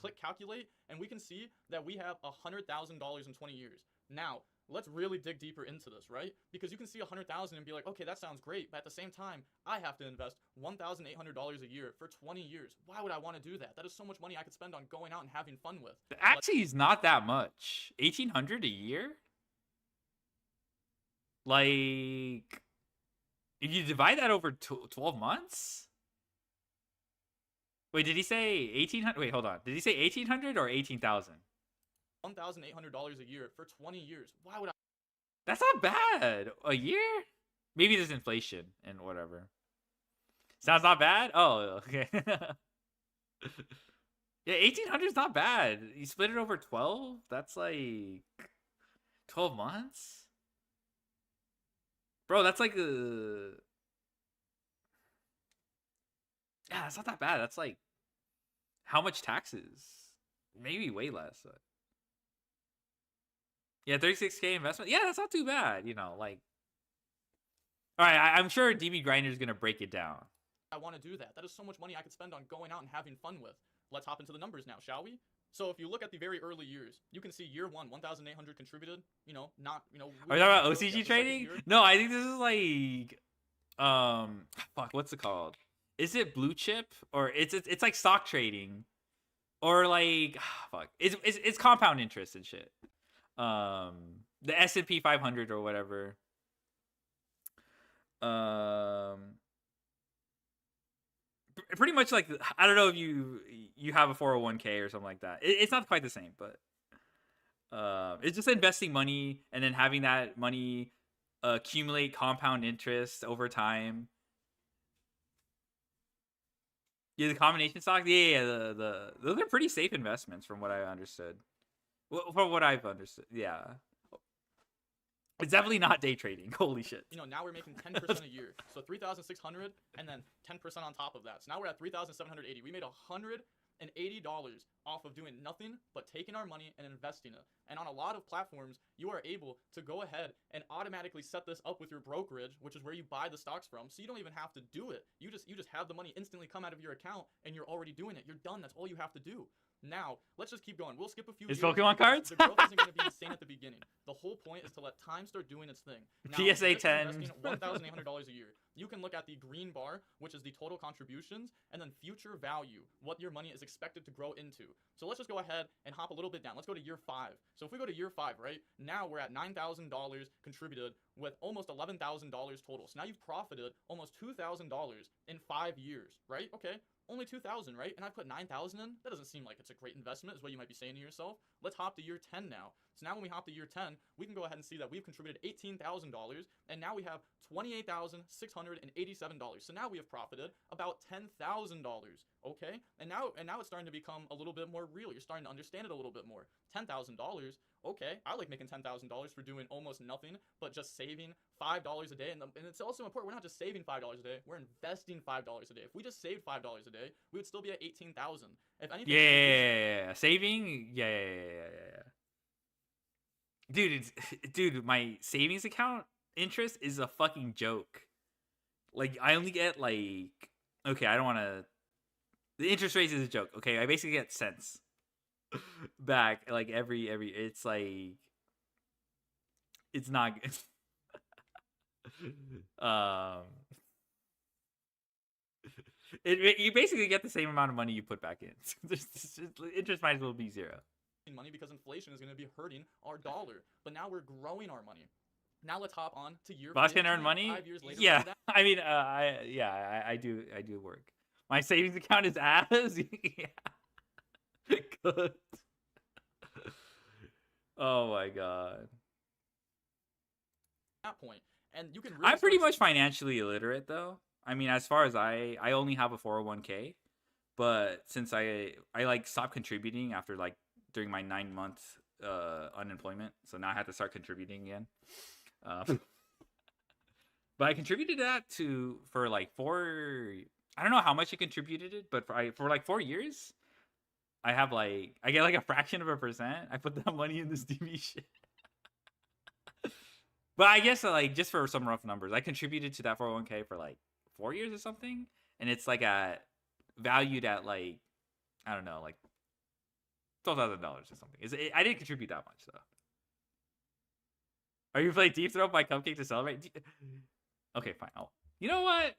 click calculate, and we can see that we have $100,000 in 20 years. Now, let's really dig deeper into this, right? Because you can see 100,000 and be like, okay, that sounds great, but at the same time, I have to invest $1,800 a year for 20 years. Why would I want to do that? That is so much money I could spend on going out and having fun with. Actually, it's not that much. 1,800 a year? Like, if you divide that over 12 months? Wait, did he say 1,800? Wait, hold on. Did he say 1,800 or 18,000? $1,800 a year for 20 years. Why would I? That's not bad. A year? Maybe there's inflation and whatever. Sounds not bad? Oh, okay. Yeah, 1,800 is not bad. You split it over 12? That's like 12 months? Bro, that's like yeah, that's not that bad. That's like how much taxes? Maybe way less. But... Yeah, 36K investment. Yeah, that's not too bad. You know, like. All right, I'm sure DB Grinder is gonna break it down. I want to do that. That is so much money I could spend on going out and having fun with. Let's hop into the numbers now, shall we? So if you look at the very early years, you can see year one, 1,800 contributed. You know, not Are you talking about OCG trading? No, I think this is like, fuck, what's it called? Is it blue chip or it's like stock trading, or like, fuck, it's compound interest and shit. The S&P 500 or whatever. Pretty much like, I don't know if you have a 401k or something like that. It's not quite the same, but it's just investing money and then having that money accumulate compound interest over time. Yeah, the combination stocks. Yeah, those are pretty safe investments from what I understood. From what I've understood, yeah. It's definitely not day trading. Holy shit. You know, now we're making 10% a year. So 3,600 and then 10% on top of that. So now we're at 3,780. We made $180 off of doing nothing but taking our money and investing it. And on a lot of platforms, you are able to go ahead and automatically set this up with your brokerage, which is where you buy the stocks from. So you don't even have to do it. You just have the money instantly come out of your account and you're already doing it. You're done. That's all you have to do. Now, let's just keep going. We'll skip a few Is years Pokemon because cards? The growth isn't going to be insane at the beginning. The whole point is to let time start doing its thing. Now, PSA just 10. investing $1,800 a year. You can look at the green bar, which is the total contributions, and then future value, what your money is expected to grow into. So let's just go ahead and hop a little bit down. Let's go to year 5. So if we go to year 5, right, now we're at $9,000 contributed with almost $11,000 total. So now you've profited almost $2,000 in 5 years, right? Okay. Only 2,000, right? And I put 9,000 in. That doesn't seem like it's a great investment, is what you might be saying to yourself. Let's hop to year 10 now. So now when we hop to year 10, we can go ahead and see that we've contributed $18,000, and now we have $28,687. So now we have profited about $10,000. Okay, and now it's starting to become a little bit more real. You're starting to understand it a little bit more. $10,000. Okay, I like making $10,000 for doing almost nothing, but just saving $5 a day. And it's also important, we're not just saving $5 a day, we're investing $5 a day. If we just saved $5 a day, we would still be at $18,000. If anything, Yeah, saving. Yeah. Dude, my savings account interest is a fucking joke. Like, I only get like, okay, I don't want to. The interest rate is a joke. Okay, I basically get cents back like every. It's like, it's not good. You basically get the same amount of money you put back in. Interest might as well be zero. Money because inflation is going to be hurting our dollar. But now we're growing our money. Now let's hop on to year. Boss can earn 15, money. 5 years later. Yeah, I mean, I do work. My savings account is ass. Yeah. Good. Oh my god. That point, and you can. Really I'm pretty much financially illiterate though. I mean, as far as I only have a 401k, but since I like stopped contributing after like during my 9 month unemployment, so now I have to start contributing again. But I contributed that for like I don't know how much I contributed it, but for like 4 years, I get like a fraction of a percent. I put that money in this TV shit. But I guess like just for some rough numbers, I contributed to that 401k for like 4 years or something, and it's like valued at like, I don't know, like $12,000 or something. I didn't contribute that much though. Are you playing Deep Throat by Cupcake to celebrate? Okay, fine. You know what?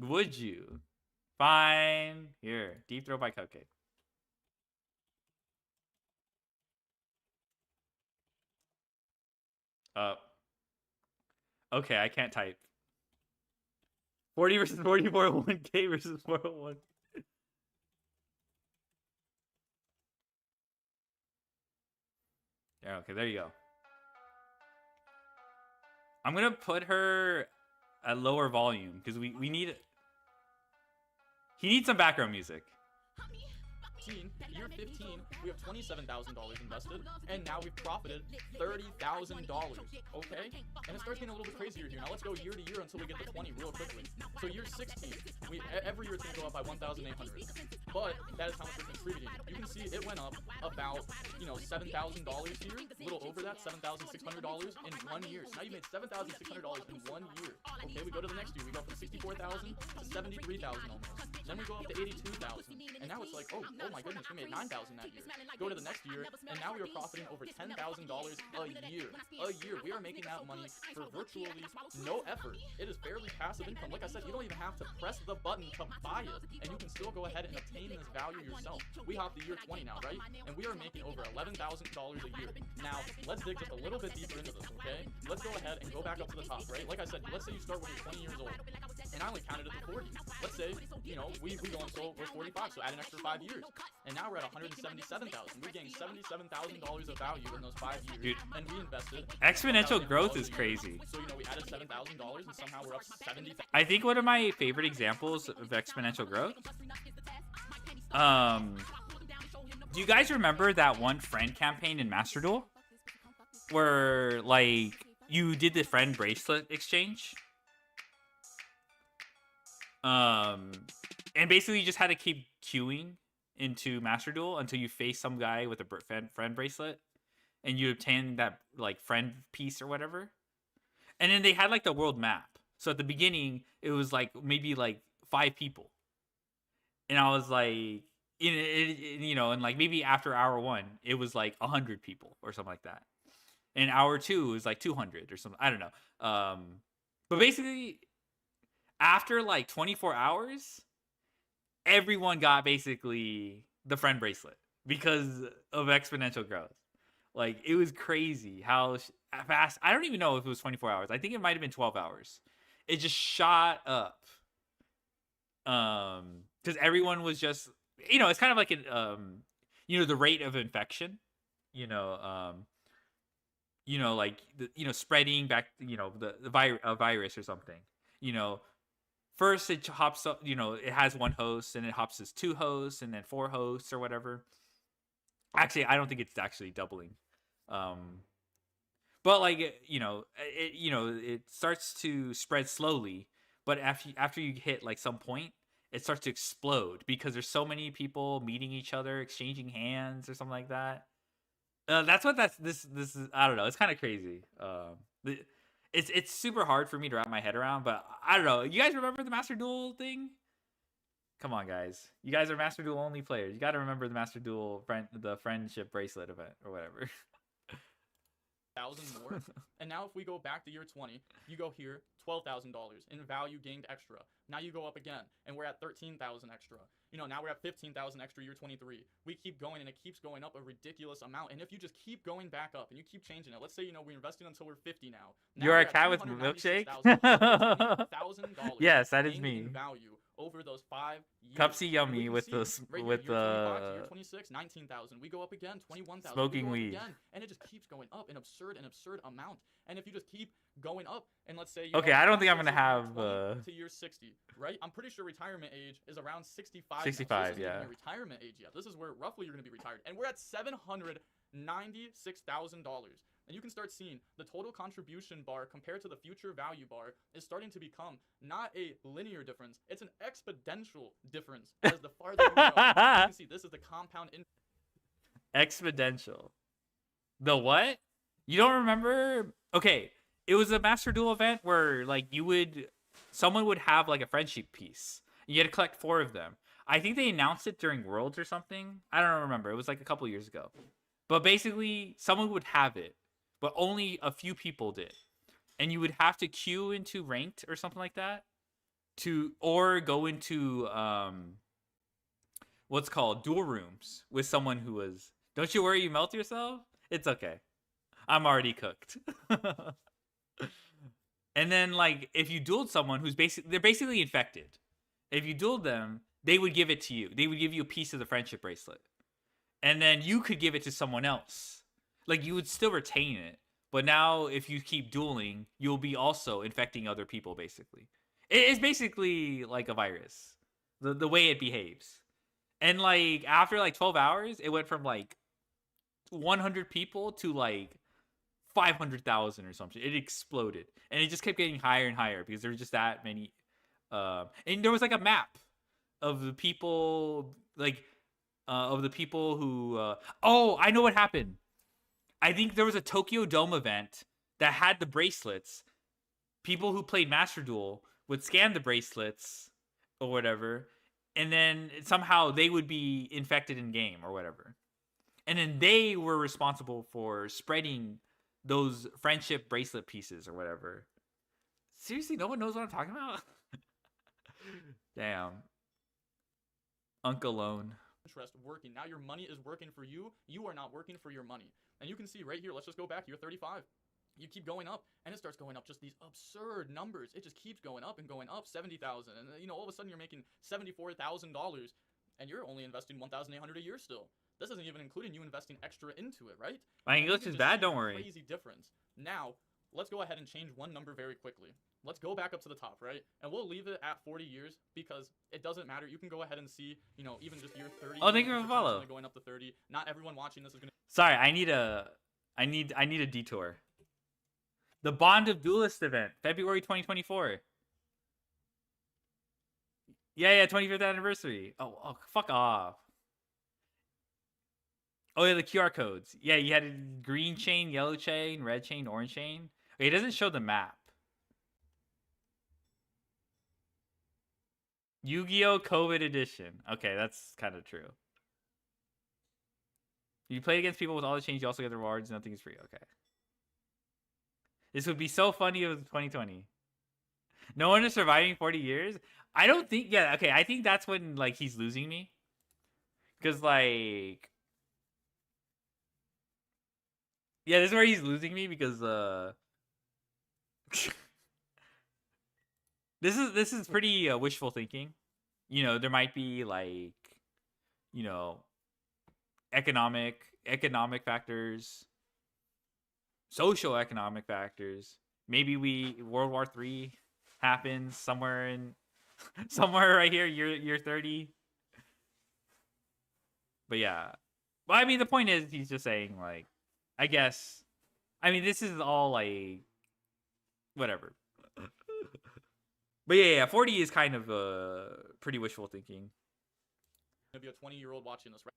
Would you? Fine. Here, Deep Throat by Cupcake. Okay, I can't type. 40 versus 44, 1K versus 401. Yeah, okay, there you go. I'm gonna put her at lower volume because we need. He needs some background music. Year 15, we have $27,000 invested, and now we've profited $30,000. Okay, and it starts getting a little bit crazier here. Now let's go year to year until we get to 20 real quickly. So year 16, every year it's gonna go up by 1,800, but that is how much we're contributing. You can see it went up about $7,000 here, a little over that, $7,600 in 1 year. So now you made $7,600 in 1 year. Okay, we go to the next year. We go from 64,000 to 73,000 almost. Then we go up to 82,000, and now it's like, oh my goodness, we made 9,000 that year. Go to the next year, and now we are profiting over $10,000 a year. We are making that money for virtually no effort. It is barely passive income. Like I said, you don't even have to press the button to buy it, and you can still go ahead and obtain this value yourself. We hop to year 20 now, right? And we are making over $11,000 a year. Now, let's dig just a little bit deeper into this, okay? Let's go ahead and go back up to the top, right? Like I said, let's say you start when you're 20 years old, and I only counted it to 40. Let's say, we go until we're 45, so add an extra 5 years. And now we're at $177,000. We're getting $77,000 of value in those 5 years. Dude, and we invested exponential growth is crazy. So, we added $7,000 and somehow we're up $70,000. I think one of my favorite examples of exponential growth. Do you guys remember that one friend campaign in Master Duel? Where, like, you did the friend bracelet exchange? And basically you just had to keep queuing into Master Duel until you face some guy with a friend bracelet, and you obtain that like friend piece or whatever. And then they had like the world map. So at the beginning it was like maybe like 5 people, and I was like, and like maybe after hour 1 it was like 100 people or something like that. And hour 2 it was like 200 or something. I don't know. But basically after like 24 hours, everyone got basically the friend bracelet because of exponential growth. Like, it was crazy how fast. I don't even know if it was 24 hours. I think it might have been 12 hours. It just shot up. Because everyone was just, it's kind of like an, the rate of infection, spreading back, the virus or something, First, it hops up, it has 1 host, and it hops as 2 hosts, and then 4 hosts or whatever. Actually, I don't think it's actually doubling. But like, it starts to spread slowly. But after you hit like some point, it starts to explode because there's so many people meeting each other, exchanging hands or something like that. This is. I don't know. It's kind of crazy. It's super hard for me to wrap my head around, but I don't know. You guys remember the Master Duel thing? Come on, guys. You guys are Master Duel only players. You got to remember the Master Duel the friendship bracelet event or whatever. $1,000 more. And now if we go back to year 20, you go here, $12,000 in value gained extra. Now you go up again, and we're at 13,000 extra. You know, now we're at 15,000 extra year 23. We keep going, and it keeps going up a ridiculous amount. And if you just keep going back up and you keep changing it, let's say, you know, we invested until we're 50 now. You're a cat with milkshake? Yes, that is me. Value over those 5 years. Cupsy yummy with the right with here, the year 26, 19,000. We go up again, 21,000. Smoking we go up weed. again, and it just keeps going up an absurd amount. And if you just keep going up, and let's say Okay, I don't think I'm gonna have to year 60, right? I'm pretty sure retirement age is around 65. 65, now. So this isn't yeah. even your retirement age yet. This is where roughly you're gonna be retired, and we're at $796,000. And you can start seeing the total contribution bar compared to the future value bar is starting to become not a linear difference, it's an exponential difference as the farther you go. You can see this is the compound exponential. The what? You don't remember? Okay, it was a Master Duel event where like someone would have like a friendship piece. You had to collect 4 of them. I think they announced it during Worlds or something. I don't remember. It was like a couple years ago. But basically, someone would have it, but only a few people did. And you would have to queue into ranked or something like that or go into what's called duel rooms with someone who was. Don't you worry, you melt yourself? It's okay. I'm already cooked. And then like if you dueled someone they're basically infected. If you dueled them, they would give it to you. They would give you a piece of the friendship bracelet. And then you could give it to someone else. Like you would still retain it. But now if you keep dueling, you'll be also infecting other people basically. It's basically like a virus. The way it behaves. And like after like 12 hours, it went from like 100 people to like 500,000 or something. It exploded. And it just kept getting higher and higher because there were just that many and there was like a map of the people who oh, I know what happened. I think there was a Tokyo Dome event that had the bracelets. People who played Master Duel would scan the bracelets or whatever, and then somehow they would be infected in game or whatever. And then they were responsible for spreading those friendship bracelet pieces or whatever. Seriously, no one knows what I'm talking about? Damn. Uncle Lone. Interest working. Now your money is working for you. You are not working for your money. And you can see right here, let's just go back. You're 35. You keep going up, and it starts going up just these absurd numbers. It just keeps going up and going up. 70,000, and you know all of a sudden you're making $74,000, and you're only investing $1,800 a year still. This isn't even including you investing extra into it, right? My English is bad. Don't worry. Crazy difference. Now let's go ahead and change one number very quickly. Let's go back up to the top, right? And we'll leave it at 40 years because it doesn't matter. You can go ahead and see, you know, even just year 30. Oh, thank you for the follow. Going up to 30. Not everyone watching this is gonna. Sorry, I need a detour. The Bond of Duelist event, February 2024. Yeah, 25th anniversary. Oh, fuck off. Oh yeah, the QR codes. Yeah, you had a green chain, yellow chain, red chain, orange chain. Okay, it doesn't show the map. Yu-Gi-Oh! COVID edition. Okay, that's kind of true. You play against people with all the chains, you also get the rewards. Nothing is free. Okay. This would be so funny if it was 2020. No one is surviving 40 years? I don't think... Yeah, okay, I think that's when, like, he's losing me. Because, like... Yeah, this is where he's losing me because, This is pretty wishful thinking. You know, there might be, like, you know, economic factors, socio-economic factors. Maybe World War III happens somewhere right here, year 30. But yeah. Well, I mean, the point is, he's just saying, like, I guess, I mean, this is all, like, whatever. But yeah, 40 is kind of pretty wishful thinking. Gonna be a 20-year-old watching this, right?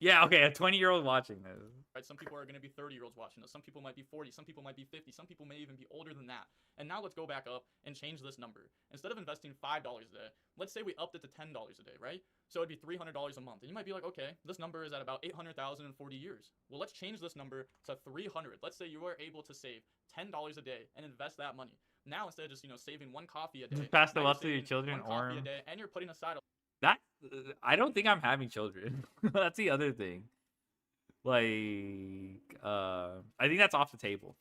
Yeah, okay, a 20-year-old watching this. Right? Some people are going to be 30-year-olds watching this. Some people might be 40. Some people might be 50. Some people may even be older than that. And now let's go back up and change this number. Instead of investing $5 a day, let's say we upped it to $10 a day, right? So it'd be $300 a month. And you might be like, okay, this number is at about 800,000 in 40 years. Well, let's change this number to 300. Let's say you are able to save $10 a day and invest that money. Now, instead of just, saving one coffee a day, Just pass them now up to you're your saving children one coffee or a day, and you're putting aside that. I don't think I'm having children. That's the other thing. Like, I think that's off the table.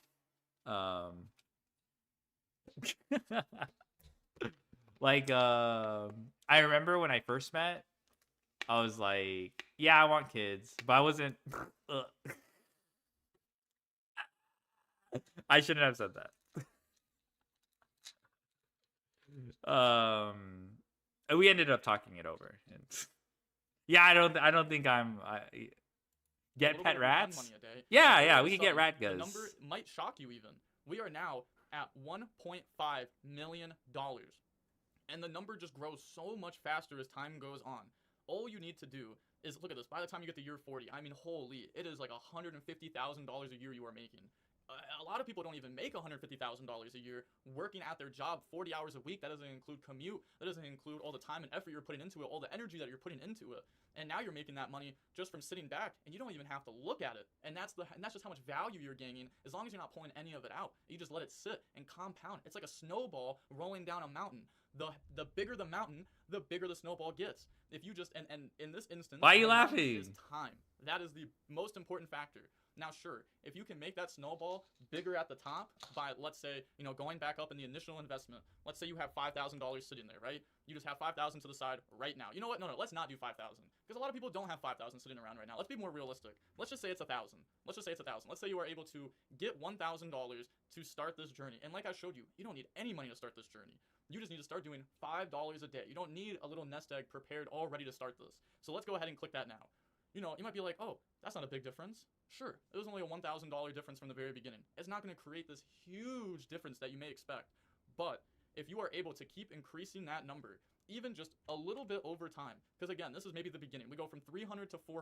Like, I remember when I first met, I was like, yeah, I want kids, but I wasn't. I shouldn't have said that. We ended up talking it over. And yeah, I don't think I'm. Get pet rats? Money a day. Yeah, And yeah, all we of a can get sudden, rat The guys. number might shock you even. We are now at $1.5 million. And the number just grows so much faster as time goes on. All you need to do is, look at this, by the time you get to year 40, I mean, holy, it is like $150,000 a year you are making. A lot of people don't even make $150,000 a year working at their job 40 hours a week. That doesn't include commute. That doesn't include all the time and effort you're putting into it, all the energy that you're putting into it. And now you're making that money just from sitting back, and you don't even have to look at it. And that's just how much value you're gaining. As long as you're not pulling any of it out, you just let it sit and compound. It's like a snowball rolling down a mountain. The bigger the mountain, the bigger the snowball gets. If you just and in this instance, Why are you the mountain laughing? is time. That is the most important factor. Now, sure, if you can make that snowball bigger at the top by, let's say, going back up in the initial investment. Let's say you have $5,000 sitting there, right? You just have $5,000 to the side right now. You know what? No, let's not do 5,000 because a lot of people don't have 5,000 sitting around right now. Let's be more realistic. Let's just say it's 1,000. Let's just say it's 1,000. Let's say you are able to get $1,000 to start this journey. And like I showed you, you don't need any money to start this journey. You just need to start doing $5 a day. You don't need a little nest egg prepared already to start this. So let's go ahead and click that now. You might be like, oh, that's not a big difference. Sure, it was only a $1,000 difference from the very beginning. It's not going to create this huge difference that you may expect. But if you are able to keep increasing that number, even just a little bit over time, because again, this is maybe the beginning. We go from $300 to $400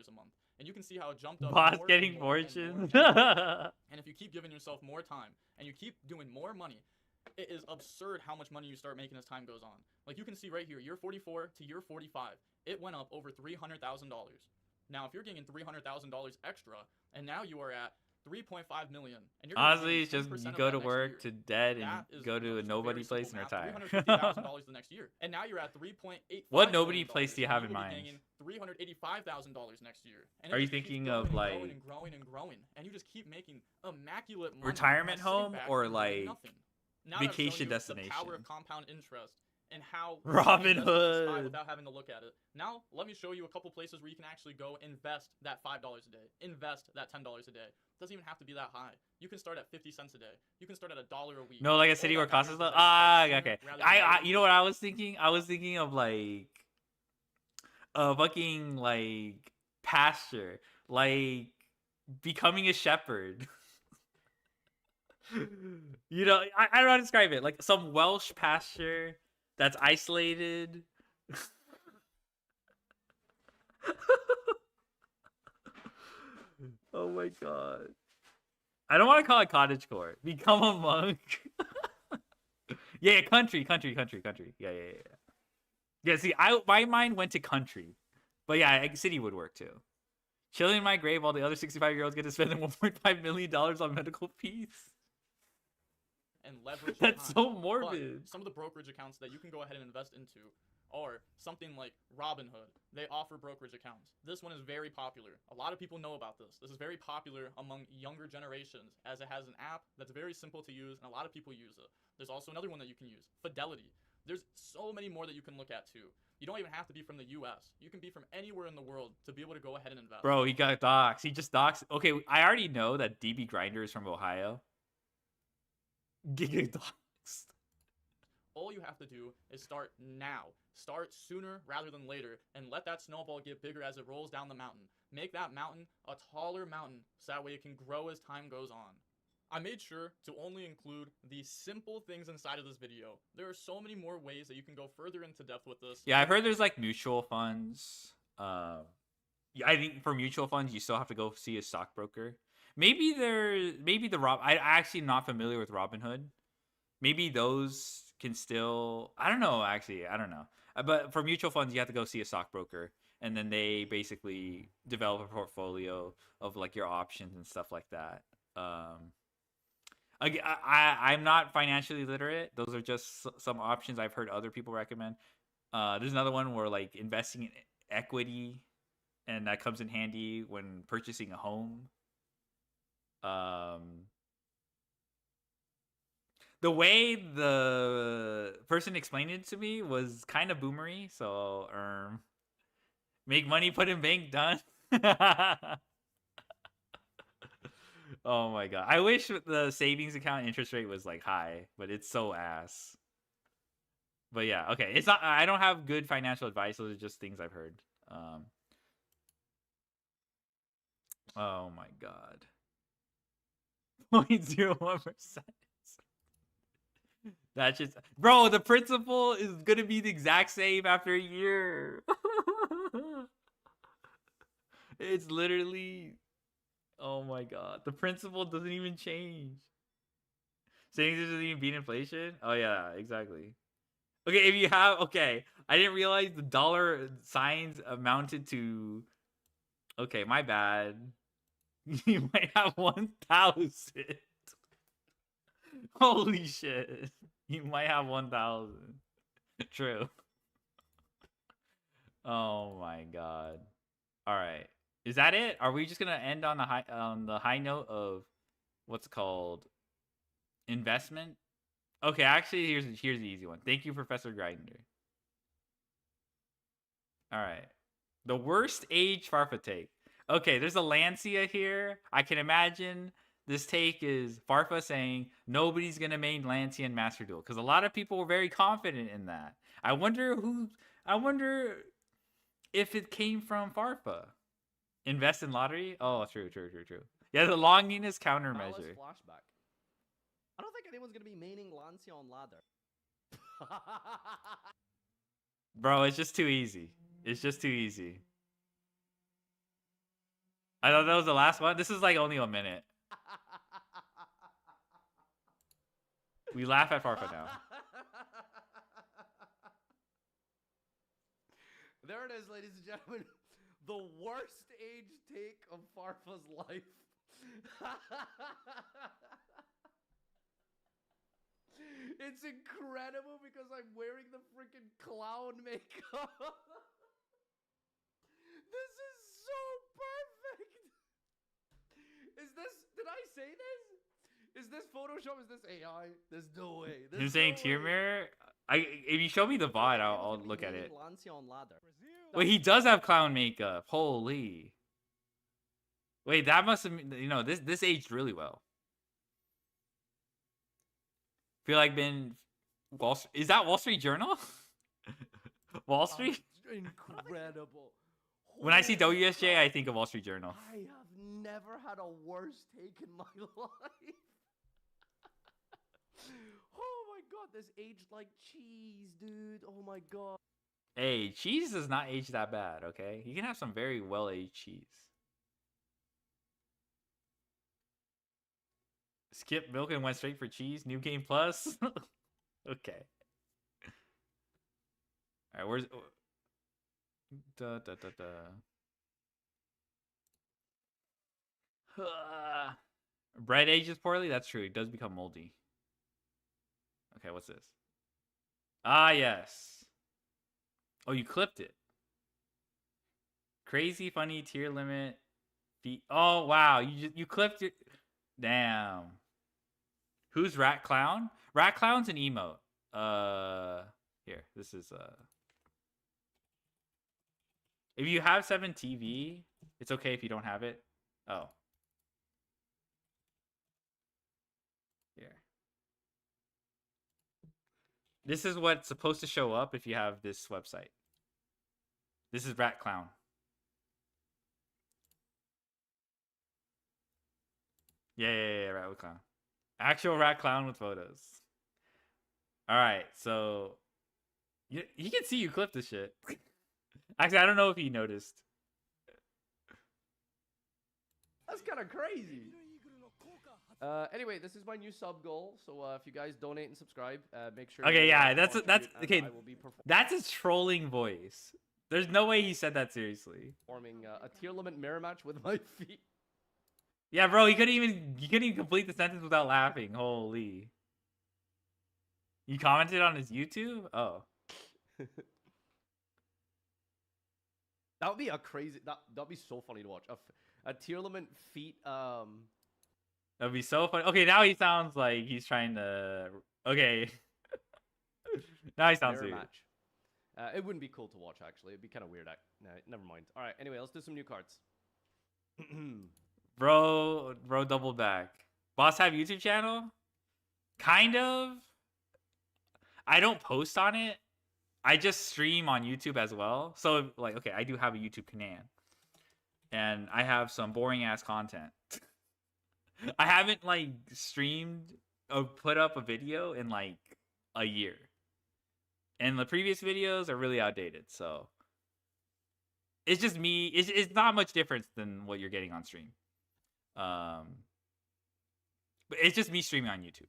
a month, and you can see how it jumped up. Boss more getting and more and fortune. more. And if you keep giving yourself more time, and you keep doing more money, it is absurd how much money you start making as time goes on. Like you can see right here, year 44 to year 45, it went up over $300,000. Now, if you're getting $300,000 extra, and now you are at 3.5 million, and you're Honestly, it's getting just 10% you of go that to next work year, to dead and that is go to a just nobody very place simple and math. retire. $350,000 the next year, and now you're at 3.8. What nobody place do you have in mind? $385,000 next year. And Are it you just keeps thinking growing of and like growing and growing and growing, and you just keep making immaculate money retirement by sitting home back or and doing like nothing. Now that I've shown vacation you destination? The power of compound interest and how Robin you can invest in this pie Hood. without having to look at it. Now, let me show you a couple places where you can actually go invest that $5 a day, invest that $10 a day. It doesn't even have to be that high. You can start at 50 cents a day. You can start at $1 a week. No, like a All city that where costs matters low. is that you start Okay. sooner rather than I later. you know what I was thinking? I was thinking of like a fucking like pasture, like becoming a shepherd. I don't know how to describe it. Like some Welsh pasture that's isolated. Oh my god. I don't want to call it cottagecore. Become a monk. Yeah, country. Yeah. Yeah, see, my mind went to country. But yeah, city would work too. Chilling in my grave while the other 65-year-olds get to spend $1.5 million on medical fees. And leverage That's time. so But morbid. some of the brokerage accounts that you can go ahead and invest into are something like Robinhood. They offer brokerage accounts. This one is very popular. A lot of people know about this. This is very popular among younger generations as it has an app that's very simple to use and a lot of people use it. There's also another one that you can use, Fidelity. There's so many more that you can look at too. You don't even have to be from the US. You can be from anywhere in the world to be able to go ahead and invest. Bro, he got doxxed. He just doxed. Okay, I already know that DB Grinder is from Ohio. Giga doxed. All you have to do is start now. Start sooner rather than later and let that snowball get bigger as it rolls down the mountain. Make that mountain a taller mountain so that way it can grow as time goes on. I made sure to only include the simple things inside of this video. There are so many more ways that you can go further into depth with this. Yeah, I've heard there's like mutual funds. I think for mutual funds, you still have to go see a stockbroker. Maybe the I actually not familiar with Robinhood. Maybe those can still. I don't know. Actually, I don't know. But for mutual funds, you have to go see a stockbroker, and then they basically develop a portfolio of like your options and stuff like that. I'm not financially literate. Those are just some options I've heard other people recommend. There's another one where like investing in equity, and that comes in handy when purchasing a home. The way the person explained it to me was kind of boomery. So, make money, put in bank, done. Oh my god! I wish the savings account interest rate was like high, but it's so ass. But yeah, okay. It's not. I don't have good financial advice. Those are just things I've heard. Oh my god. 0.01%. That's just, bro. The principal is gonna be the exact same after a year. It's literally. Oh my god. The principal doesn't even change. Savings doesn't even beat inflation? Oh yeah, exactly. Okay, if you have, okay. I didn't realize the dollar signs amounted to, okay, my bad. You might have 1,000. Holy shit. You might have 1,000. True. Oh my god. All right. Is that it? Are we just gonna end on the high note of what's called investment? Okay, actually, here's the easy one. Thank you, Professor Grinder. All right, the worst age Farfa take. Okay, there's a Lancia here. I can imagine this take is Farfa saying nobody's gonna main Lancia in Master Duel because a lot of people were very confident in that. I wonder if it came from Farfa. Invest in lottery? Oh, true. Yeah, the longiness countermeasure. Flashback. I don't think anyone's gonna be maining Lancia on ladder. Bro, it's just too easy. It's just too easy. I thought that was the last one. This is like only a minute. We laugh at Farfa now. There it is, ladies and gentlemen. The worst age take of Farfa's life. It's incredible because I'm wearing the freaking clown makeup. This is so perfect. Did I say this? Is this Photoshop? Is this AI? There's no way. You're saying tier mirror? If you show me the VOD, I'll look at it. Lancia on ladder. Wait, he does have clown makeup. Holy. Wait, that must have, this aged really well. Feel like been Wall Street. Is that Wall Street Journal? Wall Street? Incredible. When I see WSJ, I think of Wall Street Journal. I have never had a worse take in my life. Oh my god, this aged like cheese, dude. Oh my god. Hey, cheese does not age that bad, okay? You can have some very well-aged cheese. Skip milk and went straight for cheese. New game plus. Okay. All right, where's bread ages poorly? That's true. It does become moldy. Okay, what's this? Ah, yes. Oh, you clipped it. Crazy funny tier limit. Oh, wow. You clipped it. Damn. Who's Rat Clown? Rat Clown's an emote. Here. This is if you have 7 TV, it's okay if you don't have it. Oh. Here. This is what's supposed to show up if you have this website. This is Rat Clown. Yeah, Rat Clown. Actual Rat Clown with photos. Alright, so he can see you clip this shit. Actually, I don't know if he noticed. That's kind of crazy. Anyway, this is my new sub goal. So if you guys donate and subscribe, make sure. Okay, you, yeah, that's contribute, and okay. I will be That's a trolling voice. There's no way he said that seriously. performing a tier limit mirror match with my feet. Yeah, bro, he couldn't even complete the sentence without laughing. Holy. You commented on his YouTube? Oh. That would be a crazy. That'd be so funny to watch. A tier limit feet. That'd be so funny. Okay, now he sounds like he's trying to. Okay. Now he sounds mirror weird. match. It wouldn't be cool to watch actually. It'd be kind of weird. No, never mind. All right. Anyway, let's do some new cards. Bro double back. Boss have YouTube channel? Kind of. I don't post on it. I just stream on YouTube as well. So like, okay, I do have a YouTube canal. And I have some boring ass content. I haven't like streamed or put up a video in like a year. And the previous videos are really outdated, so it's just me. It's not much difference than what you're getting on stream. But it's just me streaming on YouTube.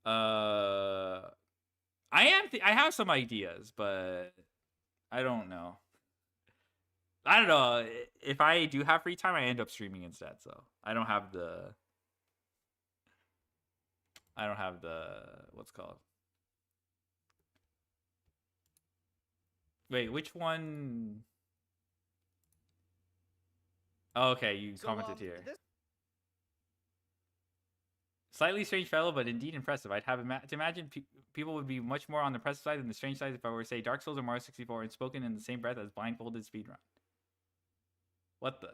I have some ideas, but I don't know. I don't know. If I do have free time, I end up streaming instead. So I don't have the what's it called. Wait, which one? Oh, okay, you commented here. Slightly strange fellow, but indeed impressive. I'd have to imagine people would be much more on the impressive side than the strange side if I were to say Dark Souls or Mario 64 and spoken in the same breath as blindfolded speedrun. What the?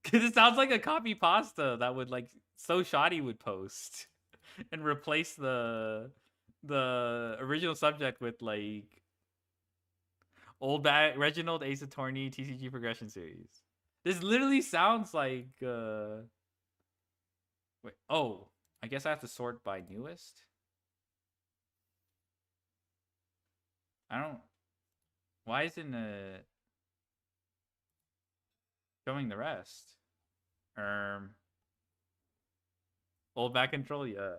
Because it sounds like a copy pasta that would like So Shoddy would post and replace the original subject with like old bad Reginald Ace Attorney TCG progression series. This literally sounds like wait, oh, I guess I have to sort by newest. I don't. Why isn't it showing the rest? Old back control, yeah.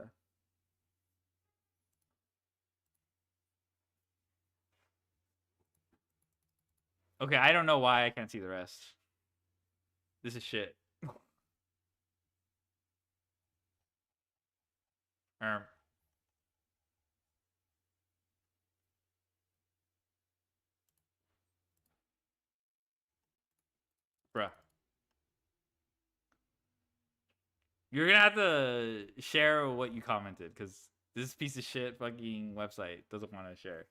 Okay, I don't know why I can't see the rest. This is shit. Bruh. You're gonna have to share what you commented, because this piece of shit fucking website doesn't want to share.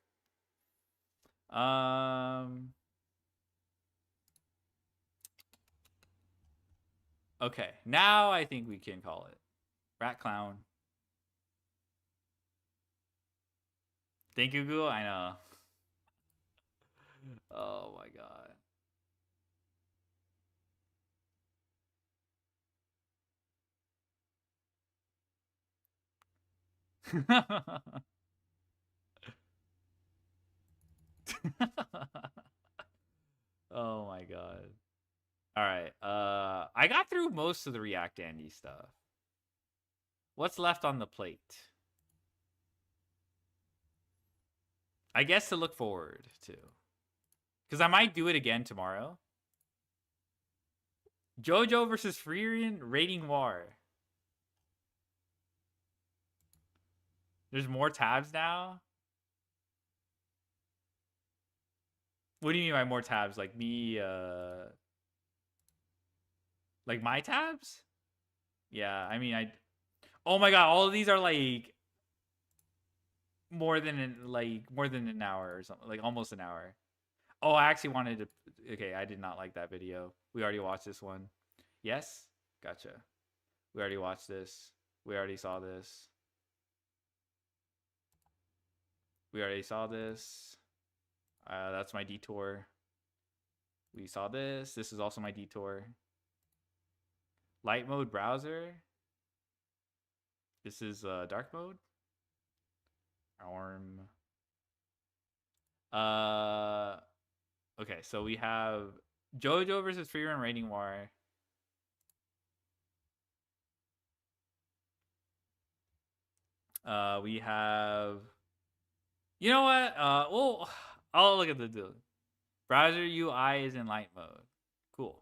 Okay, now I think we can call it. Rat Clown. Thank you, Google. I know. Oh my god. Oh my god. All right. I got through most of the React Andy stuff. What's left on the plate? I guess to look forward to. Because I might do it again tomorrow. JoJo versus Freerian rating war. There's more tabs now? What do you mean by more tabs? Like me, like my tabs? Yeah, I mean, oh my god, all of these are like more than an hour or something, like almost an hour. Oh, I actually wanted to. Okay, I did not like that video. We already watched this one. Yes, gotcha. We already watched this. We already saw this. We already saw this. That's my detour. We saw this. This is also my detour. Light mode browser. This is dark mode. Okay, so we have JoJo versus Freerun rating war. We have. You know what? Well, I'll look at the deal. Browser UI is in light mode. Cool.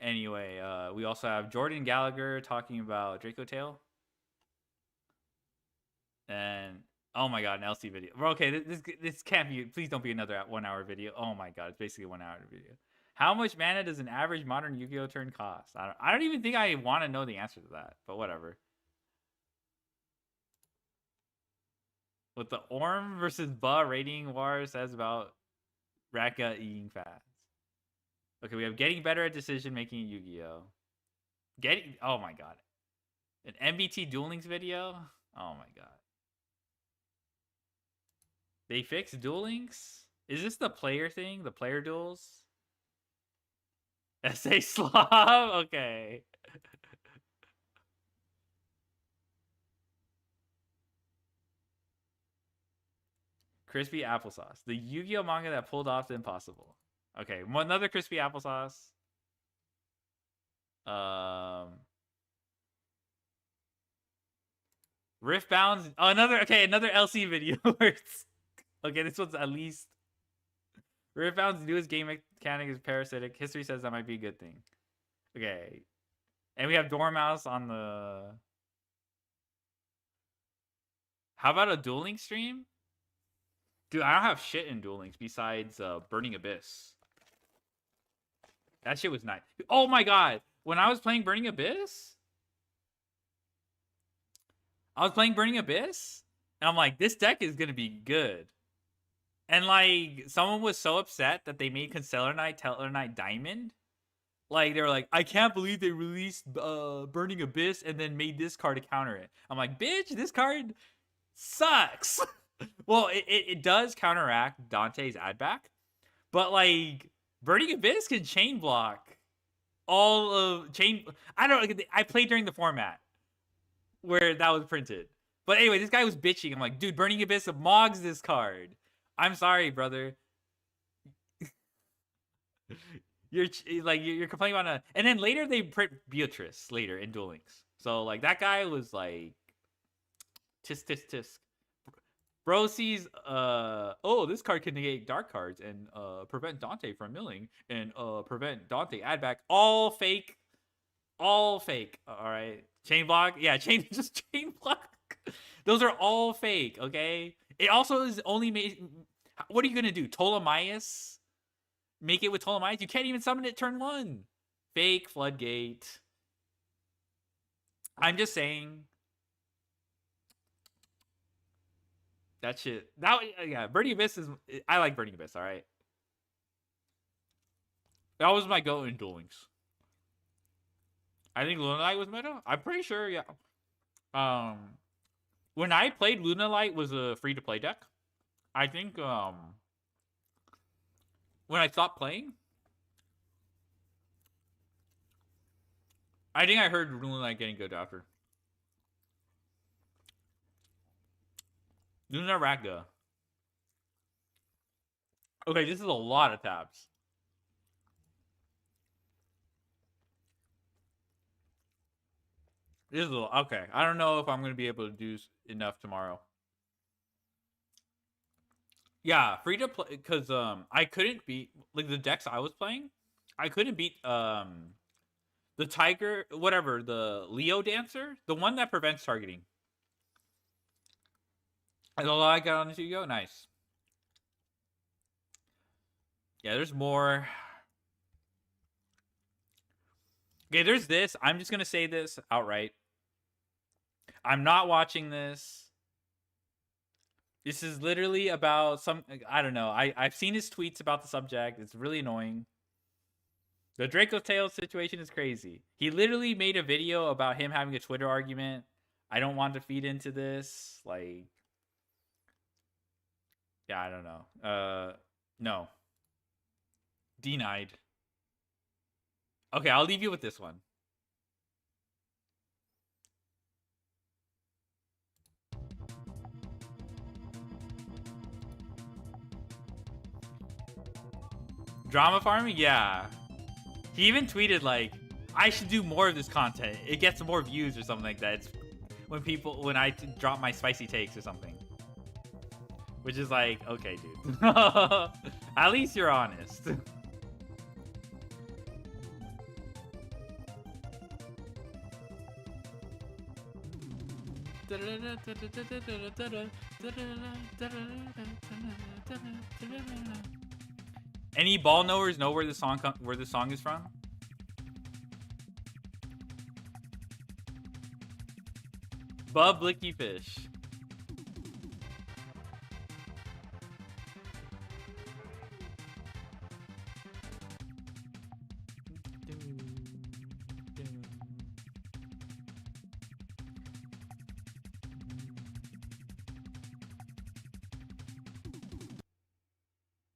Anyway, we also have Jordan Gallagher talking about Draco Tail. And oh my god, an LC video. Bro, okay, this can't be. Please don't be another 1 hour video. Oh my god, it's basically a 1 hour video. How much mana does an average modern Yu-Gi-Oh turn cost? I don't even think I want to know the answer to that, but whatever. What the Orm versus Ba rating war says about Raka eating fast. Okay, we have getting better at decision making in Yu-Gi-Oh. Oh my god. An MBT Duel Links video? Oh my god. They fixed Duel Links? Is this the player thing? The player duels? SA Slav? Okay. Crispy applesauce. The Yu-Gi-Oh manga that pulled off the impossible. Okay, another crispy applesauce. Rift Bounds. Oh, another LC video. Okay, this one's at least. Rift Bound's newest game mechanic is parasitic. History says that might be a good thing. Okay. And we have Dormouse on the. How about a Duel Links stream? Dude, I don't have shit in Duel Links besides Burning Abyss. That shit was nice. Oh my god. When I was playing Burning Abyss, and I'm like, this deck is going to be good. And like, someone was so upset that they made Tellarknight Diamond. Like, they were like, I can't believe they released Burning Abyss and then made this card to counter it. I'm like, bitch, this card sucks. Well, it does counteract Dante's add back. But like, Burning Abyss can chain block all of chain. I played during the format where that was printed. But anyway, this guy was bitching. I'm like, dude, Burning Abyss mogs this card. I'm sorry, brother. You're complaining about and then later they print Beatrice later in Duel Links. So like that guy was like, tisk. Bro sees, this card can negate dark cards and prevent Dante from milling and prevent Dante add back. All fake. All right. Chain block. Yeah, chain block. Those are all fake, okay? It also is only made. What are you going to do? Ptolemaeus? Make it with Ptolemaeus? You can't even summon it turn 1. Fake Floodgate. I'm just saying. That shit. Burning Abyss is. I like Burning Abyss, alright? That was my go in Duel Links. I think Lunalight was meta? I'm pretty sure, yeah. When I played, Lunalight was a free-to-play deck. I think, when I stopped playing, I think I heard Lunalight getting good after. Luna Raga. Okay, this is a lot of tabs. This is okay. I don't know if I'm going to be able to do enough tomorrow. Yeah, free to play, because I couldn't beat like the decks I was playing. I couldn't beat the Tiger, whatever, the Leo Dancer, the one that prevents targeting. And all I got on this Yu-Gi-Oh! Nice. Yeah, there's more. Okay, there's this. I'm just gonna say this outright. I'm not watching this. This is literally about I don't know. I've seen his tweets about the subject. It's really annoying. The Draco Tail situation is crazy. He literally made a video about him having a Twitter argument. I don't want to feed into this. Like, yeah, I don't know. No. Denied. Okay, I'll leave you with this one. Drama farming? Yeah. He even tweeted like, I should do more of this content. It gets more views or something like that. when I drop my spicy takes or something. Which is like, okay, dude. At least you're honest. Any ball knowers know where the song is from? Bub Blicky Fish.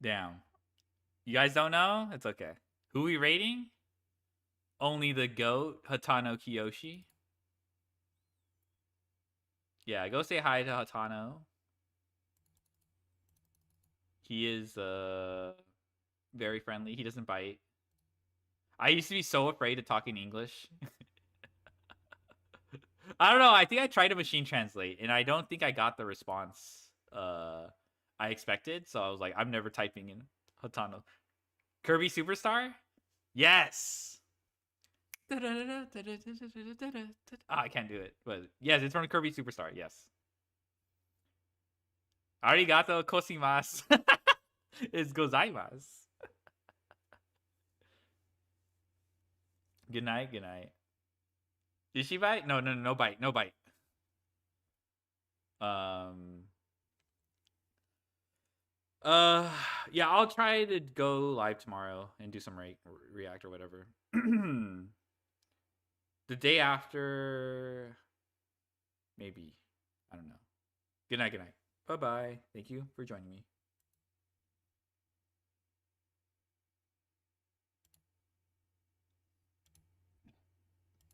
Damn. You guys don't know? It's okay. Who we rating? Only the GOAT, Hatano Kiyoshi. Yeah, go say hi to Hatano. He is very friendly. He doesn't bite. I used to be so afraid of talking English. I don't know. I think I tried to machine translate, and I don't think I got the response I expected. So I was like, I'm never typing in Hatano. Kirby Superstar? Yes! Oh, I can't do it. But yes, it's from Kirby Superstar. Yes. Arigato kosimasu. It's gozaimasu. Good night. Good night. Did she bite? No bite. No bite. Yeah, I'll try to go live tomorrow and do some react or whatever. The day after, maybe. I don't know. Good night. Good night. Bye-bye. Thank you for joining me.